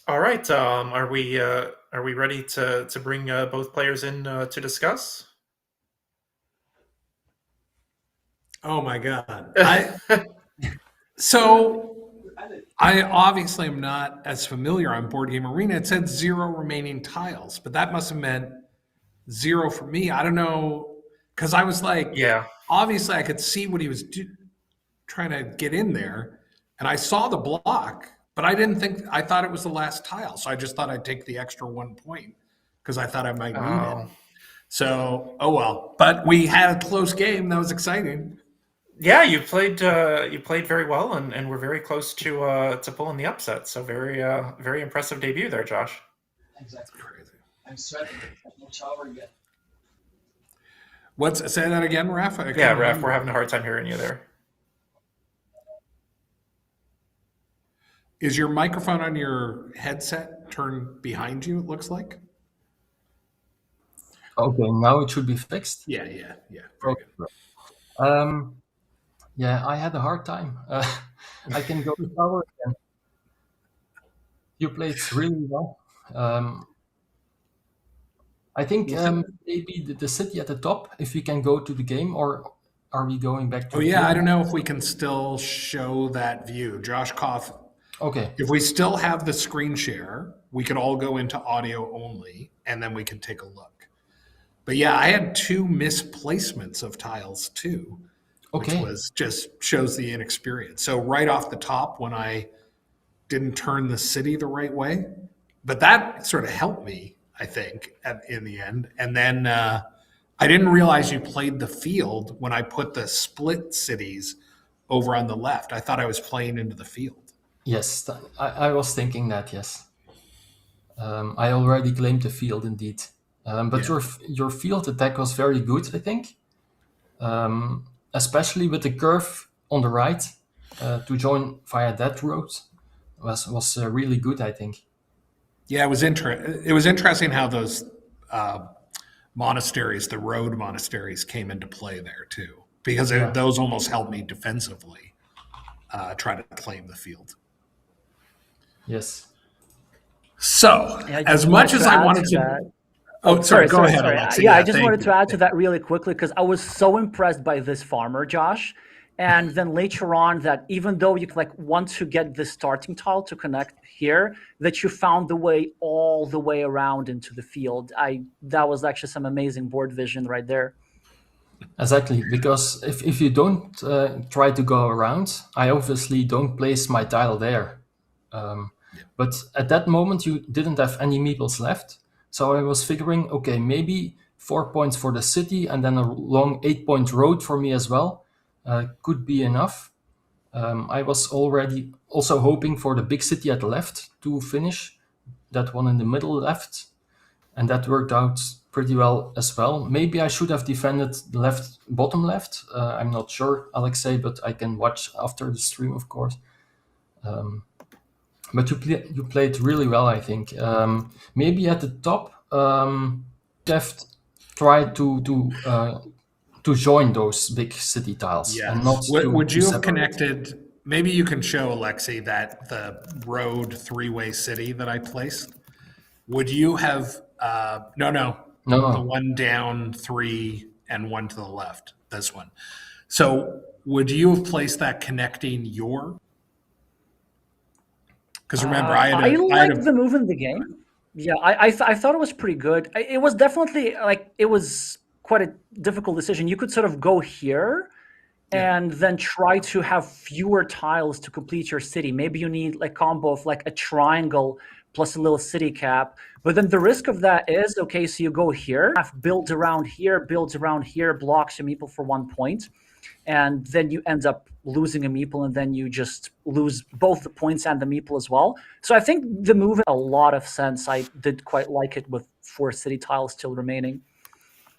All right. Are we ready to bring both players in to discuss? Oh my God. So I obviously am not as familiar on Board Game Arena. It said 0 remaining tiles, but that must have meant 0 for me. I don't know, because I was like, yeah, obviously I could see what he was trying to get in there. And I saw the block, but I thought it was the last tile. So I just thought I'd take the extra 1 point because I thought I might need it. So, oh well. But we had a close game. That was exciting. Yeah, you played very well, and were very close to pulling the upset. So very impressive debut there, Josh. Exactly. Crazy. I'm sweating. No shower yet. Say that again, Raph? Yeah, Raph, we're having a hard time hearing you there. Is your microphone on your headset turned behind you, it looks like? Okay, now it should be fixed. Yeah. Very good. Yeah, I had a hard time. I can go shower again. You played really well. I think maybe the city at the top, if we can go to the game, or are we going back to Oh, yeah, I don't know if we can still show that view. Josh Koff. Okay. If we still have the screen share, we could all go into audio only, and then we can take a look. But yeah, I had 2 misplacements of tiles too, which was just shows the inexperience. So right off the top, when I didn't turn the city the right way, but that sort of helped me, I think, in the end. And then I didn't realize you played the field when I put the split cities over on the left. I thought I was playing into the field. Yes, I was thinking that, yes. I already claimed the field indeed. But your field attack was very good, I think. Especially with the curve on the right to join via that road was really good, I think. Yeah, it was interesting how those monasteries, the road monasteries, came into play there too, because those almost helped me defensively try to claim the field. Yes. So, as much as I wanted to... Oh, sorry, go ahead, Alexi. Yeah, I just wanted to add to that really quickly, because I was so impressed by this farmer, Josh. And then later on, that even though you want to get the starting tile to connect here, that you found the way all the way around into the field. That was actually some amazing board vision right there. Exactly, because if you don't try to go around, I obviously don't place my tile there. But at that moment, you didn't have any meeples left. So I was figuring, okay, maybe 4 points for the city and then a long 8-point road for me as well could be enough. I was already also hoping for the big city at the left to finish, that one in the middle left. And that worked out pretty well as well. Maybe I should have defended the left, bottom left. I'm not sure, Alexei, but I can watch after the stream, of course. But you played really well, I think. Maybe at the top, Kev tried to join those big city tiles. Yes. And not would you have connected? Maybe you can show Alexei that the road 3-way city that I placed. Would you have? No. The one down 3 and one to the left. This one. So would you have placed that connecting your? Because remember, I liked the move in the game. Yeah, I thought it was pretty good. It was definitely it was quite a difficult decision. You could sort of go here and then try to have fewer tiles to complete your city. Maybe you need a combo of a triangle plus a little city cap. But then the risk of that is, okay, so you go here, builds around here, blocks your meeple for 1 point. And then you end up losing a meeple, and then you just lose both the points and the meeple as well. So I think the move made a lot of sense. I did quite like it with 4 city tiles still remaining.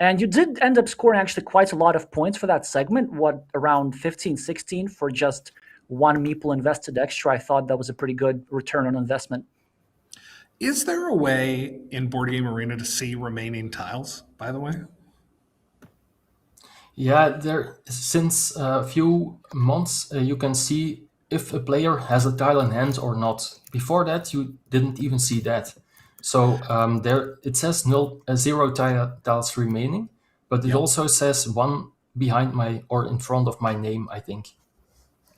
And you did end up scoring actually quite a lot of points for that segment, around 15, 16 for just 1 meeple invested extra. I thought that was a pretty good return on investment. Is there a way in Board Game Arena to see remaining tiles, by the way? Yeah, since a few months, you can see if a player has a tile in hand or not. Before that, you didn't even see that. So there it says 0 tiles remaining, but it also says 1 behind or in front of my name, I think.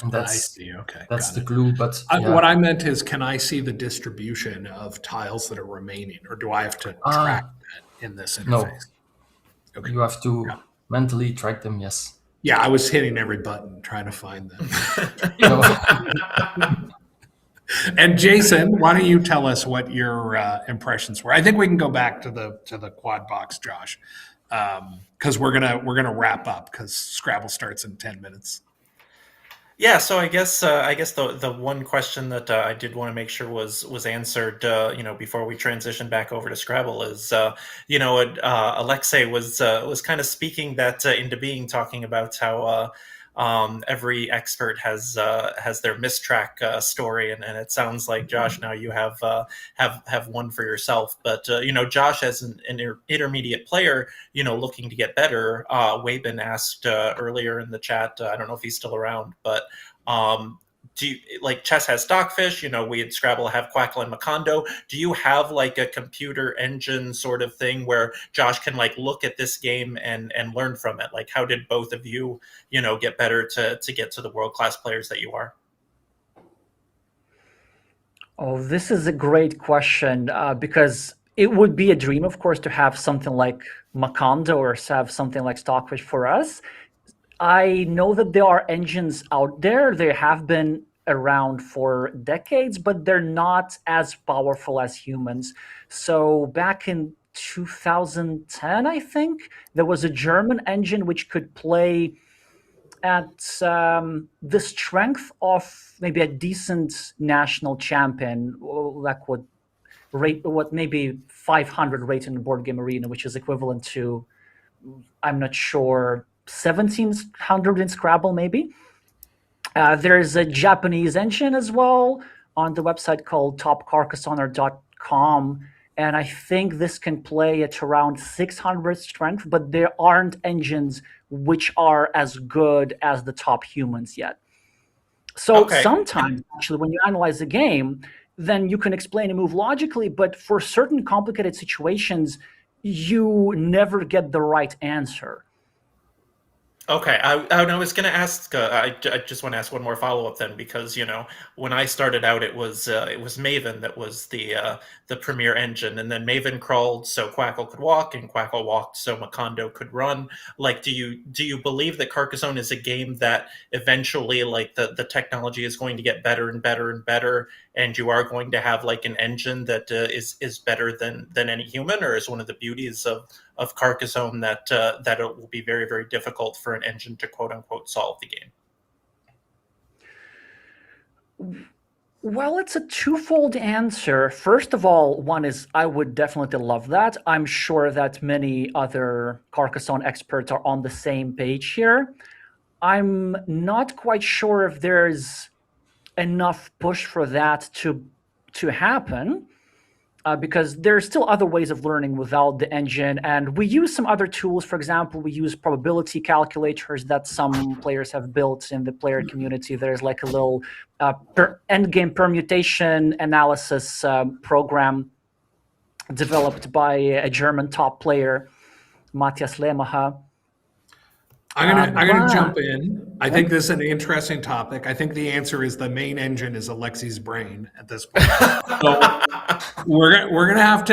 And that's, I see. Okay, that's the clue. But what I meant is, can I see the distribution of tiles that are remaining, or do I have to track that in this interface? No. Okay. You have to mentally track them. Yes. Yeah, I was hitting every button trying to find them. And Jason, why don't you tell us what your impressions were? I think we can go back to the quad box, Josh, because we're gonna wrap up because Scrabble starts in 10 minutes. Yeah, so I guess the one question that I did want to make sure was answered, before we transition back over to Scrabble is, Alexei was kind of speaking that into being, talking about how every expert has their mistrack story, and it sounds like Josh, now you have one for yourself. But Josh, as an intermediate player, looking to get better. Wabin asked earlier in the chat. I don't know if he's still around, but do you, like, chess has Stockfish? We at Scrabble have Quackle and Macondo. Do you have like a computer engine sort of thing where Josh can like look at this game and learn from it? Like, how did both of you, get better to get to the world-class players that you are? Oh, this is a great question, because it would be a dream, of course, to have something like Macondo or have something like Stockfish for us. I know that there are engines out there. They have been around for decades, but they're not as powerful as humans. So back in 2010, I think, there was a German engine which could play at the strength of maybe a decent national champion, like what maybe 500 rate in the board game arena, which is equivalent to, I'm not sure, 1700 in Scrabble, maybe. There's a Japanese engine as well on the website called topcarcassoner.com, and I think this can play at around 600 strength, but there aren't engines which are as good as the top humans yet. So Okay. sometimes, actually, when you analyze a game, then you can explain a move logically, but for certain complicated situations, you never get the right answer. Okay, I was going to ask. I just want to ask one more follow up then, because when I started out, it was Maven that was the premier engine, and then Maven crawled so Quackle could walk, and Quackle walked so Macondo could run. Like, do you believe that Carcassonne is a game that eventually, like, the technology is going to get better and better and better, and you are going to have like an engine that is better than any human, or is one of the beauties of Carcassonne that it will be very, very difficult for an engine to quote unquote solve the game? Well, it's a twofold answer. First of all, one is I would definitely love that. I'm sure that many other Carcassonne experts are on the same page here. I'm not quite sure if there's enough push for that to happen. Because there are still other ways of learning without the engine. And we use some other tools. For example, we use probability calculators that some players have built in the player community. There's like a little endgame permutation analysis program developed by a German top player, Matthias Lemacher. I'm gonna jump in. I think this is an interesting topic. I think the answer is the main engine is Alexei's brain at this point. So we're gonna have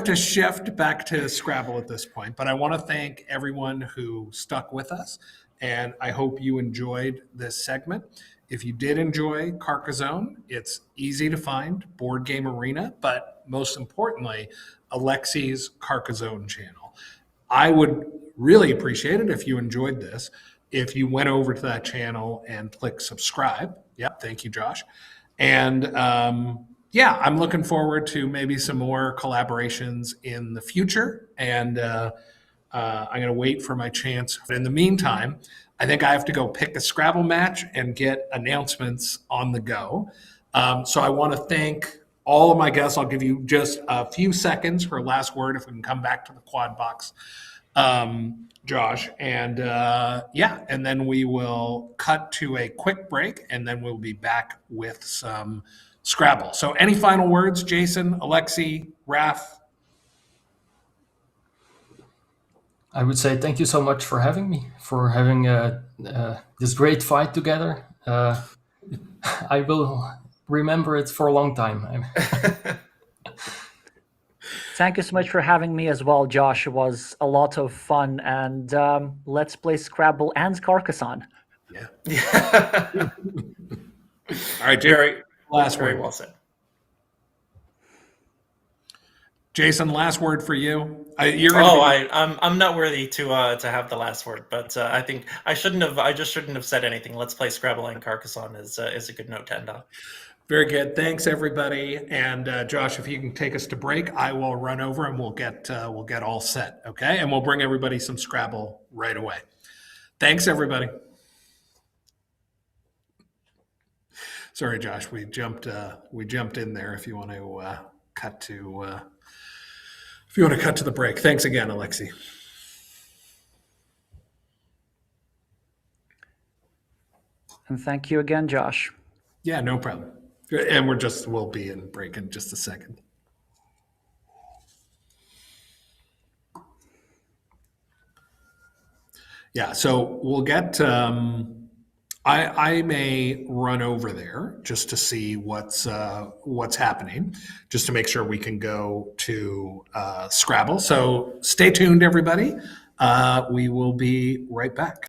to shift back to Scrabble at this point. But I want to thank everyone who stuck with us, and I hope you enjoyed this segment. If you did enjoy Carcassonne, it's easy to find, Board Game Arena, but most importantly, Alexei's Carcassonne channel. I would really appreciate it if you enjoyed this, if you went over to that channel and clicked subscribe. Yeah, thank you, Josh. And I'm looking forward to maybe some more collaborations in the future. And I'm going to wait for my chance. But in the meantime, I think I have to go pick a Scrabble match and get announcements on the go. So I want to thank all of my guests. I'll give you just a few seconds for a last word if we can come back to the quad box, Josh. And and then we will cut to a quick break, and then we'll be back with some Scrabble. So any final words, Jason, Alexei, Raf? I would say thank you so much for having me, for having this great fight together. I will remember it for a long time. Thank you so much for having me as well, Josh. It was a lot of fun, and let's play Scrabble and Carcassonne. Yeah. All right, Jerry. Very well said. Jason, last word for you. I'm not worthy to have the last word, but I think I just shouldn't have said anything. Let's play Scrabble and Carcassonne is a good note to end on. Very good. Thanks, everybody. And Josh, if you can take us to break, I will run over and we'll get all set. Okay, and we'll bring everybody some Scrabble right away. Thanks, everybody. Sorry, Josh, we jumped in there. If you want to cut to the break. Thanks again, Alexi. And thank you again, Josh. Yeah, no problem. And we'll be in break in just a second. Yeah, so we'll get. I may run over there just to see what's happening, just to make sure we can go to Scrabble. So stay tuned, everybody. We will be right back.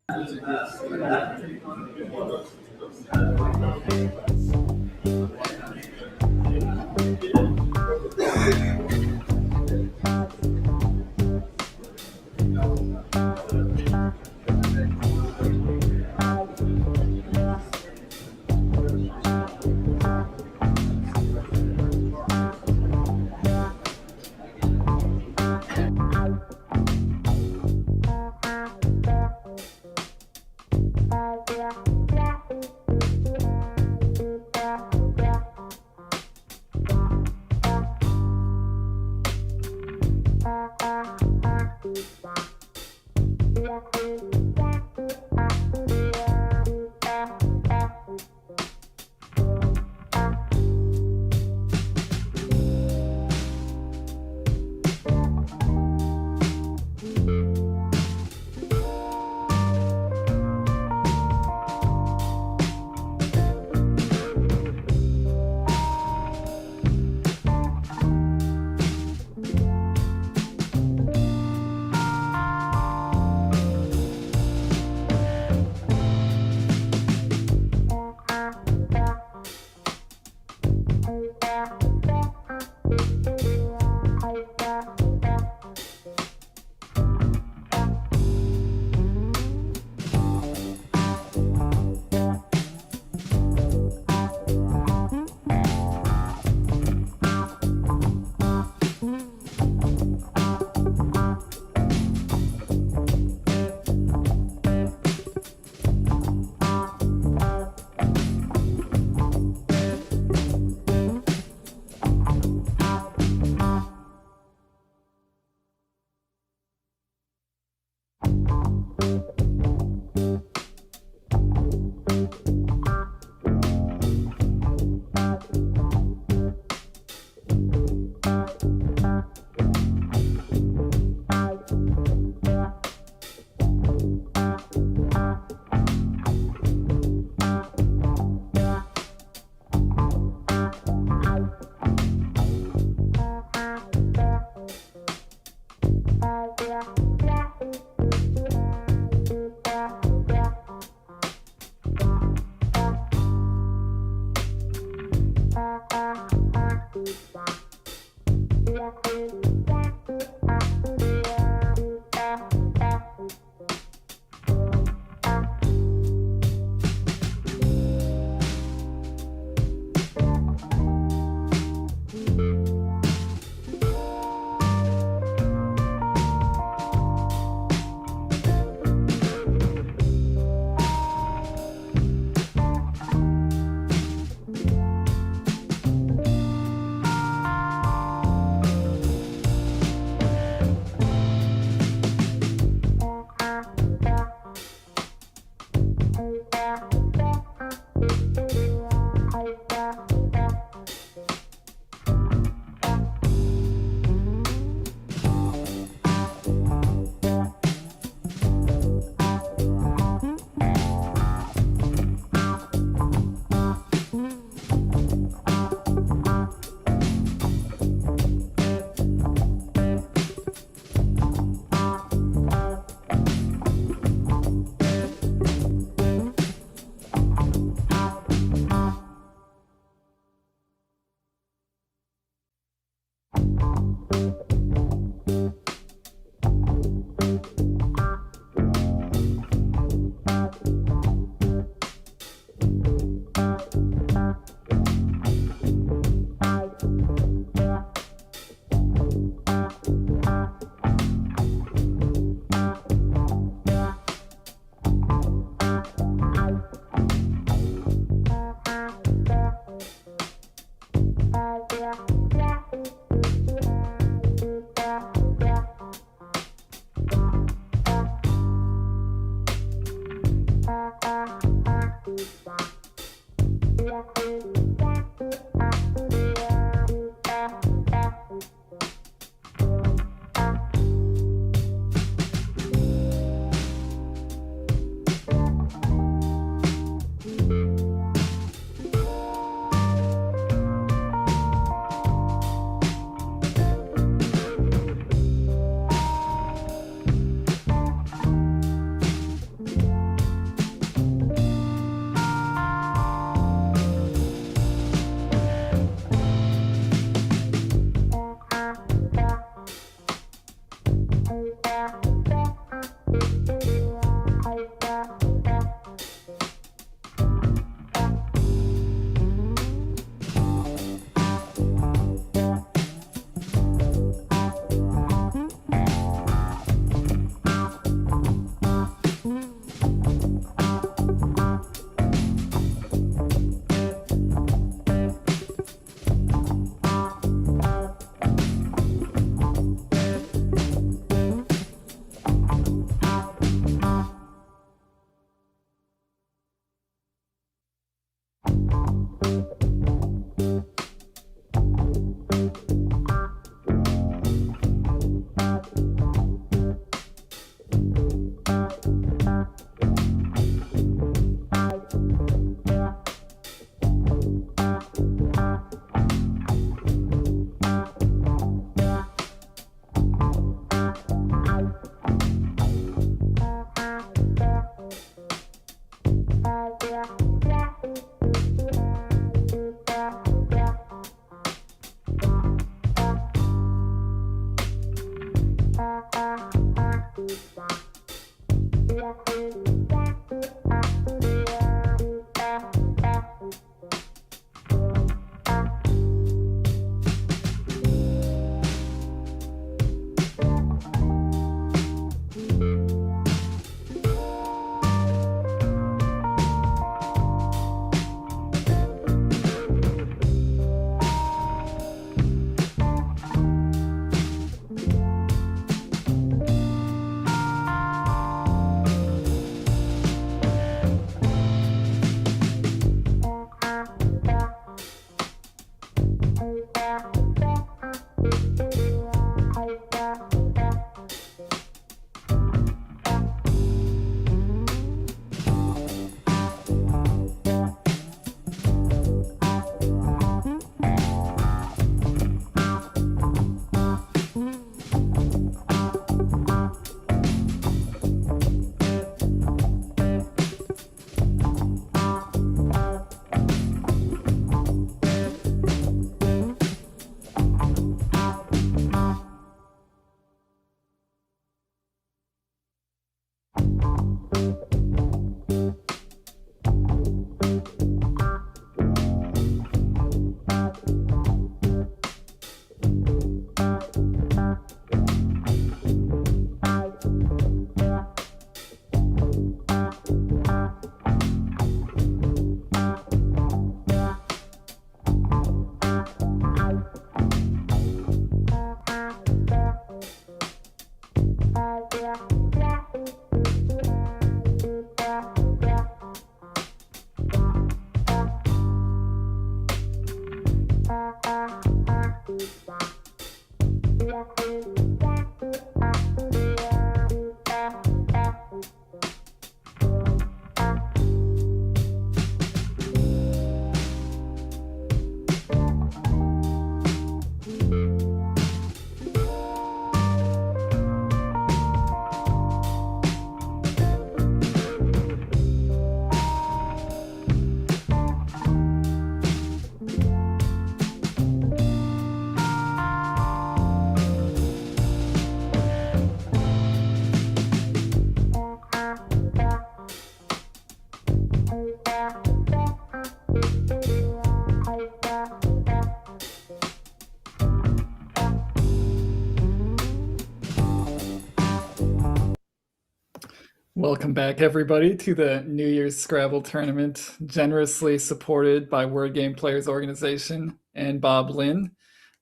Welcome back, everybody, to the New Year's Scrabble tournament, generously supported by Word Game Players Organization and Bob Lynn.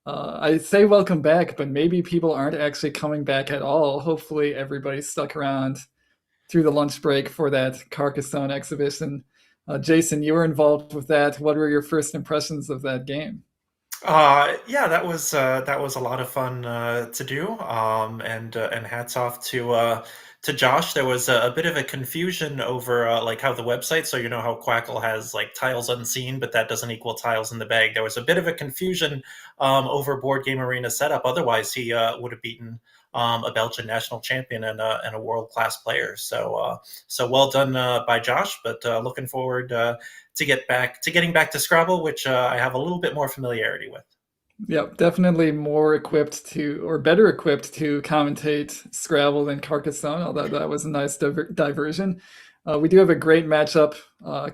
I say welcome back, but maybe people aren't actually coming back at all. Hopefully, everybody stuck around through the lunch break for that Carcassonne exhibition. Jason, you were involved with that. What were your first impressions of that game? Yeah, that was a lot of fun to do, and hats off to Josh. There was a bit of a confusion over like how the website. So you know how Quackle has like tiles unseen, but that doesn't equal tiles in the bag. There was a bit of a confusion over Board Game Arena setup. Otherwise, he would have beaten a Belgian national champion and a world class player. So well done by Josh. But looking forward to getting back to Scrabble, which I have a little bit more familiarity with. Yep, definitely more equipped to, or better equipped to commentate Scrabble than Carcassonne, although that was a nice diversion. We do have a great matchup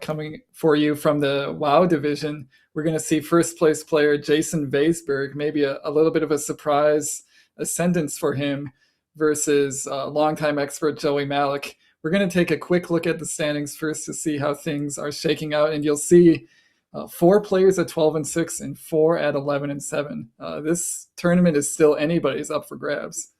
coming for you from the WoW division. We're going to see first place player Jason Weisberg, maybe a little bit of a surprise ascendance for him versus longtime expert Joey Malik. We're going to take a quick look at the standings first to see how things are shaking out, and you'll see 4 players at 12-6 and 4 at 11-7. This tournament is still anybody's up for grabs.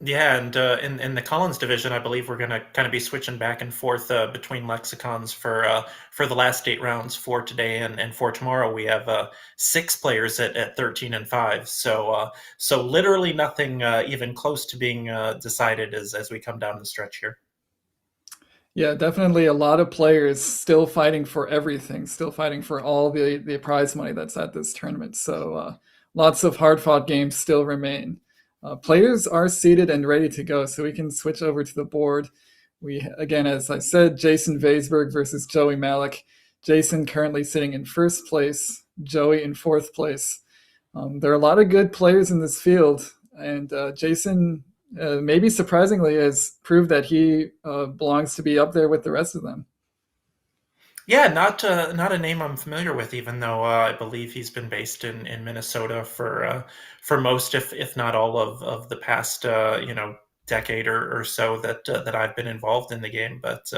Yeah, and in the Collins division, I believe we're going to kind of be switching back and forth between lexicons for the last 8 rounds for today and for tomorrow. We have 6 players at 13-5. So literally nothing even close to being decided as we come down the stretch here. Yeah, definitely a lot of players still fighting for everything, still fighting for all the prize money that's at this tournament. So lots of hard-fought games still remain. Players are seated and ready to go, so we can switch over to the board. We, again, as I said, Jason Weisberg versus Joey Malik. Jason currently sitting in first place, Joey in fourth place. There are a lot of good players in this field, and Jason, maybe surprisingly, has proved that he belongs to be up there with the rest of them. Yeah, not a name I'm familiar with, even though I believe he's been based in Minnesota for most, if not all of the past decade or so that I've been involved in the game. But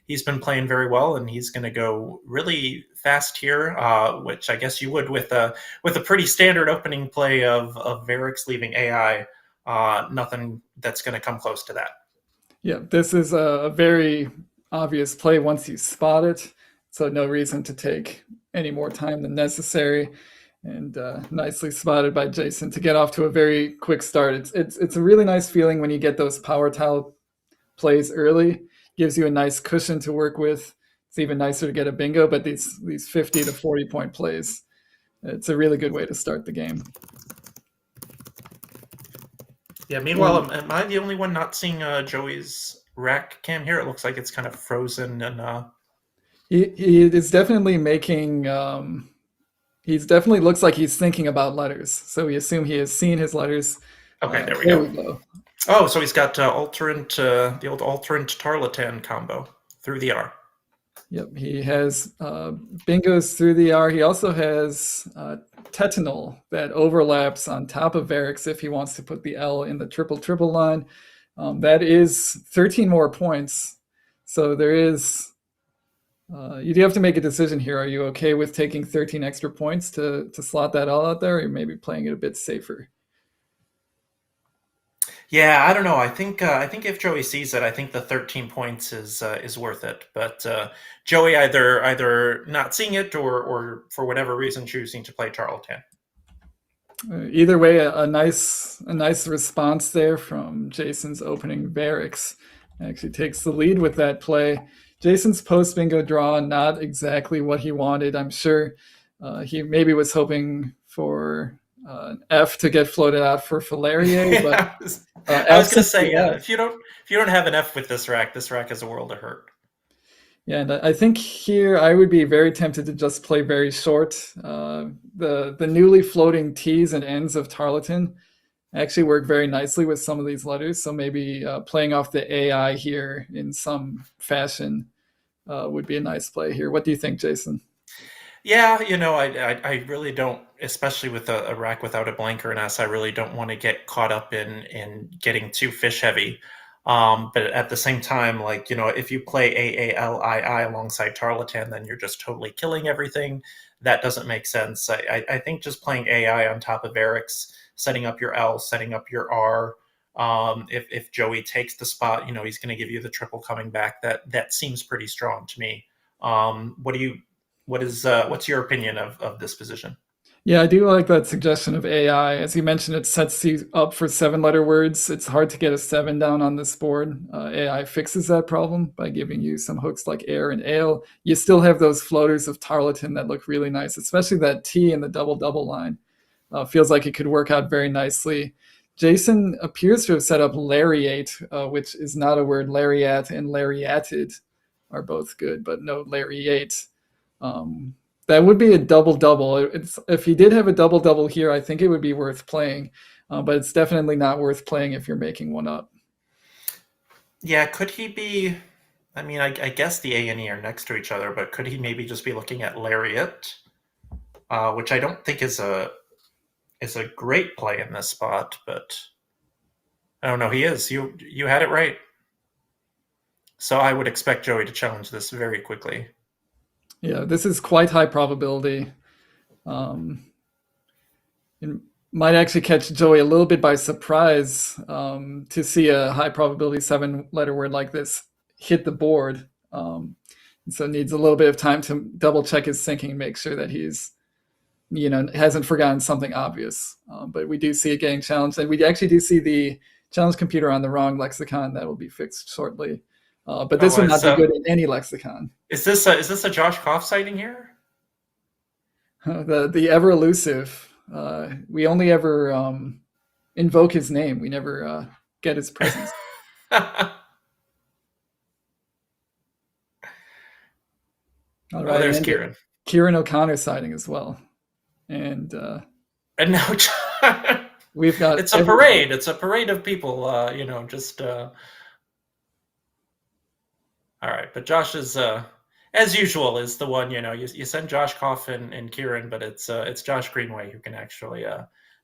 he's been playing very well, and he's going to go really fast here, which I guess you would with a pretty standard opening play of Varix leaving AI. Nothing that's going to come close to that. Yeah, this is a very obvious play once you spot it. So no reason to take any more time than necessary, and nicely spotted by Jason to get off to a very quick start. It's a really nice feeling when you get those power tile plays early. Gives you a nice cushion to work with. It's even nicer to get a bingo, but these 50 to 40 point plays, it's a really good way to start the game. Yeah. Meanwhile, am I the only one not seeing Joey's rack cam here? It looks like it's kind of frozen and. He is definitely making. He's definitely looks like he's thinking about letters. So we assume he has seen his letters. Okay, there we go. Oh, so he's got the old Alterant Tarlatan combo through the R. Yep, he has bingos through the R. He also has Tetanol that overlaps on top of Varix if he wants to put the L in the triple line. That is 13 more points. So there is. You do have to make a decision here. Are you okay with taking 13 extra points to slot that all out there, or maybe playing it a bit safer? Yeah, I don't know. I think if Joey sees it, I think the 13 points is worth it. But Joey either not seeing it or for whatever reason choosing to play Tarleton. Either way, a nice response there from Jason's opening Varix. Actually takes the lead with that play. Jason's post bingo draw, not exactly what he wanted. I'm sure he maybe was hoping for an F to get floated out for Falerier, but I was going to say, if you don't have an F with this rack is a world of hurt. Yeah, and I think here I would be very tempted to just play very short. The newly floating T's and N's of Tarleton actually work very nicely with some of these letters, so maybe playing off the AI here in some fashion would be a nice play here. What do you think, Jason? Yeah, I really don't, especially with a rack without a blank or an S, I really don't want to get caught up in getting too fish heavy. But at the same time, if you play AALII alongside Tarleton, then you're just totally killing everything. That doesn't make sense. I think just playing AI on top of Varix, setting up your L, setting up your R. If Joey takes the spot, he's going to give you the triple coming back. That seems pretty strong to me. What's your opinion of this position? Yeah, I do like that suggestion of AI. As you mentioned, it sets you up for 7-letter words. It's hard to get a 7 down on this board. AI fixes that problem by giving you some hooks like air and ale. You still have those floaters of Tarleton that look really nice, especially that T in the double-double line. Feels like it could work out very nicely. Jason appears to have set up lariat, which is not a word. Lariat and lariated are both good, but no lariat. That would be a double-double. If he did have a double-double here, I think it would be worth playing, but it's definitely not worth playing if you're making one up. Yeah, could he be... I mean, I guess the A and E are next to each other, but could he maybe just be looking at lariat, which I don't think is a great play in this spot, but I don't know. He is. You had it right. So I would expect Joey to challenge this very quickly. Yeah, this is quite high probability. It might actually catch Joey a little bit by surprise to see a high probability 7-letter word like this hit the board. So it needs a little bit of time to double check his thinking and make sure that he's hasn't forgotten something obvious. But we do see it getting challenged, and we actually do see the challenge computer on the wrong lexicon. That will be fixed shortly. But this would not be good in any lexicon. Is this a Josh Koff sighting here? The ever elusive. We only ever invoke his name. We never get his presence. All Oh, right, there's and Kieran. Kieran O'Connor siding as well. And And now we've got it's a parade. It's a parade of people, just. All right, but Josh is, as usual, is the one. You send Josh Coffin and Kieran, but it's Josh Greenway who can actually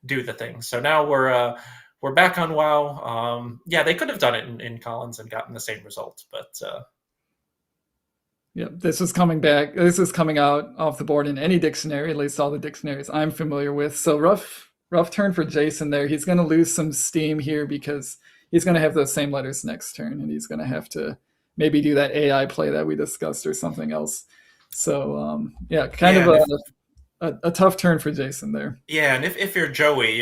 do the thing. So now we're back on WoW. Yeah, they could have done it in Collins and gotten the same result, but. Yeah, this is coming back. This is coming out off the board in any dictionary, at least all the dictionaries I'm familiar with. So rough turn for Jason there. He's going to lose some steam here because he's going to have those same letters next turn, and he's going to have to maybe do that AI play that we discussed or something else. So kind of a tough turn for Jason there. Yeah, and if you're Joey,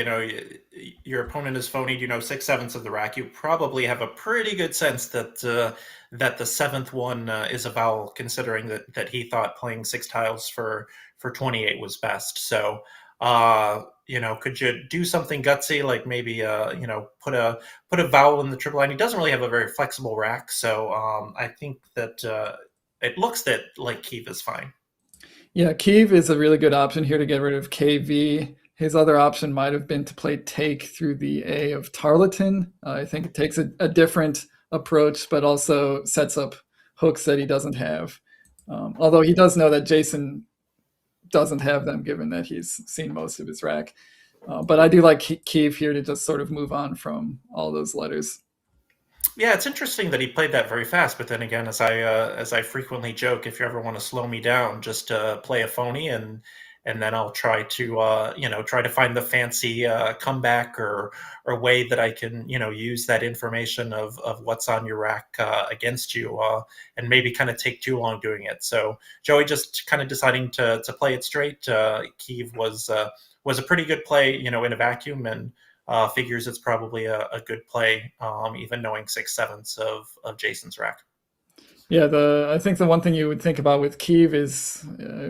your opponent is phonied, 6/7 of the rack, you probably have a pretty good sense that the seventh one is a vowel, considering that he thought playing 6 tiles for 28 was best. So, could you do something gutsy, like maybe put a vowel in the triple line? He doesn't really have a very flexible rack, so I think that it looks that like Keeve is fine. Yeah, Keeve is a really good option here to get rid of KV. His other option might have been to play take through the A of Tarleton. I think it takes a different approach, but also sets up hooks that he doesn't have. Although he does know that Jason doesn't have them, given that he's seen most of his rack. But I do like Keeve here to just sort of move on from all those letters. Yeah, it's interesting that he played that very fast. But then again, as I frequently joke, if you ever want to slow me down, just play a phony, and then I'll try to find the fancy comeback or way that I can use that information of what's on your rack against you, and maybe kind of take too long doing it. So Joey just kind of deciding to play it straight. Keeve was a pretty good play, in a vacuum, and figures it's probably a good play, even knowing 6/7 of Jason's rack. Yeah, I think the one thing you would think about with Keeve is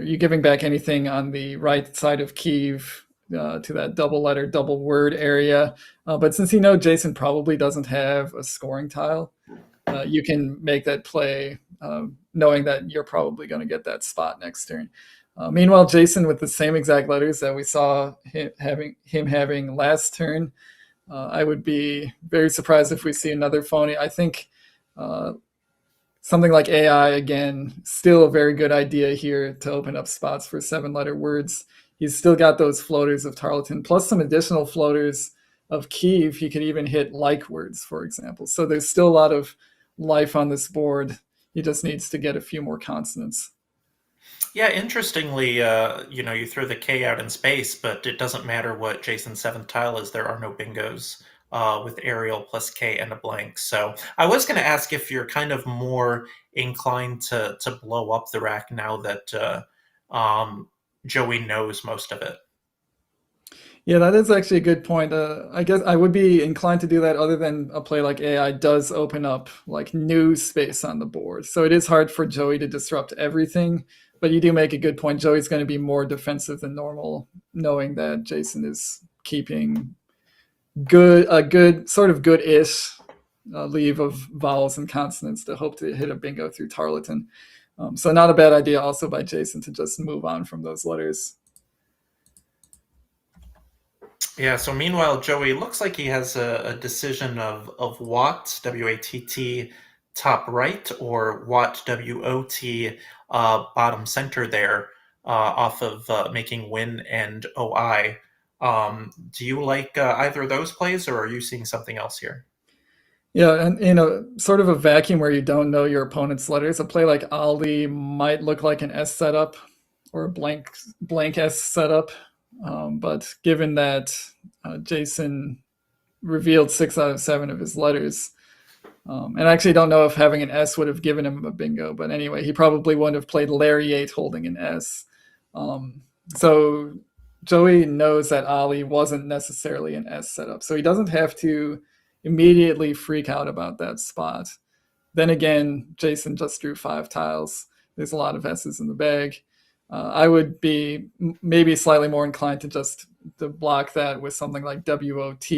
you giving back anything on the right side of Keeve to that double letter, double word area. But since Jason probably doesn't have a scoring tile, you can make that play knowing that you're probably going to get that spot next turn. Meanwhile, Jason with the same exact letters that we saw him having last turn, I would be very surprised if we see another phony. I think something like AI, again, still a very good idea here to open up spots for 7-letter words. He's still got those floaters of Tarleton, plus some additional floaters of Keeve. He could even hit like words, for example. So there's still a lot of life on this board. He just needs to get a few more consonants. Yeah, interestingly, you throw the K out in space, but it doesn't matter what Jason's 7th tile is. There are no bingos with Arial plus K and a blank. So I was going to ask if you're kind of more inclined to blow up the rack now that Joey knows most of it. Yeah, that is actually a good point. I guess I would be inclined to do that, other than a play like AI does open up like new space on the board. So it is hard for Joey to disrupt everything. But you do make a good point. Joey's going to be more defensive than normal, knowing that Jason is keeping a good sort of good-ish leave of vowels and consonants to hope to hit a bingo through Tarleton. So not a bad idea also by Jason to just move on from those letters. Yeah, so meanwhile, Joey looks like he has a decision of Watt, W-A-T-T, top right, or Watt, W-O-T, bottom center there, off of making win and OI. Do you like either of those plays, or are you seeing something else here? Yeah, and sort of a vacuum where you don't know your opponent's letters, a play like Ali might look like an S setup or a blank S setup. But given that Jason revealed 6 out of 7 of his letters, and I actually don't know if having an S would have given him a bingo, but anyway, he probably wouldn't have played Lariat holding an S. So Joey knows that Ali wasn't necessarily an S setup, so he doesn't have to immediately freak out about that spot. Then again, Jason just drew 5 tiles. There's a lot of S's in the bag. I would be maybe slightly more inclined to block that with something like WOT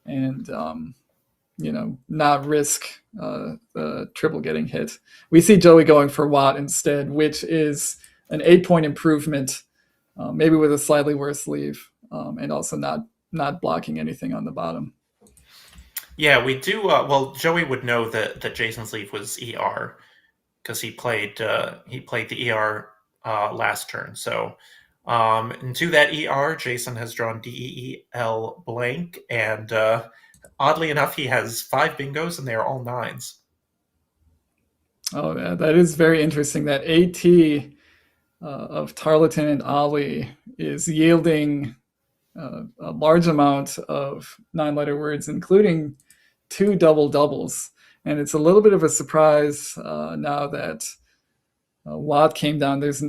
and not risk the triple getting hit. We see Joey going for Watt instead, which is an 8-point improvement, maybe with a slightly worse leave, and also not blocking anything on the bottom. Yeah, we do. Well, Joey would know that Jason's leave was ER because he played the ER last turn. So into that ER, Jason has drawn DEEL blank, and oddly enough, he has 5 bingos, and they are all 9s. Oh, yeah, that is very interesting. That AT of Tarleton and Ollie is yielding a large amount of 9-letter words, including 2 double-doubles. And it's a little bit of a surprise now that Watt came down. There's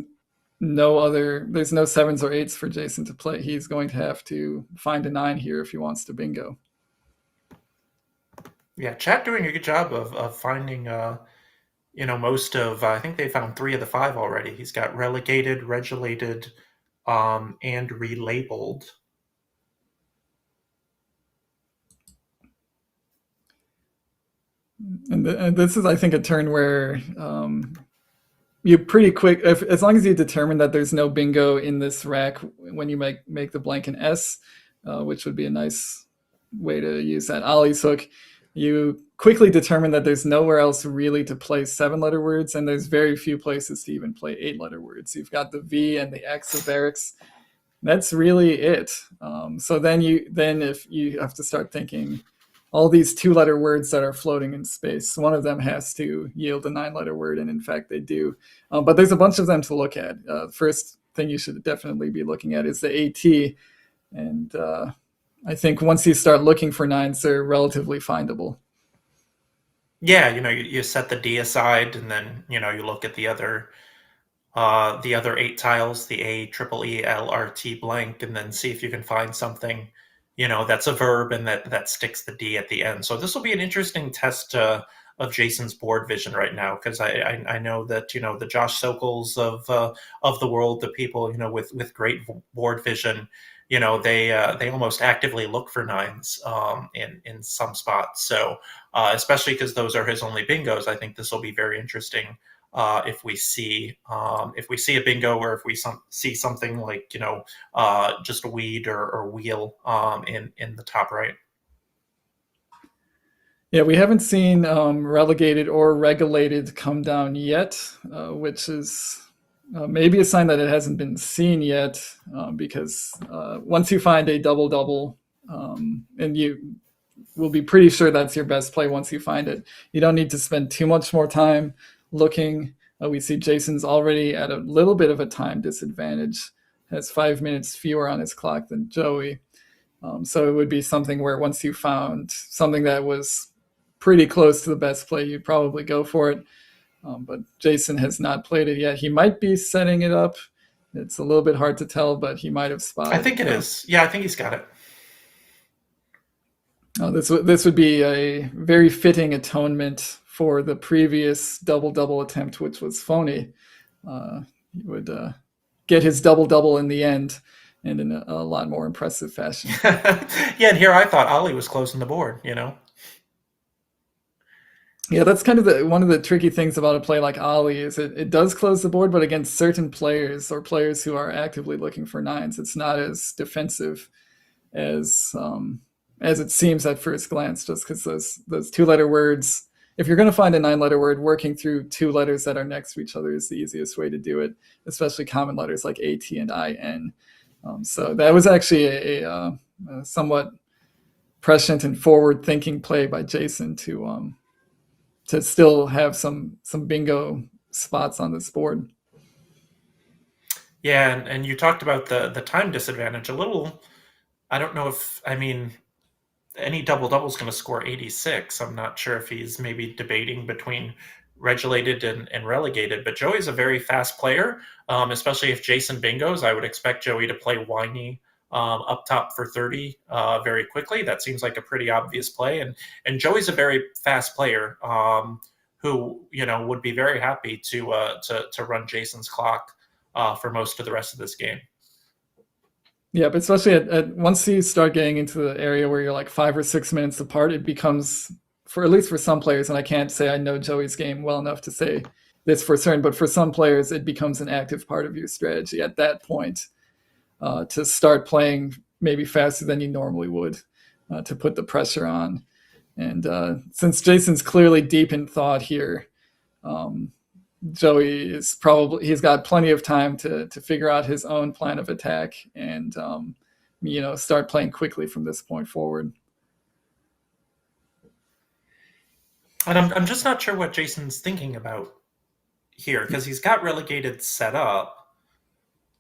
no 7s or 8s for Jason to play. He's going to have to find a 9 here if he wants to bingo. Yeah, chat doing a good job of finding, most of, I think they found 3 of the 5 already. He's got relegated, regulated, and relabeled. And this is, I think, a turn where you pretty quick, as long as you determine that there's no bingo in this rack when you make the blank an S, which would be a nice way to use that Ollie's hook, you quickly determine that there's nowhere else really to play 7-letter words, and there's very few places to even play 8-letter words. You've got the V and the X of barracks. That's really it. So then if you have to start thinking, all these 2-letter words that are floating in space, one of them has to yield a 9-letter word, and in fact they do. But there's a bunch of them to look at. First thing you should definitely be looking at is the AT, and I think once you start looking for 9s, they're relatively findable. Yeah, you set the D aside, and then you look at the other 8 tiles, the A, triple E, L, R, T blank, and then see if you can find something that's a verb and that sticks the D at the end. So this will be an interesting test of Jason's board vision right now, because I know that the Josh Sokels of the world, the people with great board vision, they almost actively look for 9s in some spots. So especially because those are his only bingos, I think this will be very interesting. If we see a bingo, or if we see something like just a weed or wheel in the top right. Yeah, we haven't seen relegated or regulated come down yet, which is maybe a sign that it hasn't been seen yet, because once you find a double-double, and you will be pretty sure that's your best play once you find it, you don't need to spend too much more time looking. We see Jason's already at a little bit of a time disadvantage, has 5 minutes fewer on his clock than Joey. So it would be something where once you found something that was pretty close to the best play, you'd probably go for it. But Jason has not played it yet. He might be setting it up. It's a little bit hard to tell, but he might have spotted it. I think it is. Yeah, I think he's got it. This would be a very fitting atonement for the previous double-double attempt, which was phony. He would get his double-double in the end, and in a lot more impressive fashion. Yeah, and here I thought Ollie was closing the board, Yeah, that's kind of one of the tricky things about a play like Ollie is it does close the board, but against certain players or players who are actively looking for 9s, it's not as defensive as it seems at first glance, just because those 2-letter words, if you're going to find a 9-letter word, working through 2 letters that are next to each other is the easiest way to do it, especially common letters like AT and IN. So that was actually a somewhat prescient and forward-thinking play by Jason to still have some bingo spots on this board. Yeah, and you talked about the time disadvantage a little. I don't know if, any double-double is going to score 86. I'm not sure if he's maybe debating between regulated and relegated, but Joey's a very fast player, especially if Jason bingos. I would expect Joey to play whiny up top for 30 very quickly. That seems like a pretty obvious play. And Joey's a very fast player who would be very happy to run Jason's clock for most of the rest of this game. Yeah, but especially at once you start getting into the area where you're like 5 or 6 minutes apart, it becomes for at least for some players, and I can't say I know Joey's game well enough to say this for certain, but for some players, it becomes an active part of your strategy at that point to start playing maybe faster than you normally would to put the pressure on. And since Jason's clearly deep in thought here, Joey is he's got plenty of time to figure out his own plan of attack and, start playing quickly from this point forward. And I'm just not sure what Jason's thinking about here, because he's got relegated set up.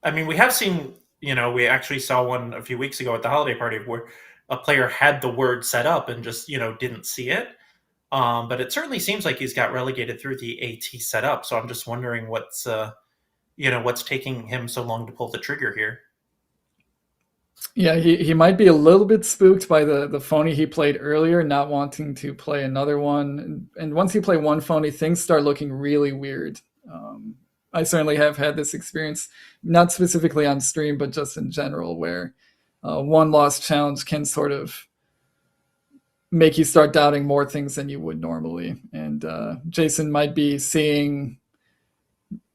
I mean, we have seen, we actually saw one a few weeks ago at the holiday party where a player had the word set up and just, didn't see it. But it certainly seems like he's got relegated through the AT setup. So I'm just wondering what's taking him so long to pull the trigger here. Yeah, he might be a little bit spooked by the phony he played earlier, not wanting to play another one. And once you play one phony, things start looking really weird. I certainly have had this experience, not specifically on stream, but just in general, where one lost challenge can sort of make you start doubting more things than you would normally. And Jason might be seeing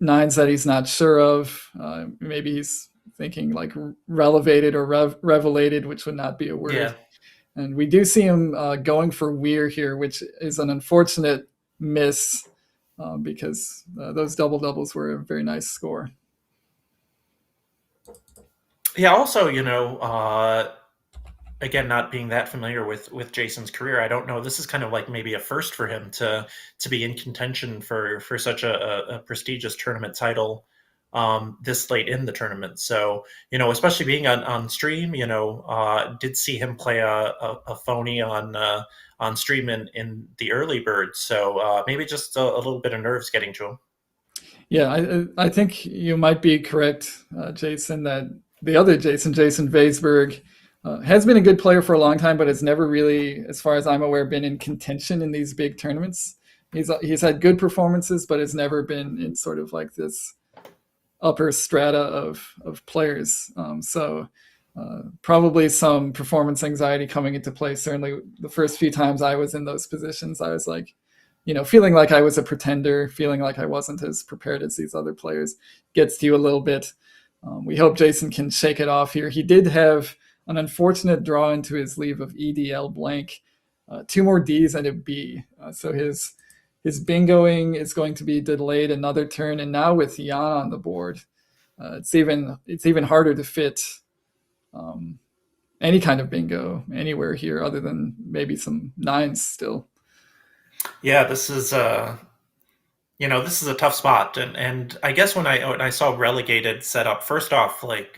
nines that he's not sure of. Maybe he's thinking like relevated or revelated, which would not be a word. Yeah. And we do see him going for weir here, which is an unfortunate miss because those double doubles were a very nice score. Yeah, also, again, not being that familiar with Jason's career, I don't know. This is kind of like maybe a first for him to be in contention for such a prestigious tournament title this late in the tournament. So, especially being on stream, did see him play a phony on stream in the early birds. So maybe just a little bit of nerves getting to him. Yeah, I think you might be correct, Jason, that the other Jason Weisberg, has been a good player for a long time, but has never really, as far as I'm aware, been in contention in these big tournaments. He's had good performances, but has never been in sort of like this upper strata of players. So probably some performance anxiety coming into play. Certainly the first few times I was in those positions, I was like, feeling like I was a pretender, feeling like I wasn't as prepared as these other players. Gets to you a little bit. We hope Jason can shake it off here. He did have an unfortunate draw into his leave of EDL blank, 2 more Ds and a B. So his bingoing is going to be delayed another turn. And now with Jan on the board, it's even harder to fit any kind of bingo anywhere here other than maybe some nines still. Yeah, this is this is a tough spot, and I guess when I saw relegated set up, first off, like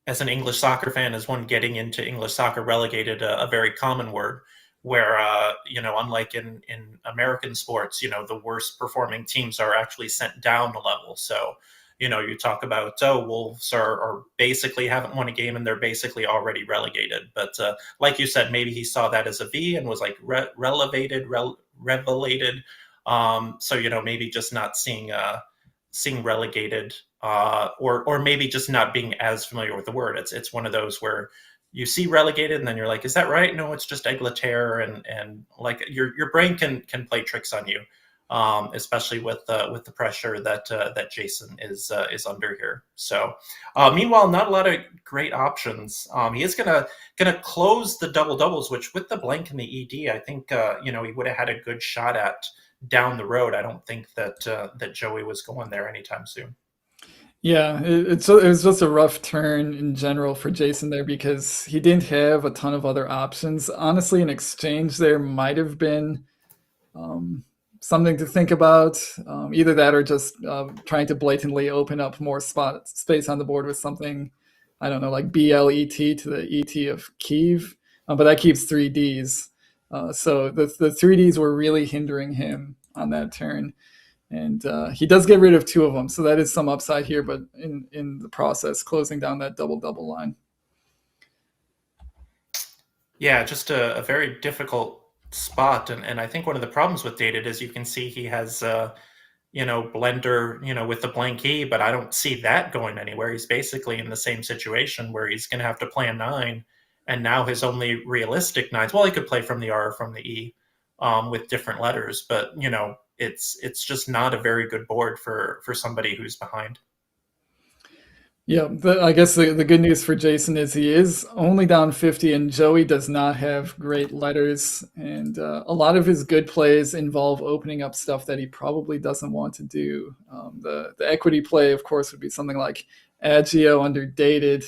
as an English soccer fan, as one getting into English soccer, relegated a very common word, where unlike in American sports, the worst performing teams are actually sent down a level. So you talk about Wolves are basically haven't won a game and they're basically already relegated. But like you said, maybe he saw that as a V and was like revelated. So maybe just not seeing relegated, or maybe just not being as familiar with the word. It's one of those where you see relegated and then you're like, is that right? No, it's just eglatere, and like your brain can play tricks on you, especially with the pressure that Jason is under here. So meanwhile, not a lot of great options. He is gonna close the double doubles, which with the blank and the ED, I think he would have had a good shot at down the road. I don't think that Joey was going there anytime soon. Yeah, it was just a rough turn in general for Jason there because he didn't have a ton of other options. Honestly, an exchange there might have been something to think about. Either that or just trying to blatantly open up more space on the board with something, I don't know, like BLET to the ET of Kiev. But that keeps 3 Ds. So the 3 Ds were really hindering him on that turn. And he does get rid of 2 of them. So that is some upside here, but in the process, closing down that double-double line. Yeah, just a very difficult spot. And I think one of the problems with Dated is you can see he has, Blender, with the blank E, but I don't see that going anywhere. He's basically in the same situation where he's going to have to play a 9. And now his only realistic 9s, well, he could play from the R or from the E. with different letters. But it's just not a very good board for somebody who's behind. Yeah, I guess the good news for Jason is he is only down 50, and Joey does not have great letters. And a lot of his good plays involve opening up stuff that he probably doesn't want to do. The equity play, of course, would be something like Agio under dated.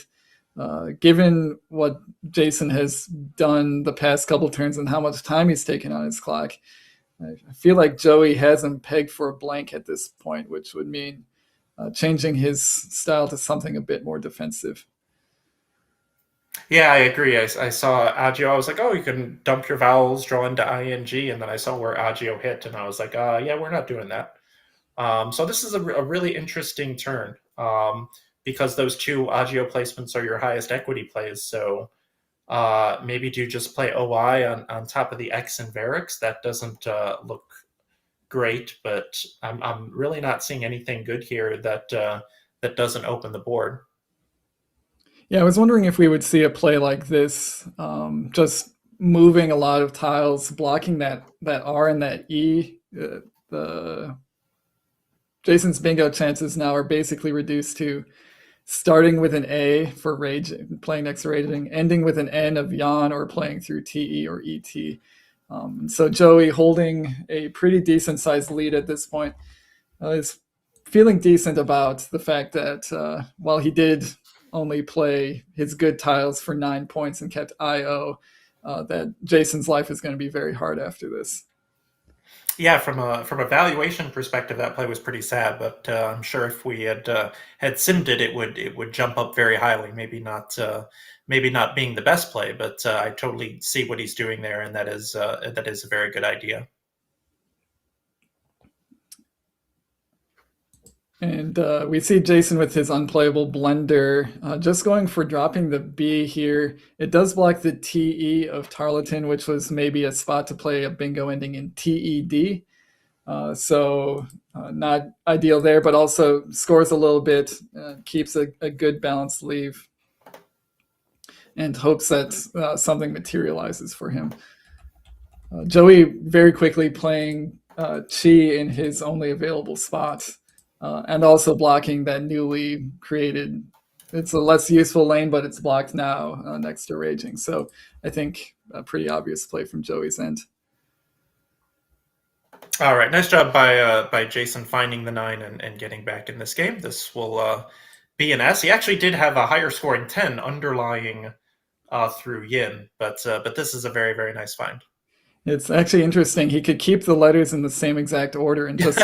Given what Jason has done the past couple turns and how much time he's taken on his clock, I feel like Joey has him pegged for a blank at this point, which would mean changing his style to something a bit more defensive. Yeah, I agree. I saw Agio. I was like, oh, you can dump your vowels, draw into ing, and then I saw where Agio hit, and I was like, yeah, we're not doing that. So this is a really interesting turn because those two Agio placements are your highest equity plays. So maybe do you just play OI on top of the X and Varix? That doesn't look great, but I'm really not seeing anything good here that doesn't open the board. Yeah, I was wondering if we would see a play like this, just moving a lot of tiles, blocking that R and that E. Jason's bingo chances now are basically reduced to starting with an A for raging, playing next to raging, ending with an N of Jan, or playing through TE or ET. So Joey, holding a pretty decent sized lead at this point, is feeling decent about the fact that while he did only play his good tiles for 9 points and kept IO, that Jason's life is going to be very hard after this. Yeah, from a valuation perspective, that play was pretty sad. But I'm sure if we had simmed it, it would jump up very highly. Maybe not being the best play, but I totally see what he's doing there, and that is a very good idea. And we see Jason with his unplayable blender, just going for dropping the B here. It does block the TE of Tarleton, which was maybe a spot to play a bingo ending in TED. So not ideal there, but also scores a little bit, keeps a good balanced leave, and hopes that something materializes for him. Joey very quickly playing Chi in his only available spot. And also blocking that newly created, it's a less useful lane, but it's blocked now next to raging. So I think a pretty obvious play from Joey's end. All right, nice job by Jason finding the 9 and getting back in this game. This will be an S. He actually did have a higher scoring 10 underlying through Yin, but this is a very, very nice find. It's actually interesting. He could keep the letters in the same exact order and just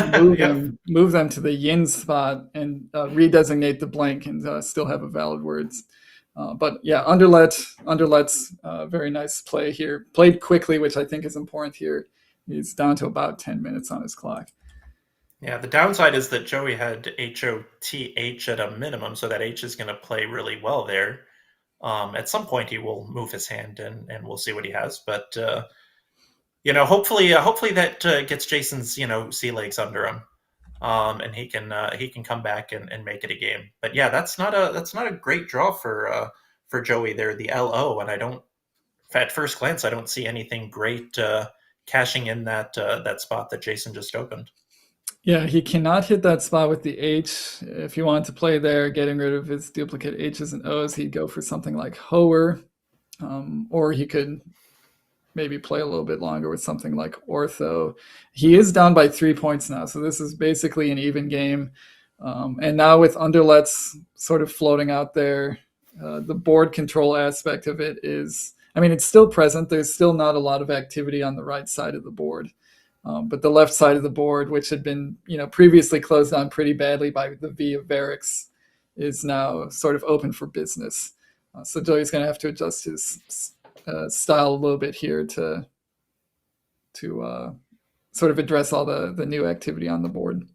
move them to the yin spot and redesignate the blank and still have a valid words. But yeah, Underlet's very nice play here. Played quickly, which I think is important here. He's down to about 10 minutes on his clock. Yeah, the downside is that Joey had HOTH at a minimum, so that H is going to play really well there. At some point, he will move his hand, and we'll see what he has. But hopefully that gets Jason's sea legs under him, and he can come back and make it a game. But yeah, that's not a great draw for Joey there, the LO, and at first glance I don't see anything great cashing in that spot that Jason just opened. Yeah, he cannot hit that spot with the H. If you wanted to play there, getting rid of his duplicate H's and O's, he'd go for something like Hoer, or he could maybe play a little bit longer with something like Ortho. He is down by 3 points now, so this is basically an even game. And now with Underlets sort of floating out there, the board control aspect of it is, it's still present. There's still not a lot of activity on the right side of the board. But the left side of the board, which had been previously closed on pretty badly by the V of Varix, is now sort of open for business. So Joey's going to have to adjust his style a little bit here to sort of address all the new activity on the board.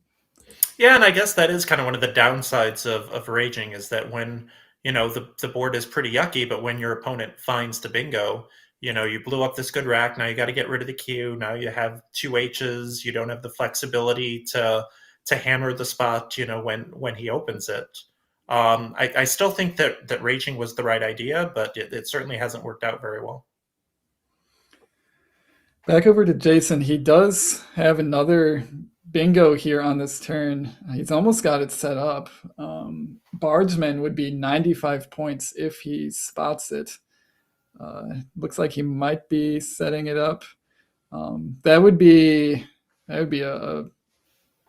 Yeah, and I guess that is kind of one of the downsides of raging, is that when the board is pretty yucky, but when your opponent finds the bingo, you blew up this good rack. Now you got to get rid of the Q. Now you have 2 H's. You don't have the flexibility to hammer the spot, when he opens it. I still think that raging was the right idea, but it certainly hasn't worked out very well. Back over to Jason. He does have another bingo here on this turn. He's almost got it set up. Bargeman would be 95 points if he spots it. Looks like he might be setting it up. That would be a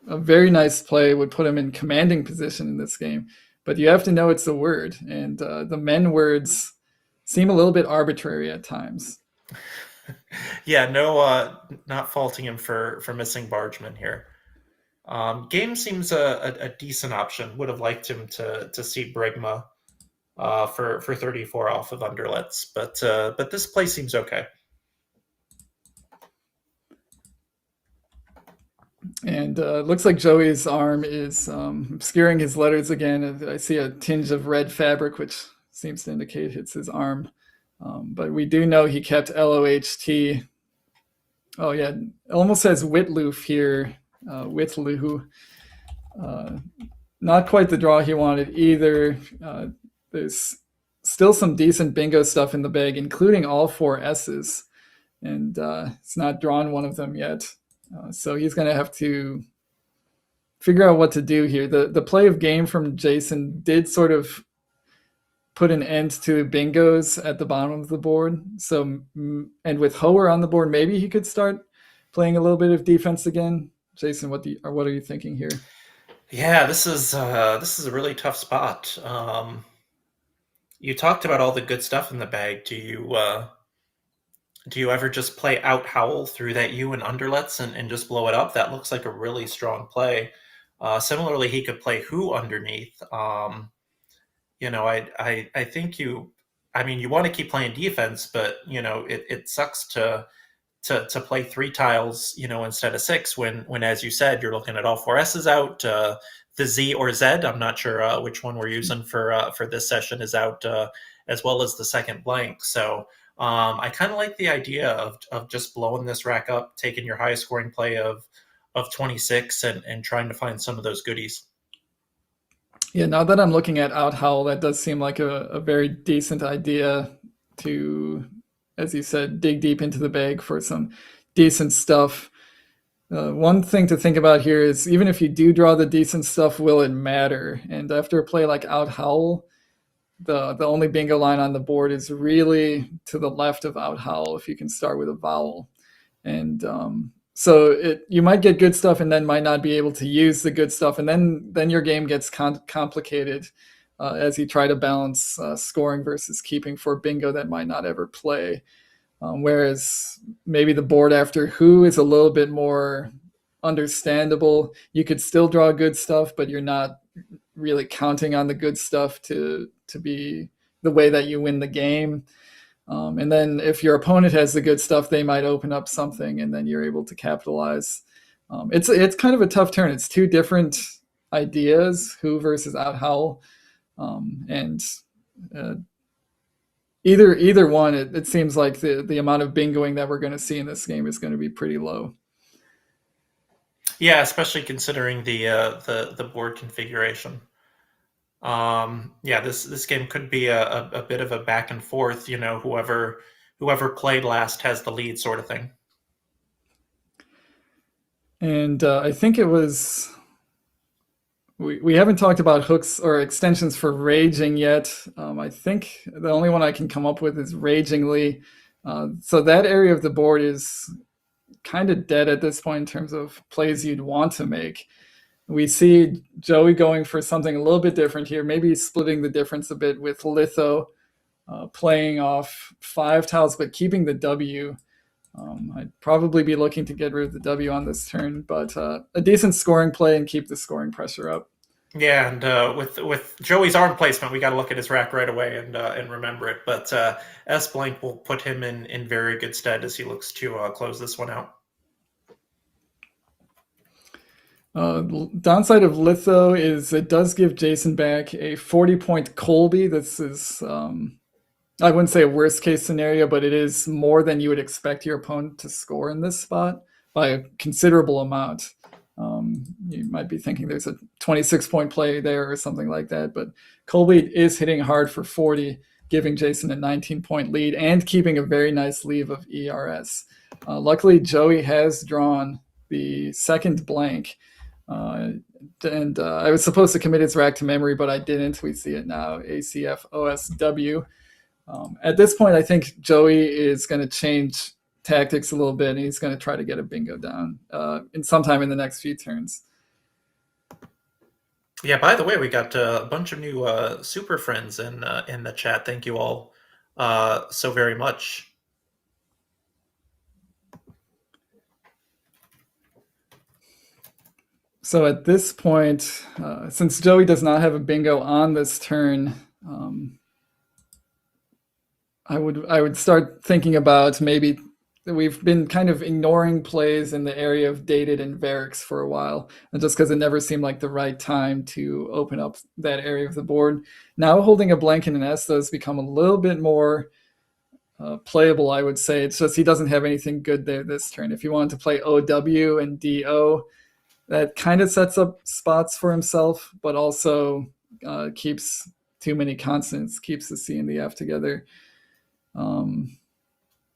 very nice play. Would put him in commanding position in this game. But you have to know it's a word, and the men words seem a little bit arbitrary at times. Yeah, no, not faulting him for missing Bargeman here. Game seems a decent option. Would have liked him to see Brigma for 34 off of Underlets, but this play seems okay. And looks like Joey's arm is obscuring his letters again. I see a tinge of red fabric, which seems to indicate it's his arm. But we do know he kept LOHT. Oh, yeah. It almost says Whitloof here. Whitloo. Not quite the draw he wanted either. There's still some decent bingo stuff in the bag, including all 4 S's. And it's not drawn one of them yet. So he's going to have to figure out what to do here. The play of game from Jason did sort of put an end to bingos at the bottom of the board. So, and with Hoer on the board, maybe he could start playing a little bit of defense again. Jason, what are you thinking here? Yeah, this is a really tough spot. You talked about all the good stuff in the bag. Do you ever just play out Howl through that U and Underlets and just blow it up? That looks like a really strong play. Similarly, he could play Who underneath. I think you want to keep playing defense, but it sucks to play 3 tiles, instead of 6 when, as you said, you're looking at all 4 S's out. The Z or Z, I'm not sure which one we're using for this session, is out, as well as the second blank. So I kind of like the idea of just blowing this rack up, taking your highest scoring play of 26 and trying to find some of those goodies. Yeah, now that I'm looking at Out Howl, that does seem like a very decent idea to, as you said, dig deep into the bag for some decent stuff. One thing to think about here is even if you do draw the decent stuff, will it matter? And after a play like Out Howl, the only bingo line on the board is really to the left of Out Howl if you can start with a vowel. And so you might get good stuff and then might not be able to use the good stuff. And then your game gets complicated as you try to balance scoring versus keeping for bingo that might not ever play. Whereas maybe the board after Who is a little bit more understandable. You could still draw good stuff, but you're not really counting on the good stuff to be the way that you win the game. And then if your opponent has the good stuff, they might open up something and then you're able to capitalize. It's kind of a tough turn. It's 2 different ideas, Who versus Out Howl. Either one, it seems like the amount of bingoing that we're going to see in this game is going to be pretty low. Yeah, especially considering the board configuration. This game could be a bit of a back and forth. Whoever played last has the lead, sort of thing. And I think it was. We haven't talked about hooks or extensions for raging yet. I think the only one I can come up with is ragingly. So that area of the board is kind of dead at this point in terms of plays you'd want to make. We see Joey going for something a little bit different here, maybe splitting the difference a bit with Litho, playing off 5 tiles, but keeping the W. I'd probably be looking to get rid of the W on this turn, but a decent scoring play and keep the scoring pressure up. Yeah, and with Joey's arm placement, we got to look at his rack right away and remember it. But S blank will put him in very good stead as he looks to close this one out. Downside of Litho is it does give Jason back a 40-point Colby. This is, I wouldn't say a worst case scenario, but it is more than you would expect your opponent to score in this spot by a considerable amount. You might be thinking there's a 26-point play there or something like that, but Colby is hitting hard for 40, giving Jason a 19-point lead and keeping a very nice lead of ERS. Luckily, Joey has drawn the second blank. And I was supposed to commit his rack to memory, but I didn't. We see it now, ACFOSW. At this point, I think Joey is going to change tactics a little bit, and he's going to try to get a bingo down in sometime in the next few turns. Yeah, by the way, we got a bunch of new super friends in the chat. Thank you all so very much. So at this point, since Joey does not have a bingo on this turn, I would start thinking about maybe we've been kind of ignoring plays in the area of dated and Variks for a while, and just because it never seemed like the right time to open up that area of the board. Now holding a blank and an S, those become a little bit more playable, I would say. It's just he doesn't have anything good there this turn. If he wanted to play OW and DO, that kind of sets up spots for himself, but also keeps too many consonants, keeps the C and the F together.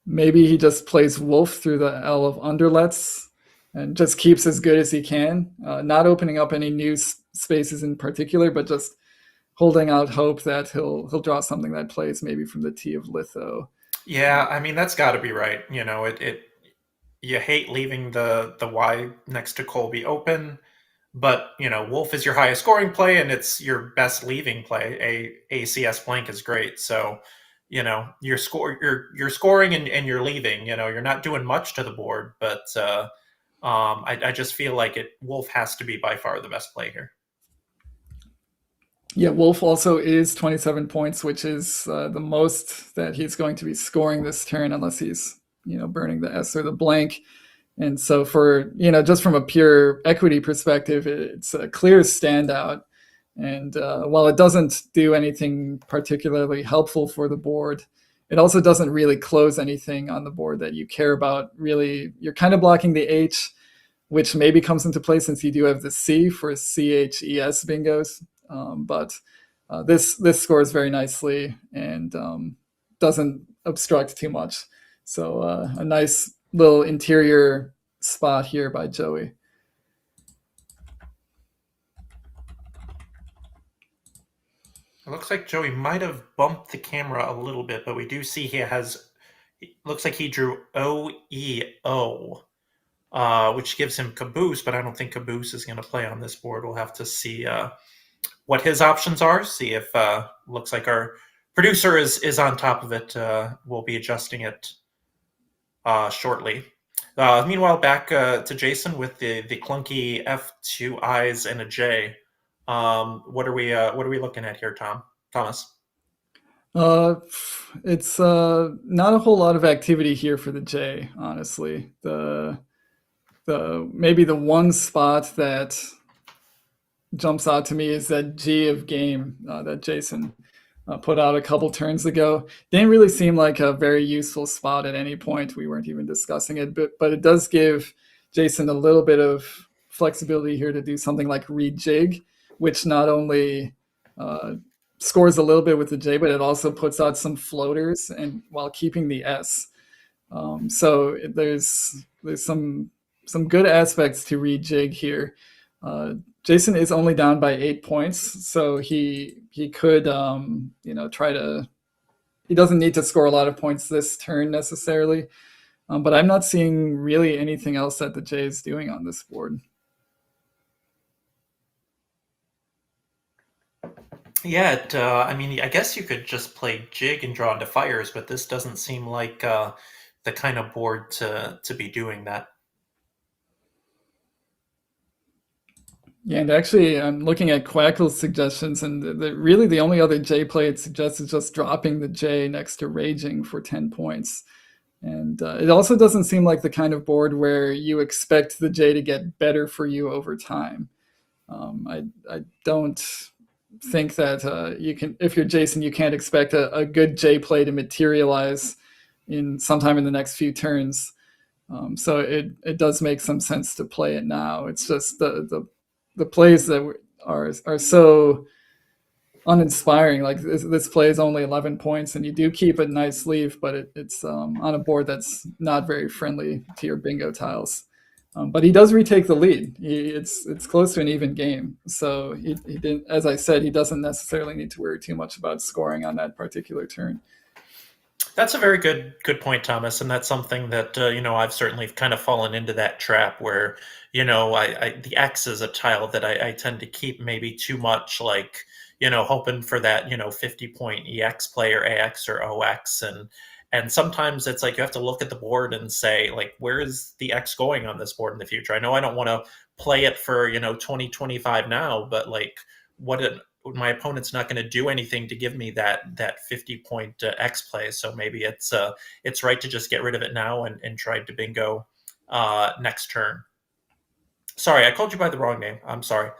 Maybe he just plays wolf through the L of underlets and just keeps as good as he can, not opening up any new spaces in particular, but just holding out hope that he'll draw something that plays maybe from the T of litho. Yeah, I mean, that's got to be right. You know, you hate leaving the Y next to Colby open, but you know, wolf is your highest scoring play and it's your best leaving play. ACS blank is great. So, you know, you're scoring and you're leaving. You know, you're not doing much to the board, but I just feel like wolf has to be by far the best play here. Yeah, wolf also is 27 points, which is the most that he's going to be scoring this turn, unless he's, you know, burning the S or the blank. And so for, you know, just from a pure equity perspective, it's a clear standout. And while it doesn't do anything particularly helpful for the board, it also doesn't really close anything on the board that you care about. Really, you're kind of blocking the H, which maybe comes into play since you do have the C for CHES bingos. But this scores very nicely and doesn't obstruct too much. So a nice little interior spot here by Joey. It looks like Joey might have bumped the camera a little bit, but we do see looks like he drew OEO, which gives him caboose, but I don't think caboose is going to play on this board. We'll have to see what his options are, see if looks like our producer is on top of it. We'll be adjusting it shortly. Meanwhile, back to Jason with the clunky F, two I's and a J. What are we looking at here, Thomas? It's not a whole lot of activity here for the J, honestly. Maybe the one spot that jumps out to me is that G of game that Jason put out a couple turns ago. Didn't really seem like a very useful spot at any point. We weren't even discussing it, but it does give Jason a little bit of flexibility here to do something like rejig, which not only scores a little bit with the J, but it also puts out some floaters and while keeping the S. So there's some good aspects to rejig here. Jason is only down by 8 points, so he could try to. He doesn't need to score a lot of points this turn necessarily, but I'm not seeing really anything else that the J is doing on this board. Yeah, I mean, I guess you could just play jig and draw into fires, but this doesn't seem like the kind of board to be doing that. Yeah, and actually, I'm looking at Quackle's suggestions, and really the only other J play it suggests is just dropping the J next to Raging for 10 points. And it also doesn't seem like the kind of board where you expect the J to get better for you over time. I don't think that you can, if you're Jason, you can't expect a good J play to materialize in sometime in the next few turns. So it does make some sense to play it now. It's just the plays that are so uninspiring. Like this play is only 11 points, and you do keep a nice lead, but it's on a board that's not very friendly to your bingo tiles. But he does retake the lead. It's close to an even game. So he didn't, as I said, he doesn't necessarily need to worry too much about scoring on that particular turn. That's a very good point, Thomas, and that's something that I've certainly kind of fallen into that trap where the X is a tile that I tend to keep maybe too much, like hoping for that 50-point EX play or AX or OX, and sometimes it's like you have to look at the board and say, like, where is the X going on this board in the future? I know I don't want to play it for 2025 now, but like my opponent's not going to do anything to give me that 50-point X play. So maybe it's right to just get rid of it now and try to bingo next turn. Sorry, I called you by the wrong name. I'm sorry.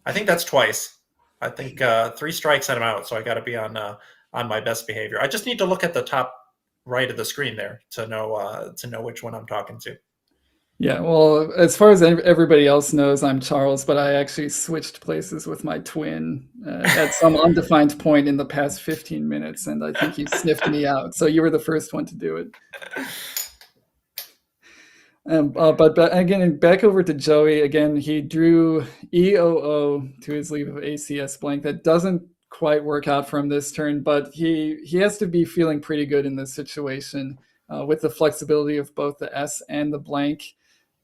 I think that's twice. I think 3 strikes and I'm out. So I got to be on my best behavior. I just need to look at the top right of the screen there to know which one I'm talking to. Yeah, well, as far as everybody else knows, I'm Charles, but I actually switched places with my twin at some undefined point in the past 15 minutes, and I think you sniffed me out. So you were the first one to do it. But again, back over to Joey. Again, he drew EOO to his leave of ACS blank. That doesn't quite work out for him this turn, but he has to be feeling pretty good in this situation with the flexibility of both the S and the blank.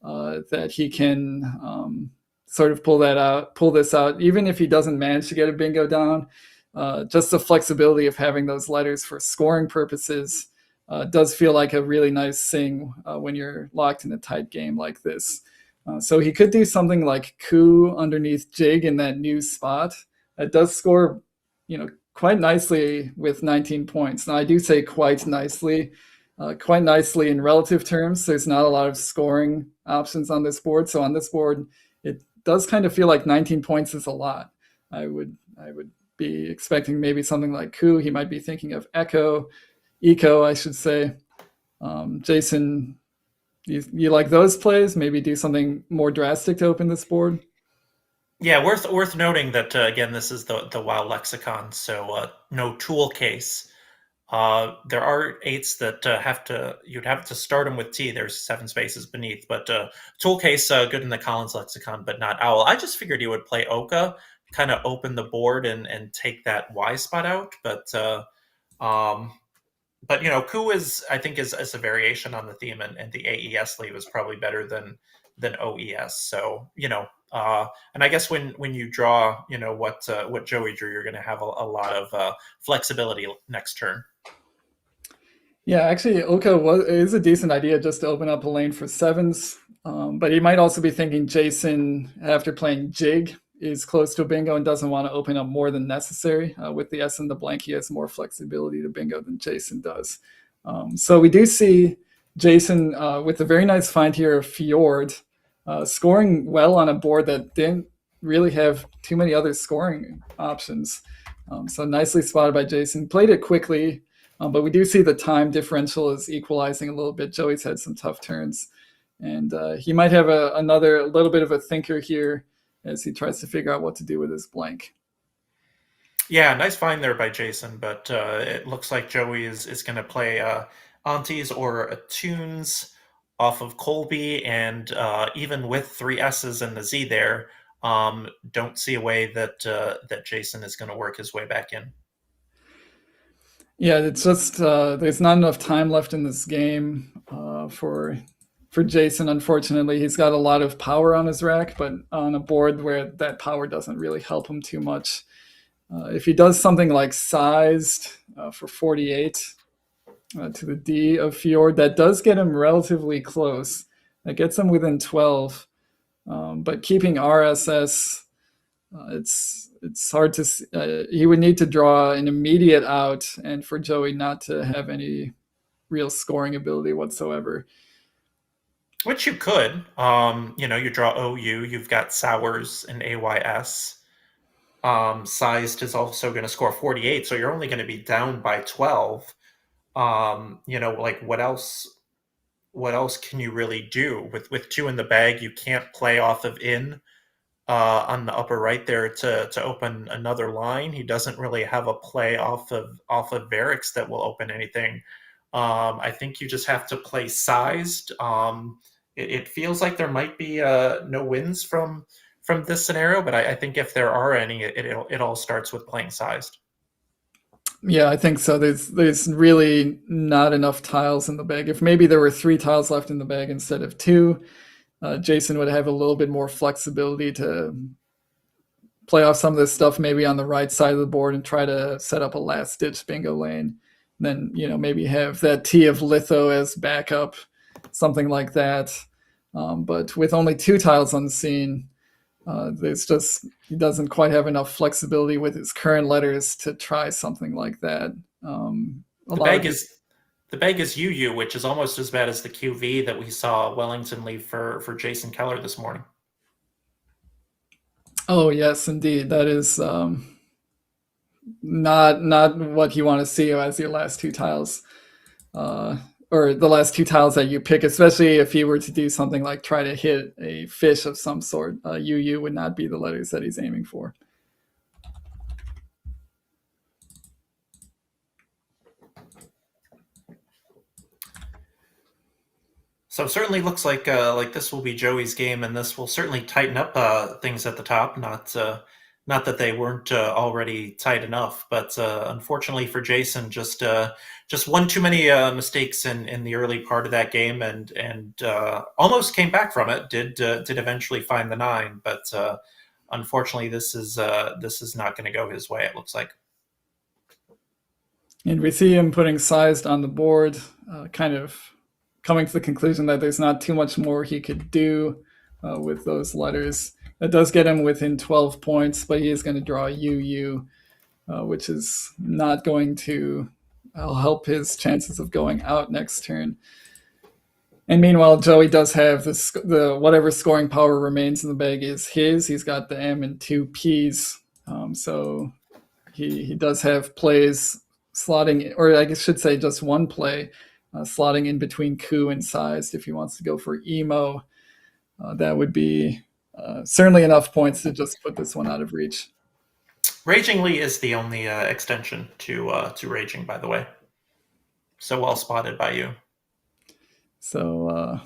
That he can sort of pull this out, even if he doesn't manage to get a bingo down. Just the flexibility of having those letters for scoring purposes does feel like a really nice thing when you're locked in a tight game like this. So he could do something like coup underneath jig in that new spot. It does score, quite nicely with 19 points. Now I do say quite nicely in relative terms. There's not a lot of scoring options on this board. So on this board, it does kind of feel like 19 points is a lot. I would be expecting maybe something like coup. He might be thinking of eco, I should say. Jason, you like those plays? Maybe do something more drastic to open this board? Yeah, worth noting that, again, this is the WoW lexicon, so no tool case. There are 8s that you'd have to start them with T. There's 7 spaces beneath, but tool case good in the Collins lexicon, but not owl. I just figured he would play Oka, kind of open the board and take that Y spot out. But coup I think is a variation on the theme, and the AES leave is probably better than OES. So and I guess when you draw what Joey drew, you're going to have a lot of flexibility next turn. Yeah, actually, Oka is a decent idea just to open up a lane for 7s. But he might also be thinking Jason, after playing Jig, is close to a bingo and doesn't want to open up more than necessary. With the S and the blank, he has more flexibility to bingo than Jason does. So we do see Jason with a very nice find here of Fjord, scoring well on a board that didn't really have too many other scoring options. So nicely spotted by Jason. Played it quickly. But we do see the time differential is equalizing a little bit. Joey's had some tough turns. And he might have a little bit of a thinker here as he tries to figure out what to do with his blank. Yeah, nice find there by Jason. But it looks like Joey is going to play Aunties or Tunes off of Colby. And even with 3 S's and the Z there, don't see a way that Jason is going to work his way back in. Yeah, it's just there's not enough time left in this game for Jason. Unfortunately, he's got a lot of power on his rack, but on a board where that power doesn't really help him too much. If he does something like sized for 48 to the D of Fjord, that does get him relatively close. That gets him within 12, but keeping RSS, it's hard to. He would need to draw an immediate out, and for Joey not to have any real scoring ability whatsoever. Which you could. You draw OU. You've got Sowers and AYS. Sized is also going to score 48, so you're only going to be down by 12. Like what else can you really do with 2 in the bag? You can't play off of in. on the upper right there to open another line. He doesn't really have a play off of Varix that will open anything. I think you just have to play sized. It feels like there might be no wins from this scenario, but I think if there are any, it all starts with playing sized. Yeah, I think so. There's really not enough tiles in the bag. If maybe there were 3 tiles left in the bag instead of 2, Jason would have a little bit more flexibility to play off some of this stuff maybe on the right side of the board and try to set up a last ditch bingo lane. Then, maybe have that T of litho as backup, something like that. But with only 2 tiles on the scene, he doesn't quite have enough flexibility with his current letters to try something like that. The bag is UU, which is almost as bad as the QV that we saw Wellington leave for Jason Keller this morning. Oh yes, indeed. That is not what you want to see as your last 2 tiles, or the last 2 tiles that you pick, especially if he were to do something like try to hit a fish of some sort. UU would not be the letters that he's aiming for. So it certainly looks like this will be Joey's game, and this will certainly tighten up things at the top. Not that they weren't already tight enough, but unfortunately for Jason, just one too many mistakes in the early part of that game, and almost came back from it. Did eventually find the 9, but unfortunately, this is not going to go his way. It looks like. And we see him putting sized on the board, kind of coming to the conclusion that there's not too much more he could do with those letters. That does get him within 12 points, but he is going to draw a UU, which is not going to help his chances of going out next turn. And meanwhile, Joey does have the whatever scoring power remains in the bag is his. He's got the M and 2 Ps, so he does have plays slotting, or I should say just one play, slotting in between coup and sized if he wants to go for emo. That would be certainly enough points to just put this one out of reach. Ragingly is the only extension to Raging, by the way. So well spotted by you. So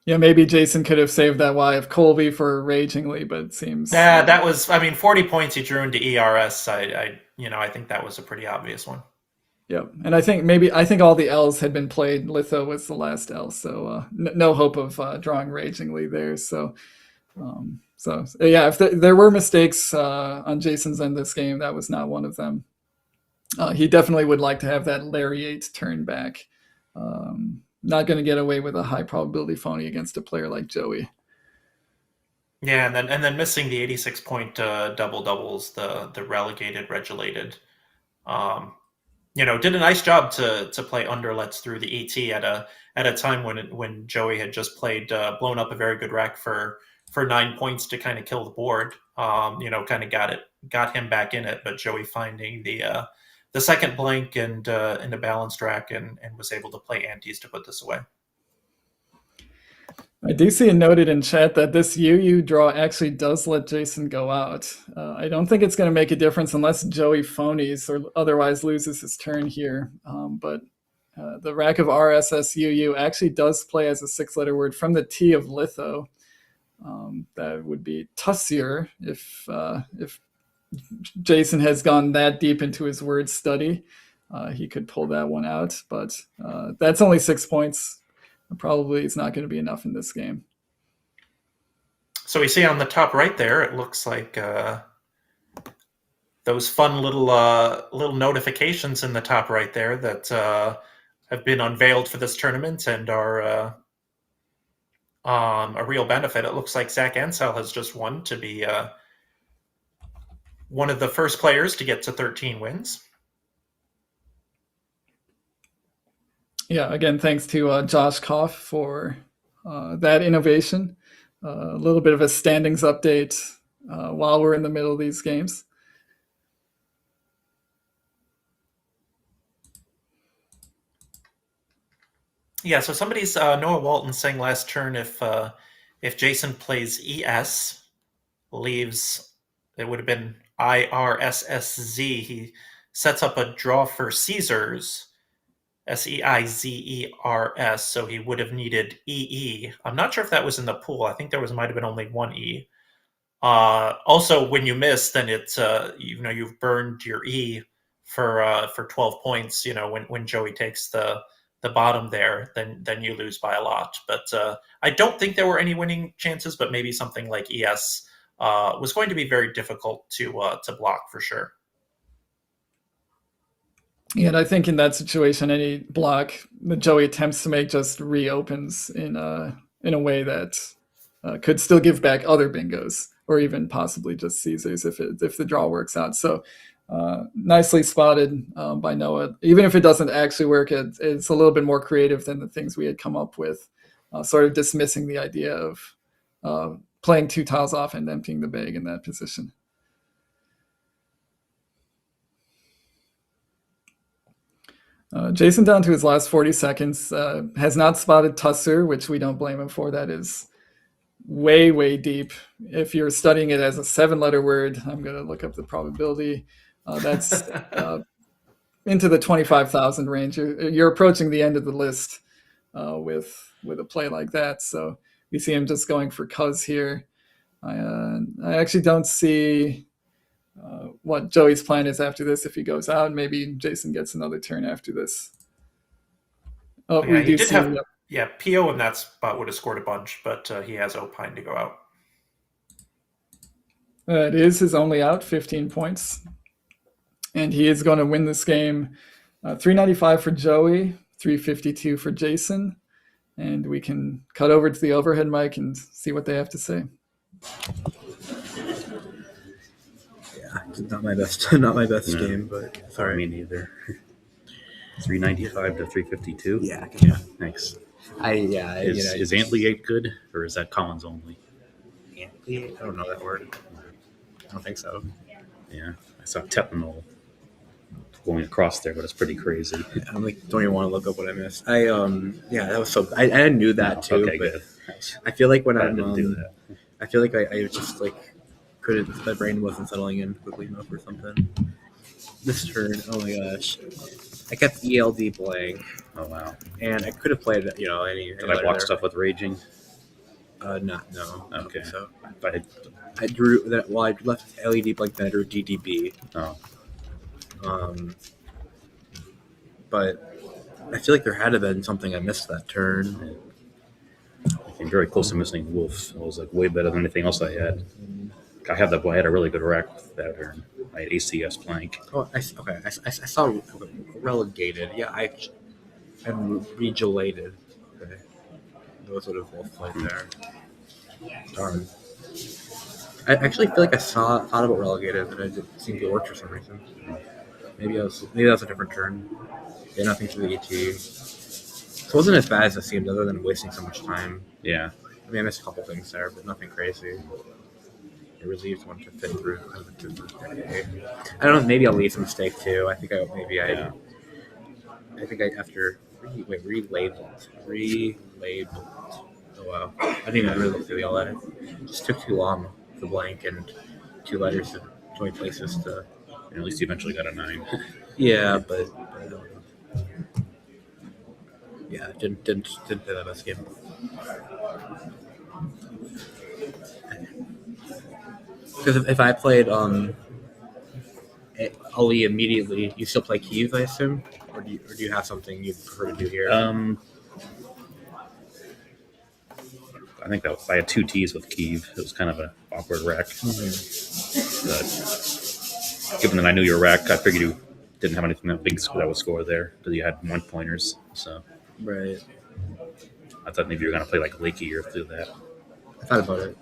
maybe Jason could have saved that Y of Colby for Ragingly, but it seems that was 40 points he drew into ERS. I think that was a pretty obvious one. Yep, and I think all the L's had been played. Litho was the last L, so no hope of drawing Ragingly there. So if there were mistakes on Jason's end this game, that was not one of them. He definitely would like to have that Lariat turn back. Not going to get away with a high probability phony against a player like Joey. Yeah, and then missing the 86 point double doubles, the relegated, regulated. Did a nice job to play underlets through the ET at a time when Joey had just blown up a very good rack for 9 points to kind of kill the board. Kind of got him back in it, but Joey finding the second blank and in a balanced rack and was able to play antes to put this away. I do see it noted in chat that this UU draw actually does let Jason go out. I don't think it's going to make a difference unless Joey phonies or otherwise loses his turn here. But the rack of RSSUU actually does play as a 6-letter word from the T of litho. That would be Tussier if Jason has gone that deep into his word study. He could pull that one out, but that's only 6 points. Probably is not going to be enough in this game. So we see on the top right there, it looks like those fun little notifications in the top right there that have been unveiled for this tournament and are a real benefit. It looks like Zach Ansel has just won to be one of the first players to get to 13 wins. Yeah, again, thanks to Josh Koff for that innovation. A little bit of a standings update while we're in the middle of these games. Yeah, so somebody's Noah Walton saying last turn if Jason plays ES, leaves, it would have been IRSSZ. He sets up a draw for Caesars, Seizers, so he would have needed EE. I'm not sure if that was in the pool. I think there might have been only one E. Also, when you miss, then it's you've burned your E for 12 points. When Joey takes the bottom there, then you lose by a lot. But I don't think there were any winning chances. But maybe something like ES was going to be very difficult to block for sure. Yeah, and I think in that situation, any block that Joey attempts to make just reopens in a way that could still give back other bingos, or even possibly just Caesars if the draw works out. So nicely spotted by Noah. Even if it doesn't actually work, it's a little bit more creative than the things we had come up with, sort of dismissing the idea of playing 2 tiles off and emptying the bag in that position. Jason, down to his last 40 seconds, has not spotted Tusser, which we don't blame him for. That is way, way deep. If you're studying it as a 7-letter word, I'm going to look up the probability. That's into the 25,000 range. You're approaching the end of the list with a play like that. So we see him just going for cuz here. I actually don't see what Joey's plan is after this. If he goes out, maybe Jason gets another turn after this. Oh, yeah, we do see. PO in that spot would have scored a bunch, but he has Opine to go out. It is his only out, 15 points. And he is going to win this game. 395 for Joey, 352 for Jason. And we can cut over to the overhead mic and see what they have to say. Not my best game, but sorry. Me neither. 395 to 352. Yeah. Thanks. Is Antley 8 good, or is that Collins only? Antley? I don't know that word. I don't think so. Yeah, I saw Tepinol going across there, but it's pretty crazy. I'm like, don't even want to look up what I missed. That was so. I knew that too, okay, but good. I feel like when I didn't do that. I feel like I just like couldn't. My brain wasn't settling in quickly enough or something. This turn, oh my gosh, I kept ELD blank. Oh wow! And I could have played, any. Did I block stuff with raging? No. Okay. So I drew that. Well, I left LED blank. Then I drew DDB. Oh. But I feel like there had to have been something I missed that turn. I came very close to missing Wolf. It was like way better than anything else I had. I had a really good rack that turn. I had ACS blank. Oh, I saw relegated. Yeah, I'm regulated. Okay. Those would have both played there. Darn. I actually feel like I thought about relegated, but it didn't seem to work for some reason. Maybe that was a different turn. Yeah, nothing to the ET. So it wasn't as bad as it seemed, other than wasting so much time. Yeah. I mean, I missed a couple things there, but nothing crazy. I relieved one to fit through. I don't know. Maybe I'll leave a mistake too. I think after relabeled. Oh wow! I didn't even really look through all that. It just took too long. The blank and 2 letters to join places to. And at least you eventually got a 9. Yeah, but yeah, didn't play that best game. Because if I played Ali immediately, you still play Kiev, I assume, or do you have something you prefer to do here? I think that I had 2 T's with Kiev. It was kind of an awkward rack. But given that I knew your rack, I figured you didn't have anything that big that would score there because you had 1-pointers. So right. I thought maybe you were going to play like Lakey or through that. I thought about it.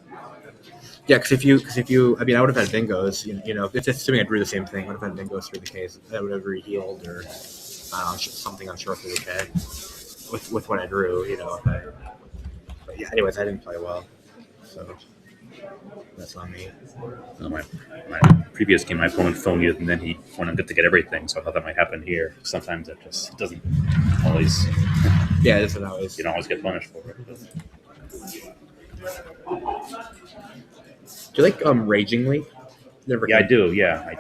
Yeah, because if you, I mean, I would have had bingos. It's assuming I drew the same thing. I would have had bingos through the case. I would have rehealed or something on short through the K with what I drew. But yeah, anyways, I didn't play well, so that's on me. My previous game, my opponent phoned you, and then he wanted to get everything. So I thought that might happen here. Sometimes it just doesn't always. Yeah, it doesn't always. You don't always get punished for it. Do you like Ragingly? Never. Yeah, I do. Yeah, I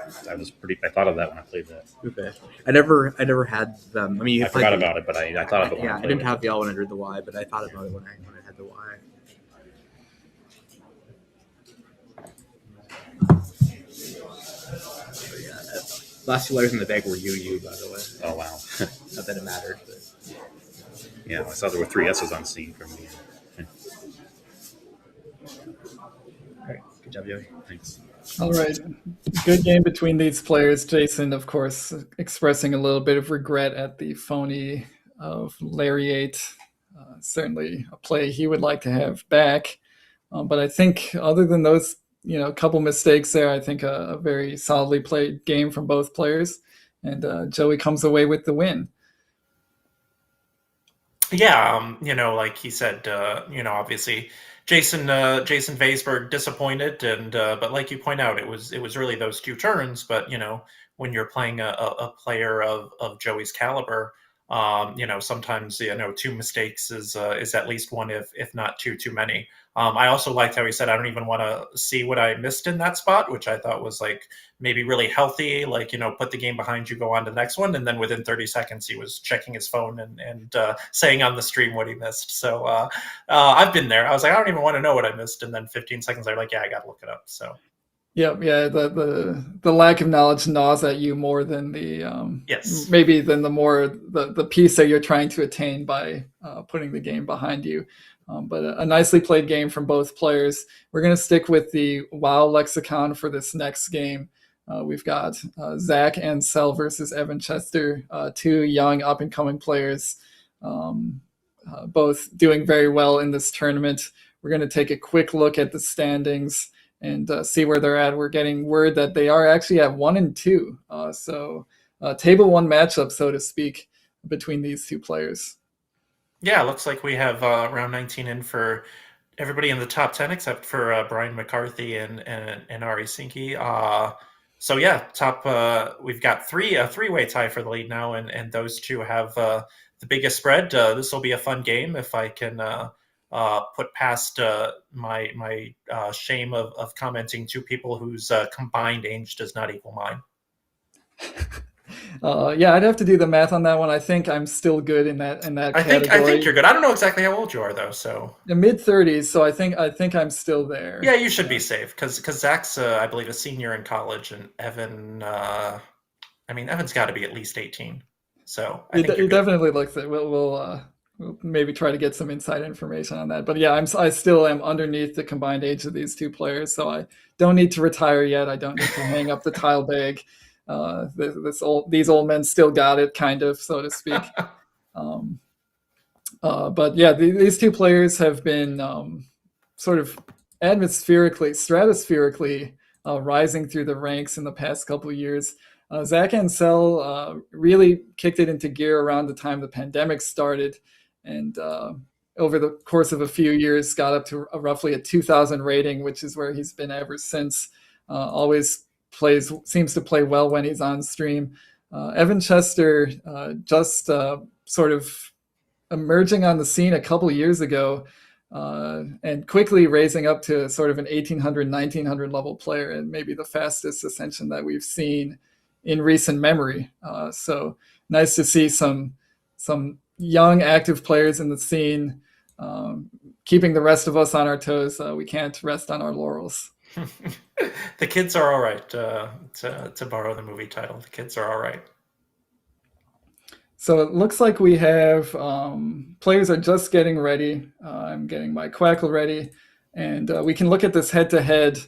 thought of that when I played that. Okay. I never had them. I mean, I forgot about it, but I thought of it. Yeah, I didn't have the L when I did the Y, but I thought about it when I had the Y. Last 2 letters in the bag were UU, by the way. Oh wow! Not that it mattered, but yeah, I saw there were 3 S's on scene from me. all right, good job, Joey. Thanks. All right. Good game between these players. Jason, of course, expressing a little bit of regret at the phony of Lariat. Certainly a play he would like to have back. But I think other than those, couple mistakes there, I think a very solidly played game from both players. And Joey comes away with the win. Yeah, like he said, obviously Jason Vaisberg disappointed, and but like you point out, it was really those 2 turns. But when you're playing a player of Joey's caliber, sometimes 2 mistakes is at least 1, if not 2 too many. I also liked how he said, I don't even want to see what I missed in that spot, which I thought was like maybe really healthy, like, put the game behind you, go on to the next one. And then within 30 seconds, he was checking his phone and saying on the stream what he missed. So I've been there. I was like, I don't even want to know what I missed. And then 15 seconds, they're like, yeah, I got to look it up. So. Yeah. The lack of knowledge gnaws at you more than the yes, maybe than the piece that you're trying to attain by putting the game behind you. But a nicely played game from both players. We're going to stick with the WoW lexicon for this next game. We've got Zach and Sel versus Evan Chester, 2 young up-and-coming players, both doing very well in this tournament. We're going to take a quick look at the standings and see where they're at. We're getting word that they are actually at 1 and 2. So table 1 matchup, so to speak, between these 2 players. Yeah, it looks like we have round 19 in for everybody in the top 10 except for Brian McCarthy and Ari Sinke. So yeah, we've got a 3-way tie for the lead now, and those 2 have the biggest spread. This will be a fun game if I can put past my shame of commenting 2 people whose combined age does not equal mine. Yeah, I'd have to do the math on that one. I think I'm still good in that category. I think you're good. I don't know exactly how old you are though, so the mid-30s. So I think I'm still there. Yeah, you should be safe because Zach's I believe a senior in college, and Evan, Evan's got to be at least 18. So I think it definitely looks it. We'll maybe try to get some inside information on that. But yeah, I still am underneath the combined age of these 2 players, so I don't need to retire yet. I don't need to hang up the tile bag. These old men still got it, kind of, so to speak. But yeah, these 2 players have been sort of stratospherically rising through the ranks in the past couple of years. Zach and Sel really kicked it into gear around the time the pandemic started, and over the course of a few years got up to roughly a 2,000 rating, which is where he's been ever since. Always seems to play well when he's on stream. Evan Chester just sort of emerging on the scene a couple years ago and quickly raising up to sort of an 1,800, 1,900 level player, and maybe the fastest ascension that we've seen in recent memory. So nice to see some young active players in the scene, keeping the rest of us on our toes. We can't rest on our laurels. The kids are all right, to borrow the movie title. The kids are all right. So it looks like we have players are just getting ready. I'm getting my Quackle ready, and we can look at this head-to-head.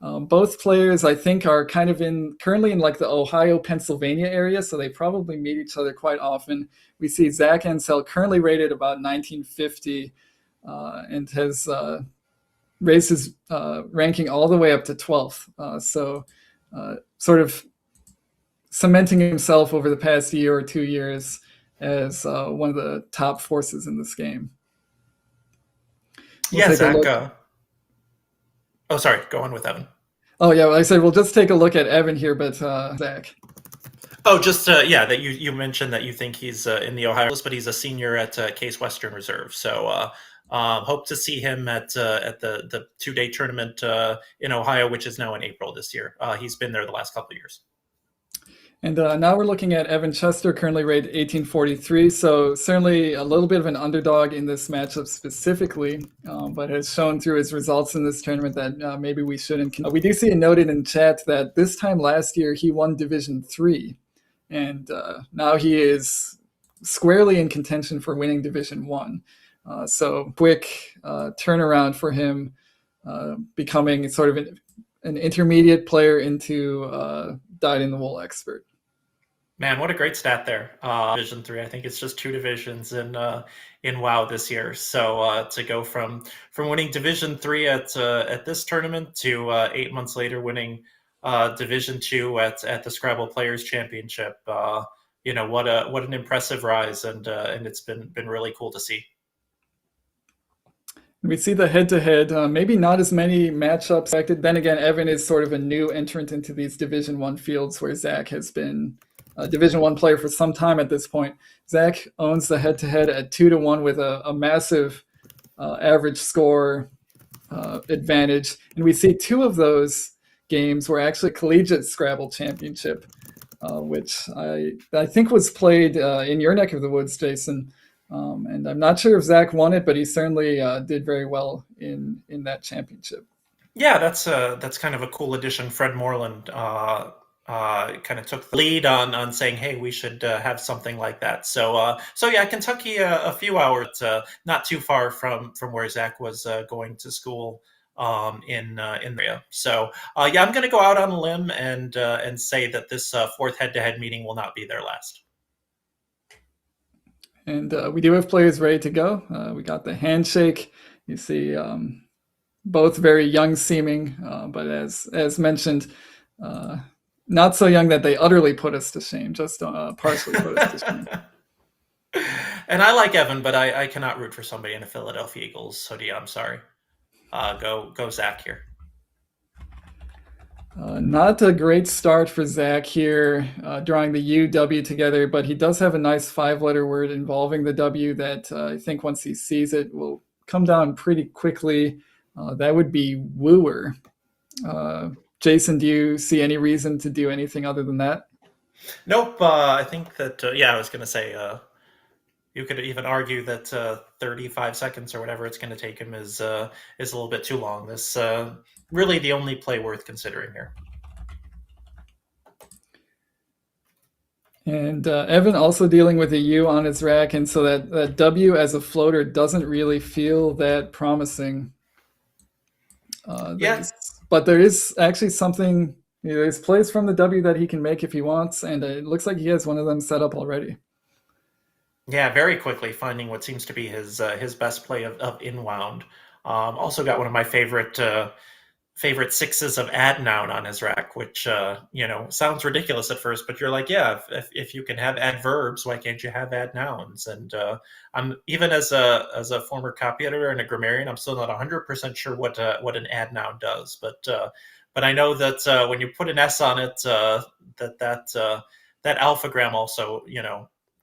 Both players, I think, are kind of currently in like the Ohio, Pennsylvania area, so they probably meet each other quite often. We see Zach Ansel currently rated about 1950 and has raised his ranking all the way up to 12th. So sort of cementing himself over the past year or 2 years as one of the top forces in this game. Yeah, Zach. Oh, sorry. Go on with Evan. Oh, yeah. Well, I said we'll just take a look at Evan here, but Zach. Oh, just that you mentioned that you think he's in the Ohio, but he's a senior at Case Western Reserve. So Hope to see him at the 2-day tournament in Ohio, which is now in April this year. He's been there the last couple of years. And now we're looking at Evan Chester, currently rated 1843, so certainly a little bit of an underdog in this matchup specifically, but has shown through his results in this tournament that maybe we shouldn't. We do see it noted in chat that this time last year he won Division 3, and now he is squarely in contention for winning Division 1. So quick turnaround for him, becoming sort of an intermediate player into dyed-in-the-wool expert. Man, what a great stat there. Division 3, I think it's just 2 divisions in WoW this year. So to go from winning Division 3 at this tournament to 8 months later winning Division 2 at the Scrabble Players Championship, what an impressive rise, and it's been really cool to see. We see the head-to-head, maybe not as many matchups expected. Then again, Evan is sort of a new entrant into these Division 1 fields, where Zach has been a Division 1 player for some time at this point. Zach owns the head-to-head at 2-1 with a massive average score advantage. And we see 2 of those games were actually collegiate Scrabble championship, which I think was played in your neck of the woods, Jason. And I'm not sure if Zach won it, but he certainly did very well in that championship. Yeah, that's kind of a cool addition. Fred Moreland kind of took the lead on saying, hey, we should have something like that. So yeah, Kentucky, a few hours, not too far from where Zach was going to school in the area. So yeah, I'm going to go out on a limb and say that this 4th head-to-head meeting will not be their last. And we do have players ready to go. We got the handshake. You see both very young seeming, but as mentioned, not so young that they utterly put us to shame, just partially put us to shame. And I like Evan, but I cannot root for somebody in the Philadelphia Eagles hoodie. I'm sorry. Go Zach here. Not a great start for Zach here, drawing the UW together, but he does have a nice 5-letter word involving the W that I think once he sees it will come down pretty quickly. That would be wooer. Jason, do you see any reason to do anything other than that? Nope. I think that, I was going to say, you could even argue that 35 seconds or whatever it's going to take him is a little bit too long. This really the only play worth considering here. And Evan also dealing with a U on his rack, and so that W as a floater doesn't really feel that promising. But there is actually something, there's plays from the W that he can make if he wants, and it looks like he has one of them set up already. Yeah, very quickly finding what seems to be his best play of inwound. Also got one of my favorite 6s of add noun on his rack, which sounds ridiculous at first, but you're like, yeah, if you can have adverbs, why can't you have add nouns? And I'm even as a former copy editor and a grammarian, I'm still not 100% sure what an add noun does, but I know that when you put an S on it, that alphagram also,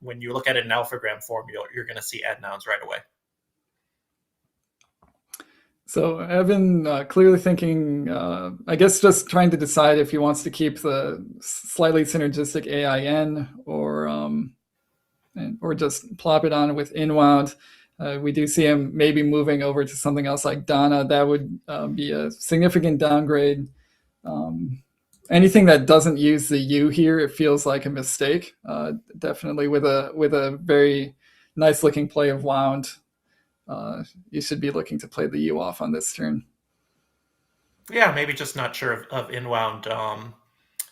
when you look at it in alphagram form, you're going to see add nouns right away. So Evan clearly thinking, I guess just trying to decide if he wants to keep the slightly synergistic AIN or just plop it on with inwound. We do see him maybe moving over to something else like Donna. That would be a significant downgrade. Anything that doesn't use the U here, it feels like a mistake. Definitely with a very nice looking play of wound. You should be looking to play the U off on this turn. Yeah, maybe just not sure of inwound.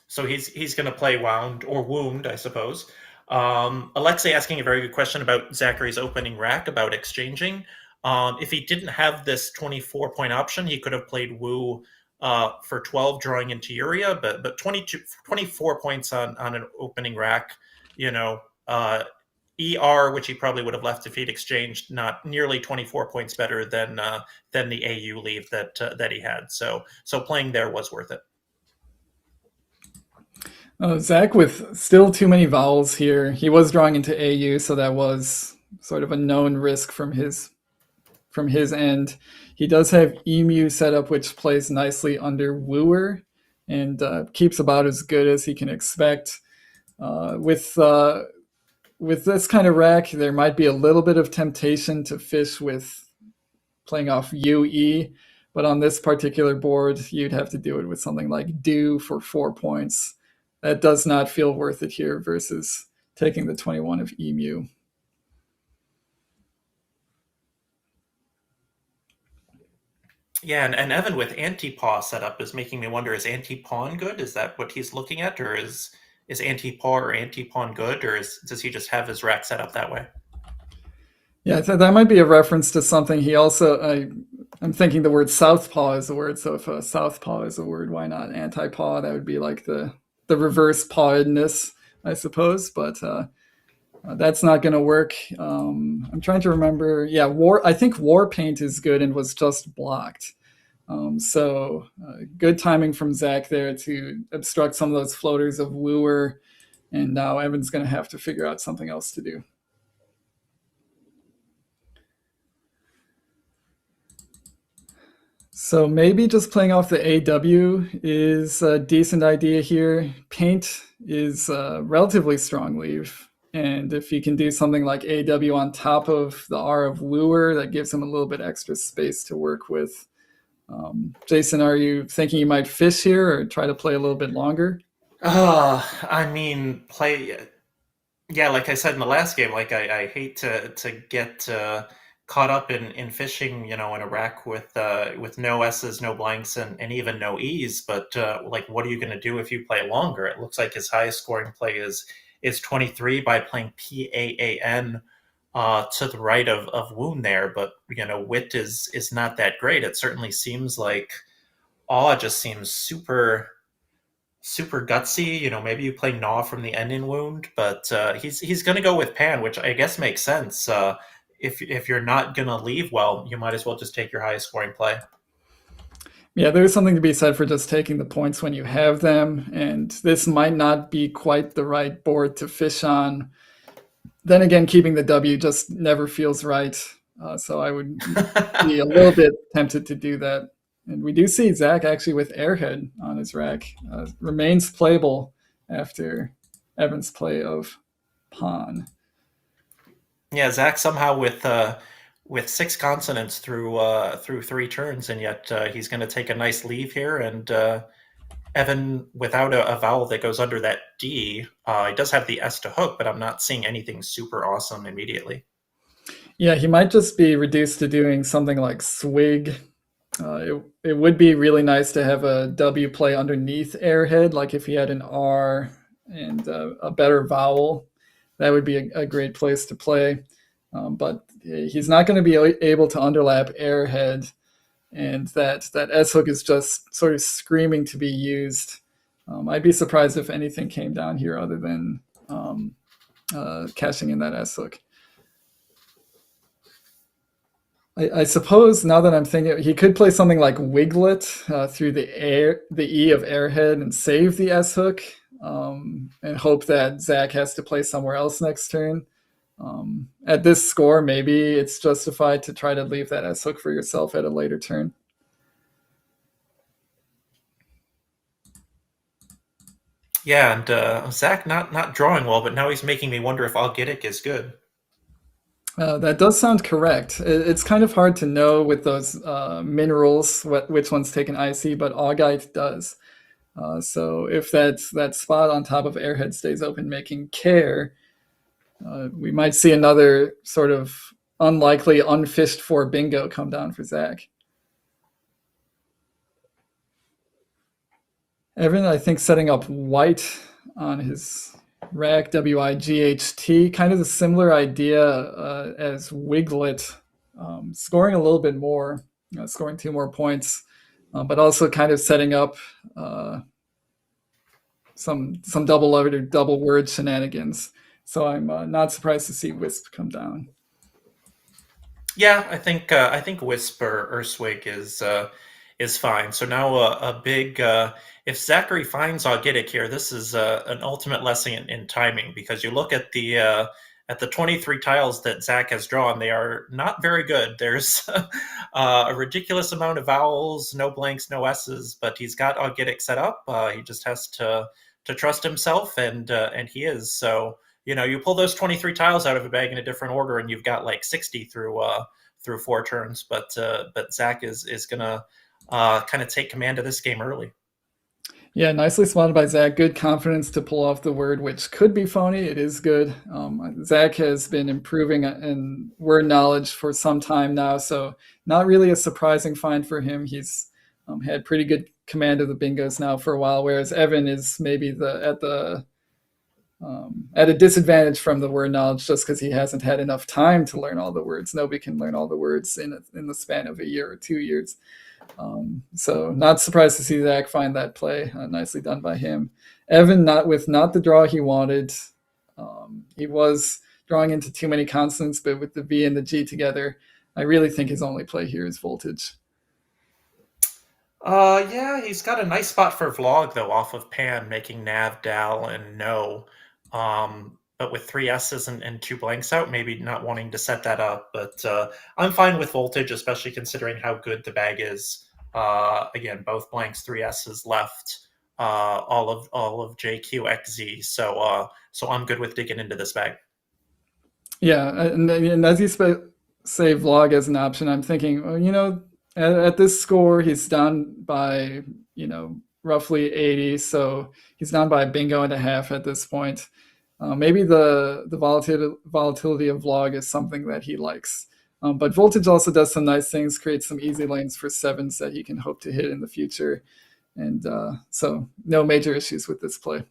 So he's going to play wound or wound, I suppose. Alexei asking a very good question about Zachary's opening rack, about exchanging. If he didn't have this 24-point option, he could have played woo for 12, drawing into Uria, but 24 points on an opening rack, ER, which he probably would have left if he'd exchanged, not nearly 24 points better than the AU leave that he had. So playing there was worth it. Zach with still too many vowels here. He was drawing into AU, so that was sort of a known risk from his from his end. He does have Emu set up, which plays nicely under Wooer and keeps about as good as he can expect. With this kind of rack, there might be a little bit of temptation to fish with playing off UE, but on this particular board, you'd have to do it with something like Do for 4 points. That does not feel worth it here versus taking the 21 of Emu. Yeah, and Evan with anti-paw setup is making me wonder, is anti-pawn good? Is that what he's looking at? Or is anti-paw or anti-pawn good? Or does he just have his rack set up that way? Yeah, that might be a reference to something. He also, I'm thinking the word southpaw is a word. So if southpaw is a word, why not anti-paw? That would be like the reverse pawedness, I suppose. But that's not going to work. I'm trying to remember. Yeah, I think War Paint is good and was just blocked. So good timing from Zach there to obstruct some of those floaters of Wooer. And now Evan's going to have to figure out something else to do. So maybe just playing off the AW is a decent idea here. Paint is a relatively strong leave. And if you can do something like AW on top of the R of Wooer, that gives him a little bit extra space to work with. Jason, are you thinking you might fish here or try to play a little bit longer? I mean, yeah, like I said in the last game, like I hate to get caught up in fishing, in a rack with no S's, no blanks, and even no E's. But like, what are you going to do if you play longer? It looks like his highest scoring play is 23 by playing PAAN to the right of Wound there. But wit is not that great. It certainly seems like Awe just seems super gutsy. Maybe you play Gnaw from the end in Wound, but he's going to go with Pan, which I guess makes sense. If you're not going to leave, well, you might as well just take your highest scoring play. Yeah, there's something to be said for just taking the points when you have them, and this might not be quite the right board to fish on. Then again, keeping the W just never feels right, so I would be a little bit tempted to do that. And we do see Zach actually with Airhead on his rack. Remains playable after Evan's play of Pawn. Yeah, Zach somehow with 6 consonants through 3 turns, and yet he's going to take a nice leave here. And Evan, without a vowel that goes under that D, he does have the S to hook, but I'm not seeing anything super awesome immediately. Yeah, he might just be reduced to doing something like Swig. It would be really nice to have a W play underneath Airhead, like if he had an R and a better vowel. That would be a great place to play. But he's not going to be able to underlap Airhead, and that S hook is just sort of screaming to be used. I'd be surprised if anything came down here other than cashing in that S hook. I suppose now that I'm thinking, he could play something like Wiglet through the E of Airhead and save the S hook, and hope that Zach has to play somewhere else next turn. At this score, maybe it's justified to try to leave that S hook for yourself at a later turn. Yeah, and Zach not drawing well, but now he's making me wonder if Algidic is good. That does sound correct. It's kind of hard to know with those minerals which one's taken icy, but Augite does. So if that spot on top of Airhead stays open, making Care, we might see another sort of unlikely unfished for bingo come down for Zach. Evan, I think, setting up white on his rack, WIGHT, kind of a similar idea as Wiglet, scoring a little bit more, scoring 2 more points, but also kind of setting up some double levered or double word shenanigans. So I'm not surprised to see Wisp come down. Yeah, I think Wisp or Swig is fine. So now a big if Zachary finds Augitic here, this is an ultimate lesson in timing, because you look at the at the 23 tiles that Zach has drawn, they are not very good. There's a ridiculous amount of vowels, no blanks, no S's, but he's got Augitic set up. He just has to trust himself, and he is. So, you pull those 23 tiles out of a bag in a different order, and you've got like 60 through 4 turns. But Zach is gonna kind of take command of this game early. Yeah, nicely spotted by Zach. Good confidence to pull off the word, which could be phony. It is good. Zach has been improving in word knowledge for some time now, so not really a surprising find for him. He's had pretty good command of the bingos now for a while, whereas Evan is maybe at a disadvantage from the word knowledge just because he hasn't had enough time to learn all the words. Nobody can learn all the words in the span of a year or 2 years. So not surprised to see Zach find that play. Nicely done by him. Evan, not the draw he wanted. He was drawing into too many consonants, but with the V and the G together, I really think his only play here is voltage. Yeah, he's got a nice spot for vlog though, off of Pan, making Nav, Dal, and No. But with 3 S's and 2 blanks out, maybe not wanting to set that up. But I'm fine with voltage, especially considering how good the bag is. Again, both blanks, 3 S's left, all of JQ, XZ. So I'm good with digging into this bag. Yeah, and as you say vlog as an option, I'm thinking, at this score, he's down by, roughly 80. So he's down by a bingo and a half at this point. Maybe the volatility of vlog is something that he likes. But voltage also does some nice things, creates some easy lanes for 7s that he can hope to hit in the future. And so no major issues with this play.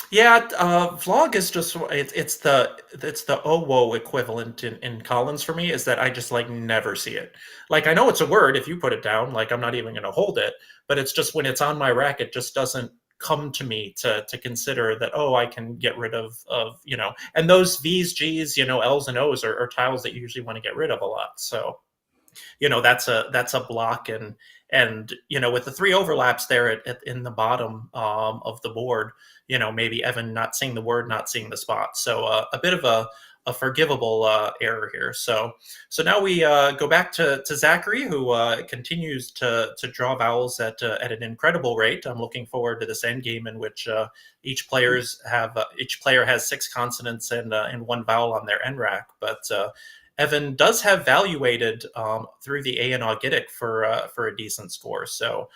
Yeah, vlog is just it's the OWO equivalent in Collins for me, is that I just never see it. I know it's a word if you put it down, I'm not even going to hold it, but it's just when it's on my rack, it just doesn't come to me to consider that, I can get rid of and those V's, G's, L's and O's are tiles that you usually want to get rid of a lot. So that's a block, and with the 3 overlaps there in the bottom of the board, maybe Evan not seeing the word, not seeing the spot. So a bit of a forgivable error here. So now we go back to Zachary, who continues to draw vowels at an incredible rate. I'm looking forward to this end game in which each player has 6 consonants and 1 vowel on their end rack. But Evan does have valuated through the A and Augitic for a decent score. So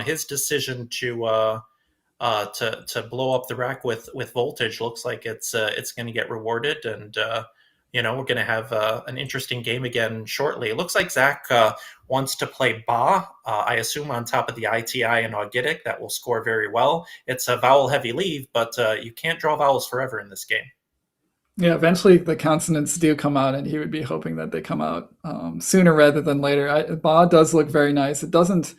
his decision to blow up the rack with voltage looks like it's going to get rewarded, and we're going to have an interesting game again shortly. It looks like Zach wants to play Ba, I assume on top of the ITI and Augitic. That will score very well. It's a vowel heavy leave, but you can't draw vowels forever in this game. Yeah, eventually the consonants do come out, and he would be hoping that they come out sooner rather than later. Ba does look very nice. It doesn't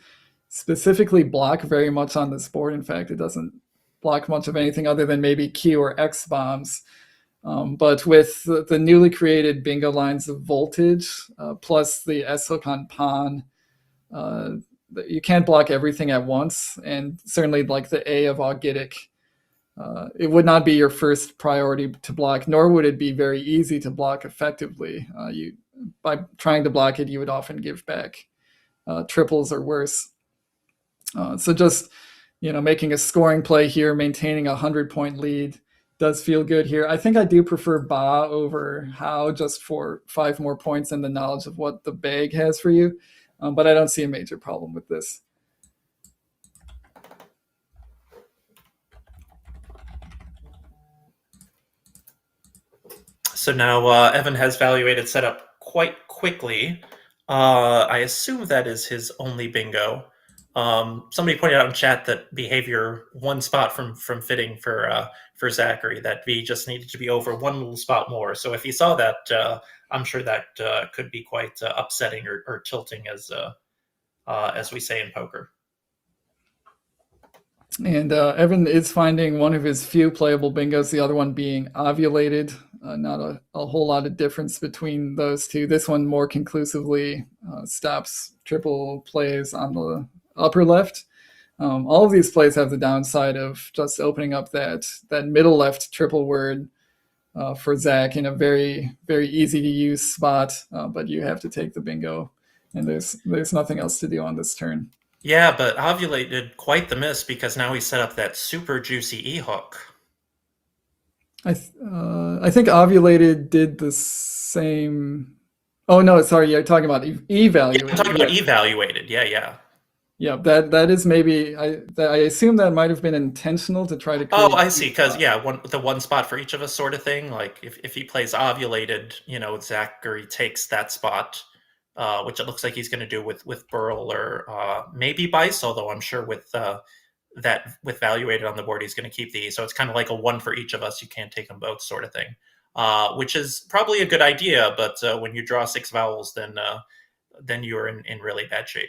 specifically block very much on this board. In fact, it doesn't block much of anything other than maybe Q or X bombs. But with the newly created bingo lines of voltage, plus the S hook on pawn, you can't block everything at once. And certainly the A of Augitic, it would not be your first priority to block, nor would it be very easy to block effectively. By trying to block it, you would often give back triples or worse. So just, making a scoring play here, maintaining a 100-point lead does feel good here. I think I do prefer Ba over How, just for 5 more points and the knowledge of what the bag has for you. But I don't see a major problem with this. So now Evan has valuated setup quite quickly. I assume that is his only bingo. Somebody pointed out in chat that behavior 1 spot from fitting for Zachary, that V just needed to be over 1 little spot more. So if he saw that, I'm sure that could be quite upsetting or tilting, as we say in poker. And Evan is finding one of his few playable bingos, the other one being ovulated. Not a whole lot of difference between those two. This one more conclusively stops triple plays on the upper left. All of these plays have the downside of just opening up that middle left triple word for Zach in a very, very easy to use spot, but you have to take the bingo, and there's nothing else to do on this turn. Yeah, but Ovulate did quite the miss because now he set up that super juicy E-hook. I think Ovulated did the same. Oh no, sorry, you're talking about evaluated. Yeah, I'm talking about evaluated. Yeah. Yeah, that is maybe I assume that might have been intentional to try to create. Oh, I see. Because the one spot for each of us sort of thing. Like if he plays ovulated, Zachary takes that spot, which it looks like he's going to do with Burl or maybe Bice. Although I'm sure with valuated on the board, he's going to keep these. So it's kind of like a one for each of us. You can't take them both, sort of thing. Which is probably a good idea, but when you draw 6 vowels, then you're in really bad shape.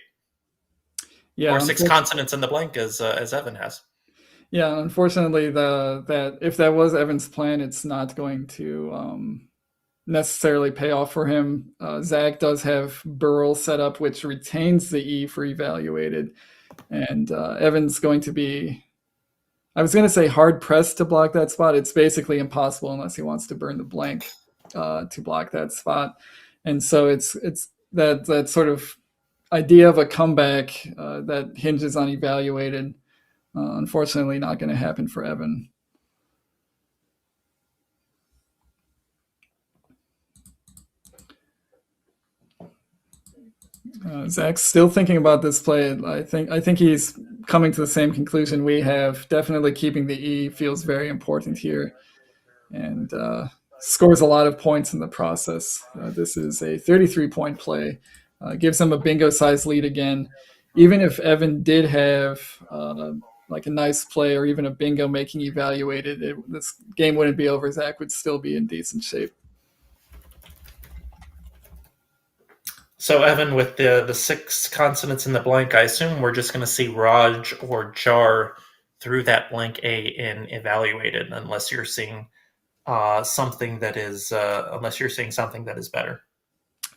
Yeah, or 6 consonants in the blank as Evan has. Yeah, unfortunately, that if that was Evan's plan, it's not going to necessarily pay off for him. Zach does have Burl set up, which retains the E for evaluated, and Evan's going to be, I was going to say hard pressed to block that spot. It's basically impossible unless he wants to burn the blank to block that spot, and so it's that sort of idea of a comeback that hinges on evaluated. Unfortunately, not going to happen for Evan. Zach's still thinking about this play. I think he's coming to the same conclusion we have. Definitely keeping the E feels very important here, and scores a lot of points in the process. This is a 33-point play. Gives him a bingo-sized lead again. Even if Evan did have like a nice play or even a bingo making evaluated, this game wouldn't be over. Zach would still be in decent shape. So Evan, with the 6 consonants in the blank, I assume we're just going to see Raj or Jar through that blank A in evaluated, unless you're seeing something that is better.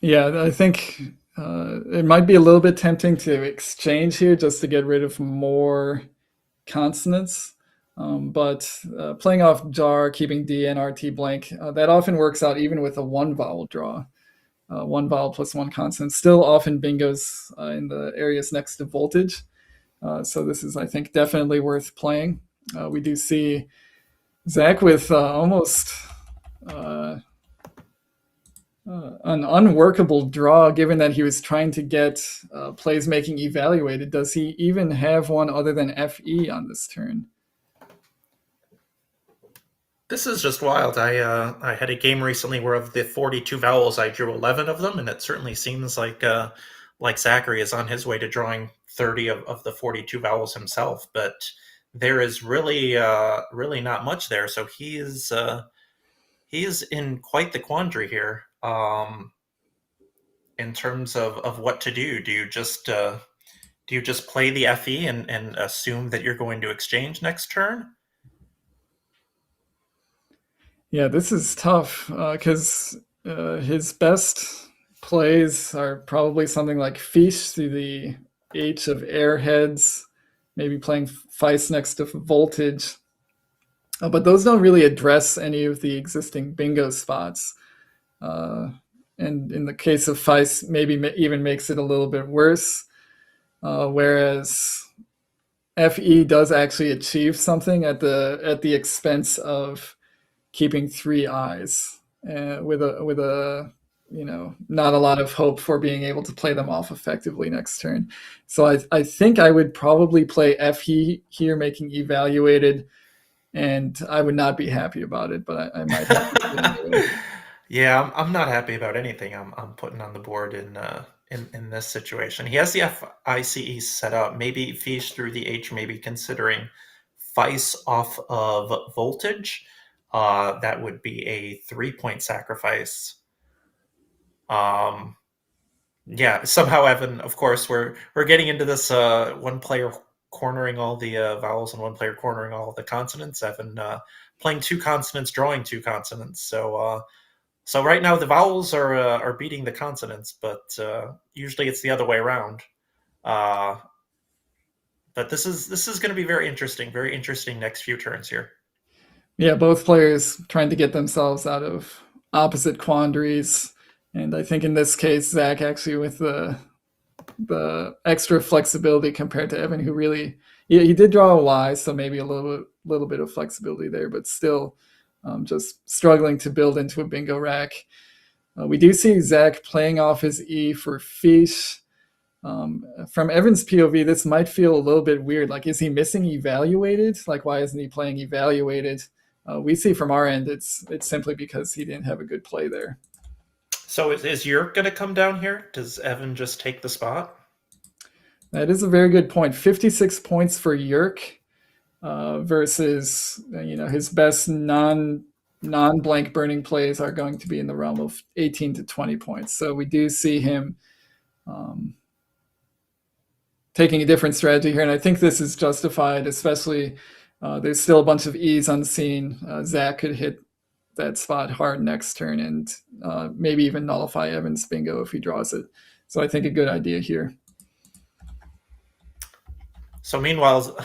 Yeah, I think it might be a little bit tempting to exchange here just to get rid of more consonants. But playing off Jar, keeping D and RT blank, that often works out even with a 1-vowel draw. 1 vowel plus 1 consonant, still often bingos in the areas next to voltage. So this is, I think, definitely worth playing. We do see Zach with almost an unworkable draw, given that he was trying to get plays making evaluated. Does he even have one other than FE on this turn? This is just wild. I had a game recently where of the 42 vowels, I drew 11 of them, and it certainly seems like Zachary is on his way to drawing 30 of the 42 vowels himself. But there is really not much there. So he is in quite the quandary here in terms of what to do. Do you just play the FE and assume that you're going to exchange next turn? Yeah, this is tough because his best plays are probably something like Fish through the H of Airheads, maybe playing Feist next to Voltage. But those don't really address any of the existing bingo spots. And in the case of Feist, maybe even makes it a little bit worse. Whereas FE does actually achieve something at the expense of keeping 3 eyes with a not a lot of hope for being able to play them off effectively next turn. So I think I would probably play FE here, making evaluated, and I would not be happy about it, but I might have to anyway. Yeah, I'm not happy about anything I'm putting on the board in this situation. He has the FICE set up, maybe Fish through the H, maybe considering Feist off of Voltage. That would be a 3-point sacrifice. Yeah, somehow Evan, of course, we're getting into this one player cornering all the vowels and one player cornering all the consonants. Evan playing 2 consonants, drawing 2 consonants. So right now the vowels are beating the consonants, but usually it's the other way around. But this is going to be very interesting next few turns here. Yeah, both players trying to get themselves out of opposite quandaries. And I think in this case, Zach actually with the extra flexibility compared to Evan, who really he did draw a Y, so maybe a little bit of flexibility there, but still just struggling to build into a bingo rack. We do see Zach playing off his E for fiche. From Evan's POV, this might feel a little bit weird. Like, is he missing evaluated? Like, why isn't he playing evaluated? We see from our end, it's simply because he didn't have a good play there. So is Yerk going to come down here? Does Evan just take the spot? That is a very good point. 56 points for Yerk versus his best non-blank burning plays are going to be in the realm of 18 to 20 points. So we do see him taking a different strategy here, and I think this is justified, especially there's still a bunch of E's unseen. Zach could hit that spot hard next turn and maybe even nullify Evan's bingo if he draws it. So I think a good idea here. So meanwhile,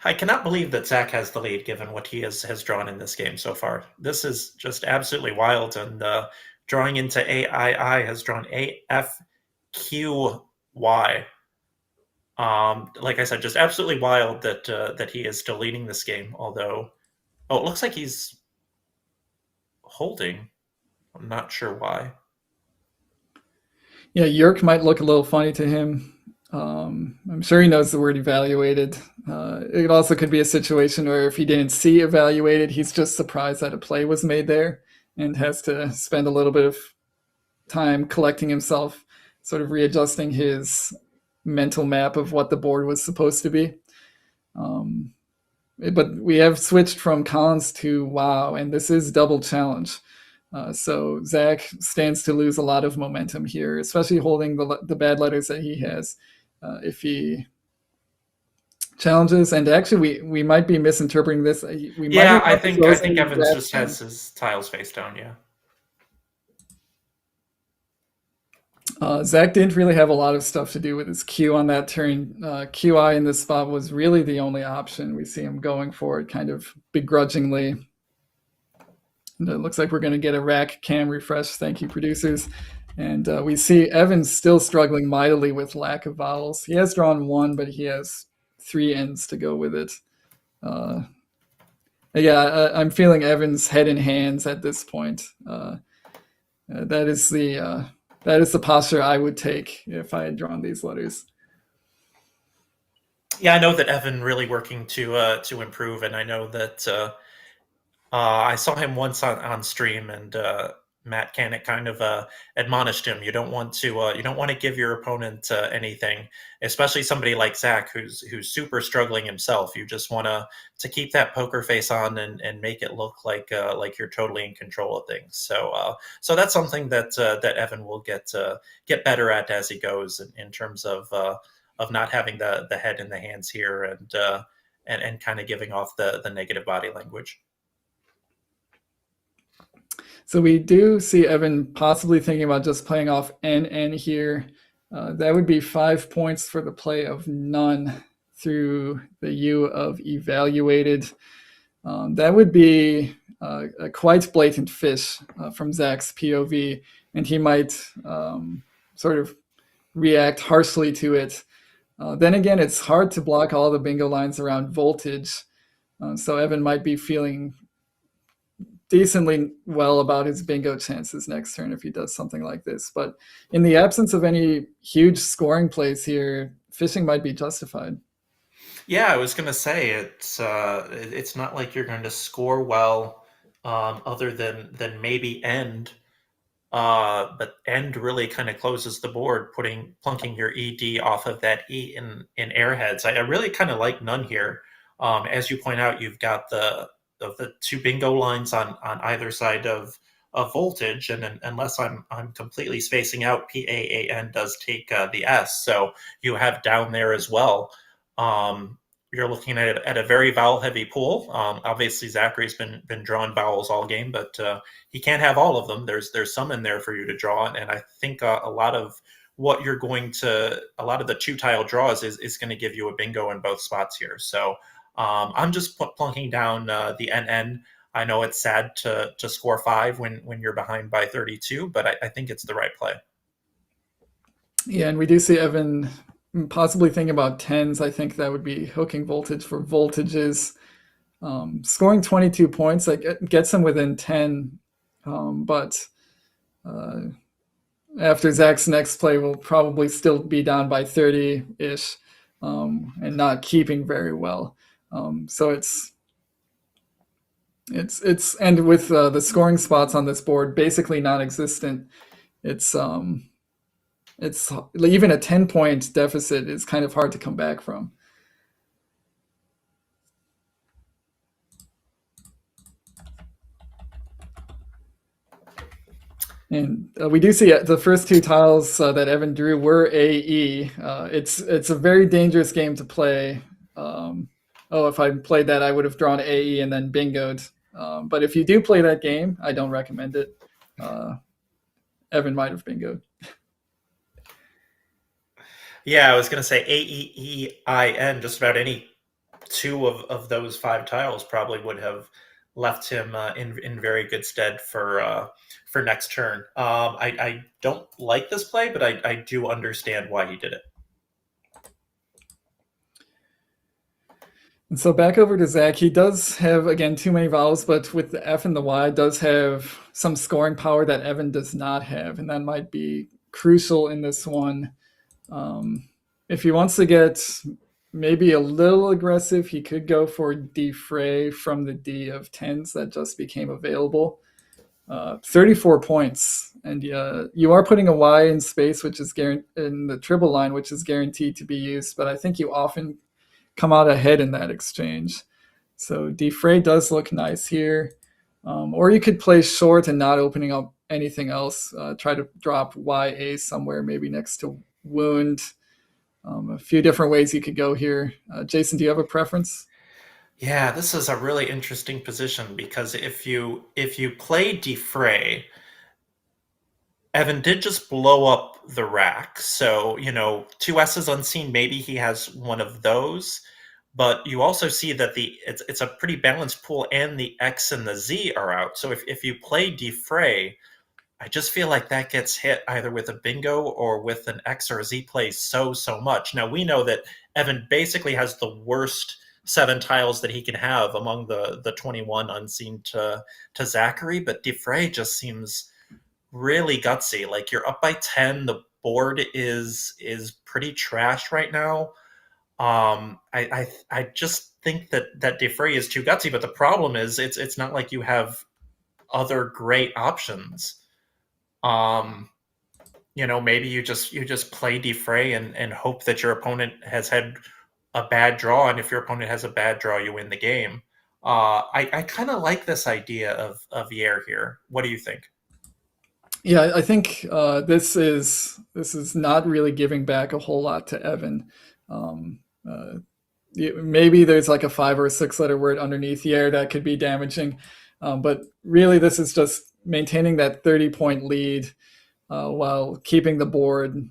I cannot believe that Zach has the lead given what he has drawn in this game so far. This is just absolutely wild. And drawing into AII has drawn AFQY. Like I said, just absolutely wild that he is still leading this game. Although, it looks like he's holding. I'm not sure why. Yeah, Yerk might look a little funny to him. I'm sure he knows the word evaluated. It also could be a situation where if he didn't see evaluated, he's just surprised that a play was made there and has to spend a little bit of time collecting himself, sort of readjusting his mental map of what the board was supposed to be. But we have switched from Collins to Wow, and this is double challenge. So Zach stands to lose a lot of momentum here, especially holding the bad letters that he has. If he challenges, and actually we might be misinterpreting this. I think Evans just has his tiles face down. Yeah. Zach didn't really have a lot of stuff to do with his Q on that turn. QI in this spot was really the only option. We see him going for it kind of begrudgingly. And it looks like we're going to get a rack cam refresh. Thank you, producers. And we see Evans still struggling mightily with lack of vowels. He has drawn one, but he has 3 ends to go with it. I'm feeling Evans head in hands at this point. That is the posture I would take if I had drawn these letters. Yeah, I know that Evan really working to improve, and I know that I saw him once on stream, and Matt Canick kind of admonished him. You don't want to give your opponent anything, especially somebody like Zach who's super struggling himself. You just want to keep that poker face on and make it look like you're totally in control of things. So that's something that Evan will get better at as he goes in terms of not having the head in the hands here and kind of giving off the negative body language. So we do see Evan possibly thinking about just playing off NN here. That would be 5 points for the play of none through the U of evaluated. That would be a quite blatant fish from Zach's POV, and he might sort of react harshly to it. Then again, it's hard to block all the bingo lines around voltage. So Evan might be feeling decently well about his bingo chances next turn if he does something like this. But in the absence of any huge scoring plays here, fishing might be justified. Yeah, I was going to say it's not like you're going to score well other than maybe end. But end really kind of closes the board, plunking your ED off of that E in airheads. I really kind of like none here. As you point out, you've got the 2 bingo lines on either side of voltage, and unless I'm completely spacing out, PAAN does take the S, so you have down there as well. You're looking at a very vowel heavy pool. Obviously Zachary's been drawing vowels all game, but he can't have all of them. There's some in there for you to draw, and I think a lot of the 2 tile draws is going to give you a bingo in both spots here. So I'm just plunking down the NN. I know it's sad to score 5 when you're behind by 32, but I think it's the right play. Yeah, and we do see Evan possibly thinking about tens. I think that would be hooking voltage for voltages. Scoring 22 points, like, gets him within 10, but after Zach's next play, we'll probably still be down by 30-ish, and not keeping very well. So it's and with the scoring spots on this board basically non-existent, it's even a 10-point deficit is kind of hard to come back from. And we do see the first 2 tiles that Evan drew were AE. It's a very dangerous game to play. If I played that, I would have drawn AE and then bingoed. But if you do play that game, I don't recommend it. Evan might have bingoed. Yeah, I was going to say AEEIN. Just about any 2 of those 5 tiles probably would have left him in very good stead for next turn. I don't like this play, but I do understand why he did it. And so back over to Zach. He does have, again, too many vowels, but with the F and the Y does have some scoring power that Evan does not have, and that might be crucial in this one. If he wants to get maybe a little aggressive, he could go for defray from the D of tens that just became available. 34 points, and you are putting a Y in space, which is in the triple line, which is guaranteed to be used, but I think you often come out ahead in that exchange. So defray does look nice here. Or you could play short and not opening up anything else. Try to drop YA somewhere, maybe next to wound. A few different ways you could go here. Jason, do you have a preference? Yeah, this is a really interesting position because if you play defray, Evan did just blow up the rack. So, 2 S's unseen, maybe he has one of those. But you also see that it's a pretty balanced pool, and the X and the Z are out. So if you play defray, I just feel like that gets hit either with a bingo or with an X or a Z play so much. Now, we know that Evan basically has the worst 7 tiles that he can have among the 21 unseen to Zachary, but defray just seems really gutsy. Like, you're up by 10, the board is pretty trash right now. I just think that defray is too gutsy, but the problem is it's not like you have other great options. Maybe you just play defray and hope that your opponent has had a bad draw, and if your opponent has a bad draw, you win the game. I kind of like this idea of Yair here. What do you think? Yeah, I think this is not really giving back a whole lot to Evan. Maybe there's like a 5 or a 6 letter word underneath Yair that could be damaging, but really this is just maintaining that 30-point lead while keeping the board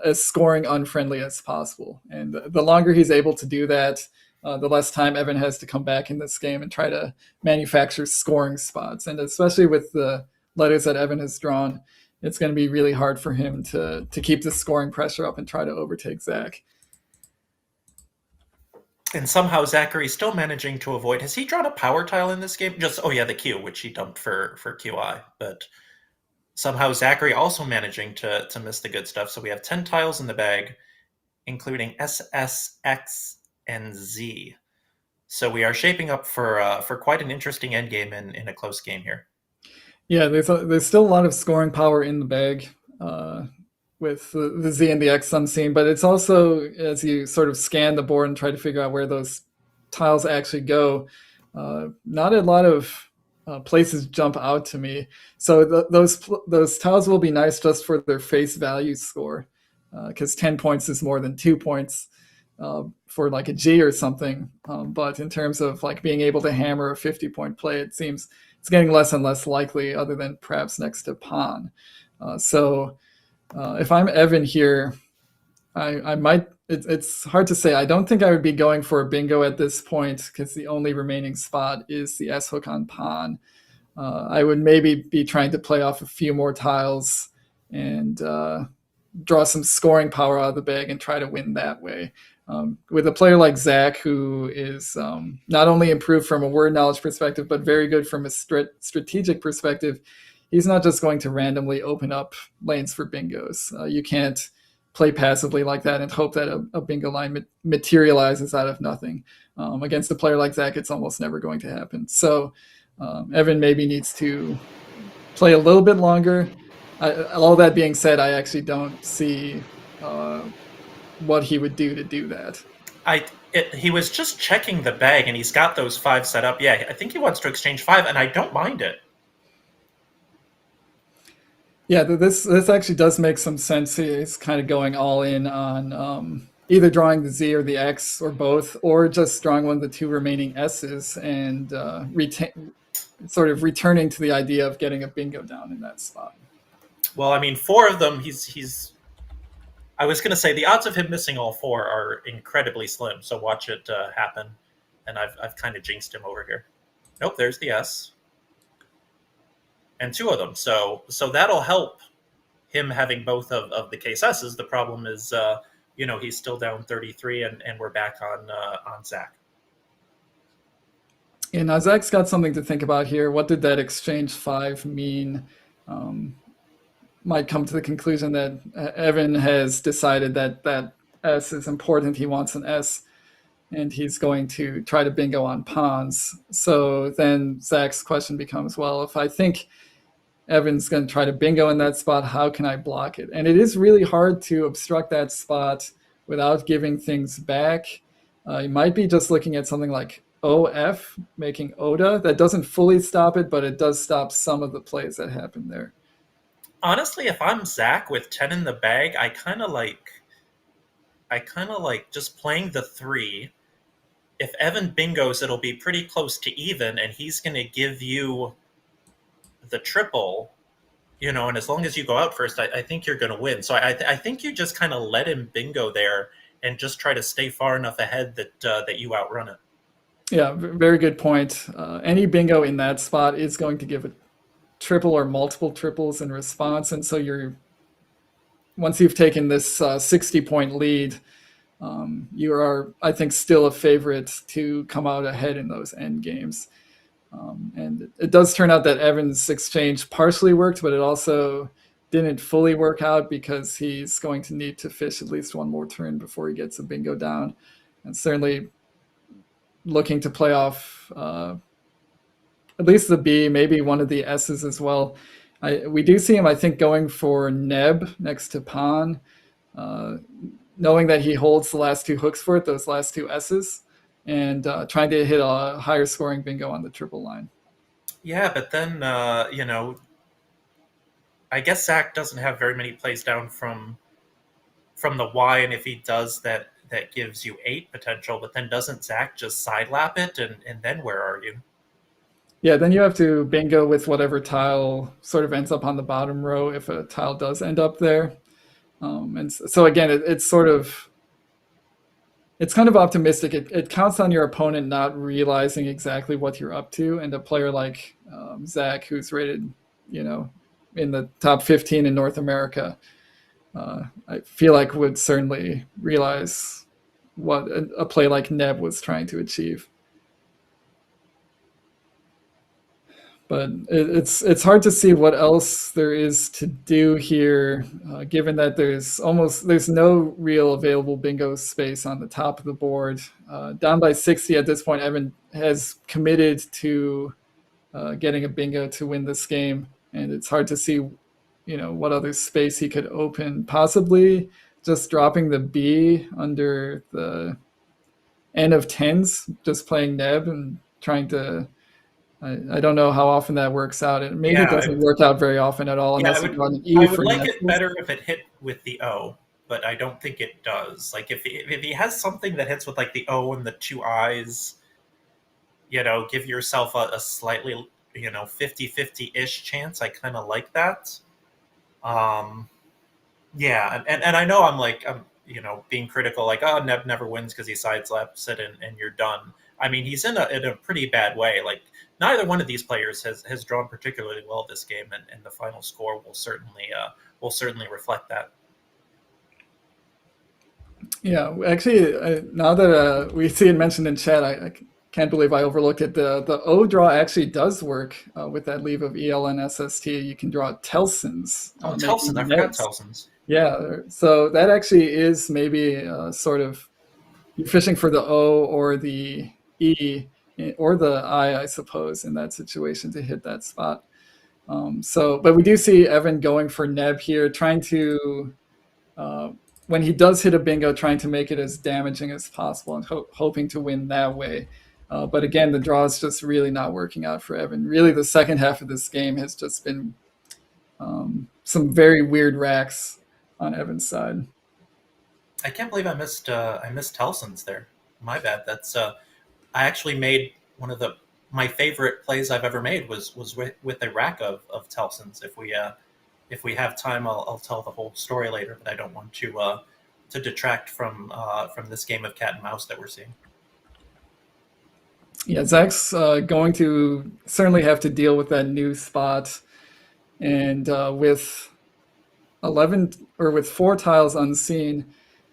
as scoring unfriendly as possible. And the longer he's able to do that, the less time Evan has to come back in this game and try to manufacture scoring spots. And especially with the letters that Evan has drawn, it's going to be really hard for him to keep the scoring pressure up and try to overtake Zach. And somehow Zachary's still managing to avoid. Has he drawn a power tile in this game? The Q, which he dumped for QI. But somehow Zachary also managing to miss the good stuff. So we have 10 tiles in the bag, including S, S, X, and Z. So we are shaping up for quite an interesting endgame in a close game here. Yeah, there's still a lot of scoring power in the bag with the Z and the X unseen, but it's also, as you sort of scan the board and try to figure out where those tiles actually go, not a lot of places jump out to me. So those tiles will be nice just for their face value score, because 10 points is more than 2 points for like a G or something. But in terms of like being able to hammer a 50-point play, it seems it's getting less and less likely, other than perhaps next to pawn. So if I'm Evan here, I might it's hard to say. I don't think I would be going for a bingo at this point because the only remaining spot is the S hook on pawn. I would maybe be trying to play off a few more tiles and draw some scoring power out of the bag and try to win that way. With a player like Zach, who is not only improved from a word knowledge perspective, but very good from a strategic perspective, he's not just going to randomly open up lanes for bingos. You can't play passively like that and hope that a bingo line materializes out of nothing. Against a player like Zach, it's almost never going to happen. So Evan maybe needs to play a little bit longer. All that being said, I actually don't see what he would do to do that. He was just checking the bag, and he's got those 5 set up. Yeah, I think he wants to exchange 5, and I don't mind it. Yeah, this actually does make some sense. He's kind of going all in on either drawing the Z or the X or both, or just drawing one of the 2 remaining S's and sort of returning to the idea of getting a bingo down in that spot. Well, I mean, 4 of them, he's I was going to say the odds of him missing all 4 are incredibly slim, so watch it happen. And I've kind of jinxed him over here. Nope, there's the S. And 2 of them. So that'll help him having both of the case S's. The problem is, he's still down 33, and we're back on Zach. Yeah, now Zach's got something to think about here. What did that exchange 5 mean? Might come to the conclusion that Evan has decided that S is important. He wants an S, and he's going to try to bingo on pawns. So then Zach's question becomes, well, if I think Evan's going to try to bingo in that spot, how can I block it? And it is really hard to obstruct that spot without giving things back. You might be just looking at something like OF, making Oda. That doesn't fully stop it, but it does stop some of the plays that happen there. Honestly, if I'm Zach with 10 in the bag, I kind of like just playing the 3. If Evan bingos, it'll be pretty close to even, and he's going to give you the triple, and as long as you go out first, I think you're going to win. So I think you just kind of let him bingo there and just try to stay far enough ahead that you outrun it. Yeah, very good point. Any bingo in that spot is going to give a triple or multiple triples in response, and so once you've taken this 60-point lead, you are, I think, still a favorite to come out ahead in those end games. And it does turn out that Evan's exchange partially worked, but it also didn't fully work out because he's going to need to fish at least one more turn before he gets a bingo down, and certainly looking to play off at least the B, maybe one of the S's as well. We do see him, I think, going for Neb next to pawn, knowing that he holds the last 2 hooks for it, those last 2 S's, and trying to hit a higher scoring bingo on the triple line. Yeah, but then, I guess Zach doesn't have very many plays down from the Y, and if he does, that gives you 8 potential, but then doesn't Zach just side lap it, and then where are you? Yeah, then you have to bingo with whatever tile sort of ends up on the bottom row if a tile does end up there. And so again, it's kind of optimistic. It counts on your opponent not realizing exactly what you're up to, and a player like Zach, who's rated, in the top 15 in North America, I feel like would certainly realize what a play like Neb was trying to achieve. But it's hard to see what else there is to do here, given that there's no real available bingo space on the top of the board. Down by 60 at this point, Evan has committed to getting a bingo to win this game, and it's hard to see, what other space he could open. Possibly just dropping the B under the N of 10s, just playing Neb and trying to. I don't know how often that works out. It maybe doesn't work out very often at all unless you run an E. I would like it better if it hit with the O, but I don't think it does. Like if he has something that hits with like the O and the 2 I's, give yourself a slightly 50-50-ish chance. I kind of like that. And I know I'm being critical, like, oh, Neb never wins because he sideslaps it and you're done. I mean, he's in a pretty bad way. Like, neither one of these players has drawn particularly well this game, and the final score will certainly reflect that. Yeah, actually, now that we see it mentioned in chat, I can't believe I overlooked it. The O draw actually does work with that leave of ELN-SST. You can draw Telsons. Oh, Telsons. I forgot Telsons. Yeah, so that actually is maybe sort of, you're fishing for the O or the E or the I suppose, in that situation to hit that spot. But we do see Evan going for Neb here, trying to, when he does hit a bingo, trying to make it as damaging as possible and hoping to win that way. But again, the draw is just really not working out for Evan. Really, the second half of this game has just been some very weird racks on Evan's side. I can't believe I missed Telsons there. My bad. That's I actually made one of my favorite plays I've ever made was with a rack of Telsons. If we have time, I'll tell the whole story later, but I don't want to detract from this game of cat and mouse that we're seeing. Yeah, Zach's going to certainly have to deal with that new spot, and with 11 or with 4 tiles unseen,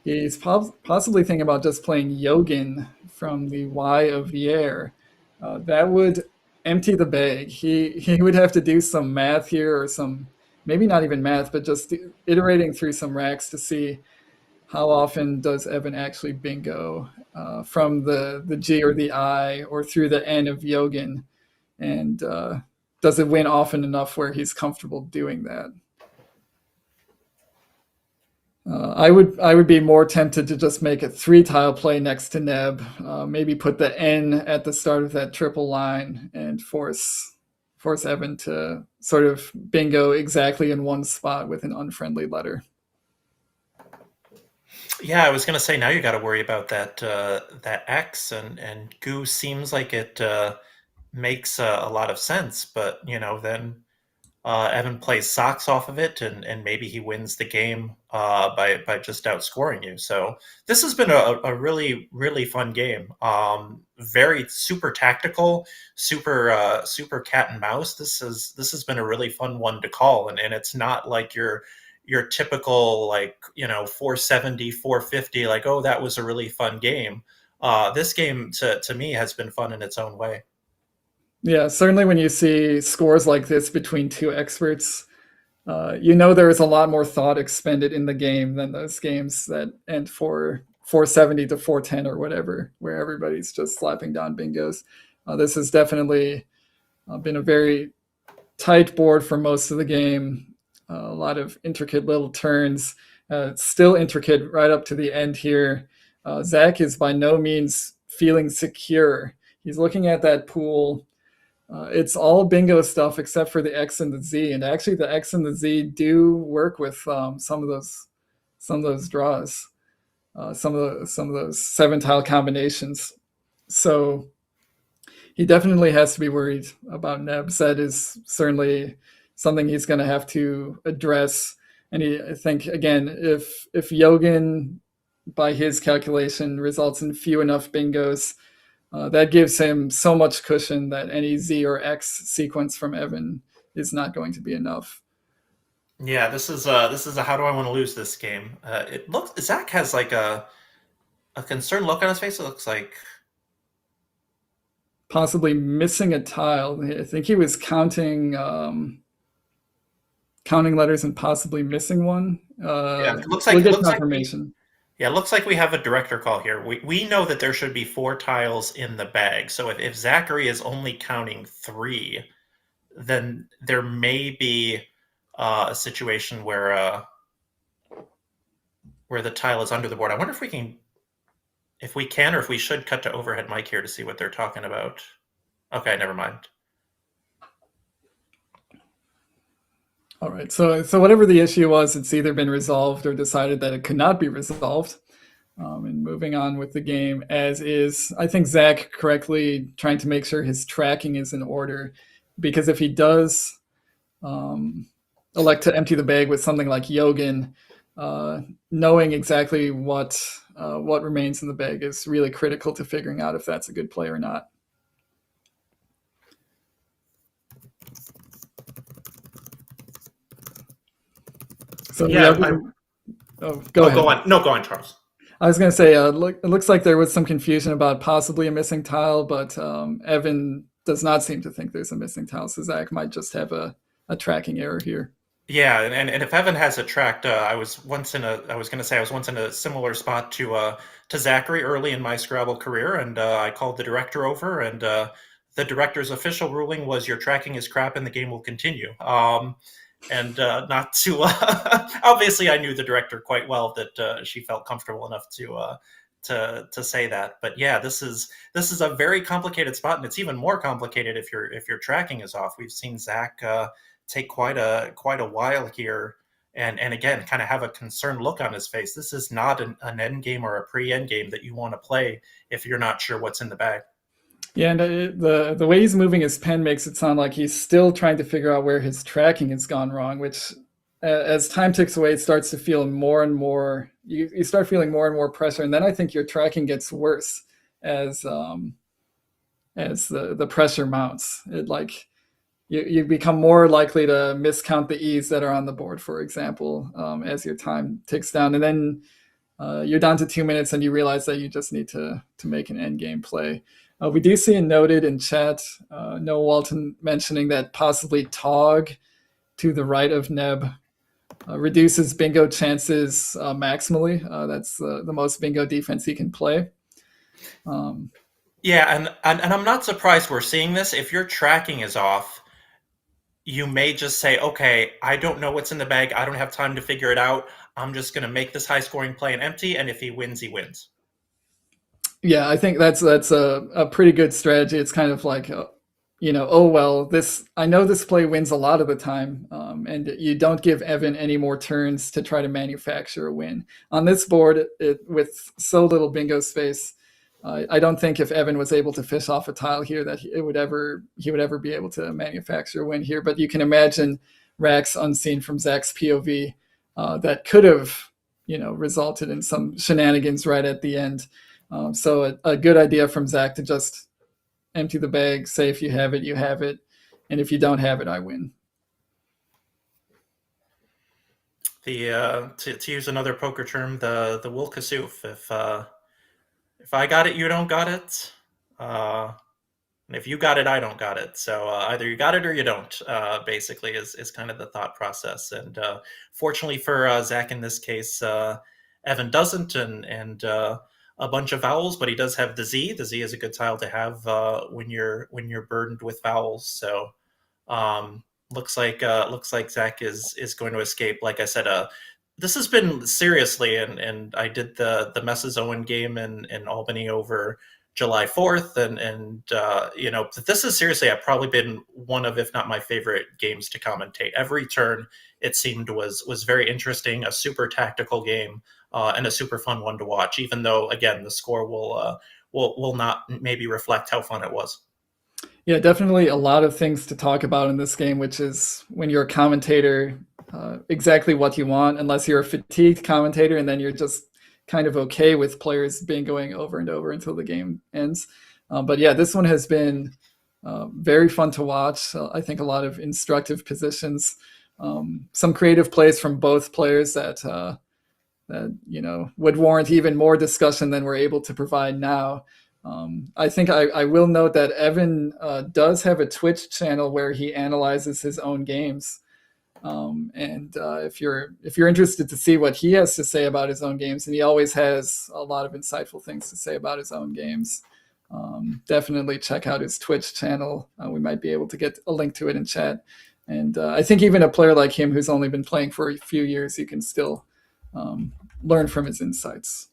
he's possibly thinking about just playing Yogin from the Y of the air. That would empty the bag. He would have to do some math here, or some, maybe not even math, but just iterating through some racks to see how often does Evan actually bingo from the G or the I or through the N of Yogin, and does it win often enough where he's comfortable doing that. I would be more tempted to just make a 3-tile play next to Neb, maybe put the N at the start of that triple line and force Evan to sort of bingo exactly in one spot with an unfriendly letter. Yeah, I was going to say, now you got to worry about that X, and Goo seems like it makes a lot of sense, but then Evan plays socks off of it, and maybe he wins the game by just outscoring you. So this has been a really, really fun game. Very super tactical, super cat and mouse. This has been a really fun one to call, and it's not like your typical 470, 450, like, oh, that was a really fun game. This game to me has been fun in its own way. Yeah, certainly when you see scores like this between two experts, there is a lot more thought expended in the game than those games that end for 470 to 410 or whatever, where everybody's just slapping down bingos. This has definitely been a very tight board for most of the game. A lot of intricate little turns. It's still intricate right up to the end here. Zach is by no means feeling secure. He's looking at that pool. It's all bingo stuff except for the X and the Z, and actually the X and the Z do work with some of those draws, some of those 7-tile combinations. So he definitely has to be worried about Nebs. That is certainly something he's going to have to address. And I think, again, if Yogin, by his calculation, results in few enough bingos, that gives him so much cushion that any Z or X sequence from Evan is not going to be enough. Yeah, this is a how do I want to lose this game? It looks, Zach has like a concerned look on his face. It looks like possibly missing a tile. I think he was counting letters and possibly missing one. Yeah, it looks we'll like get confirmation. Yeah, it looks like we have a director call here. We know that there should be 4 tiles in the bag. So if Zachary is only counting 3, then there may be a situation where the tile is under the board. I wonder if we can or if we should cut to overhead mic here to see what they're talking about. Okay, never mind. All right, so whatever the issue was, it's either been resolved or decided that it could not be resolved. And moving on with the game as is. I think Zach correctly trying to make sure his tracking is in order, because if he does elect to empty the bag with something like Yogin, knowing exactly what remains in the bag is really critical to figuring out if that's a good play or not. So Yeah, go ahead. Go on. No, go on, Charles. I was going to say, it looks like there was some confusion about possibly a missing tile, but Evan does not seem to think there's a missing tile, so Zach might just have a tracking error here. Yeah, and if Evan has it tracked, I was once in a similar spot to Zachary early in my Scrabble career, and I called the director over, and the director's official ruling was your tracking is crap and the game will continue. And not to obviously I knew the director quite well, that she felt comfortable enough to say that. But yeah, this is a very complicated spot, and it's even more complicated if your tracking is off. We've seen Zach take quite a while here, and again kind of have a concerned look on his face. This is not an end game or a pre-end game that you want to play if you're not sure what's in the bag. Yeah, and the way he's moving his pen makes it sound like he's still trying to figure out where his tracking has gone wrong, which as time ticks away, it starts to feel more and more, you start feeling more and more pressure. And then I think your tracking gets worse as the pressure mounts. It like you become more likely to miscount the E's that are on the board, for example, as your time ticks down. And then you're down to 2 minutes and you realize that you just need to make an end game play. We do see a noted in chat, Noah Walton mentioning that possibly Tog to the right of Neb reduces bingo chances maximally. That's the most bingo defense he can play. Yeah, and I'm not surprised we're seeing this. If your tracking is off, you may just say, okay, I don't know what's in the bag. I don't have time to figure it out. I'm just going to make this high-scoring play and empty, and if he wins, he wins. Yeah, I think that's a pretty good strategy. It's kind of like, oh well, I know this play wins a lot of the time, and you don't give Evan any more turns to try to manufacture a win. On this board, with so little bingo space, I don't think if Evan was able to fish off a tile here that he would ever be able to manufacture a win here. But you can imagine racks unseen from Zach's POV that could have resulted in some shenanigans right at the end. So a good idea from Zach to just empty the bag, say if you have it, you have it, and if you don't have it, I win. To use another poker term, the will kasoof. If I got it, you don't got it. And if you got it, I don't got it. So either you got it or you don't, basically, is kind of the thought process. And fortunately for Zach in this case, Evan doesn't, and a bunch of vowels, but he does have the Z. The Z is a good tile to have when you're burdened with vowels. So looks like Zach is going to escape. Like I said, this has been seriously, and I did the Mrs. Owen game in Albany over July 4th, and this has seriously, I've probably been one of, if not my favorite games to commentate. Every turn, it seemed was very interesting, a super tactical game, and a super fun one to watch, even though, again, the score will not maybe reflect how fun it was. Yeah, definitely a lot of things to talk about in this game, which is when you're a commentator, exactly what you want, unless you're a fatigued commentator, and then you're just kind of okay with players bingoing over and over until the game ends. But yeah, this one has been very fun to watch. I think a lot of instructive positions, some creative plays from both players that would warrant even more discussion than we're able to provide now. I think I will note that Evan does have a Twitch channel where he analyzes his own games. And if you're interested to see what he has to say about his own games, and he always has a lot of insightful things to say about his own games, definitely check out his Twitch channel. We might be able to get a link to it in chat. And I think even a player like him who's only been playing for a few years, you can still learn from his insights.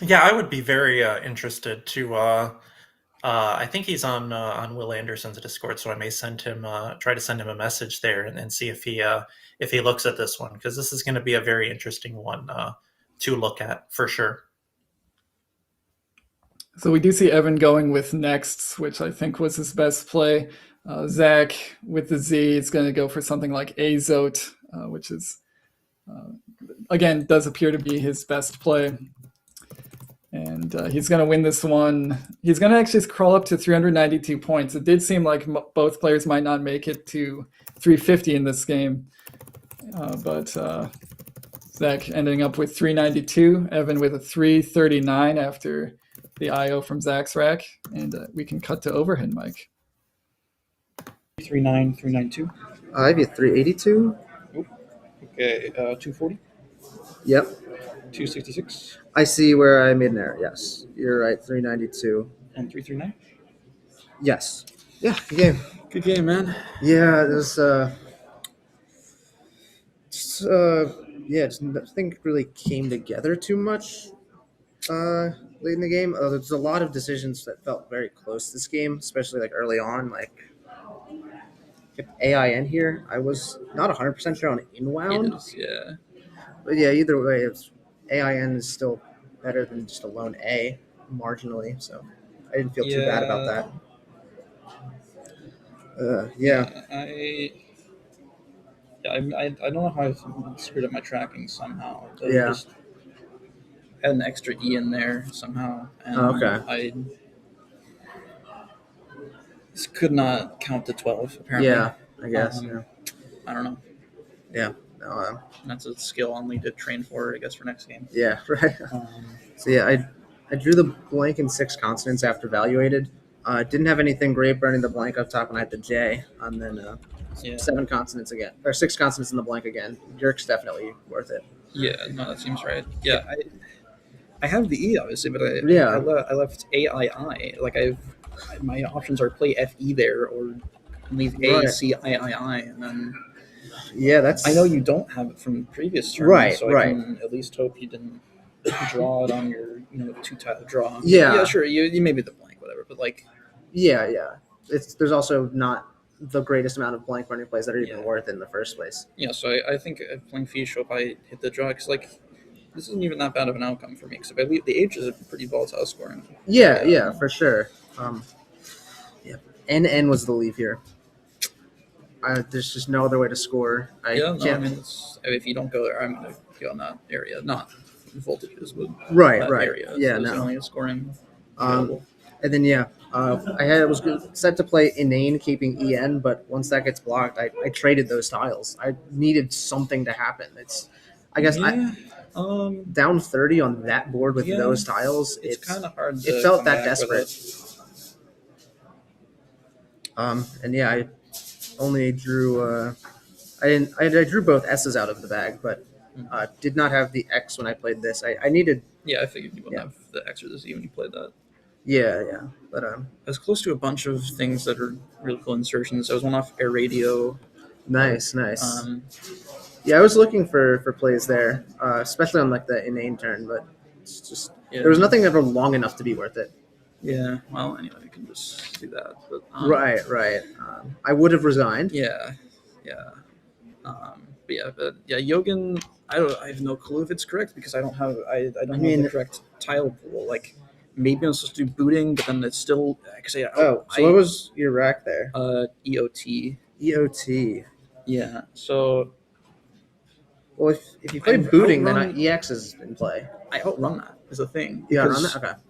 Yeah, I would be very interested to. I think he's on Will Anderson's Discord, so I may try to send him a message there and see if he looks at this one, because this is going to be a very interesting one to look at for sure. So we do see Evan going with nexts, which I think was his best play. Zach with the Z is going to go for something like Azote, which is again, does appear to be his best play. And he's going to win this one. He's going to actually crawl up to 392 points. It did seem like both players might not make it to 350 in this game. But Zach ending up with 392, Evan with a 339 after the IO from Zach's rack. And we can cut to overhead, Mike. 339, 392. I have you 382. Okay, 240. Yep. 266. I see where I made an error. Yes, you're right. 392. And 339. Yes. Yeah. Good game. Good game, man. Yeah. There's yeah. Just nothing really came together too much late in the game. There's a lot of decisions that felt very close this game, especially like early on. Like AIN here, I was not 100% sure on inwound. Yeah. But yeah, either way, it's AIN is still better than just a lone A marginally, so I didn't feel too bad about that. Yeah. I don't know how I screwed up my tracking somehow. Yeah. Just had an extra E in there somehow. And okay. I just could not count to 12, apparently. Yeah, I guess. Yeah. I don't know. Yeah. No, that's a skill I'll need to train for, I guess, for next game. Yeah, right. So yeah, I drew the blank in 6 consonants after evaluated. Didn't have anything great burning the blank up top, and I had the J, and then 7 consonants again, or 6 consonants in the blank again. Yerk's definitely worth it. Yeah, no, that seems right. Yeah, I have the E obviously, but I left AII. Like my options are play FE there or leave ACII, and then. Yeah, that's. I know you don't have it from previous turns, right, so I can at least hope you didn't draw it on your 2-tile draw. Yeah, sure. You may be the blank, whatever, but like. Yeah. There's also not the greatest amount of blank running plays that are even worth it in the first place. Yeah, so I think playing Fish, hope I hit the draw because like this isn't even that bad of an outcome for me because if I leave the H is a pretty volatile scoring. Yeah, for sure. NN was the leave here. There's just no other way to score. I mean, if you don't go there, I'm going to go in that area, not voltages, but right. Area. Yeah, so no. Only a scoring. And then I was set to play inane, keeping EN, but once that gets blocked, I traded those tiles. I needed something to happen. Down 30 on that board with those tiles. It's kind of hard. It felt that desperate. And yeah, I only drew. I drew both S's out of the bag, but did not have the X when I played this. I needed. Yeah, I figured you wouldn't have the X or the Z when you played that. Yeah, but I was close to a bunch of things that are really cool insertions. I was one off Air Radio. Nice. Yeah, I was looking for plays there, especially on like the inane turn, but it's just there was nothing ever long enough to be worth it. Yeah, well, anyway, you can just do that. But, right. I would have resigned. Yeah. But Yogan, I have no clue if it's correct because I don't have the correct tile pool. Like maybe I'm supposed to do booting, but then it's still so what was your rack there? EOT. EOT. Yeah. So. Well, if you play booting, then EX is in play. I outrun that is a thing. Yeah, outrun that?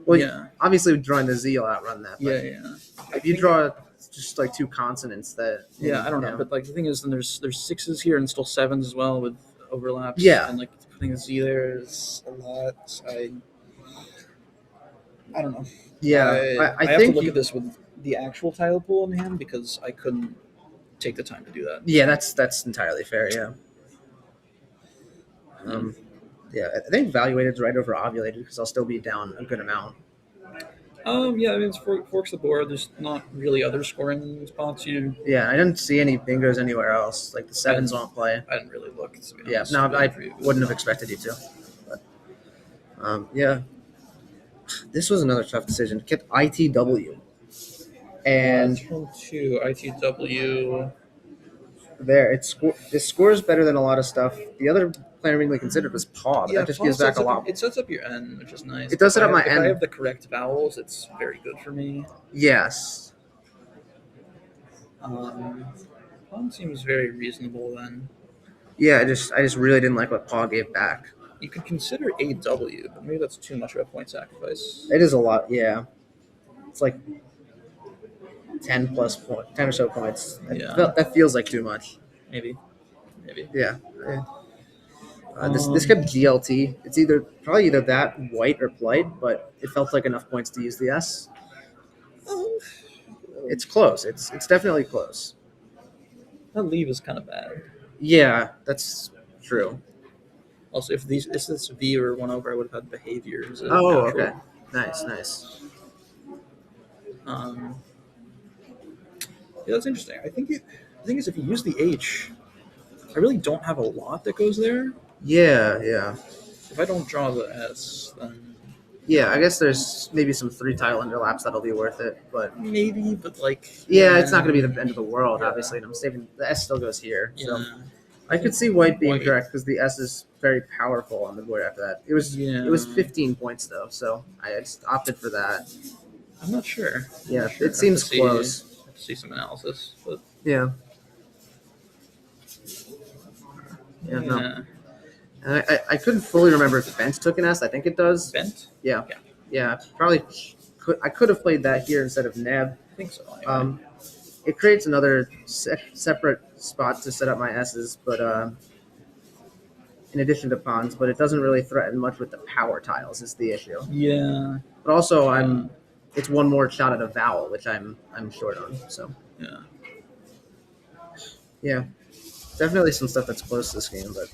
Okay. Obviously drawing the Z, you'll outrun that. But if you draw just like 2 consonants that... I don't know. But like the thing is, then there's 6s here and still 7s as well with overlaps. Yeah. And like putting a Z there is a lot. I don't know. Yeah. I have to look at this with the actual tile pool in hand because I couldn't take the time to do that. Yeah, that's entirely fair, yeah. I think evaluated is right over ovulated because I'll still be down a good amount. I mean, it's forks the board. There's not really other scoring spots. I didn't see any bingos anywhere else. Like the 7s won't play. I didn't really look. I wouldn't have expected you to. But, this was another tough decision. Kept ITW. And turn 2 ITW. There, this scores better than a lot of stuff. The other player being considered was Paw, but that just gives back a lot. It sets up your N, which is nice. It does set up my N. If I have the correct vowels, it's very good for me. Yes. One seems very reasonable then. Yeah, I just really didn't like what Paul gave back. You could consider AW, but maybe that's too much of a point sacrifice. It is a lot, yeah. It's like 10 or so points. Yeah. That feels like too much. Maybe. Yeah. This kept GLT. It's probably either that, white, or plight, but it felt like enough points to use the S. It's close. It's definitely close. That leave is kind of bad. Yeah, that's true. Also, if this V were 1 over, I would have had behavior. As a Oh, natural. okay. Nice. Yeah, that's interesting. I think the thing is, if you use the H, I really don't have a lot that goes there. Yeah. If I don't draw the S, then Yeah, I guess there's maybe some 3-tile underlaps that'll be worth it, but maybe. But like, yeah, it's not going to be the end of the world, obviously. And I'm saving the S still goes here, so Yeah. I could see white being White. correct because the S is very powerful on the board after that. It was 15 points though, so I just opted for that. I'm not sure. Yeah, I'm not sure. it seems close. I have to see some analysis, but Yeah. Yeah. No. yeah. And I couldn't fully remember if Bent took an S. I think it does. Bent? Yeah. Probably I could have played that here instead of Neb. I think so. Anyway. It creates another separate spot to set up my S's, but in addition to pawns, but it doesn't really threaten much with the power tiles is the issue. Yeah. But also it's one more shot at a vowel, which I'm short on. So yeah, definitely some stuff that's close to this game, but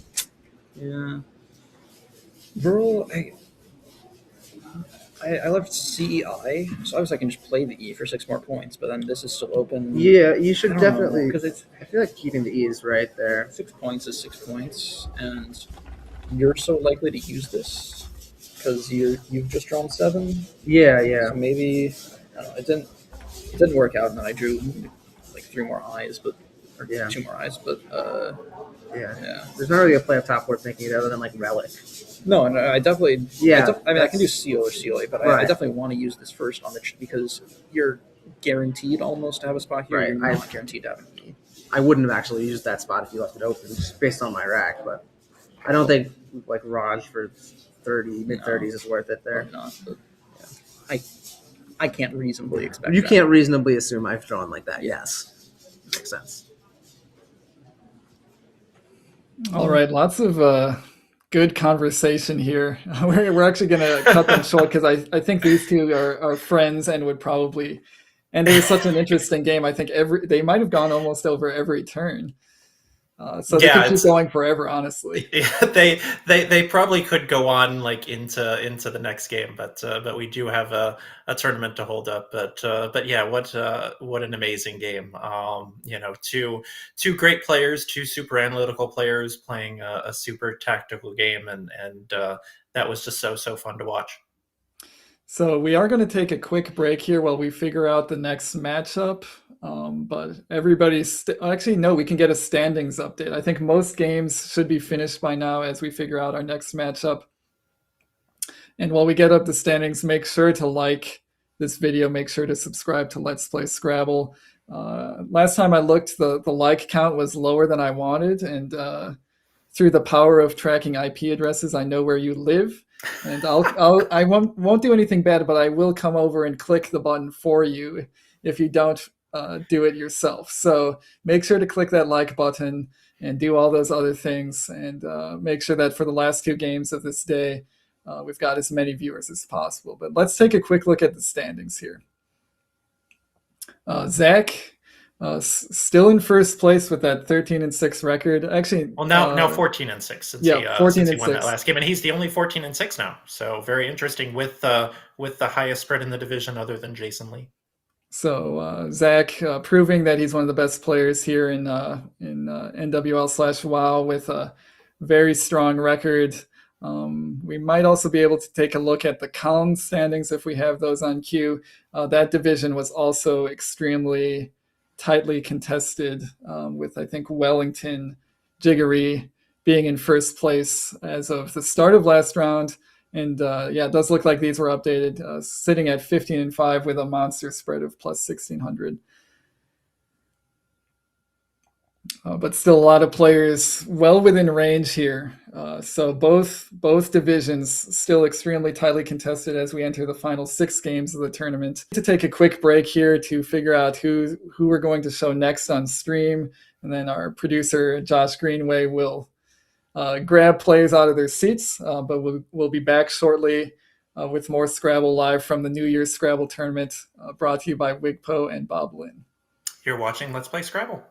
yeah. Bro, I left CEI, so obviously I can just play the E for 6 more points, but then this is still open. yeah, you should I don't know, definitely, because I feel like keeping the E is right there. 6 points is 6 points, and you're so likely to use this because you've just drawn 7. Yeah. So maybe I don't know, it didn't work out, and then I drew like 3 more eyes, but 2 more eyes, but yeah. There's not really a play up top worth making it other than like Relic. No, and I definitely. Yeah, I mean, I can do Seal or Seal, but I definitely want to use this first on the because you're guaranteed almost to have a spot here. Right. You're not guaranteed to have an E. I wouldn't have actually used that spot if you left it open, just based on my rack. But I don't think like Raj for mid 30s is worth it there. Probably not, but I can't reasonably expect. You that. can't reasonably assume I've drawn like that. Yes, makes sense. All right, lots of good conversation here. We're actually going to cut them short because I think these two are friends and would probably, and it was such an interesting game. I think they might have gone almost over every turn. So they could keep going forever, honestly. Yeah, they probably could go on like into the next game, but we do have a tournament to hold up. But yeah, what an amazing game! Two great players, 2 super analytical players playing a super tactical game, and that was just so fun to watch. So we are going to take a quick break here while we figure out the next matchup. But everybody's actually, no, we can get a standings update. I think most games should be finished by now as we figure out our next matchup. And while we get up the standings, make sure to like this video. Make sure to subscribe to Let's Play Scrabble. Last time I looked, the like count was lower than I wanted. And through the power of tracking IP addresses, I know where you live. And I won't do anything bad, but I will come over and click the button for you if you don't do it yourself. So make sure to click that like button and do all those other things, and make sure that for the last 2 games of this day, we've got as many viewers as possible. But let's take a quick look at the standings here. Zach still in first place with that 13-6 record. Actually, well, now 14-6 since he 14 he and won that 6 last game, and he's the only 14-6 now. So very interesting with the highest spread in the division, other than Jason Lee. So Zach proving that he's one of the best players here in NWL/WoW with a very strong record. We might also be able to take a look at the column standings if we have those on cue. That division was also extremely tightly contested, with I think Wellington, Jiggery being in first place as of the start of last round. And it does look like these were updated, sitting at 15-5 with a monster spread of plus 1,600. but still a lot of players well within range here. So both divisions still extremely tightly contested as we enter the final 6 games of the tournament. To take a quick break here to figure out who we're going to show next on stream, and then our producer Josh Greenway will grab players out of their seats. But we'll be back shortly with more Scrabble live from the New Year's Scrabble tournament, brought to you by Wigpo and Bob Lynn. You're watching Let's Play Scrabble.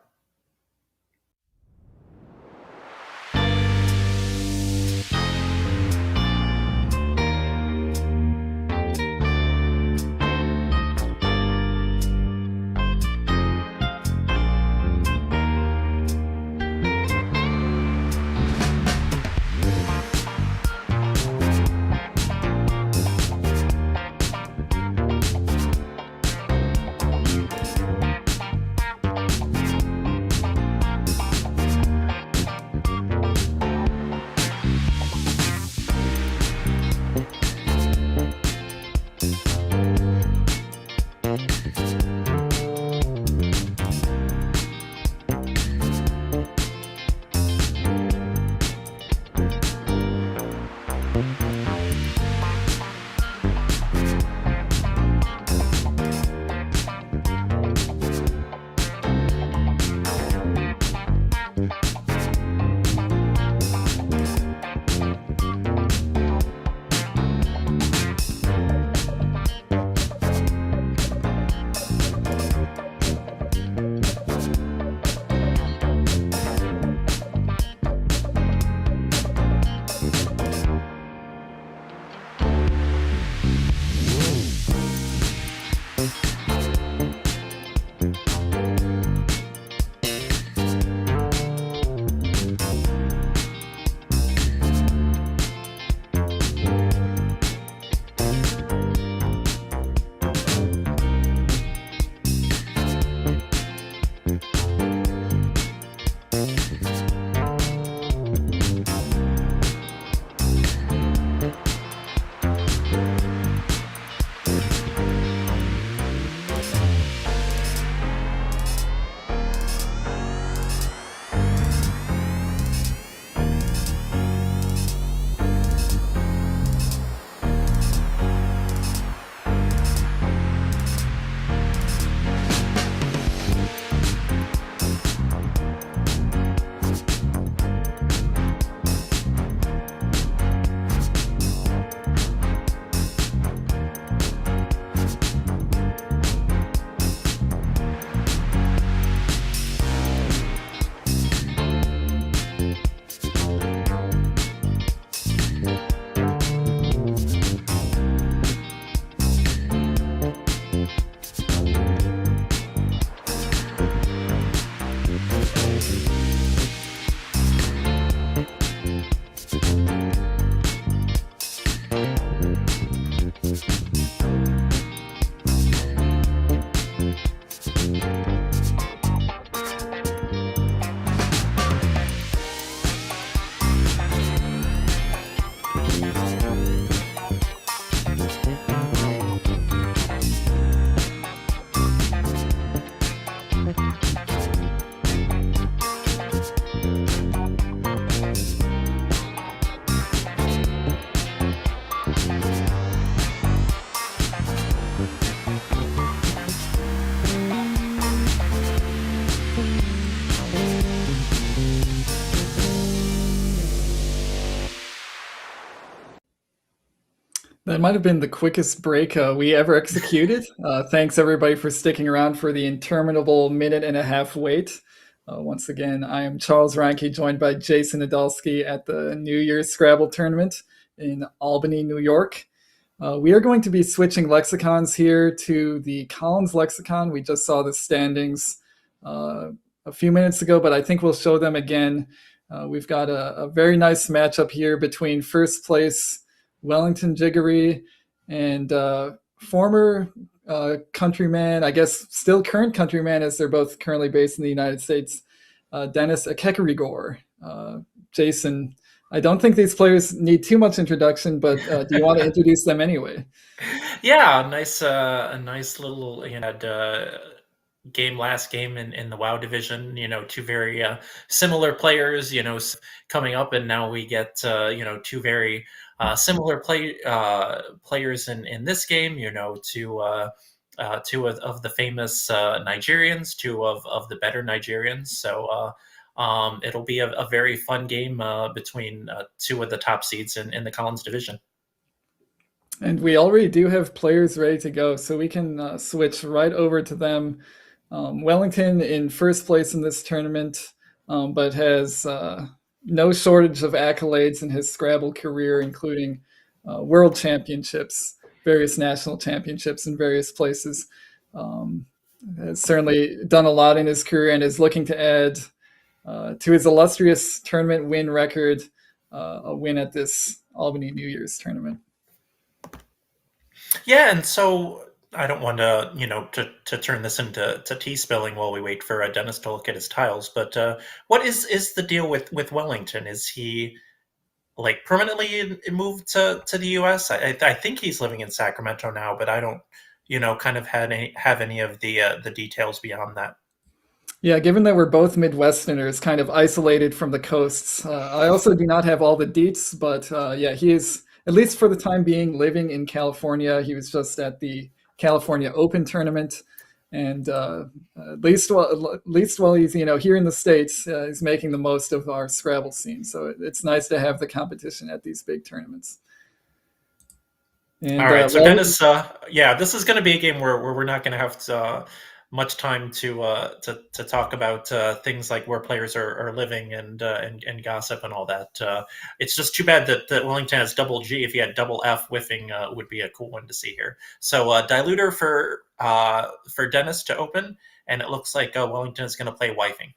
That might have been the quickest break we ever executed. Thanks everybody for sticking around for the interminable minute and a half wait. Once again, I am Charles Reinke, joined by Jason Nadolski at the New Year's Scrabble tournament in Albany, New York. We are going to be switching lexicons here to the Collins lexicon. We just saw the standings a few minutes ago, but I think we'll show them again. We've got a very nice matchup here between first place Wellington Jiggery and former countryman, I guess still current countryman, as they're both currently based in the United States, Dennis Akekarigor. Jason, I don't think these players need too much introduction, but do you want to introduce them anyway? Yeah, a nice little last game in the WoW division. Two very similar players. Coming up, and now we get two very similar players in this game. Two of the famous Nigerians, two of the better Nigerians. So it'll be a very fun game between two of the top seeds in the Collins division. And we already do have players ready to go, so we can switch right over to them. Wellington in first place in this tournament, but has no shortage of accolades in his Scrabble career, including world championships, various national championships in various places. Has certainly done a lot in his career and is looking to add to his illustrious tournament win record a win at this Albany New Year's tournament. Yeah, and so I don't want to, to turn this into tea spilling while we wait for Dennis to look at his tiles. But what is the deal with Wellington? Is he like permanently moved to the U.S.? I think he's living in Sacramento now, but I don't, kind of have any of the details beyond that. Yeah, given that we're both Midwesterners, kind of isolated from the coasts, I also do not have all the deets, but yeah, he is, at least for the time being, living in California. He was just at the California Open tournament, and at least while he's here in the States, he's making the most of our Scrabble scene. So it's nice to have the competition at these big tournaments. And, all right, so Dennis, this is going to be a game where we're not going to have much time to talk about things like where players are living and gossip and all that. It's just too bad that Wellington has double G. If he had double F, whiffing would be a cool one to see here. So Diluter for Dennis to open, and it looks like Wellington is going to play wifing.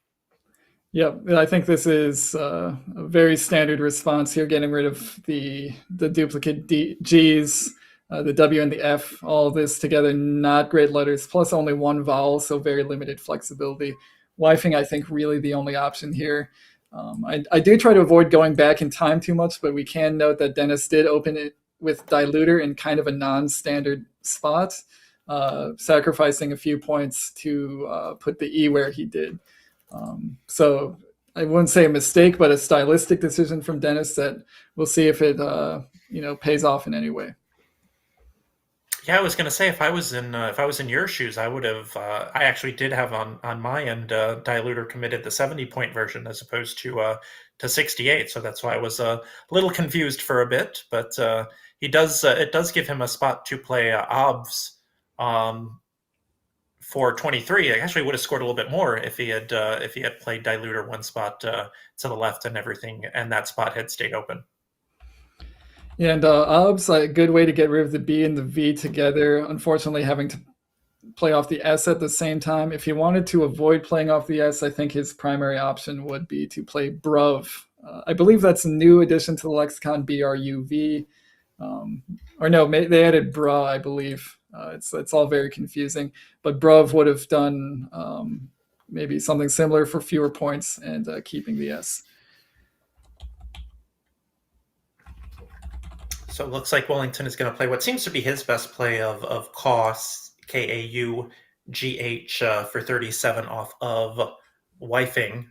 Yeah, I think this is a very standard response here, getting rid of the duplicate G's, the W and the F, all of this together, not great letters, plus only one vowel, so very limited flexibility. Wifing, I think, really the only option here. I do try to avoid going back in time too much, but we can note that Dennis did open it with Diluter in kind of a non-standard spot, sacrificing a few points to put the E where he did. So I wouldn't say a mistake, but a stylistic decision from Dennis that we'll see if it pays off in any way. Yeah, I was going to say if I was in your shoes, I would have. I actually did have on my end Diluter committed the 70-point version as opposed to 68, so that's why I was a little confused for a bit. But he does. It does give him a spot to play OBS for 23. I actually would have scored a little bit more if he had played Diluter one spot to the left and everything, and that spot had stayed open. And OBS, a good way to get rid of the B and the V together. Unfortunately, having to play off the S at the same time. If he wanted to avoid playing off the S, I think his primary option would be to play Bruv. I believe that's a new addition to the lexicon, BRUV. Or no, they added Bra, I believe. It's all very confusing. But Bruv would have done maybe something similar for fewer points and keeping the S. So it looks like Wellington is going to play what seems to be his best play of Kaugh, K-A-U-G-H, for 37 off of wifing.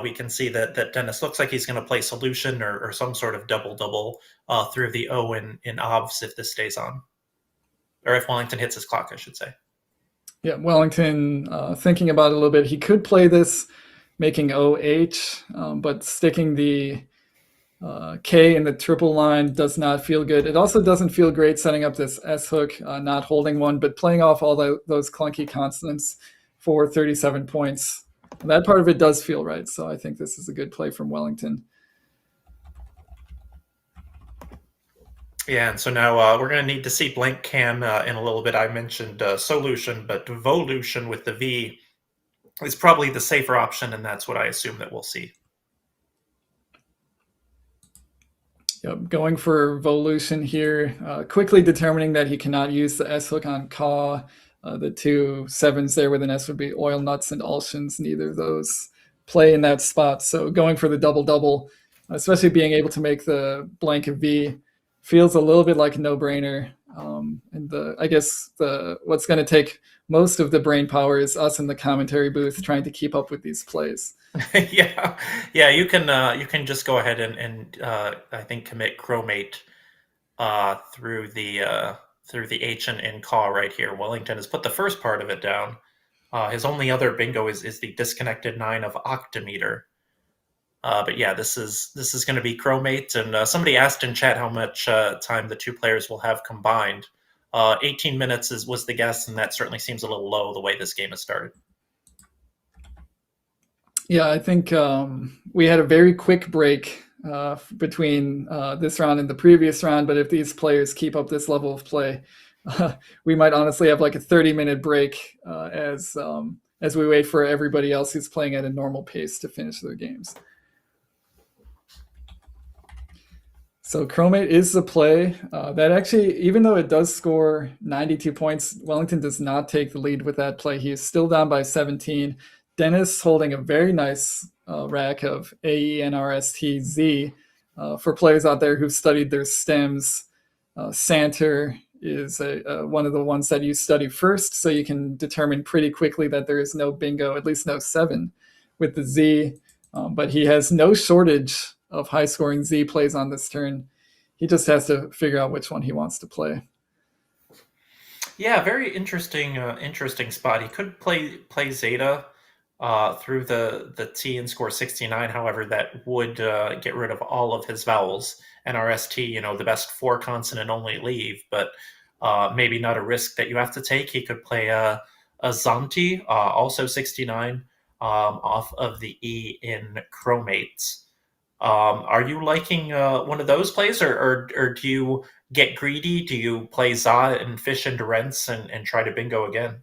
We can see that Dennis looks like he's going to play solution or some sort of double through the O in OBS if this stays on. Or if Wellington hits his clock, I should say. Yeah, Wellington, thinking about it a little bit, he could play this making OH, but sticking the K in the triple line does not feel good. It also doesn't feel great setting up this S hook, not holding one, but playing off all those clunky consonants for 37 points. That part of it does feel right, so I think this is a good play from Wellington. Yeah, and so now we're going to need to see blank cam in a little bit. I mentioned solution, but volution with the V is probably the safer option, and that's what I assume that we'll see. Yep, going for Volution here, quickly determining that he cannot use the S hook on Kaugh. The two sevens there with an S would be Oil Nuts and Ulshins. Neither of those play in that spot. So going for the double-double, especially being able to make the blank V, feels a little bit like a no-brainer. And I guess what's going to take most of the brain power is us in the commentary booth trying to keep up with these plays. Yeah. You can just go ahead and I think commit Chromate through the H and caw right here. Wellington has put the first part of it down. His only other bingo is the disconnected 9 of octometer. But yeah, this is going to be Chromate, and somebody asked in chat how much time the two players will have combined. 18 minutes was the guess, and that certainly seems a little low the way this game has started. Yeah, I think we had a very quick break between this round and the previous round, but if these players keep up this level of play, we might honestly have like a 30-minute break as we wait for everybody else who's playing at a normal pace to finish their games. So Chromate is the play that actually, even though it does score 92 points, Wellington does not take the lead with that play. He is still down by 17. Dennis holding a very nice rack of AE, NRST, Z. For players out there who've studied their stems, Santer is one of the ones that you study first, so you can determine pretty quickly that there is no bingo, at least no 7 with the Z. But he has no shortage of high-scoring Z plays on this turn. He just has to figure out which one he wants to play. Yeah, very interesting spot. He could play Zeta through the T and score 69. However, that would get rid of all of his vowels. NRST, the best 4 consonant only leave, but maybe not a risk that you have to take. He could play a Zanti, also 69, off of the E in Chromate. Are you liking one of those plays, or do you get greedy? Do you play Za and fish into rents and try to bingo again?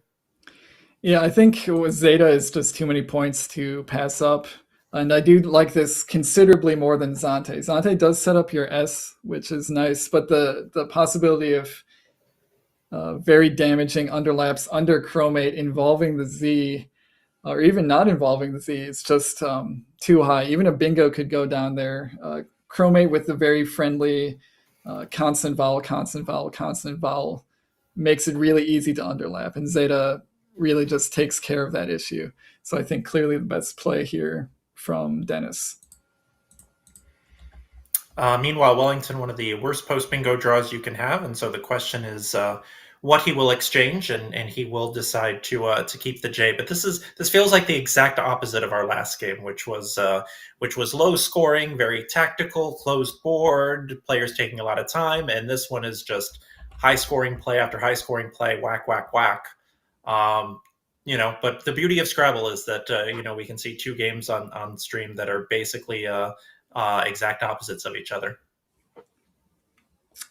Yeah, I think with Zeta is just too many points to pass up. And I do like this considerably more than Zante. Zante does set up your S, which is nice, but the possibility of very damaging underlaps under Chromate involving the Z, or even not involving the Z, is just too high. Even a bingo could go down there. Chromate with the very friendly consonant, vowel, consonant, vowel, consonant, vowel makes it really easy to underlap. And Zeta really just takes care of that issue. So I think clearly the best play here from Dennis. Meanwhile, Wellington, one of the worst post bingo draws you can have, and so the question is what he will exchange, and he will decide to keep the J. But this feels like the exact opposite of our last game, which was low scoring, very tactical, closed board, players taking a lot of time, and this one is just high scoring play after high scoring play, whack, whack, whack. But the beauty of Scrabble is that we can see 2 games on stream that are basically exact opposites of each other.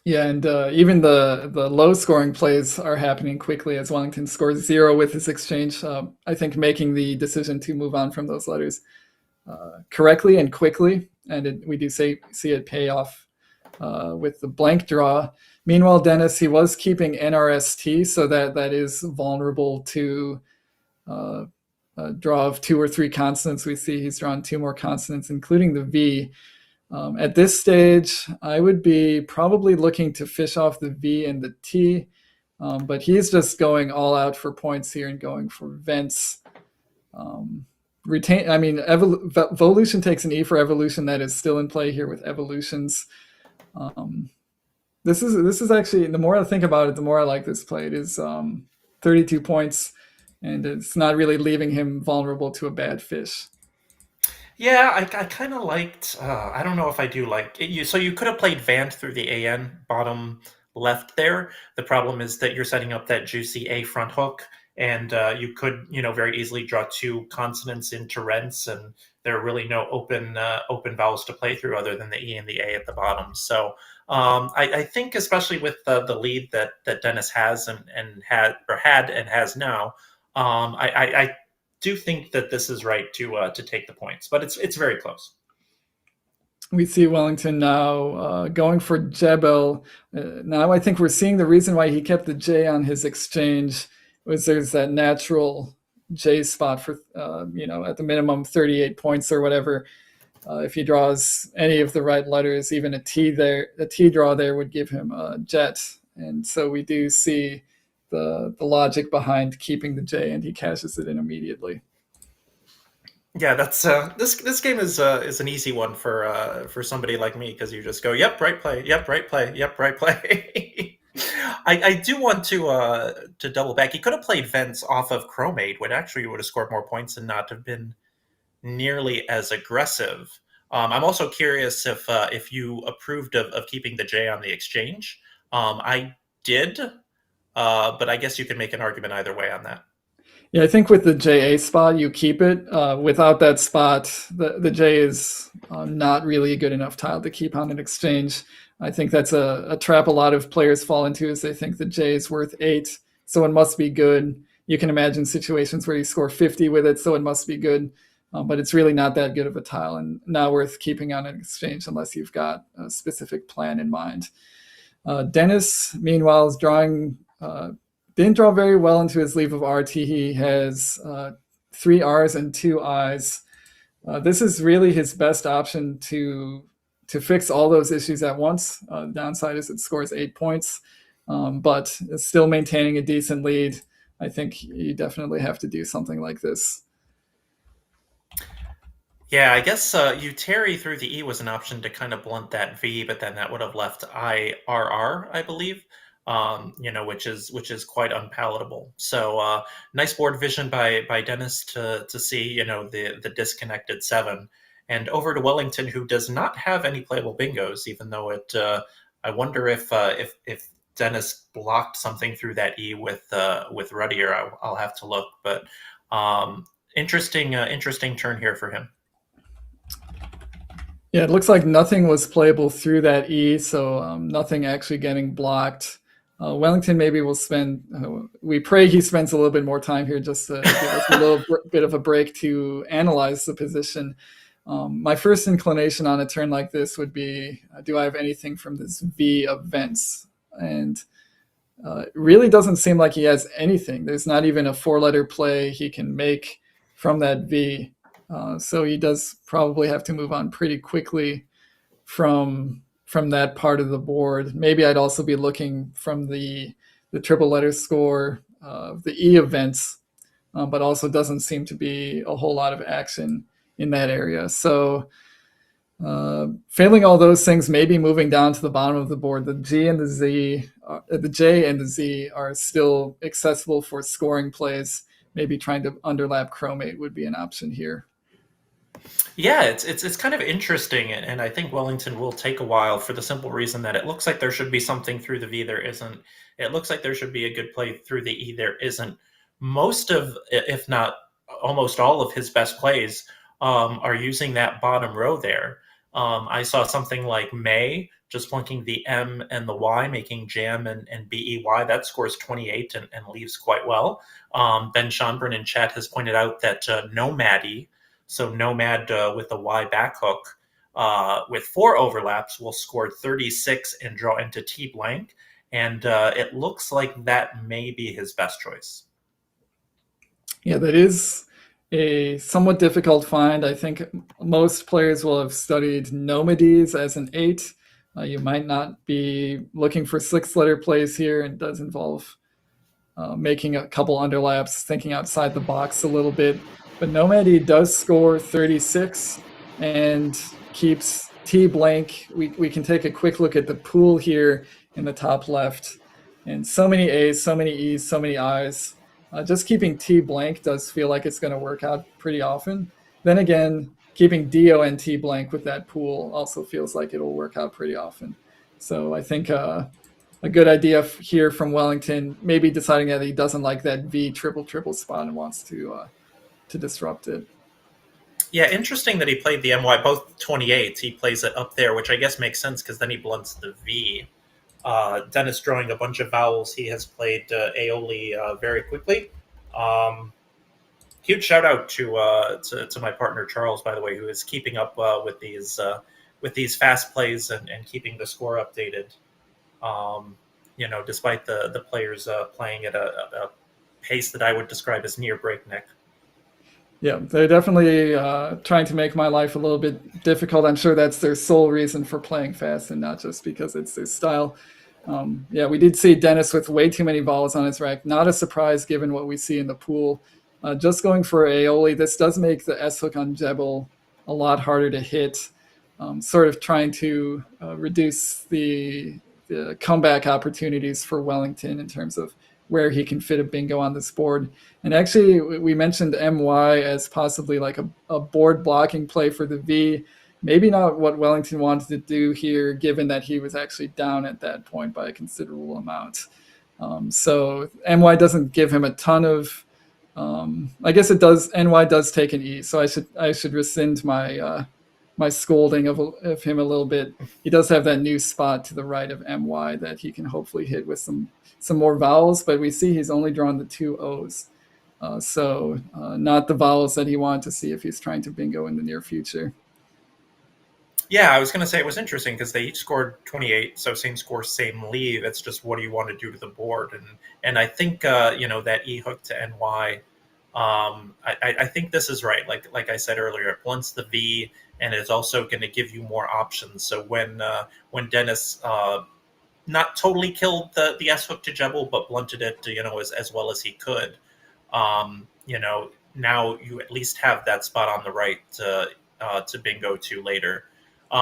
Yeah, and even the low-scoring plays are happening quickly as Wellington scores 0 with his exchange. I think making the decision to move on from those letters correctly and quickly, and we do see it pay off with the blank draw. Meanwhile, Dennis, he was keeping NRST, so that is vulnerable to a draw of 2 or 3 consonants. We see he's drawn 2 more consonants, including the V. At this stage, I would be probably looking to fish off the V and the T, but he's just going all out for points here and going for vents. Volution takes an E for evolution. That is still in play here with evolutions. This is actually, the more I think about it, the more I like this play. It is 32 points, and it's not really leaving him vulnerable to a bad fish. Yeah, I kind of liked, I don't know if I do like it. So you could have played Vant through the AN bottom left there. The problem is that you're setting up that juicy A front hook, and you could, very easily draw 2 consonants into rents, and there are really no open vowels to play through other than the E and the A at the bottom. So I think, especially with the lead that Dennis has had and has now, I do think that this is right to take the points, but it's very close. We see Wellington now going for Jebel. Now I think we're seeing the reason why he kept the J on his exchange was there's that natural J spot for, at the minimum 38 points or whatever. If he draws any of the right letters, even a T draw there would give him a jet. And so we do see the logic behind keeping the J, and he cashes it in immediately. Yeah, that's this game is an easy one for somebody like me, because you just go, yep, right play, yep, right play, yep, right play. I do want to double back. He could have played Vents off of Chromate, which actually would have scored more points and not have been nearly as aggressive. I'm also curious if you approved of keeping the J on the exchange. I did, but I guess you can make an argument either way on that. Yeah, I think with the JA spot, you keep it. Without that spot, the J is not really a good enough tile to keep on an exchange. I think that's a trap a lot of players fall into, is they think the J is worth 8, so it must be good. You can imagine situations where you score 50 with it, so it must be good. But it's really not that good of a tile and not worth keeping on an exchange unless you've got a specific plan in mind. Dennis, meanwhile, is drawing... didn't draw very well into his Leave of RT. He has 3 R's and 2 I's. This is really his best option to fix all those issues at once. The downside is it scores 8 points, but it's still maintaining a decent lead. I think you definitely have to do something like this. Yeah, I guess you Terry through the E was an option to kind of blunt that V, but then that would have left IRR, I believe. Which is quite unpalatable. So nice board vision by Dennis to see the disconnected 7, and over to Wellington, who does not have any playable bingos, even though it. I wonder if Dennis blocked something through that E with Ruddier. I'll have to look, but interesting turn here for him. Yeah, it looks like nothing was playable through that E, so nothing actually getting blocked. Wellington maybe will spend, we pray he spends a little bit more time here just to give us a little bit of a break to analyze the position. My first inclination on a turn like this would be, do I have anything from this V of Vents? And it really doesn't seem like he has anything. There's not even a 4-letter play he can make from that V. So he does probably have to move on pretty quickly from that part of the board. Maybe I'd also be looking from the triple letter score of the E events, but also doesn't seem to be a whole lot of action in that area. So failing all those things, maybe moving down to the bottom of the board, the J and the Z are still accessible for scoring plays. Maybe trying to underlap Chromate would be an option here. Yeah, it's kind of interesting, and I think Wellington will take a while for the simple reason that it looks like there should be something through the V, there isn't. It looks like there should be a good play through the E, there isn't. Most of, if not almost all of his best plays are using that bottom row there. I saw something like May just plunking the M and the Y, making Jam and BEY. That scores 28 and leaves quite well. Ben Schonbrun in chat has pointed out that Nomady, so Nomad with the Y back hook, with 4 overlaps will score 36 and draw into T blank. And it looks like that may be his best choice. Yeah, that is a somewhat difficult find. I think most players will have studied Nomades as an 8. You might not be looking for 6-letter plays here. It does involve making a couple underlaps, thinking outside the box a little bit. But Nomady does score 36 and keeps T blank. We can take a quick look at the pool here in the top left. And so many A's, so many E's, so many I's. Just keeping T blank does feel like it's going to work out pretty often. Then again, keeping DO and T blank with that pool also feels like it'll work out pretty often. So I think a good idea here from Wellington, maybe deciding that he doesn't like that V triple spot and wants to disrupt it. Yeah, interesting that he played the MY, both 28s. He plays it up there, which I guess makes sense because then he blunts the V. Dennis drawing a bunch of vowels. He has played aioli very quickly. Huge shout out to my partner Charles, by the way, who is keeping up with these fast plays and keeping the score updated. Despite the players playing at a pace that I would describe as near breakneck. Yeah, they're definitely trying to make my life a little bit difficult. I'm sure that's their sole reason for playing fast and not just because it's their style. Yeah, we did see Dennis with way too many vowels on his rack. Not a surprise given what we see in the pool. Just going for aioli, this does make the S hook on Jebel a lot harder to hit. Sort of trying to reduce the comeback opportunities for Wellington in terms of where he can fit a bingo on this board. And actually, we mentioned MY as possibly like a board blocking play for the V. Maybe not what Wellington wanted to do here, given that he was actually down at that point by a considerable amount. So MY doesn't give him a ton of. I guess it does. NY does take an E, so I should rescind my my scolding of him a little bit. He does have that new spot to the right of MY that he can hopefully hit with some more vowels, but we see he's only drawn the 2 O's. So not the vowels that he wanted to see if he's trying to bingo in the near future. Yeah, I was going to say it was interesting because they each scored 28, so same score, same lead. It's just what do you want to do to the board, and I think that E hook to NY. I think this is right. Like I said earlier, it blunts the V, and it's also going to give you more options. So when Dennis not totally killed the S hook to Jebel, but blunted it as well as he could, now you at least have that spot on the right to bingo to later.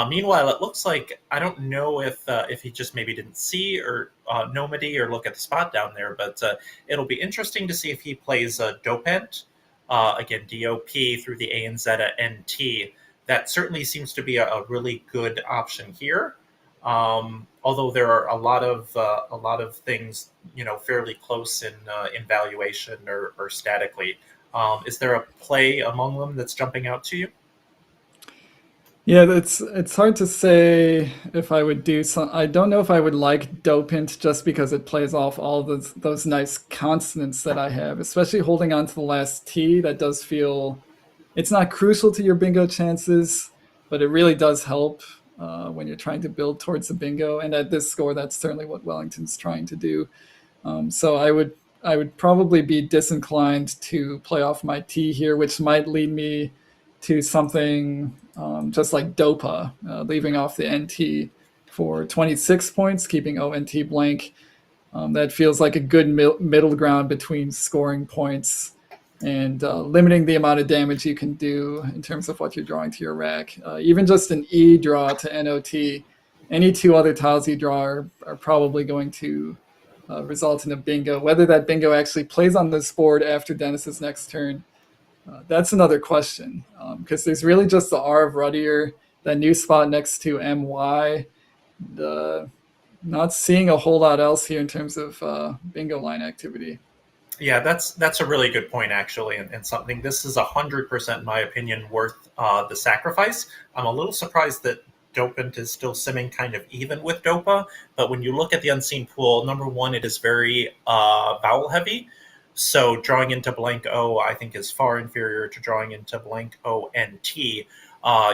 Meanwhile, it looks like I don't know if he just maybe didn't see or Nomady or look at the spot down there, but it'll be interesting to see if he plays Dopent, again DOP through the A and Z NT. That certainly seems to be a really good option here. Although there are a lot of things fairly close in valuation or statically. Is there a play among them that's jumping out to you? Yeah, it's hard to say if I would do some. I don't know if I would like Dopant just because it plays off all those nice consonants that I have, especially holding on to the last T. That does feel, it's not crucial to your bingo chances, but it really does help when you're trying to build towards the bingo. And at this score, that's certainly what Wellington's trying to do. So I would probably be disinclined to play off my T here, which might lead me to something just like Dopa, leaving off the NT for 26 points, keeping ONT blank. That feels like a good middle ground between scoring points and limiting the amount of damage you can do in terms of what you're drawing to your rack. Even just an E draw to NOT, any 2 other tiles you draw are probably going to result in a bingo. Whether that bingo actually plays on this board after Dennis's next turn, that's another question, because there's really just the R of Ruddier, that new spot next to MY. Not seeing a whole lot else here in terms of bingo line activity. Yeah, that's a really good point, actually, and something. This is 100%, in my opinion, worth the sacrifice. I'm a little surprised that Dopant is still simming kind of even with Dopa, but when you look at the unseen pool, number one, it is very vowel heavy. So drawing into blank O, I think, is far inferior to drawing into blank O and T.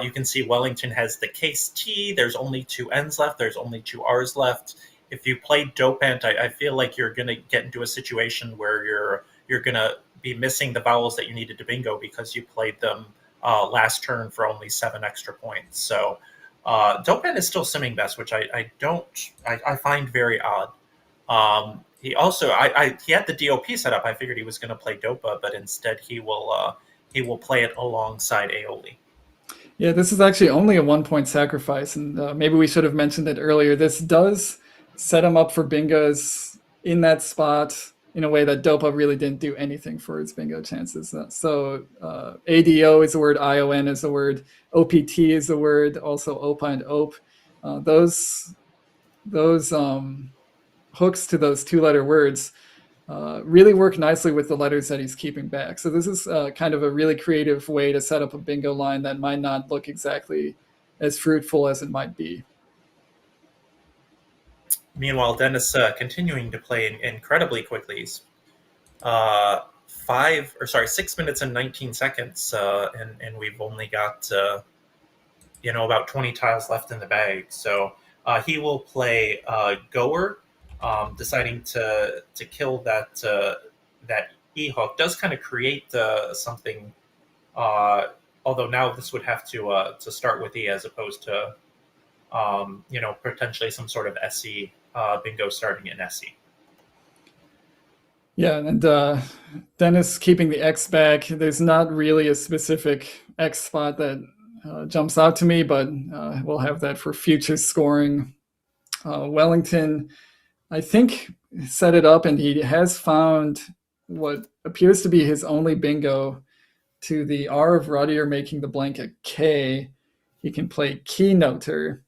You can see Wellington has the case T. There's only 2 N's left. There's only 2 R's left. If you play Dopant, I feel like you're going to get into a situation where you're going to be missing the vowels that you needed to bingo because you played them last turn for only 7 extra points. So Dopant is still simming best, which I find very odd. He also he had the DOP set up. I figured he was going to play Dopa, but instead he will play it alongside aioli. Yeah, this is actually only a 1-point sacrifice, and maybe we should have mentioned it earlier. This does set him up for bingos in that spot in a way that Dopa really didn't do anything for his bingo chances. So ADO is a word, ION is a word, OPT is a word, also OPA and OP. Those hooks to those 2-letter words really work nicely with the letters that he's keeping back. So this is kind of a really creative way to set up a bingo line that might not look exactly as fruitful as it might be. Meanwhile, Dennis continuing to play incredibly quickly. 6 minutes and 19 seconds, and we've only got about 20 tiles left in the bag. So he will play Goer. Deciding to kill that E hook does kind of create something. Although now this would have to start with E as opposed to potentially some sort of SE bingo starting in SE. Yeah, and Dennis keeping the X back. There's not really a specific X spot that jumps out to me, but we'll have that for future scoring. Wellington, I think, set it up, and he has found what appears to be his only bingo to the R of Ruddier, making the blank a K. He can play keynoter.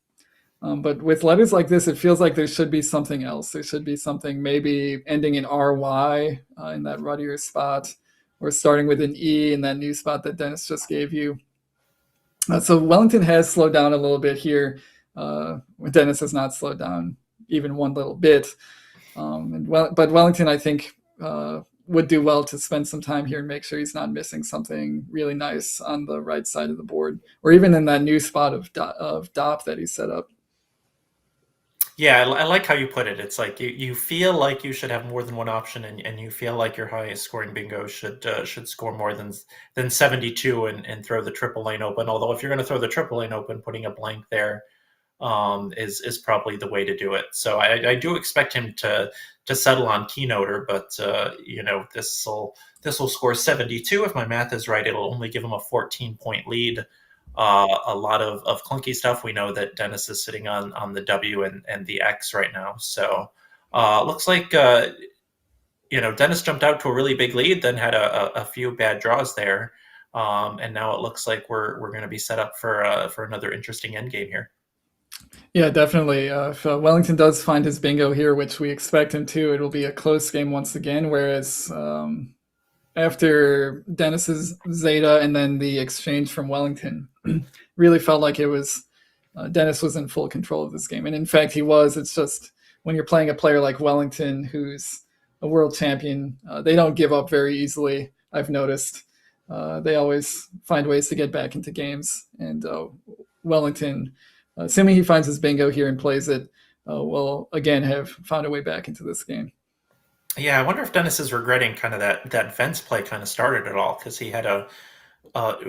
But with letters like this, it feels like there should be something else. There should be something maybe ending in RY in that Ruddier spot, or starting with an E in that new spot that Dennis just gave you. So Wellington has slowed down a little bit here. Dennis has not slowed down even one little bit. But Wellington, I think, would do well to spend some time here and make sure he's not missing something really nice on the right side of the board, or even in that new spot of DOP that he set up. Yeah, I like how you put it. It's like you feel like you should have more than one option, and you feel like your highest scoring bingo should score more than 72 and throw the triple lane open. Although if you're going to throw the triple lane open, putting a blank there is probably the way to do it. So I do expect him to settle on keynoter, but this will score 72 if my math is right. It'll only give him a 14-point lead. A lot of clunky stuff. We know that Dennis is sitting on the W and the X right now. So looks like Dennis jumped out to a really big lead, then had a few bad draws there, and now it looks like we're going to be set up for another interesting endgame here. Yeah, definitely. If Wellington does find his bingo here, which we expect him to, it'll be a close game once again. Whereas after Dennis's Zeta and then the exchange from Wellington, really felt like it was Dennis was in full control of this game. And in fact, he was. It's just when you're playing a player like Wellington, who's a world champion, they don't give up very easily, I've noticed. They always find ways to get back into games. And Wellington, assuming he finds his bingo here and plays it, will again have found a way back into this game. Yeah, I wonder if Dennis is regretting kind of that Vents play kind of started it all, because he had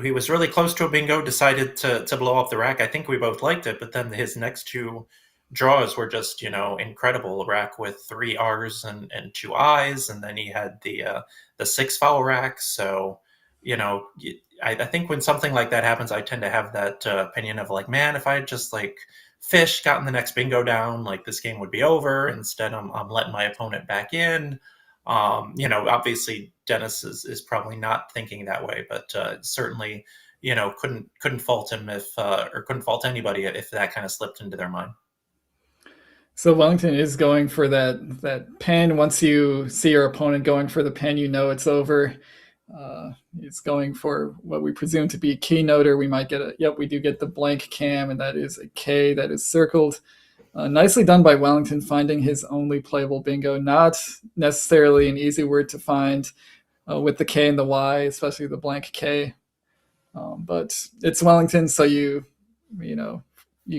he was really close to a bingo, decided to blow up the rack. I think we both liked it, but then his next two draws were just, incredible. A rack with 3 R's and 2 I's, and then he had the 6 foul rack. So, I think when something like that happens, I tend to have that opinion of like, man, if I had just fish, gotten the next bingo down, this game would be over. Instead, I'm letting my opponent back in. Obviously Dennis is probably not thinking that way, but certainly, couldn't fault him or couldn't fault anybody if that kind of slipped into their mind. So Wellington is going for that pen. Once you see your opponent going for the pen, it's over. He's going for what we presume to be keynoter. We might get we do get the blank cam, and that is a K that is circled. Nicely done by Wellington, finding his only playable bingo. Not necessarily an easy word to find with the K and the Y, especially the blank K. But it's Wellington, so you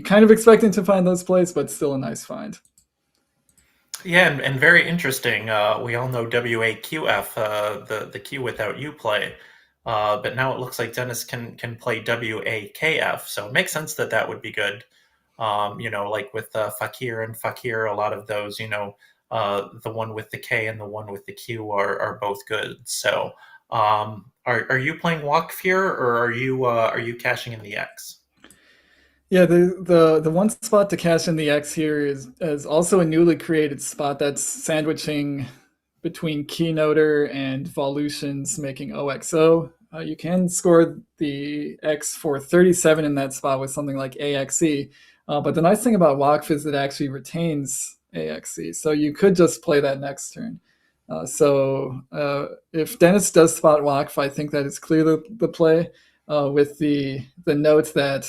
kind of expect him to find those plays, but still a nice find. Yeah, and very interesting. We all know WAQF, the Q without U play. But now it looks like Dennis can play WAKF, so it makes sense that would be good. Like with Fakir and Fakir, a lot of those, the one with the K and the one with the Q are both good. So are you playing Wakf here, or are you cashing in the X? Yeah, the one spot to cash in the X here is also a newly created spot that's sandwiching between Keynoter and Volutions, making OXO. You can score the X for 37 in that spot with something like AXE. But the nice thing about Wakf is it actually retains AXE. So you could just play that next turn. So if Dennis does spot Wakf, I think that is clearly the play, with the note that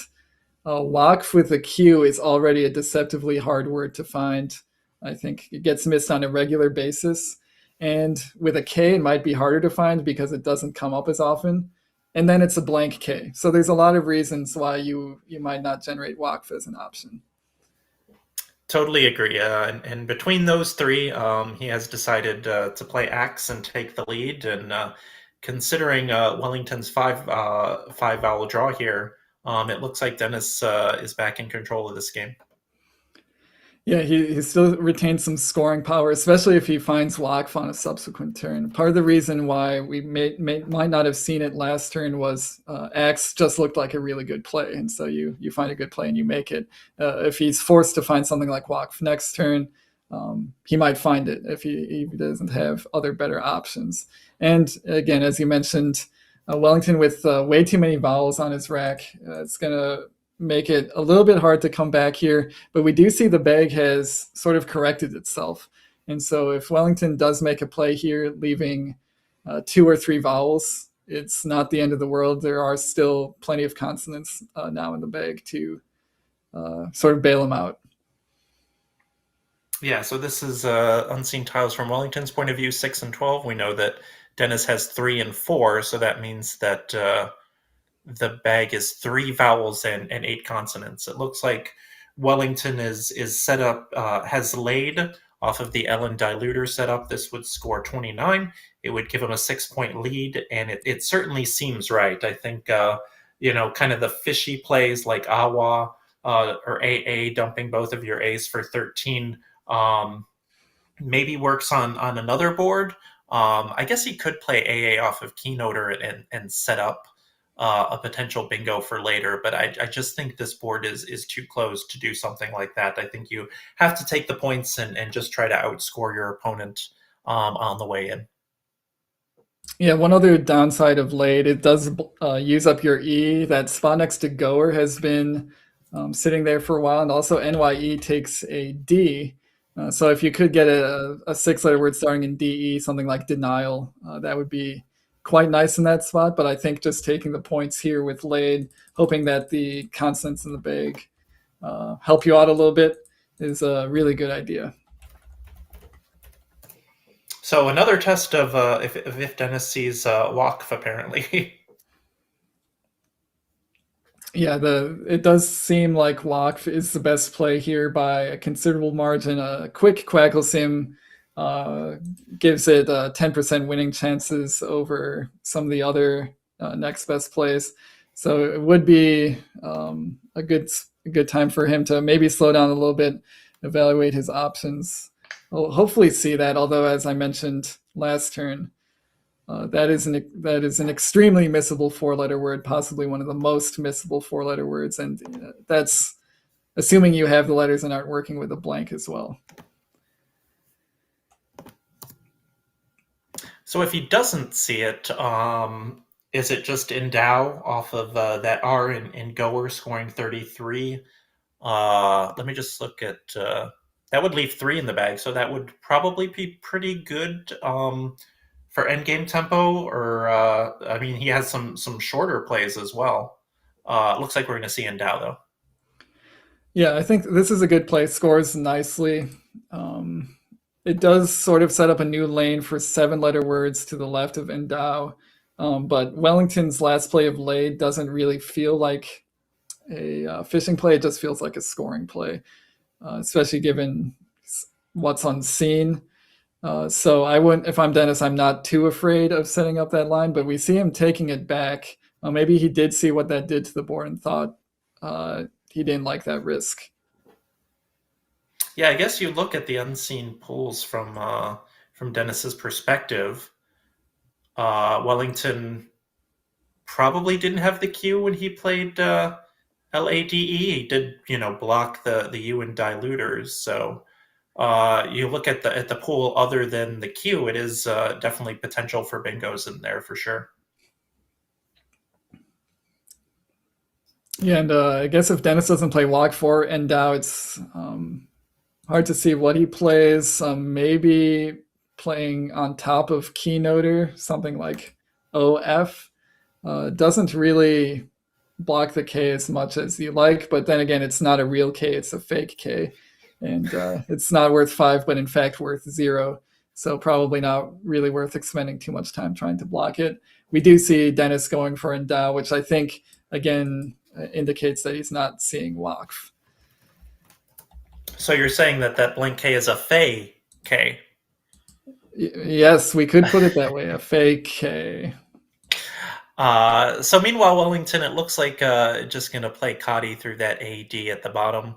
Wakf with a Q is already a deceptively hard word to find. I think it gets missed on a regular basis. And with a K, it might be harder to find because it doesn't come up as often. And then it's a blank K. So there's a lot of reasons why you might not generate Wakf as an option. Totally agree. And between those three, he has decided to play Axe and take the lead. And considering Wellington's five vowel draw here, it looks like Dennis is back in control of this game. Yeah, he still retains some scoring power, especially if he finds Wakf on a subsequent turn. Part of the reason why we might not have seen it last turn was Axe just looked like a really good play, and so you find a good play and you make it. If he's forced to find something like Wakf next turn, he might find it if he doesn't have other better options. And again, as you mentioned, Wellington with way too many vowels on his rack, it's going to make it a little bit hard to come back here, but we do see the bag has sort of corrected itself. And so if Wellington does make a play here, leaving 2 or 3 vowels, it's not the end of the world. There are still plenty of consonants now in the bag to sort of bail him out. Yeah, so this is unseen tiles from Wellington's point of view, 6 and 12. We know that Dennis has 3 and 4, so that means that the bag is 3 vowels and 8 consonants. It looks like Wellington is set up, has laid off of the Ellen diluter setup. This would score 29. It would give him a 6-point lead, and it certainly seems right. I think, kind of the fishy plays like Awa or AA, dumping both of your A's for 13, maybe works on another board. I guess he could play AA off of Keynoter and set up a potential bingo for later, but I just think this board is too close to do something like that. I think you have to take the points and just try to outscore your opponent on the way in. Yeah, one other downside of late, it does use up your E. That spot next to goer has been sitting there for a while, and also NYE takes a D. So if you could get a 6-letter word starting in DE, something like denial, that would be quite nice in that spot. But I think just taking the points here with laid, hoping that the consonants in the bag help you out a little bit, is a really good idea. So another test of if Dennis sees Wakf, apparently. Yeah, it does seem like Wakf is the best play here by a considerable margin. A quick Quackle Sim gives it 10% winning chances over some of the other next best plays. So it would be a good time for him to maybe slow down a little bit, evaluate his options. We'll hopefully see that, although as I mentioned last turn, that is an extremely missable 4-letter word, possibly one of the most missable 4-letter words, and that's assuming you have the letters and aren't working with a blank as well. So if he doesn't see it, is it just endow off of that R in goer scoring 33? Let me just look at that would leave 3 in the bag, so that would probably be pretty good for endgame tempo, or he has some shorter plays as well. Looks like we're going to see endow though. Yeah, I think this is a good play. Scores nicely. It does sort of set up a new lane for 7-letter words to the left of endow, but Wellington's last play of laid doesn't really feel like a fishing play. It just feels like a scoring play, especially given what's unseen. So I wouldn't, if I'm Dennis, I'm not too afraid of setting up that line, but we see him taking it back. Maybe he did see what that did to the board and thought he didn't like that risk. Yeah, I guess you look at the unseen pools from Dennis's perspective. Wellington probably didn't have the Q when he played LADE. He did, block the U in diluters. So you look at the pool other than the Q, it is definitely potential for bingos in there for sure. Yeah, and I guess if Dennis doesn't play Walk 4 endow, it's hard to see what he plays. Maybe playing on top of Keynoter, something like OF. Doesn't really block the K as much as you like, but then again, it's not a real K, it's a fake K. And it's not worth 5, but in fact worth 0. So probably not really worth expending too much time trying to block it. We do see Dennis going for endow, which I think, again, indicates that he's not seeing Wakf. So you're saying that blank K is a fey K? Yes, we could put it that way, a fake K. So meanwhile, Wellington, it looks like just going to play Cotty through that AD at the bottom.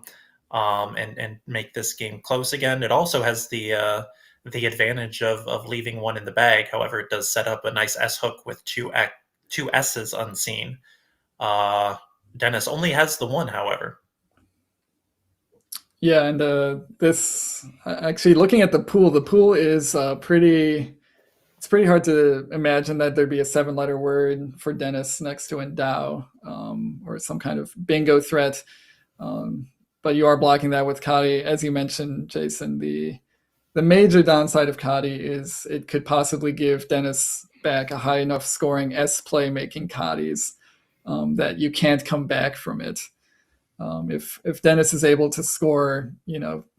and make this game close again. It also has the advantage of leaving one in the bag. However, it does set up a nice S hook with two S's unseen. Dennis only has the one, however. Yeah, and this actually looking at the pool is pretty. It's pretty hard to imagine that there'd be a 7-letter word for Dennis next to endow, or some kind of bingo threat. But you are blocking that with Kadi, as you mentioned, Jason. The major downside of Kadi is it could possibly give Dennis back a high enough scoring S play making Kadis that you can't come back from it. If Dennis is able to score,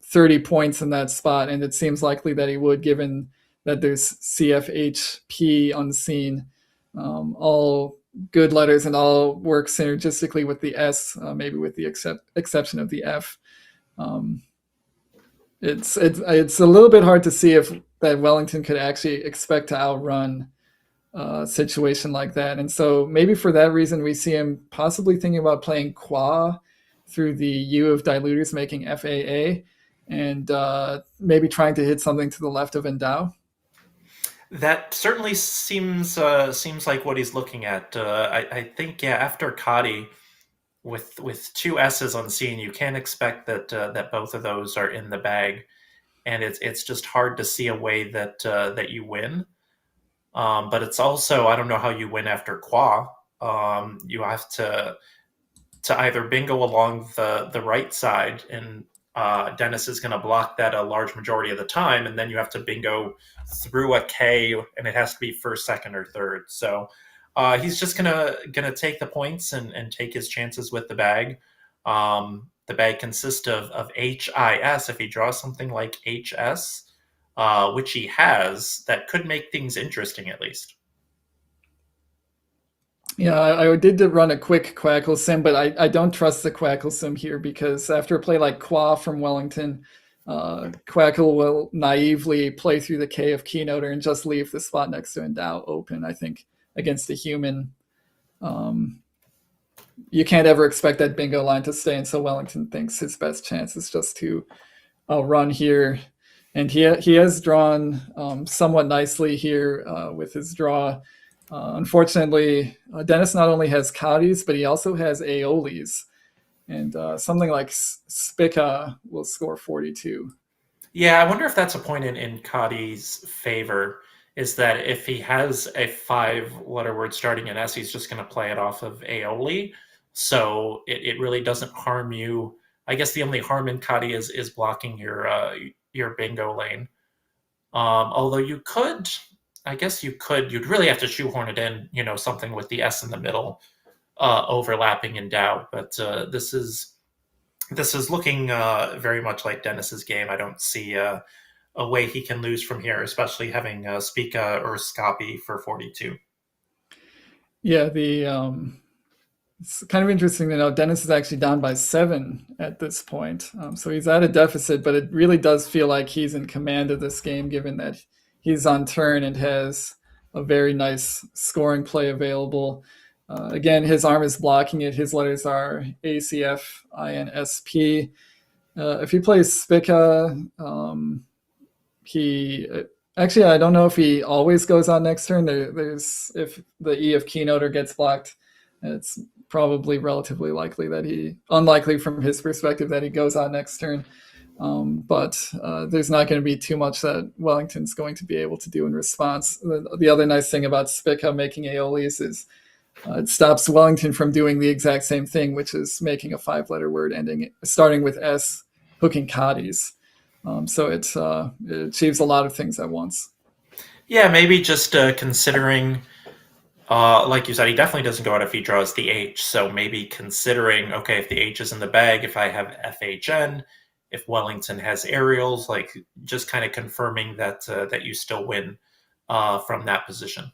30 points in that spot, and it seems likely that he would, given that there's CFHP unseen, all good letters and all work synergistically with the S, maybe with the exception of the F. It's a little bit hard to see if that Wellington could actually expect to outrun a situation like that. And so maybe for that reason, we see him possibly thinking about playing Qua through the U of dilutors, making FAA, and maybe trying to hit something to the left of endow. That certainly seems like what he's looking at. I think, yeah, after Kadi, with two S's unseen, you can't expect that both of those are in the bag, and it's just hard to see a way that you win. But it's also, I don't know how you win after Qua. You have to either bingo along the right side, and Dennis is going to block that a large majority of the time, and then you have to bingo through a K, and it has to be first, second, or third. So he's just gonna take the points and take his chances with the bag. The bag consists of HIS. If he draws something like HS, which he has, that could make things interesting at least. Yeah, I did run a quick Quackle Sim, but I don't trust the Quackle Sim here, because after a play like Qua from Wellington, Quackle will naively play through the K of Keynoter and just leave the spot next to endow open. I think against a human, you can't ever expect that bingo line to stay, and so Wellington thinks his best chance is just to run here. And he has drawn somewhat nicely here with his draw. Unfortunately, Dennis not only has Kadis, but he also has Aolis. And something like Spica will score 42. Yeah, I wonder if that's a point in Kadi's favor, is that if he has a 5-letter word starting in S, he's just going to play it off of Aoli. So it really doesn't harm you. I guess the only harm in Kadi is blocking your bingo lane. Although you'd really have to shoehorn it in, something with the S in the middle, overlapping endow. But this is looking very much like Dennis's game. I don't see a way he can lose from here, especially having Spica or Scapi for 42. Yeah, it's kind of interesting to know Dennis is actually down by 7 at this point. So he's at a deficit, but it really does feel like he's in command of this game, given that he's on turn and has a very nice scoring play available. Again, his arm is blocking it. His letters are A, C, F, I, N, S, P. If he plays Spica, actually, I don't know if he always goes on next turn. If the E of Keynoter gets blocked, it's probably relatively likely unlikely from his perspective that he goes on next turn. But there's not going to be too much that Wellington's going to be able to do in response. The other nice thing about Spica making Aolis is it stops Wellington from doing the exact same thing, which is making a 5-letter word starting with S, hooking Kadis. So it achieves a lot of things at once. Yeah, maybe just considering, like you said, he definitely doesn't go out if he draws the H. So maybe considering, okay, if the H is in the bag, if I have FHN, if Wellington has aerials, like just kind of confirming that you still win from that position.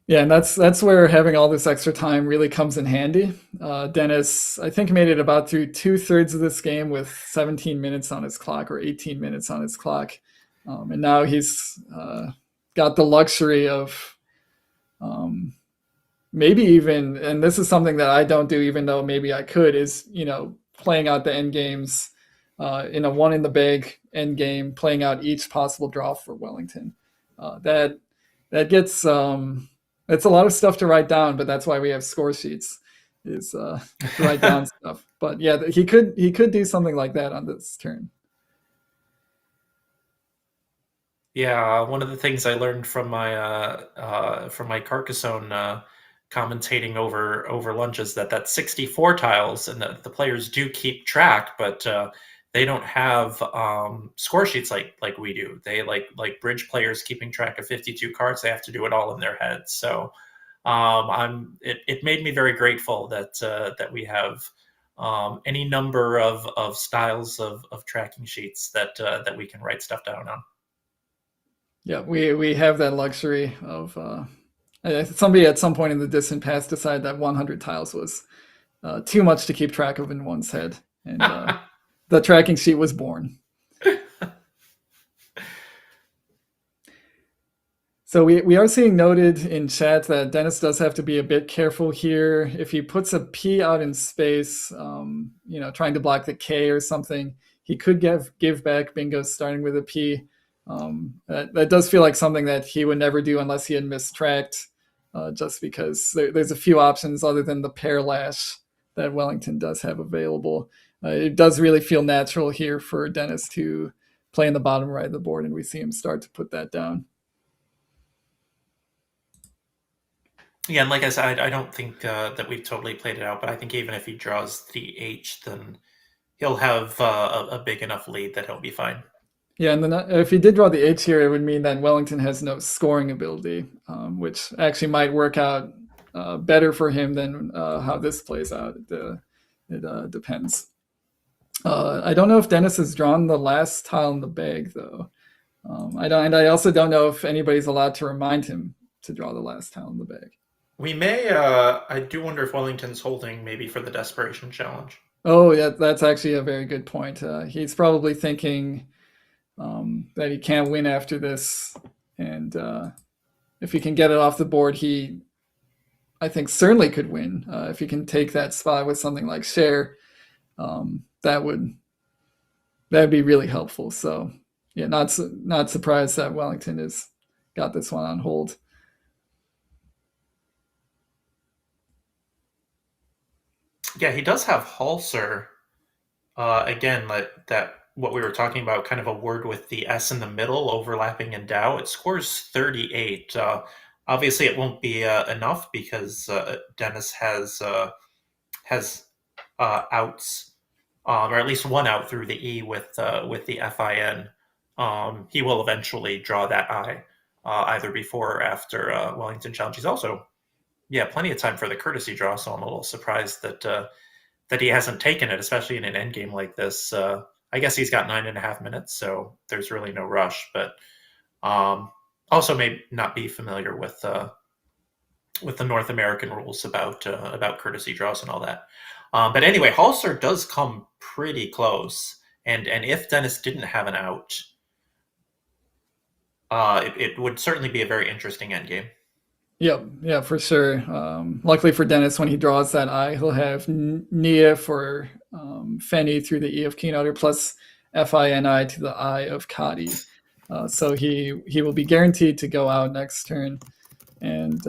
Yeah, and that's where having all this extra time really comes in handy. Dennis, I think, made it about through 2/3 of this game with 17 minutes on his clock or 18 minutes on his clock. And now he's got the luxury of maybe even, and this is something that I don't do, even though maybe I could, is, playing out the end games in a one in the bag end game, playing out each possible draw for Wellington. That gets it's a lot of stuff to write down, but that's why we have score sheets, is to write down stuff. But yeah, he could do something like that on this turn. Yeah, one of the things I learned from my Carcassonne commentating over lunch is that 64 tiles, and the players do keep track, but they don't have score sheets like we do. They like bridge players keeping track of 52 cards. They have to do it all in their heads. So it made me very grateful that we have any number of styles of tracking sheets that we can write stuff down on. Yeah, we have that luxury of somebody at some point in the distant past decided that 100 tiles was too much to keep track of in one's head, and the tracking sheet was born. So we are seeing noted in chat that Dennis does have to be a bit careful here. If he puts a P out in space, trying to block the K or something, he could give back bingo starting with a P. That does feel like something that he would never do unless he had mistracked, just because there's a few options other than the pair lash that Wellington does have available. It does really feel natural here for Dennis to play in the bottom right of the board, and we see him start to put that down. Yeah, and like I said, I don't think that we've totally played it out, but I think even if he draws the H, then he'll have a big enough lead that he'll be fine. Yeah, and then if he did draw the H here, it would mean that Wellington has no scoring ability, which actually might work out better for him than how this plays out. It depends. I don't know if Dennis has drawn the last tile in the bag, though. I also don't know if anybody's allowed to remind him to draw the last tile in the bag. We may. I do wonder if Wellington's holding maybe for the Desperation Challenge. Oh, yeah, that's actually a very good point. He's probably thinking that he can't win after this, and if he can get it off the board, I think certainly could win. If he can take that spot with something like Share, that'd be really helpful. So yeah, not surprised that Wellington has got this one on hold. Yeah, he does have Halser. Again, that what we were talking about, kind of a word with the S in the middle, overlapping in Dow. It scores 38. Obviously, it won't be enough because Dennis has outs, or at least one out through the E with the FIN. He will eventually draw that I, either before or after Wellington Challenge. He's also, plenty of time for the courtesy draw, so I'm a little surprised that he hasn't taken it, especially in an endgame like this. I guess he's got 9.5 minutes, so there's really no rush. But also may not be familiar with the North American rules about courtesy draws and all that. But anyway, Halser does come pretty close, and if Dennis didn't have an out, it would certainly be a very interesting endgame. Yeah, for sure. Luckily for Dennis, when he draws that I, he'll have Nia for Fenny through the E of Keynoter plus FINI to the I of Kadi. So he will be guaranteed to go out next turn, and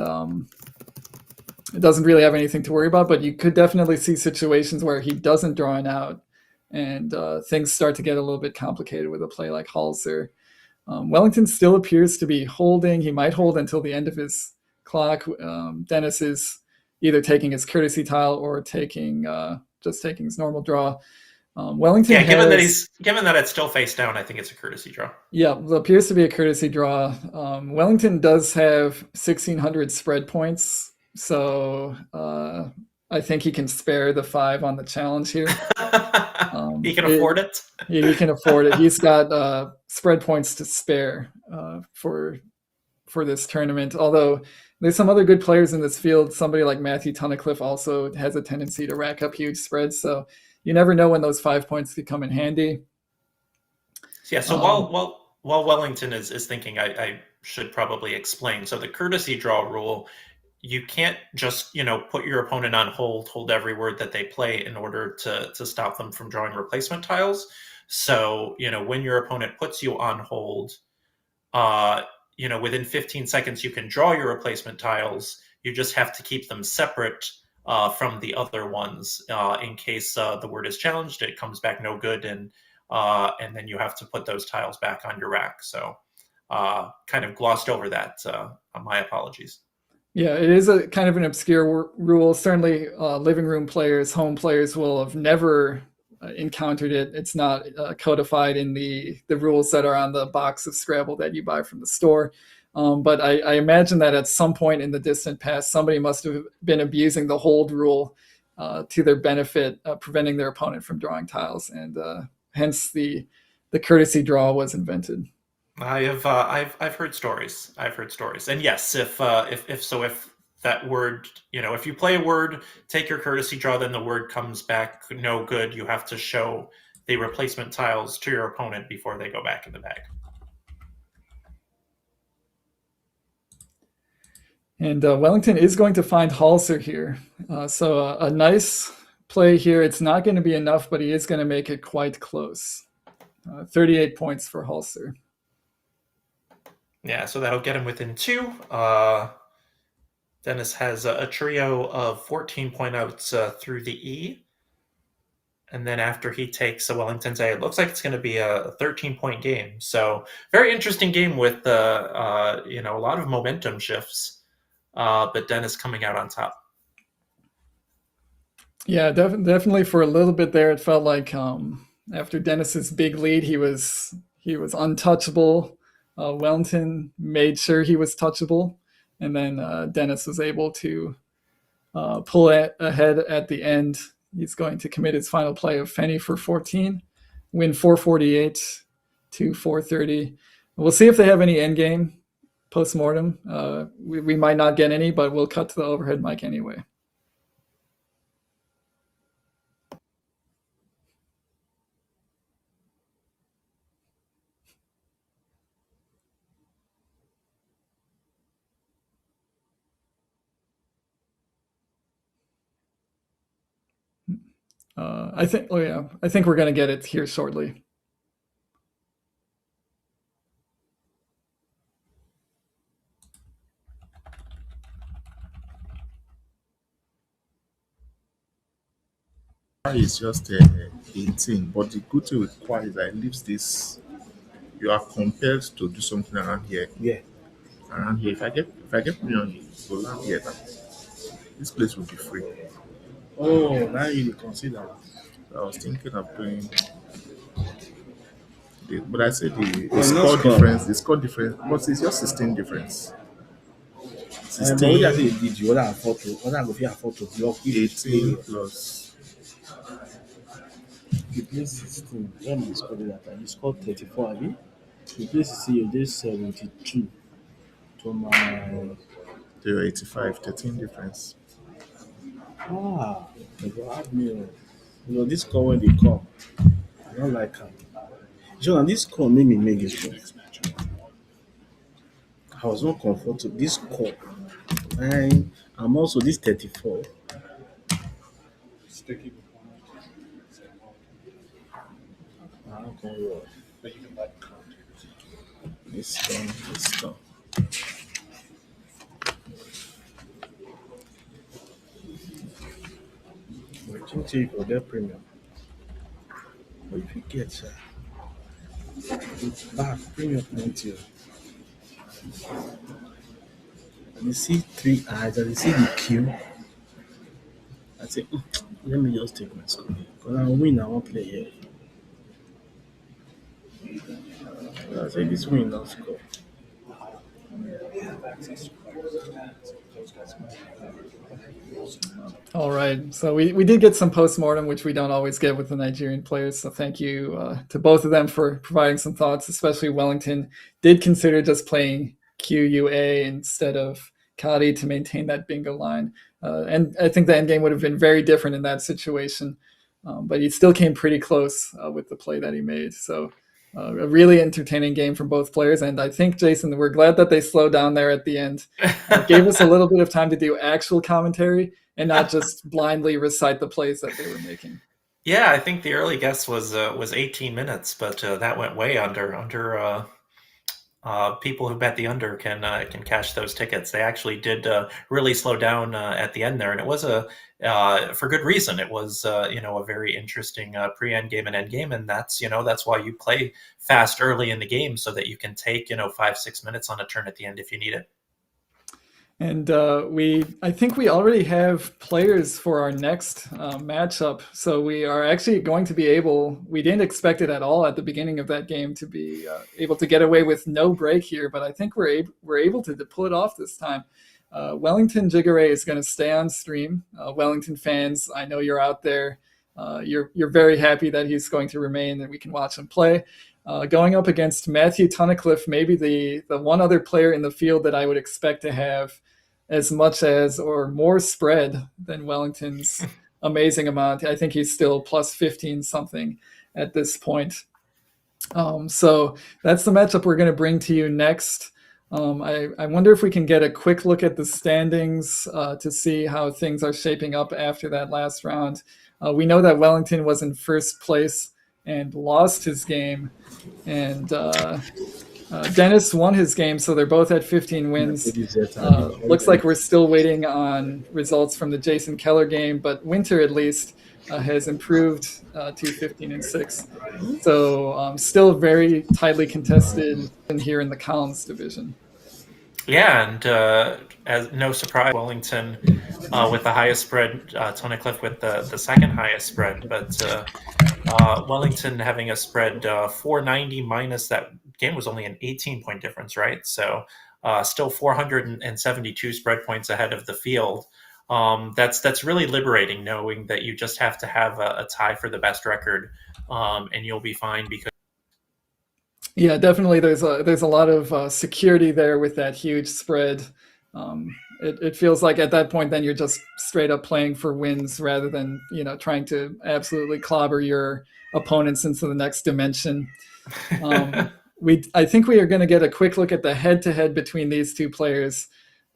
it doesn't really have anything to worry about, but you could definitely see situations where he doesn't draw an out, and things start to get a little bit complicated with a play like Halser. Wellington still appears to be holding. He might hold until the end of his clock. Dennis is either taking his courtesy tile or just taking his normal draw. Wellington, given that it's still face down, I think it's a courtesy draw. Yeah, it appears to be a courtesy draw. Wellington does have 1,600 spread points, so I think he can spare the 5 on the challenge here. He can afford it. Yeah, he can afford it. He's got spread points to spare for this tournament. Although there's some other good players in this field. Somebody like Matthew Tunnicliffe also has a tendency to rack up huge spreads. So you never know when those 5 points could come in handy. Yeah. So while Wellington is thinking, I should probably explain. So the courtesy draw rule you can't just, put your opponent on hold every word that they play in order to stop them from drawing replacement tiles. So, when your opponent puts you on hold, within 15 seconds, you can draw your replacement tiles. You just have to keep them separate from the other ones in case the word is challenged. It comes back no good, and then you have to put those tiles back on your rack. So kind of glossed over that. My apologies. Yeah, it is a kind of an obscure rule. Certainly, living room players, home players will have never encountered it. It's not codified in the rules that are on the box of Scrabble that you buy from the store. But I imagine that at some point in the distant past, somebody must have been abusing the hold rule to their benefit, preventing their opponent from drawing tiles, and hence the courtesy draw was invented. I've heard stories. And yes, if that word, if you play a word, take your courtesy draw, then the word comes back no good, you have to show the replacement tiles to your opponent before they go back in the bag. And Wellington is going to find Halser here. So a nice play here. It's not going to be enough, but he is going to make it quite close. 38 points for Halser. Yeah, so that'll get him within 2. Dennis has a trio of 14 point outs through the E. And then after he takes Wellington's A, it looks like it's going to be a 13-point game. So very interesting game with a lot of momentum shifts, but Dennis coming out on top. Yeah, definitely for a little bit there, it felt like after Dennis's big lead, he was untouchable. Wellington made sure he was touchable, and then Dennis was able to pull ahead at the end. He's going to commit his final play of Fenny for 14, win 448 to 430. We'll see if they have any endgame post-mortem. We might not get any, but we'll cut to the overhead mic anyway. I think we're going to get it here shortly. It's just 18, but the good thing with Kwa is that it leaves this. You are compelled to do something around here. Yeah. Around here, if I get money on it, go around here. This place will be free. Oh, now you consider. I was thinking of doing, but I said the score difference. The score difference, but it's just 16 difference. 16. 18 plus. You play 16. When you scored that, you scored 34. Abi? You play 16, you did 72 to my. They were 85, 13 difference. They go add me. This call when they come, I don't like them. John, this call made me make it. I was not comfortable. This call, I'm also this 34. It's done. I think you go get premium. But if you get back premium plenty. You see 3 eyes, and you see the Q. I say, let me just take my score. Because I win, I won't play here. I say this win, not score. All right, so we did get some post-mortem, which we don't always get with the Nigerian players, so thank you to both of them for providing some thoughts, especially Wellington did consider just playing QUA instead of Kadi to maintain that bingo line, and I think the endgame would have been very different in that situation, but he still came pretty close with the play that he made, so a really entertaining game from both players. And I think, Jason, we're glad that they slowed down there at the end. It gave us a little bit of time to do actual commentary and not just blindly recite the plays that they were making. Yeah, I think the early guess was 18 minutes, but that went way under. People who bet the under can cash those tickets. They actually did really slow down at the end there, and it was for good reason. It was a very interesting pre-end game and end game, and that's why you play fast early in the game so that you can take 5-6 minutes on a turn at the end if you need it. And I think we already have players for our next matchup. So we are actually going to be we didn't expect it at all at the beginning of that game to be able to get away with no break here, but I think we're able to pull it off this time. Wellington Jigare is going to stay on stream. Wellington fans, I know you're out there. You're very happy that he's going to remain and we can watch him play. Going up against Matthew Tunnicliffe, maybe the one other player in the field that I would expect to have as much as or more spread than Wellington's amazing amount. I think he's still plus 15 something at this point. So that's the matchup we're going to bring to you next. I wonder if we can get a quick look at the standings to see how things are shaping up after that last round. We know that Wellington was in first place and lost his game, and Dennis won his game, so they're both at 15 wins. Looks like we're still waiting on results from the Jason Keller game, but Winter at least has improved to 15-6. So still very tightly contested in here in the Collins division. Yeah, and as no surprise, Wellington with the highest spread, Tunnicliffe with the second highest spread, but Wellington having a spread 490 minus that game was only an 18-point difference, right? So still 472 spread points ahead of the field. That's really liberating, knowing that you just have to have a tie for the best record, and you'll be fine because. Yeah, definitely. There's a lot of security there with that huge spread. It feels like at that point, then you're just straight up playing for wins rather than trying to absolutely clobber your opponents into the next dimension. I think we are going to get a quick look at the head-to-head between these two players.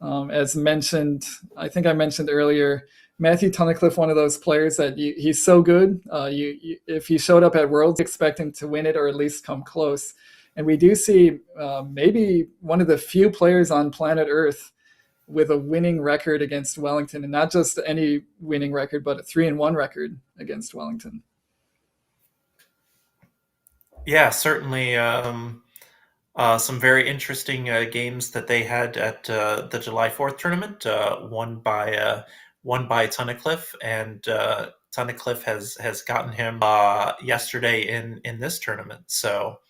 As mentioned, I think I mentioned earlier, Matthew Tunnicliffe, one of those players that he's so good. If he showed up at Worlds, expect him to win it or at least come close. And we do see maybe one of the few players on planet Earth with a winning record against Wellington, and not just any winning record, but a 3-1 record against Wellington. Yeah, certainly some very interesting games that they had at the July 4th tournament, won by Tunnicliffe, and Tunnicliffe has gotten him yesterday in this tournament. So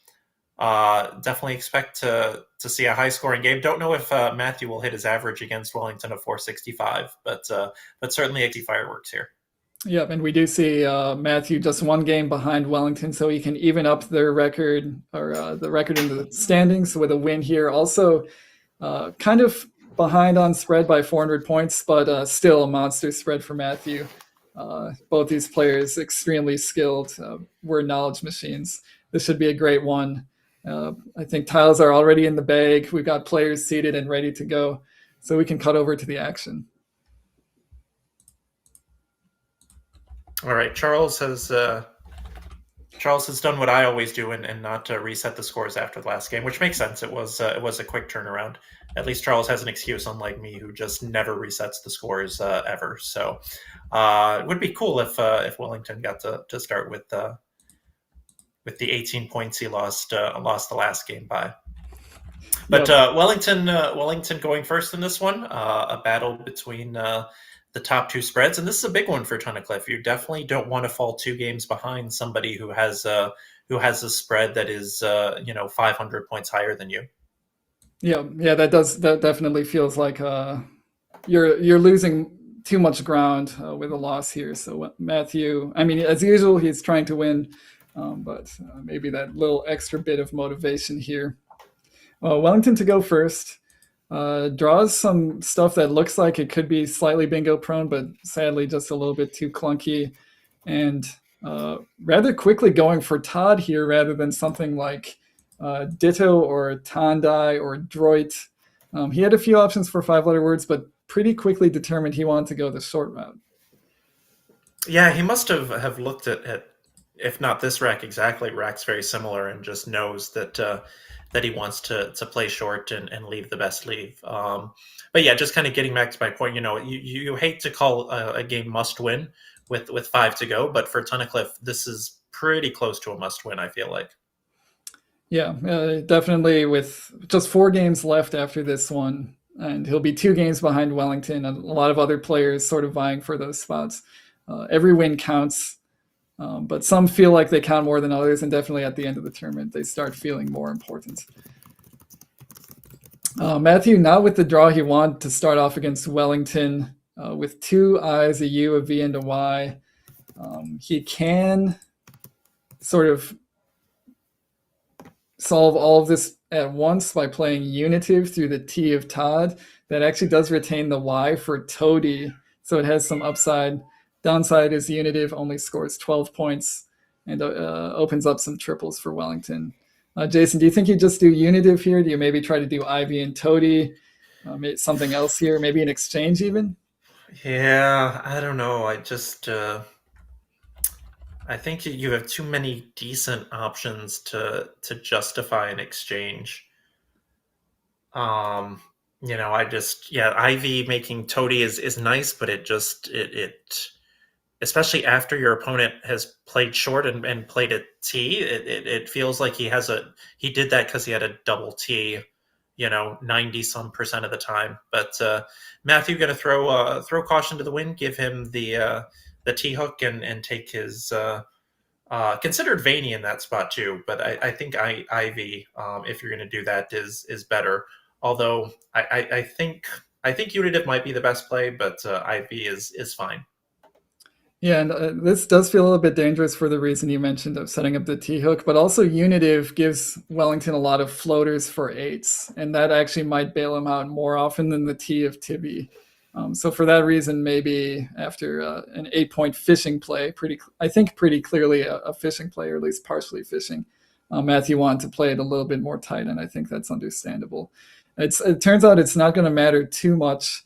definitely expect to see a high-scoring game. Don't know if Matthew will hit his average against Wellington of 465, but certainly a fireworks here. Yeah, and we do see Matthew just one game behind Wellington, so he can even up their record, or the record in the standings with a win here. Also, kind of behind on spread by 400 points, but still a monster spread for Matthew. Both these players extremely skilled, word knowledge machines. This should be a great one. I think tiles are already in the bag. We've got players seated and ready to go, so we can cut over to the action. All right, Charles has done what I always do and not reset the scores after the last game, which makes sense. It was a quick turnaround. At least Charles has an excuse, unlike me, who just never resets the scores ever. So it would be cool if Wellington got to start with the 18 points he lost the last game by. But Wellington going first in this one, a battle between the top two spreads, and this is a big one for Tunnicliffe. You definitely don't want to fall 2 games behind somebody who has a spread that is 500 points higher than you. Yeah, that definitely feels like you're losing too much ground with a loss here. So Matthew, I mean, as usual, he's trying to win, but maybe that little extra bit of motivation here. Wellington to go first. Draws some stuff that looks like it could be slightly bingo prone, but sadly just a little bit too clunky. And rather quickly going for Todd here rather than something like Ditto or Tandai or Droit. He had a few options for 5-letter words, but pretty quickly determined he wanted to go the short route. Yeah, he must have looked at if not this rack exactly, racks very similar, and just knows that that he wants to play short and leave the best leave. But yeah, just kind of getting back to my point, you hate to call a game must win with 5 to go, but for Tunnicliffe, this is pretty close to a must win, I feel like. Yeah, definitely with just 4 games left after this one, and he'll be 2 games behind Wellington, and a lot of other players sort of vying for those spots. Every win counts, but some feel like they count more than others, and definitely at the end of the tournament, they start feeling more important. Matthew, not with the draw he wanted to start off against Wellington, with 2 I's, a U, a V, and a Y. He can sort of solve all of this at once by playing unitive through the T of Todd. That actually does retain the Y for Toady, so it has some upside. Downside is unitive only scores 12 points and opens up some triples for Wellington. Jason, do you think you just do unitive here? Do you maybe try to do Ivy and Toady? Maybe something else here, maybe an exchange even? Yeah, I don't know. I just I think you have too many decent options to justify an exchange. Ivy making Toady is nice, but it especially after your opponent has played short and played a T, it feels like he did that because he had a double T, 90% of the time. But Matthew going to throw caution to the wind, give him the T hook and take his considered veiny in that spot too. But I think Ivy, if you're going to do that, is better. Although I think unitive might be the best play, but Ivy is fine. Yeah, and this does feel a little bit dangerous for the reason you mentioned of setting up the T-hook, but also unitive gives Wellington a lot of floaters for 8s, and that actually might bail him out more often than the T of Tibby. So for that reason, maybe after an 8-point fishing play, I think pretty clearly a fishing play, or at least partially fishing, Matthew wanted to play it a little bit more tight, and I think that's understandable. It turns out it's not going to matter too much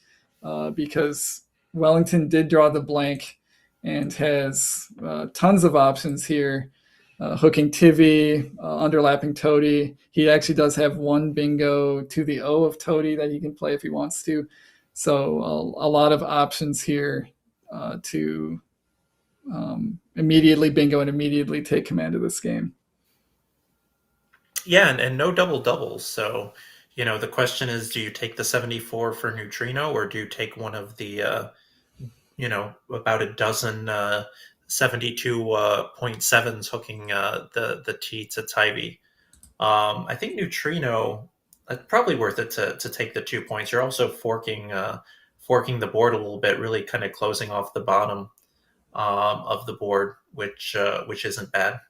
because Wellington did draw the blank and has tons of options here, hooking Tivy, underlapping Toady. He actually does have 1 bingo to the O of Toady that he can play if he wants to. So a lot of options here to immediately bingo and immediately take command of this game. Yeah, and no double doubles. So, the question is, do you take the 74 for neutrino, or do you take one of the about a dozen 72.7s hooking the T to Tivy? I think neutrino, it's probably worth it to take the 2 points. You're also forking the board a little bit, really kind of closing off the bottom of the board, which isn't bad.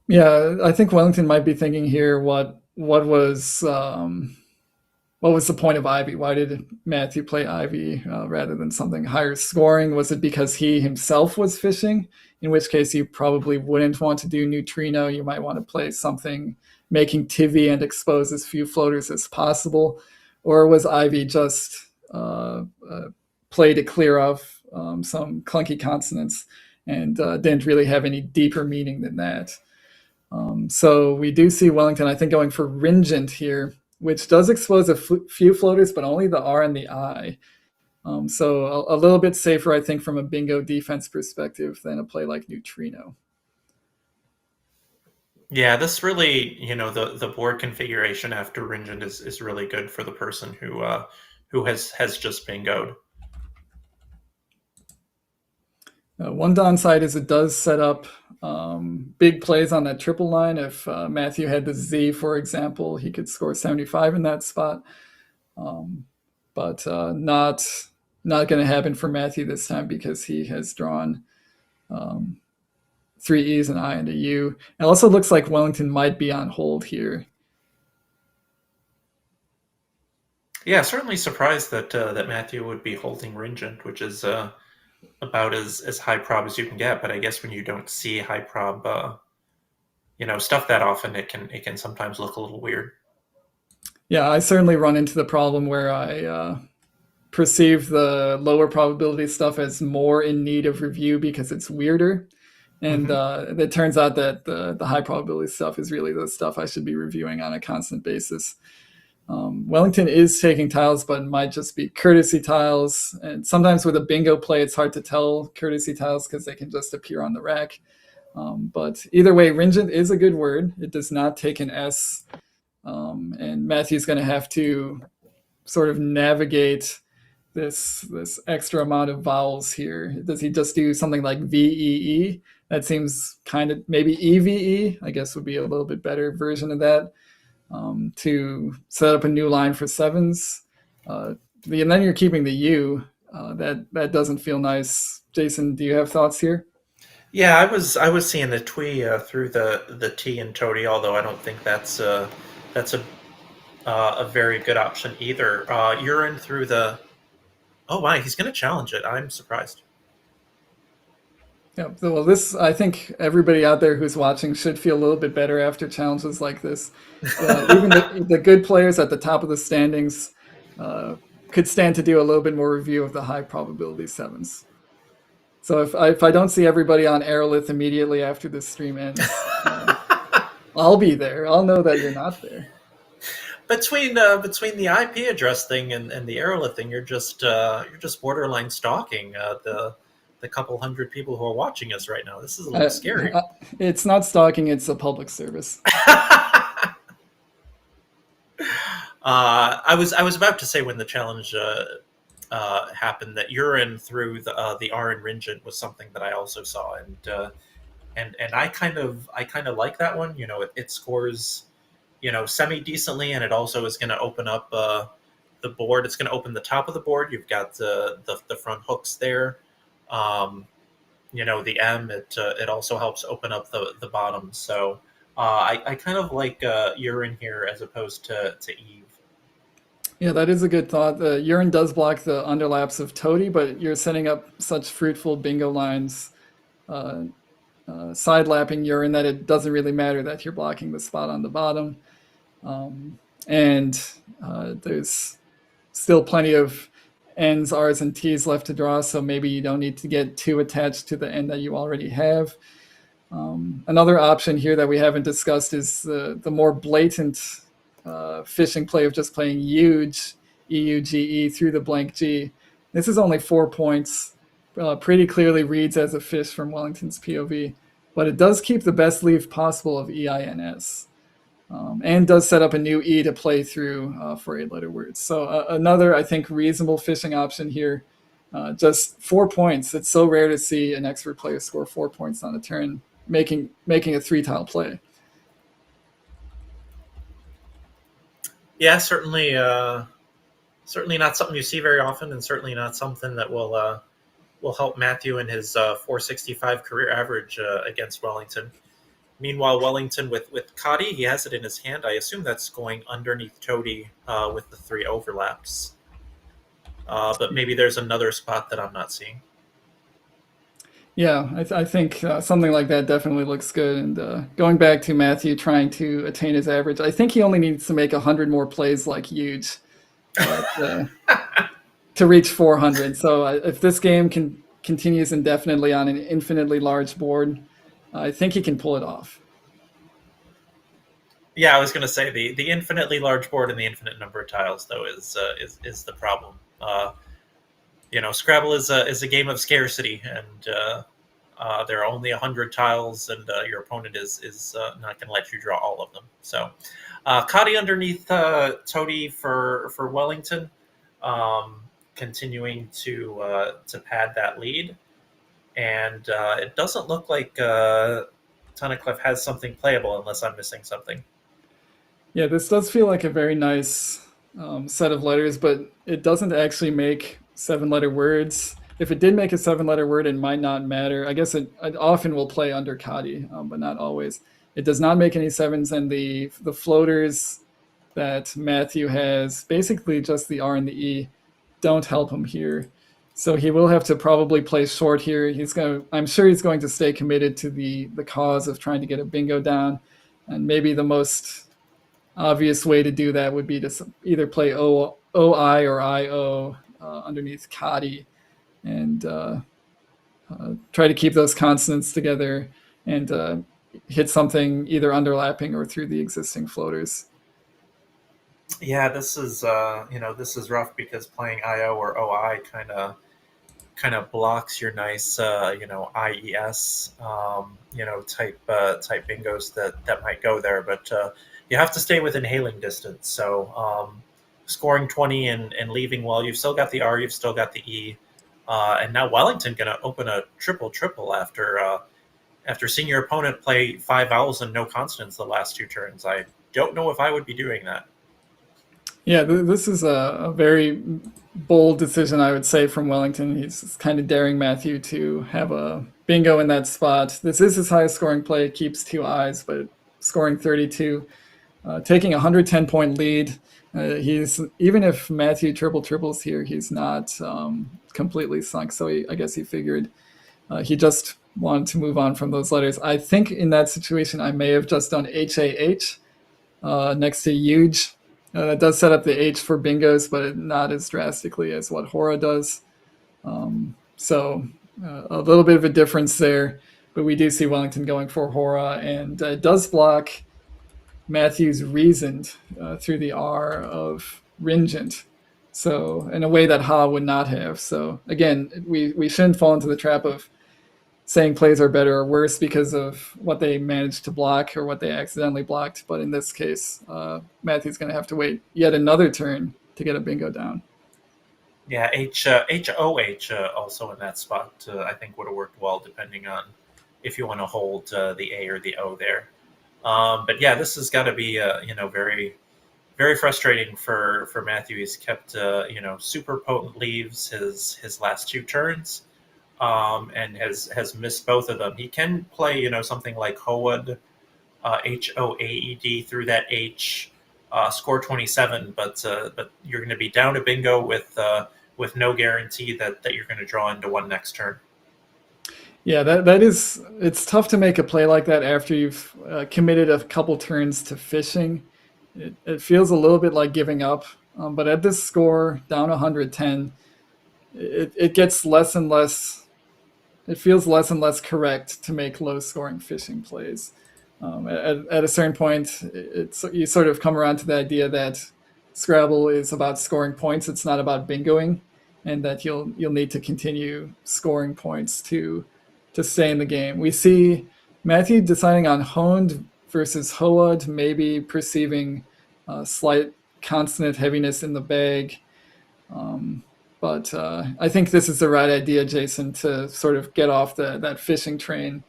Yeah, I think Wellington might be thinking here, what was the point of Ivy? Why did Matthew play Ivy rather than something higher scoring? Was it because he himself was fishing? In which case you probably wouldn't want to do neutrino. You might want to play something making Tivy and expose as few floaters as possible. Or was Ivy just play to clear off some clunky consonants and didn't really have any deeper meaning than that? So we do see Wellington, I think, going for Ringent here, which does expose a few floaters, but only the R and the I. So a little bit safer, I think, from a bingo defense perspective than a play like neutrino. Yeah, this really, the board configuration after Ringent is really good for the person who has just bingoed. One downside is it does set up big plays on that triple line. If Matthew had the Z, for example, he could score 75 in that spot. But not going to happen for Matthew this time because he has drawn 3 E's, an I, and a U. It also looks like Wellington might be on hold here. Yeah, certainly surprised that Matthew would be holding Ringent, which is about as high prob as you can get. But I guess when you don't see high prob, stuff that often, it can sometimes look a little weird. Yeah, I certainly run into the problem where I perceive the lower probability stuff as more in need of review because it's weirder. And it turns out that the high probability stuff is really the stuff I should be reviewing on a constant basis. Wellington is taking tiles, but it might just be courtesy tiles. And sometimes with a bingo play, it's hard to tell courtesy tiles because they can just appear on the rack. But either way, ringent is a good word. It does not take an S. And Matthew's going to have to sort of navigate this extra amount of vowels here. Does he just do something like VEE? That seems kind of, maybe EVE, I guess would be a little bit better version of that, to set up a new line for sevens. And then you're keeping the U. That doesn't feel nice. Jason, do you have thoughts here? Yeah, I was seeing the Tue through the T in Toady, although I don't think that's a very good option either. Urine through the. Oh my, he's going to challenge it. I'm surprised. Yeah, well, I think everybody out there who's watching should feel a little bit better after challenges like this. Even the good players at the top of the standings could stand to do a little bit more review of the high probability sevens. So if I don't see everybody on Aerolith immediately after this stream ends, I'll be there. I'll know that you're not there. Between the IP address thing and the Aerolith thing, you're just borderline stalking the couple hundred people who are watching us right now. This is a little scary. It's not stalking; it's a public service. I was about to say when the challenge happened that urine through the R in Ringent was something that I also saw, and I kind of like that one. It scores semi decently, and it also is going to open up the board. It's going to open the top of the board. You've got the front hooks there. The M, it also helps open up the bottom. So I kind of like urine here as opposed to Eve. Yeah, that is a good thought. The urine does block the underlaps of Toady, but you're setting up such fruitful bingo lines, side-lapping urine, that it doesn't really matter that you're blocking the spot on the bottom. And there's still plenty of N's, R's, and T's left to draw, so maybe you don't need to get too attached to the N that you already have. Another option here that we haven't discussed is the more blatant fishing play of just playing huge EUGE through the blank G. This is only 4 points. Pretty clearly reads as a fish from Wellington's POV, but it does keep the best leaf possible of EINS. And does set up a new E to play through for 8-letter words. So another, I think, reasonable fishing option here. Just 4 points. It's so rare to see an expert player score 4 points on a turn, making a 3-tile play. Yeah, certainly not something you see very often, and certainly not something that will help Matthew in his 465 career average against Wellington. Meanwhile, Wellington with Cotty, he has it in his hand. I assume that's going underneath Toady with the 3 overlaps. But maybe there's another spot that I'm not seeing. Yeah, I think something like that definitely looks good. And going back to Matthew trying to attain his average, I think he only needs to make 100 more plays like huge to reach 400. So if this game continues indefinitely on an infinitely large board, I think he can pull it off. Yeah, I was going to say the infinitely large board and the infinite number of tiles, though, is the problem. Scrabble is a game of scarcity, and there are only 100 tiles, and your opponent is not going to let you draw all of them. So, Cotty underneath Toady for Wellington, continuing to pad that lead. And it doesn't look like Tunnicliffe has something playable unless I'm missing something. Yeah, this does feel like a very nice set of letters, but it doesn't actually make 7-letter words. If it did make a 7-letter word, it might not matter. I guess it often will play under Cotty, but not always. It does not make any 7s, and the floaters that Matthew has, basically just the R and the E, don't help him here. So he will have to probably play short here. I'm sure he's going to stay committed to the cause of trying to get a bingo down. And maybe the most obvious way to do that would be to either play OI or IO underneath Kadi and try to keep those consonants together and hit something either underlapping or through the existing floaters. Yeah, this is this is rough because playing IO or OI kind of blocks your nice IES type bingos that might go there, but you have to stay within hailing distance. So scoring 20 and leaving well. You've still got the R, you've still got the E, and now Wellington going to open a triple after seeing your opponent play 5 vowels and no consonants the last 2 turns. I don't know if I would be doing that. Yeah, this is a very bold decision, I would say, from Wellington. He's kind of daring Matthew to have a bingo in that spot. This is his highest scoring play, keeps 2 eyes, but scoring 32, taking a 110-point lead. Even if Matthew triples here, he's not completely sunk. So I guess he figured he just wanted to move on from those letters. I think in that situation, I may have just done HAH next to huge. That does set up the H for bingos, but not as drastically as what Hora does. So a little bit of a difference there, but we do see Wellington going for Hora, and it does block Matthew's reasoned through the R of Ringent. So in a way that Ha would not have. So again, we shouldn't fall into the trap of saying plays are better or worse because of what they managed to block or what they accidentally blocked. But in this case, Matthew's going to have to wait yet another turn to get a bingo down. Yeah, HOH also in that spot, I think would have worked well depending on if you want to hold the A or the O there. But yeah, this has got to be very, very frustrating for Matthew. He's kept super potent leaves his last 2 turns. And has missed both of them. He can play, something like Hoed, HOAED through that H, score 27, but you're going to be down to bingo with no guarantee that you're going to draw into one next turn. Yeah, it's tough to make a play like that after you've committed a couple turns to fishing. It feels a little bit like giving up, but at this score, down 110, it gets less and less. It feels less and less correct to make low-scoring fishing plays. At a certain point, you sort of come around to the idea that Scrabble is about scoring points. It's not about bingoing, and that you'll need to continue scoring points to stay in the game. We see Matthew deciding on honed versus hoed, maybe perceiving slight consonant heaviness in the bag. But I think this is the right idea, Jason, to sort of get off that fishing train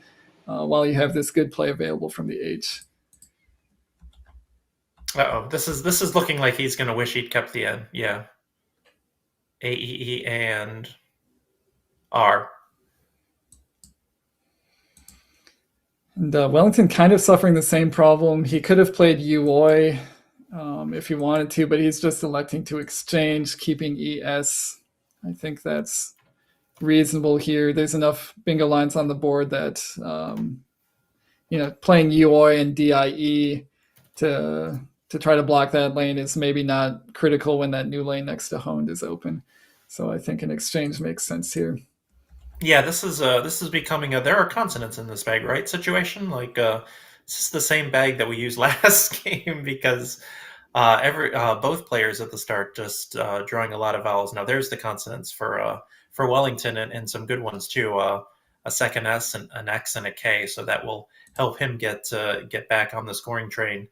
while you have this good play available from the H. Uh-oh, this is looking like he's going to wish he'd kept the N. Yeah. AEE and R. And Wellington kind of suffering the same problem. He could have played Uoi if he wanted to, but he's just electing to exchange, keeping ES. I think that's reasonable here. There's enough bingo lines on the board that, playing Uoi and DIE to try to block that lane is maybe not critical when that new lane next to honed is open. So I think an exchange makes sense here. Yeah, this is becoming there are consonants in this bag, right? Situation like this is the same bag that we used last game because both players at the start just drawing a lot of vowels. Now there's the consonants for Wellington and some good ones too. A second S, an X, and a K, so that will help him get back on the scoring train.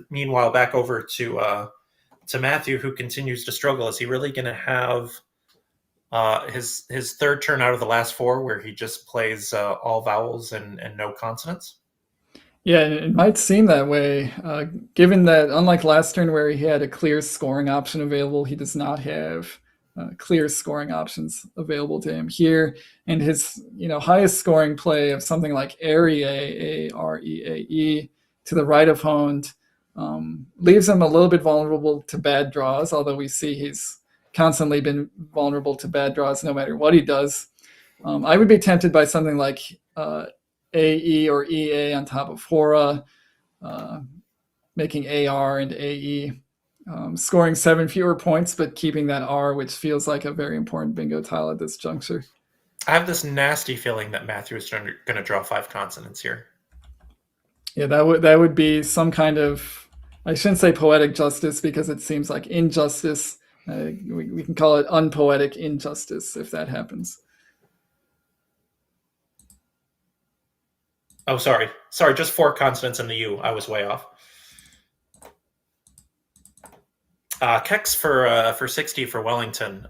Meanwhile, back over to Matthew, who continues to struggle. Is he really going to have his third turn out of the last 4 where he just plays all vowels and no consonants? Yeah, it might seem that way, given that unlike last turn where he had a clear scoring option available, he does not have clear scoring options available to him here. And his highest scoring play of something like Areae, A-R-E-A-E, to the right of honed, leaves him a little bit vulnerable to bad draws, although we see he's constantly been vulnerable to bad draws no matter what he does. I would be tempted by something like AE or EA on top of Hora, making AR and AE, scoring 7 fewer points, but keeping that R, which feels like a very important bingo tile at this juncture. I have this nasty feeling that Matthew is going to draw 5 consonants here. Yeah, that would be some kind of, I shouldn't say poetic justice because it seems like injustice. We can call it unpoetic injustice if that happens. Oh, sorry, just 4 consonants in the U. I was way off. Kex for 60 for Wellington.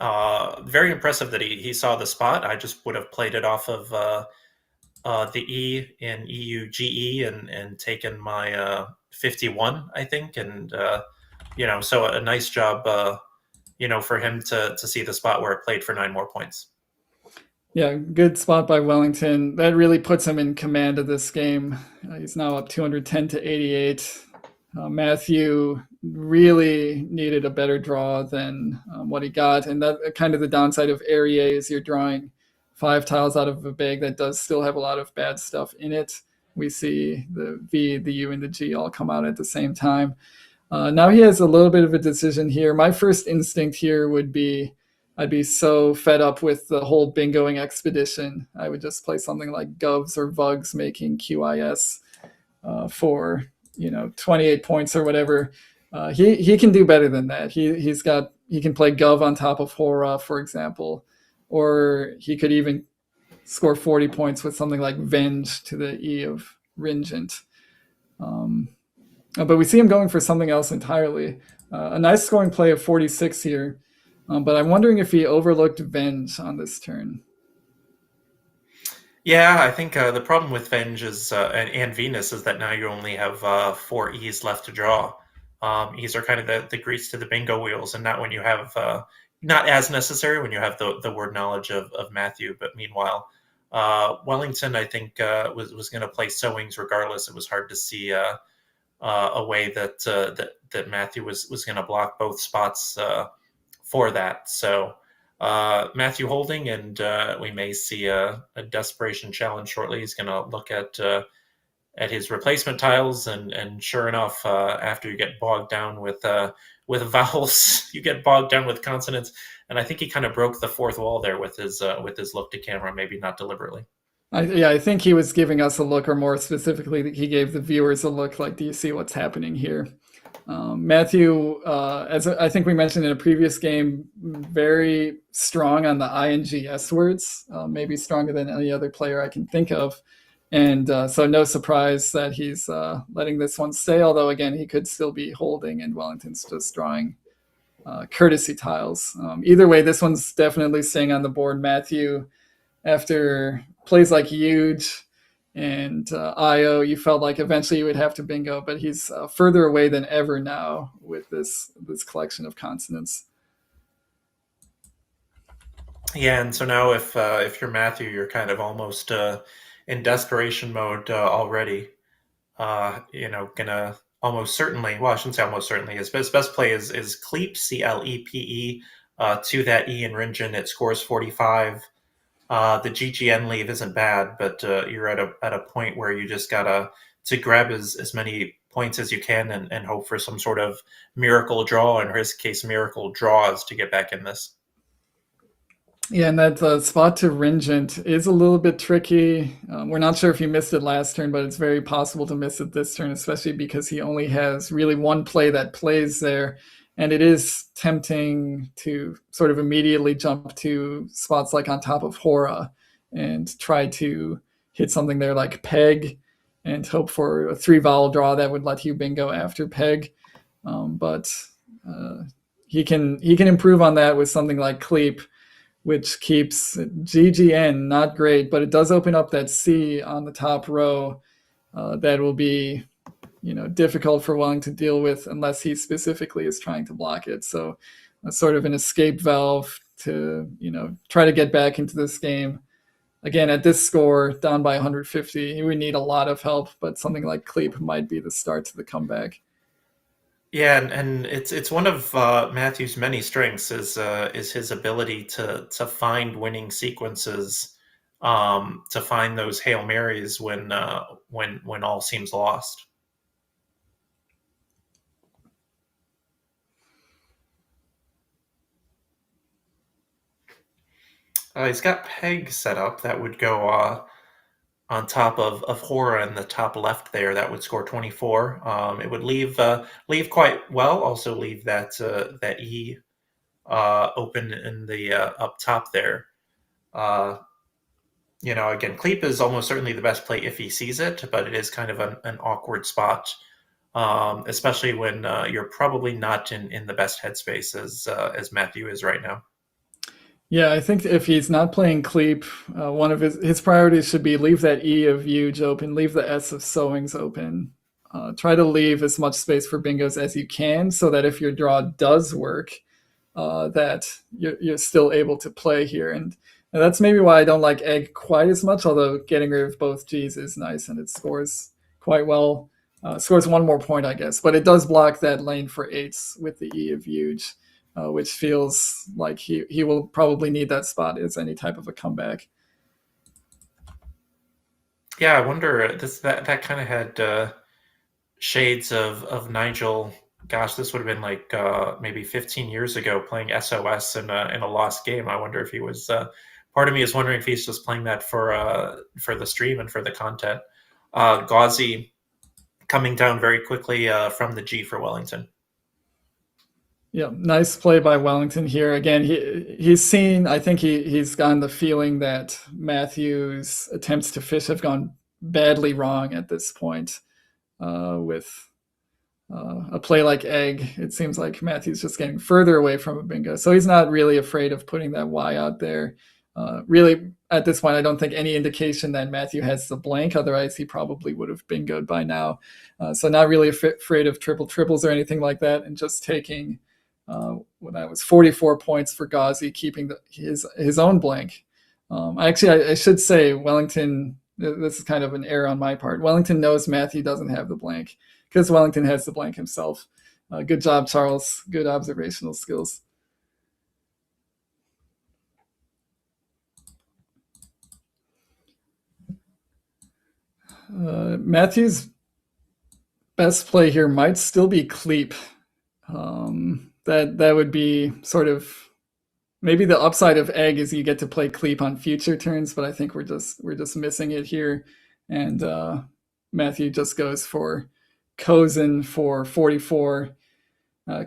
Very impressive that he saw the spot. I just would have played it off of the E in EUGE and taken my 51, I think, and so a nice job, for him to see the spot where it played for 9 more points. Yeah, good spot by Wellington. That really puts him in command of this game. He's now up 210 to 88. Matthew really needed a better draw than what he got, and that kind of the downside of Area is you're drawing 5 tiles out of a bag that does still have a lot of bad stuff in it. We see the V, the U, and the G all come out at the same time. Now he has a little bit of a decision here. My first instinct here would be I'd be so fed up with the whole bingoing expedition. I would just play something like Govs or Vugs making QIS for 28 points or whatever. He can do better than that. He can play Gov on top of Hora, for example, or he could even score 40 points with something like Venge to the E of Ringent. But we see him going for something else entirely. A nice scoring play of 46 here. But I'm wondering if he overlooked Venge on this turn. Yeah, I think the problem with Venge is and Venus is that now you only have 4 E's left to draw. E's are kind of the grease to the bingo wheels, and not when you have not as necessary when you have the word knowledge of Matthew. But meanwhile, Wellington, I think, was going to play sewings regardless. It was hard to see a way that Matthew was going to block both spots for that. So Matthew holding, and we may see a desperation challenge shortly. He's going to look at his replacement tiles, and sure enough, after you get bogged down with vowels, you get bogged down with consonants. And I think he kind of broke the fourth wall there with his look to camera, maybe not deliberately. I think he was giving us a look, or more specifically, he gave the viewers a look like, do you see what's happening here? Matthew, as I think we mentioned in a previous game, very strong on the INGS words, maybe stronger than any other player I can think of. And so no surprise that he's letting this one stay, although, again, he could still be holding, and Wellington's just drawing courtesy tiles. Either way, this one's definitely staying on the board. Matthew, after plays like Huge and IO, you felt like eventually you would have to bingo, but he's further away than ever now with this collection of consonants. Yeah, and so now if you're Matthew, you're kind of almost in desperation mode already. Gonna almost certainly, well, I shouldn't say almost certainly, his best play is Cleep, Clepe, to that E in Ringen. It scores 45. The GGN leave isn't bad, but you're at a point where you just gotta to grab as many points as you can and hope for some sort of miracle draw, in his case, miracle draws to get back in this. Yeah, and that spot to Ringent is a little bit tricky. We're not sure if he missed it last turn, but it's very possible to miss it this turn, especially because he only has really one play that plays there. And it is tempting to sort of immediately jump to spots like on top of Hora and try to hit something there like Peg and hope for a 3-vowel draw that would let you bingo after Peg. But he can improve on that with something like Cleep, which keeps GGN not great, but it does open up that C on the top row that will be difficult for Wellington to deal with unless he specifically is trying to block it. So sort of an escape valve to, try to get back into this game. Again, at this score, down by 150, he would need a lot of help, but something like Cleep might be the start to the comeback. Yeah, and it's one of Matthew's many strengths is his ability to find winning sequences, to find those Hail Marys when all seems lost. He's got Peg set up that would go on top of Hora in the top left there. That would score 24. It would leave quite well. Also leave that E open in the up top there. Again, Cleep is almost certainly the best play if he sees it, but it is kind of an awkward spot, especially when you're probably not in the best headspace as Matthew is right now. Yeah, I think if he's not playing Cleep, one of his priorities should be leave that E of Huge open, leave the S of Sowings open. Try to leave as much space for bingos as you can so that if your draw does work, that you're still able to play here. And that's maybe why I don't like Egg quite as much, although getting rid of both G's is nice and it scores quite well. Scores one more point, I guess, but it does block that lane for 8s with the E of Huge. Which feels like he will probably need that spot as any type of a comeback. Yeah, I wonder that kind of had shades of Nigel. Gosh, this would have been like maybe 15 years ago playing SOS in a lost game. I wonder if he was. Part of me is wondering if he's just playing that for the stream and for the content. Gauzy coming down very quickly from the G for Wellington. Yeah, nice play by Wellington here. Again, he's seen, I think he's gotten the feeling that Matthew's attempts to fish have gone badly wrong at this point. With a play like Egg, it seems like Matthew's just getting further away from a bingo. So he's not really afraid of putting that Y out there. Really, at this point, I don't think any indication that Matthew has the blank. Otherwise, he probably would have bingoed by now. So not really afraid of triples or anything like that, and just taking... that was 44 points for Gauzy, keeping his own blank. I should say Wellington, this is kind of an error on my part. Wellington knows Matthew doesn't have the blank because Wellington has the blank himself. Good job, Charles. Good observational skills. Matthew's best play here might still be Cleep. That would be sort of maybe the upside of Egg is you get to play Cleep on future turns, but I think we're just missing it here. And Matthew just goes for Cozen for 44,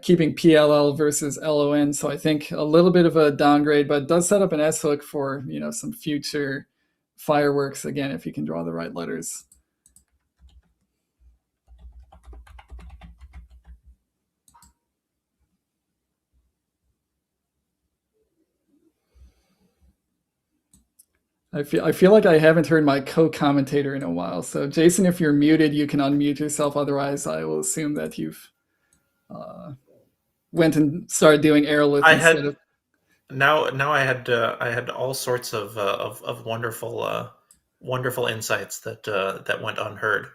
keeping PLL versus LON. So I think a little bit of a downgrade, but does set up an S hook for some future fireworks again if you can draw the right letters. I feel like I haven't heard my co-commentator in a while. So Jason, if you're muted, you can unmute yourself. Otherwise, I will assume that you've went and started doing Aerolith instead of. Now I had all sorts of wonderful insights that went unheard.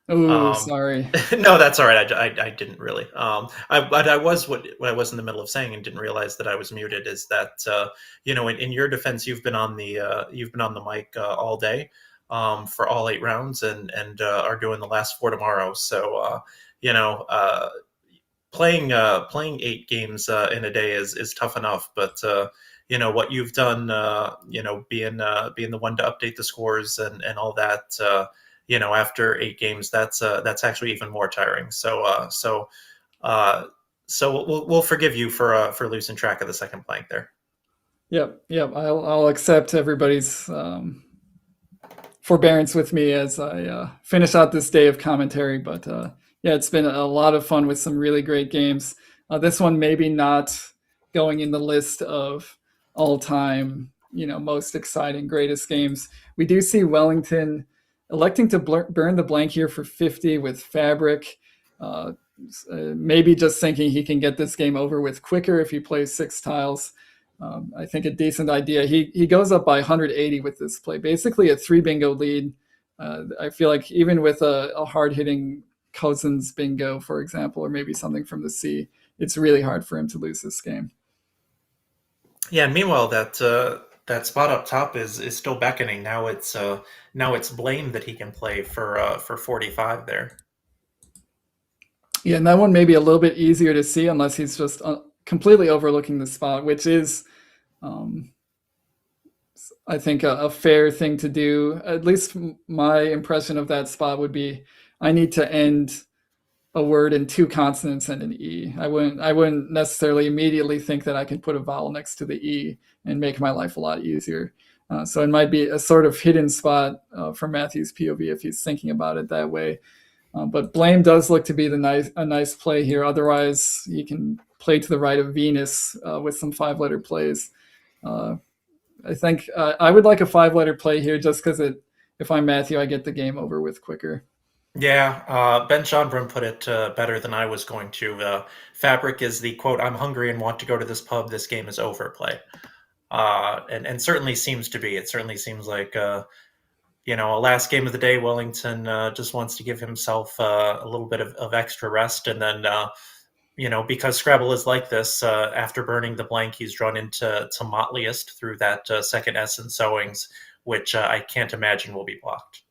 Oh, sorry. No, that's all right. I didn't really. What I was in the middle of saying and didn't realize that I was muted is that in your defense, you've been on the mic all day for all 8 rounds and are doing the last 4 tomorrow. So playing 8 games in a day is tough enough, but what you've done, being the one to update the scores and all that. After 8 games, that's actually even more tiring. So we'll forgive you for losing track of the second blank there. Yep. I'll accept everybody's forbearance with me as I finish out this day of commentary. But it's been a lot of fun with some really great games. This one maybe not going in the list of all-time, most exciting, greatest games. We do see Wellington electing to burn the blank here for 50 with Fabric. Maybe just thinking he can get this game over with quicker if he plays 6 tiles. I think a decent idea. He goes up by 180 with this play, basically a 3 bingo lead. I feel like even with a hard-hitting Cousin's bingo, for example, or maybe something from the C, it's really hard for him to lose this game. Yeah, and meanwhile, that spot up top is still beckoning. Now it's Blame that he can play for 45 there. Yeah, and that one may be a little bit easier to see unless he's just completely overlooking the spot, which is, I think, a fair thing to do. At least my impression of that spot would be, I need to end a word in 2 consonants and an E. I wouldn't necessarily immediately think that I could put a vowel next to the E and make my life a lot easier. So it might be a sort of hidden spot from Matthew's POV if he's thinking about it that way. But Blame does look to be a nice play here. Otherwise, he can play to the right of Venus with some 5-letter plays. I think I would like a 5-letter play here just because if I'm Matthew, I get the game over with quicker. Yeah, Ben Schonbrun put it better than I was going to. Fabric is the quote, "I'm hungry and want to go to this pub. This game is over" play. And certainly seems to be. It certainly seems like, a last game of the day, Wellington just wants to give himself a little bit of extra rest. And then, because Scrabble is like this, after burning the blank, he's drawn into Motleyest through that second S in Sowings, which I can't imagine will be blocked.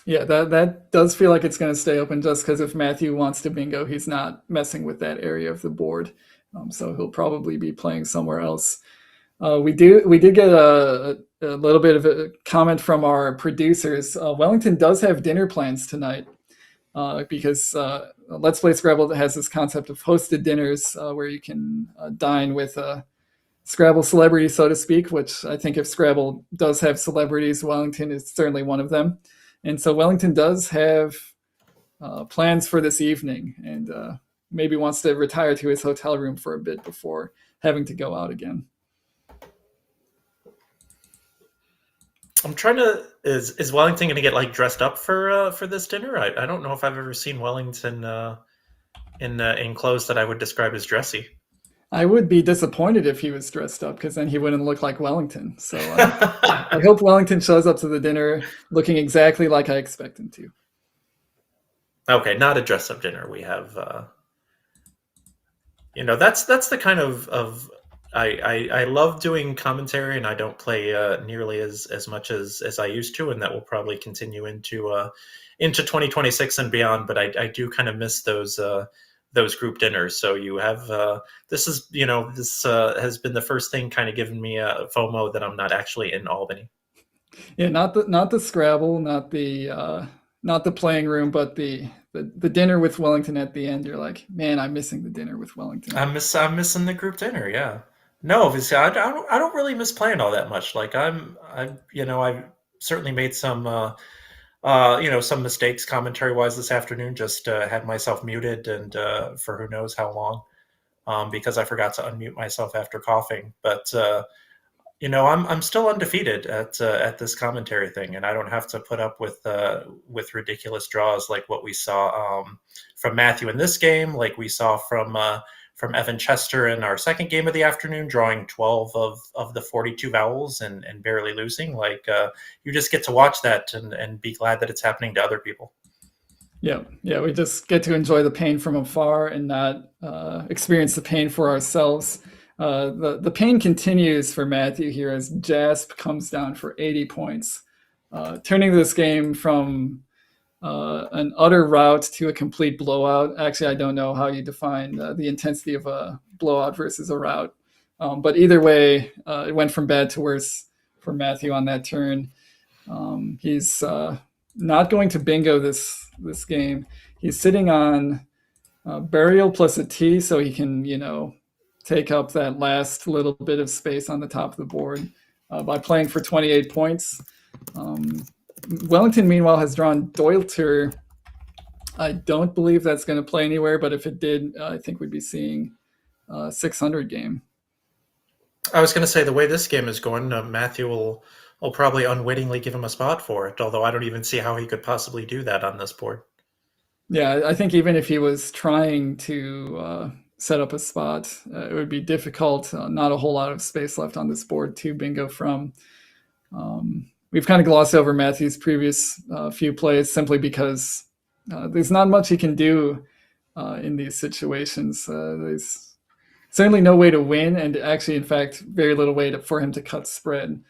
Yeah, that does feel like it's going to stay open just because if Matthew wants to bingo, he's not messing with that area of the board. So he'll probably be playing somewhere else. We did get a little bit of a comment from our producers. Wellington does have dinner plans tonight because Let's Play Scrabble has this concept of hosted dinners where you can dine with a Scrabble celebrity, so to speak, which I think if Scrabble does have celebrities, Wellington is certainly one of them. And so Wellington does have plans for this evening and maybe wants to retire to his hotel room for a bit before having to go out again. I'm trying to. Is Wellington going to get dressed up for this dinner? I don't know if I've ever seen Wellington in clothes that I would describe as dressy. I would be disappointed if he was dressed up because then he wouldn't look like Wellington. So I hope Wellington shows up to the dinner looking exactly like I expect him to. Okay, not a dress-up dinner. We have, that's the kind of I love doing commentary, and I don't play nearly as much as I used to, and that will probably continue into 2026 and beyond. But I do kind of miss those group dinners. So you have this has been the first thing kind of giving me a FOMO that I'm not actually in Albany. Yeah, not the Scrabble, not the playing room, but the dinner with Wellington at the end. You're like, man, I'm missing the dinner with Wellington. I'm missing the group dinner. Yeah. No, obviously I don't really miss playing all that much. Like I've certainly made some some mistakes commentary wise this afternoon. Just had myself muted and for who knows how long, because I forgot to unmute myself after coughing. But I'm still undefeated at this commentary thing, and I don't have to put up with ridiculous draws like what we saw from Matthew in this game, like we saw from Evan Chester in our second game of the afternoon, drawing 12 of the 42 vowels and barely losing. Like you just get to watch that and be glad that it's happening to other people. Yeah, we just get to enjoy the pain from afar and not experience the pain for ourselves. The pain continues for Matthew here as Jasp comes down for 80 points, turning this game from an utter rout to a complete blowout. Actually, I don't know how you define the intensity of a blowout versus a rout. But either way, it went from bad to worse for Matthew on that turn. He's not going to bingo this game. He's sitting on Burial plus a T, so he can, take up that last little bit of space on the top of the board by playing for 28 points. Wellington, meanwhile, has drawn Deuter. I don't believe that's going to play anywhere, but if it did, I think we'd be seeing a 600 game. I was going to say, the way this game is going, Matthew will probably unwittingly give him a spot for it, although I don't even see how he could possibly do that on this board. Yeah, I think even if he was trying to set up a spot, it would be difficult. Not a whole lot of space left on this board to bingo from. We've kind of glossed over Matthew's previous few plays simply because there's not much he can do in these situations. There's certainly no way to win, and actually, in fact, very little way for him to cut spread.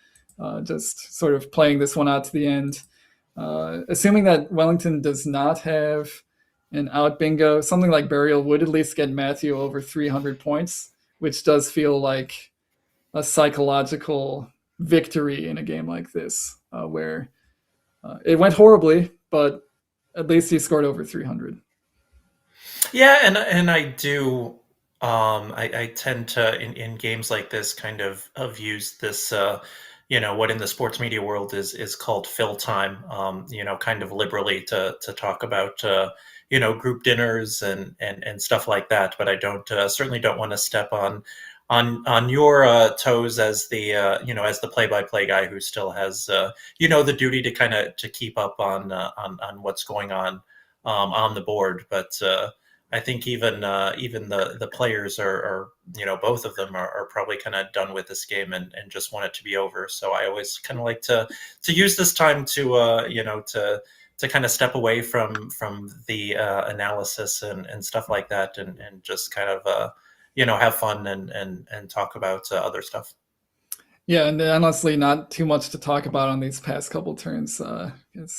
Just sort of playing this one out to the end. Assuming that Wellington does not have an out bingo, something like Burial would at least get Matthew over 300 points, which does feel like a psychological victory in a game like this, where it went horribly, but at least he scored over 300. Yeah, and I do. I tend to in games like this kind of use this. What in the sports media world is called fill time. Kind of liberally to talk about group dinners and stuff like that. But I don't certainly don't want to step on your toes as the as the play-by-play guy who still has the duty to kind of to keep up on what's going on the board. But I think even the players are both of them are probably kind of done with this game and just want it to be over. So I always kind of like to use this time to to kind of step away from the analysis and stuff like that and just kind of have fun and talk about other stuff. Yeah, and honestly, not too much to talk about on these past couple turns.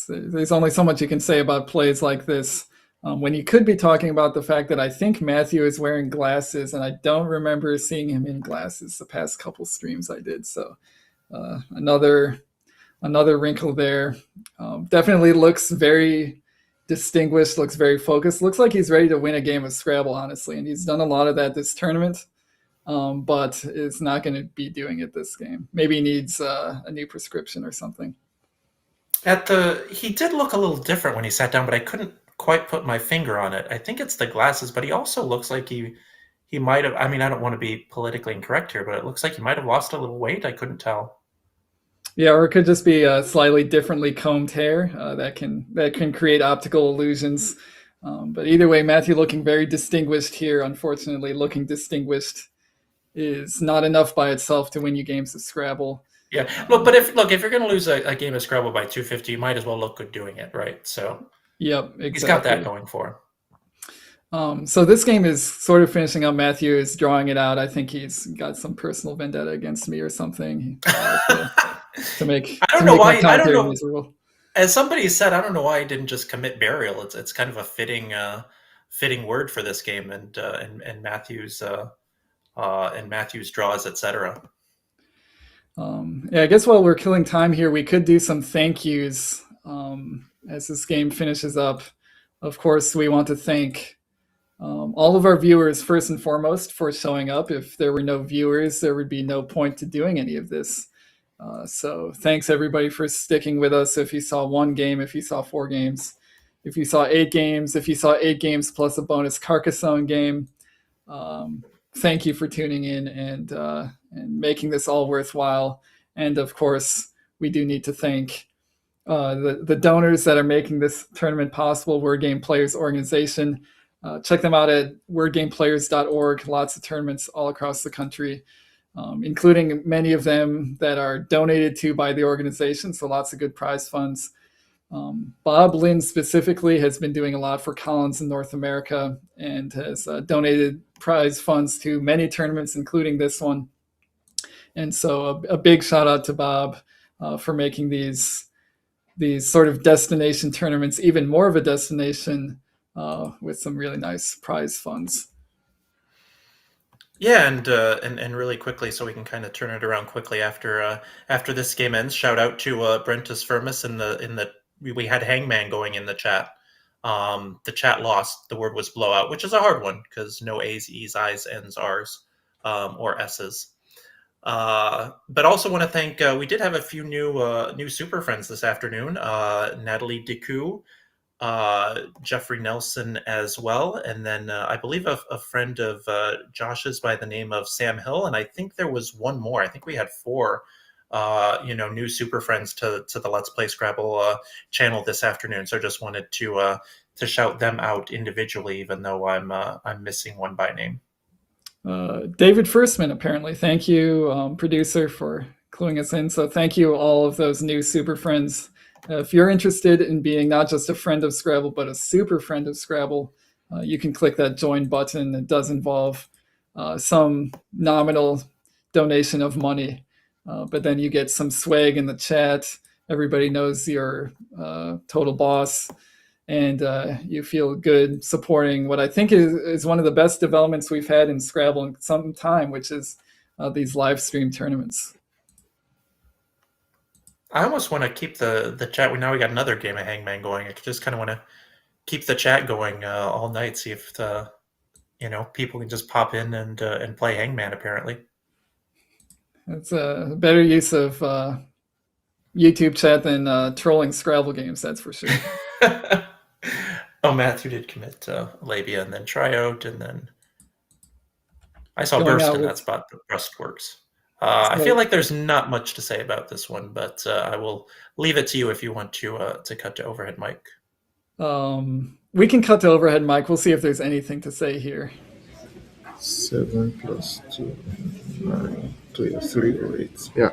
There's only so much you can say about plays like this. When you could be talking about the fact that I think Matthew is wearing glasses, and I don't remember seeing him in glasses the past couple streams I did. So another wrinkle there. Definitely looks very distinguished, looks very focused, looks like he's ready to win a game of Scrabble, honestly. And he's done a lot of that this tournament, but is not going to be doing it this game. Maybe he needs a new prescription or something. He did look a little different when he sat down, but I couldn't quite put my finger on it. I think it's the glasses, but he also looks like he might have, I mean, I don't want to be politically incorrect here, but it looks like he might have lost a little weight. I couldn't tell. Yeah, or it could just be slightly differently combed hair that can create optical illusions. But either way, Matthew looking very distinguished here. Unfortunately, looking distinguished is not enough by itself to win you games of Scrabble. Yeah, but if you're going to lose a game of Scrabble by 250, you might as well look good doing it, right? So yep, exactly. He's got that going for him. So this game is sort of finishing up. Matthew is drawing it out. I think he's got some personal vendetta against me or something to make. I don't know why. I don't know. Miserable. As somebody said, I don't know why he didn't just commit Burial. It's kind of a fitting word for this game and Matthew's draws, etc. Yeah, I guess while we're killing time here, we could do some thank yous as this game finishes up. Of course, we want to thank all of our viewers first and foremost for showing up. If there were no viewers, there would be no point to doing any of this. So thanks everybody for sticking with us. If you saw one game, if you saw 4 games, if you saw 8 games, if you saw 8 games plus a bonus Carcassonne game, thank you for tuning in and making this all worthwhile. And of course, we do need to thank the donors that are making this tournament possible, Word Game Players Organization. Check them out at wordgameplayers.org. Lots of tournaments all across the country, including many of them that are donated to by the organization, so lots of good prize funds. Bob Lynn specifically has been doing a lot for Collins in North America and has donated prize funds to many tournaments, including this one. And so a big shout out to Bob for making these sort of destination tournaments even more of a destination with some really nice prize funds. Yeah, and really quickly, so we can kind of turn it around quickly after this game ends. Shout out to Brentus Firmus in the we had Hangman going in the chat. The chat lost. The word was blowout, which is a hard one because no A's, E's, I's, N's, R's, or S's. But also want to thank, we did have a few new super friends this afternoon. Natalie Decu, Jeffrey Nelson as well. And then I believe a friend of Josh's by the name of Sam Hill. And I think there was one more. I think we had 4 new super friends to the Let's Play Scrabble channel this afternoon. So just wanted to shout them out individually, even though I'm missing one by name. David Firstman, apparently. Thank you, producer, for cluing us in. So thank you all of those new super friends If you're interested in being not just a friend of Scrabble, but a super friend of Scrabble, you can click that join button. It does involve some nominal donation of money, but then you get some swag in the chat. Everybody knows you're total boss, and you feel good supporting what I think is one of the best developments we've had in Scrabble in some time, which is these live stream tournaments. I almost want to keep the chat. Now we got another game of Hangman going. I just kind of want to keep the chat going all night. See if people can just pop in and play Hangman. Apparently, it's a better use of YouTube chat than trolling Scrabble games. That's for sure. Oh, Matthew did commit labia and then tryout, and then I saw Going burst out in with- that spot. The burst works. I feel like there's not much to say about this one, but I will leave it to you if you want to cut to overhead mic. We can cut to overhead mic. We'll see if there's anything to say here. 7 plus 2, 9, 3 or 8. Yeah.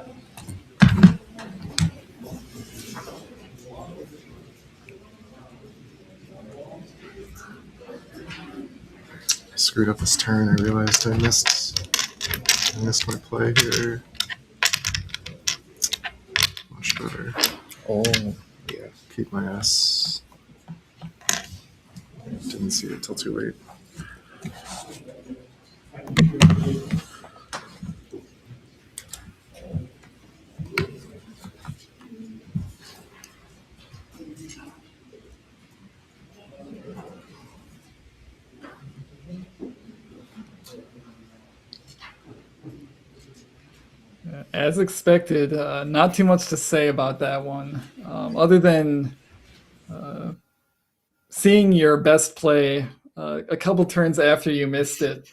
I screwed up this turn. I realized I missed my play here. Much better. Oh, Yeah, keep my S. Didn't see it till too late. As expected, not too much to say about that one, other than seeing your best play a couple turns after you missed it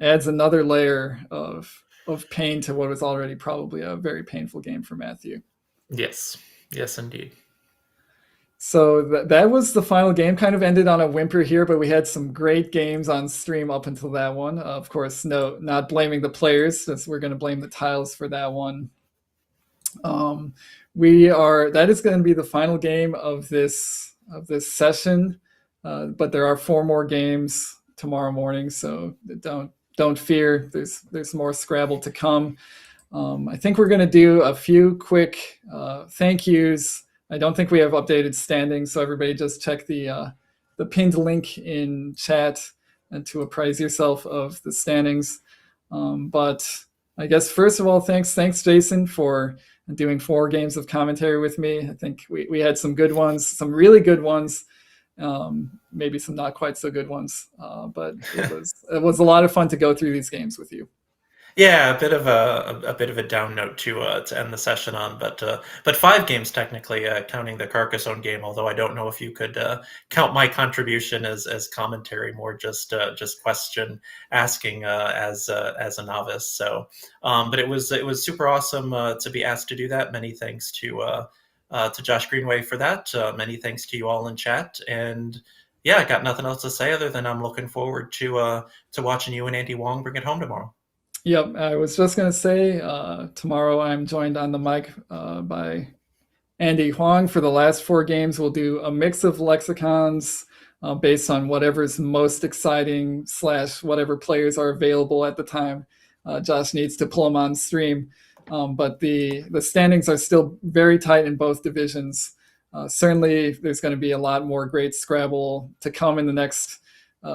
adds another layer of pain to what was already probably a very painful game for Matthew. Yes, indeed. So that was the final game. Kind of ended on a whimper here, but we had some great games on stream up until that one. Of course, not blaming the players, since we're going to blame the tiles for that one. That is going to be the final game of this session, but there are 4 more games tomorrow morning, so don't fear. There's more Scrabble to come. I think we're going to do a few quick thank yous. I don't think we have updated standings, so everybody just check the pinned link in chat and to apprise yourself of the standings. But I guess first of all, thanks Jason for doing 4 games of commentary with me. I think we had some good ones, some really good ones, maybe some not quite so good ones. But it was a lot of fun to go through these games with you. Yeah, a bit of a down note to end the session on, but 5 games technically, counting the Carcassonne game. Although I don't know if you could count my contribution as commentary, more just question asking as a novice. So, but it was super awesome to be asked to do that. Many thanks to Josh Greenway for that. Many thanks to you all in chat, and yeah, I got nothing else to say other than I'm looking forward to watching you and Andy Wong bring it home tomorrow. Yep, I was just going to say, tomorrow I'm joined on the mic by Andy Huang. For the last 4 games, we'll do a mix of lexicons based on whatever's most exciting / whatever players are available at the time. Josh needs to pull them on stream. But the standings are still very tight in both divisions. Certainly, there's going to be a lot more great Scrabble to come in the next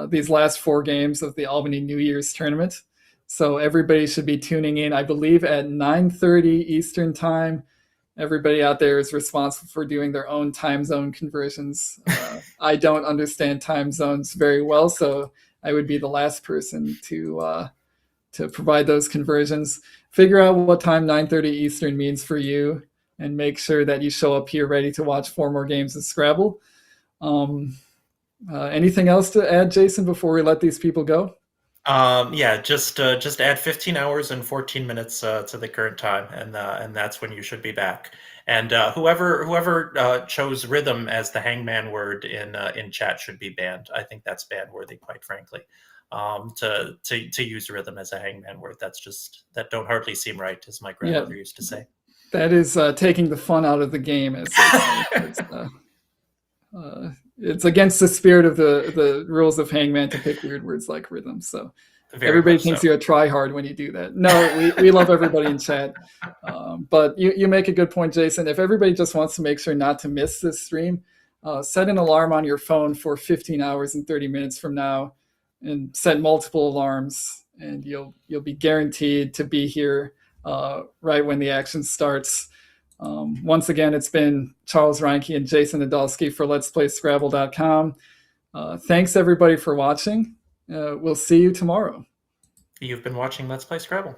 these last 4 games of the Albany New Year's tournament. So everybody should be tuning in, I believe, at 9:30 Eastern time. Everybody out there is responsible for doing their own time zone conversions. I don't understand time zones very well, so I would be the last person to provide those conversions. Figure out what time 9:30 Eastern means for you, and make sure that you show up here ready to watch 4 more games of Scrabble. Anything else to add, Jason, before we let these people go? Yeah, just add 15 hours and 14 minutes to the current time, and that's when you should be back. And whoever chose rhythm as the hangman word in chat should be banned. I think that's ban worthy, quite frankly. To use rhythm as a hangman word, that don't hardly seem right, as my grandmother used to say. That is taking the fun out of the game. As it's against the spirit of the rules of Hangman to pick weird words like rhythm. So Very everybody much thinks so. you're a try hard when you do that. No, we love everybody in chat. But you make a good point, Jason. If everybody just wants to make sure not to miss this stream, set an alarm on your phone for 15 hours and 30 minutes from now, and set multiple alarms, and you'll be guaranteed to be here right when the action starts. Once again, it's been Charles Reinke and Jason Nadolski for Let's Play Scrabble.com. Thanks everybody for watching. We'll see you tomorrow. You've been watching Let's Play Scrabble.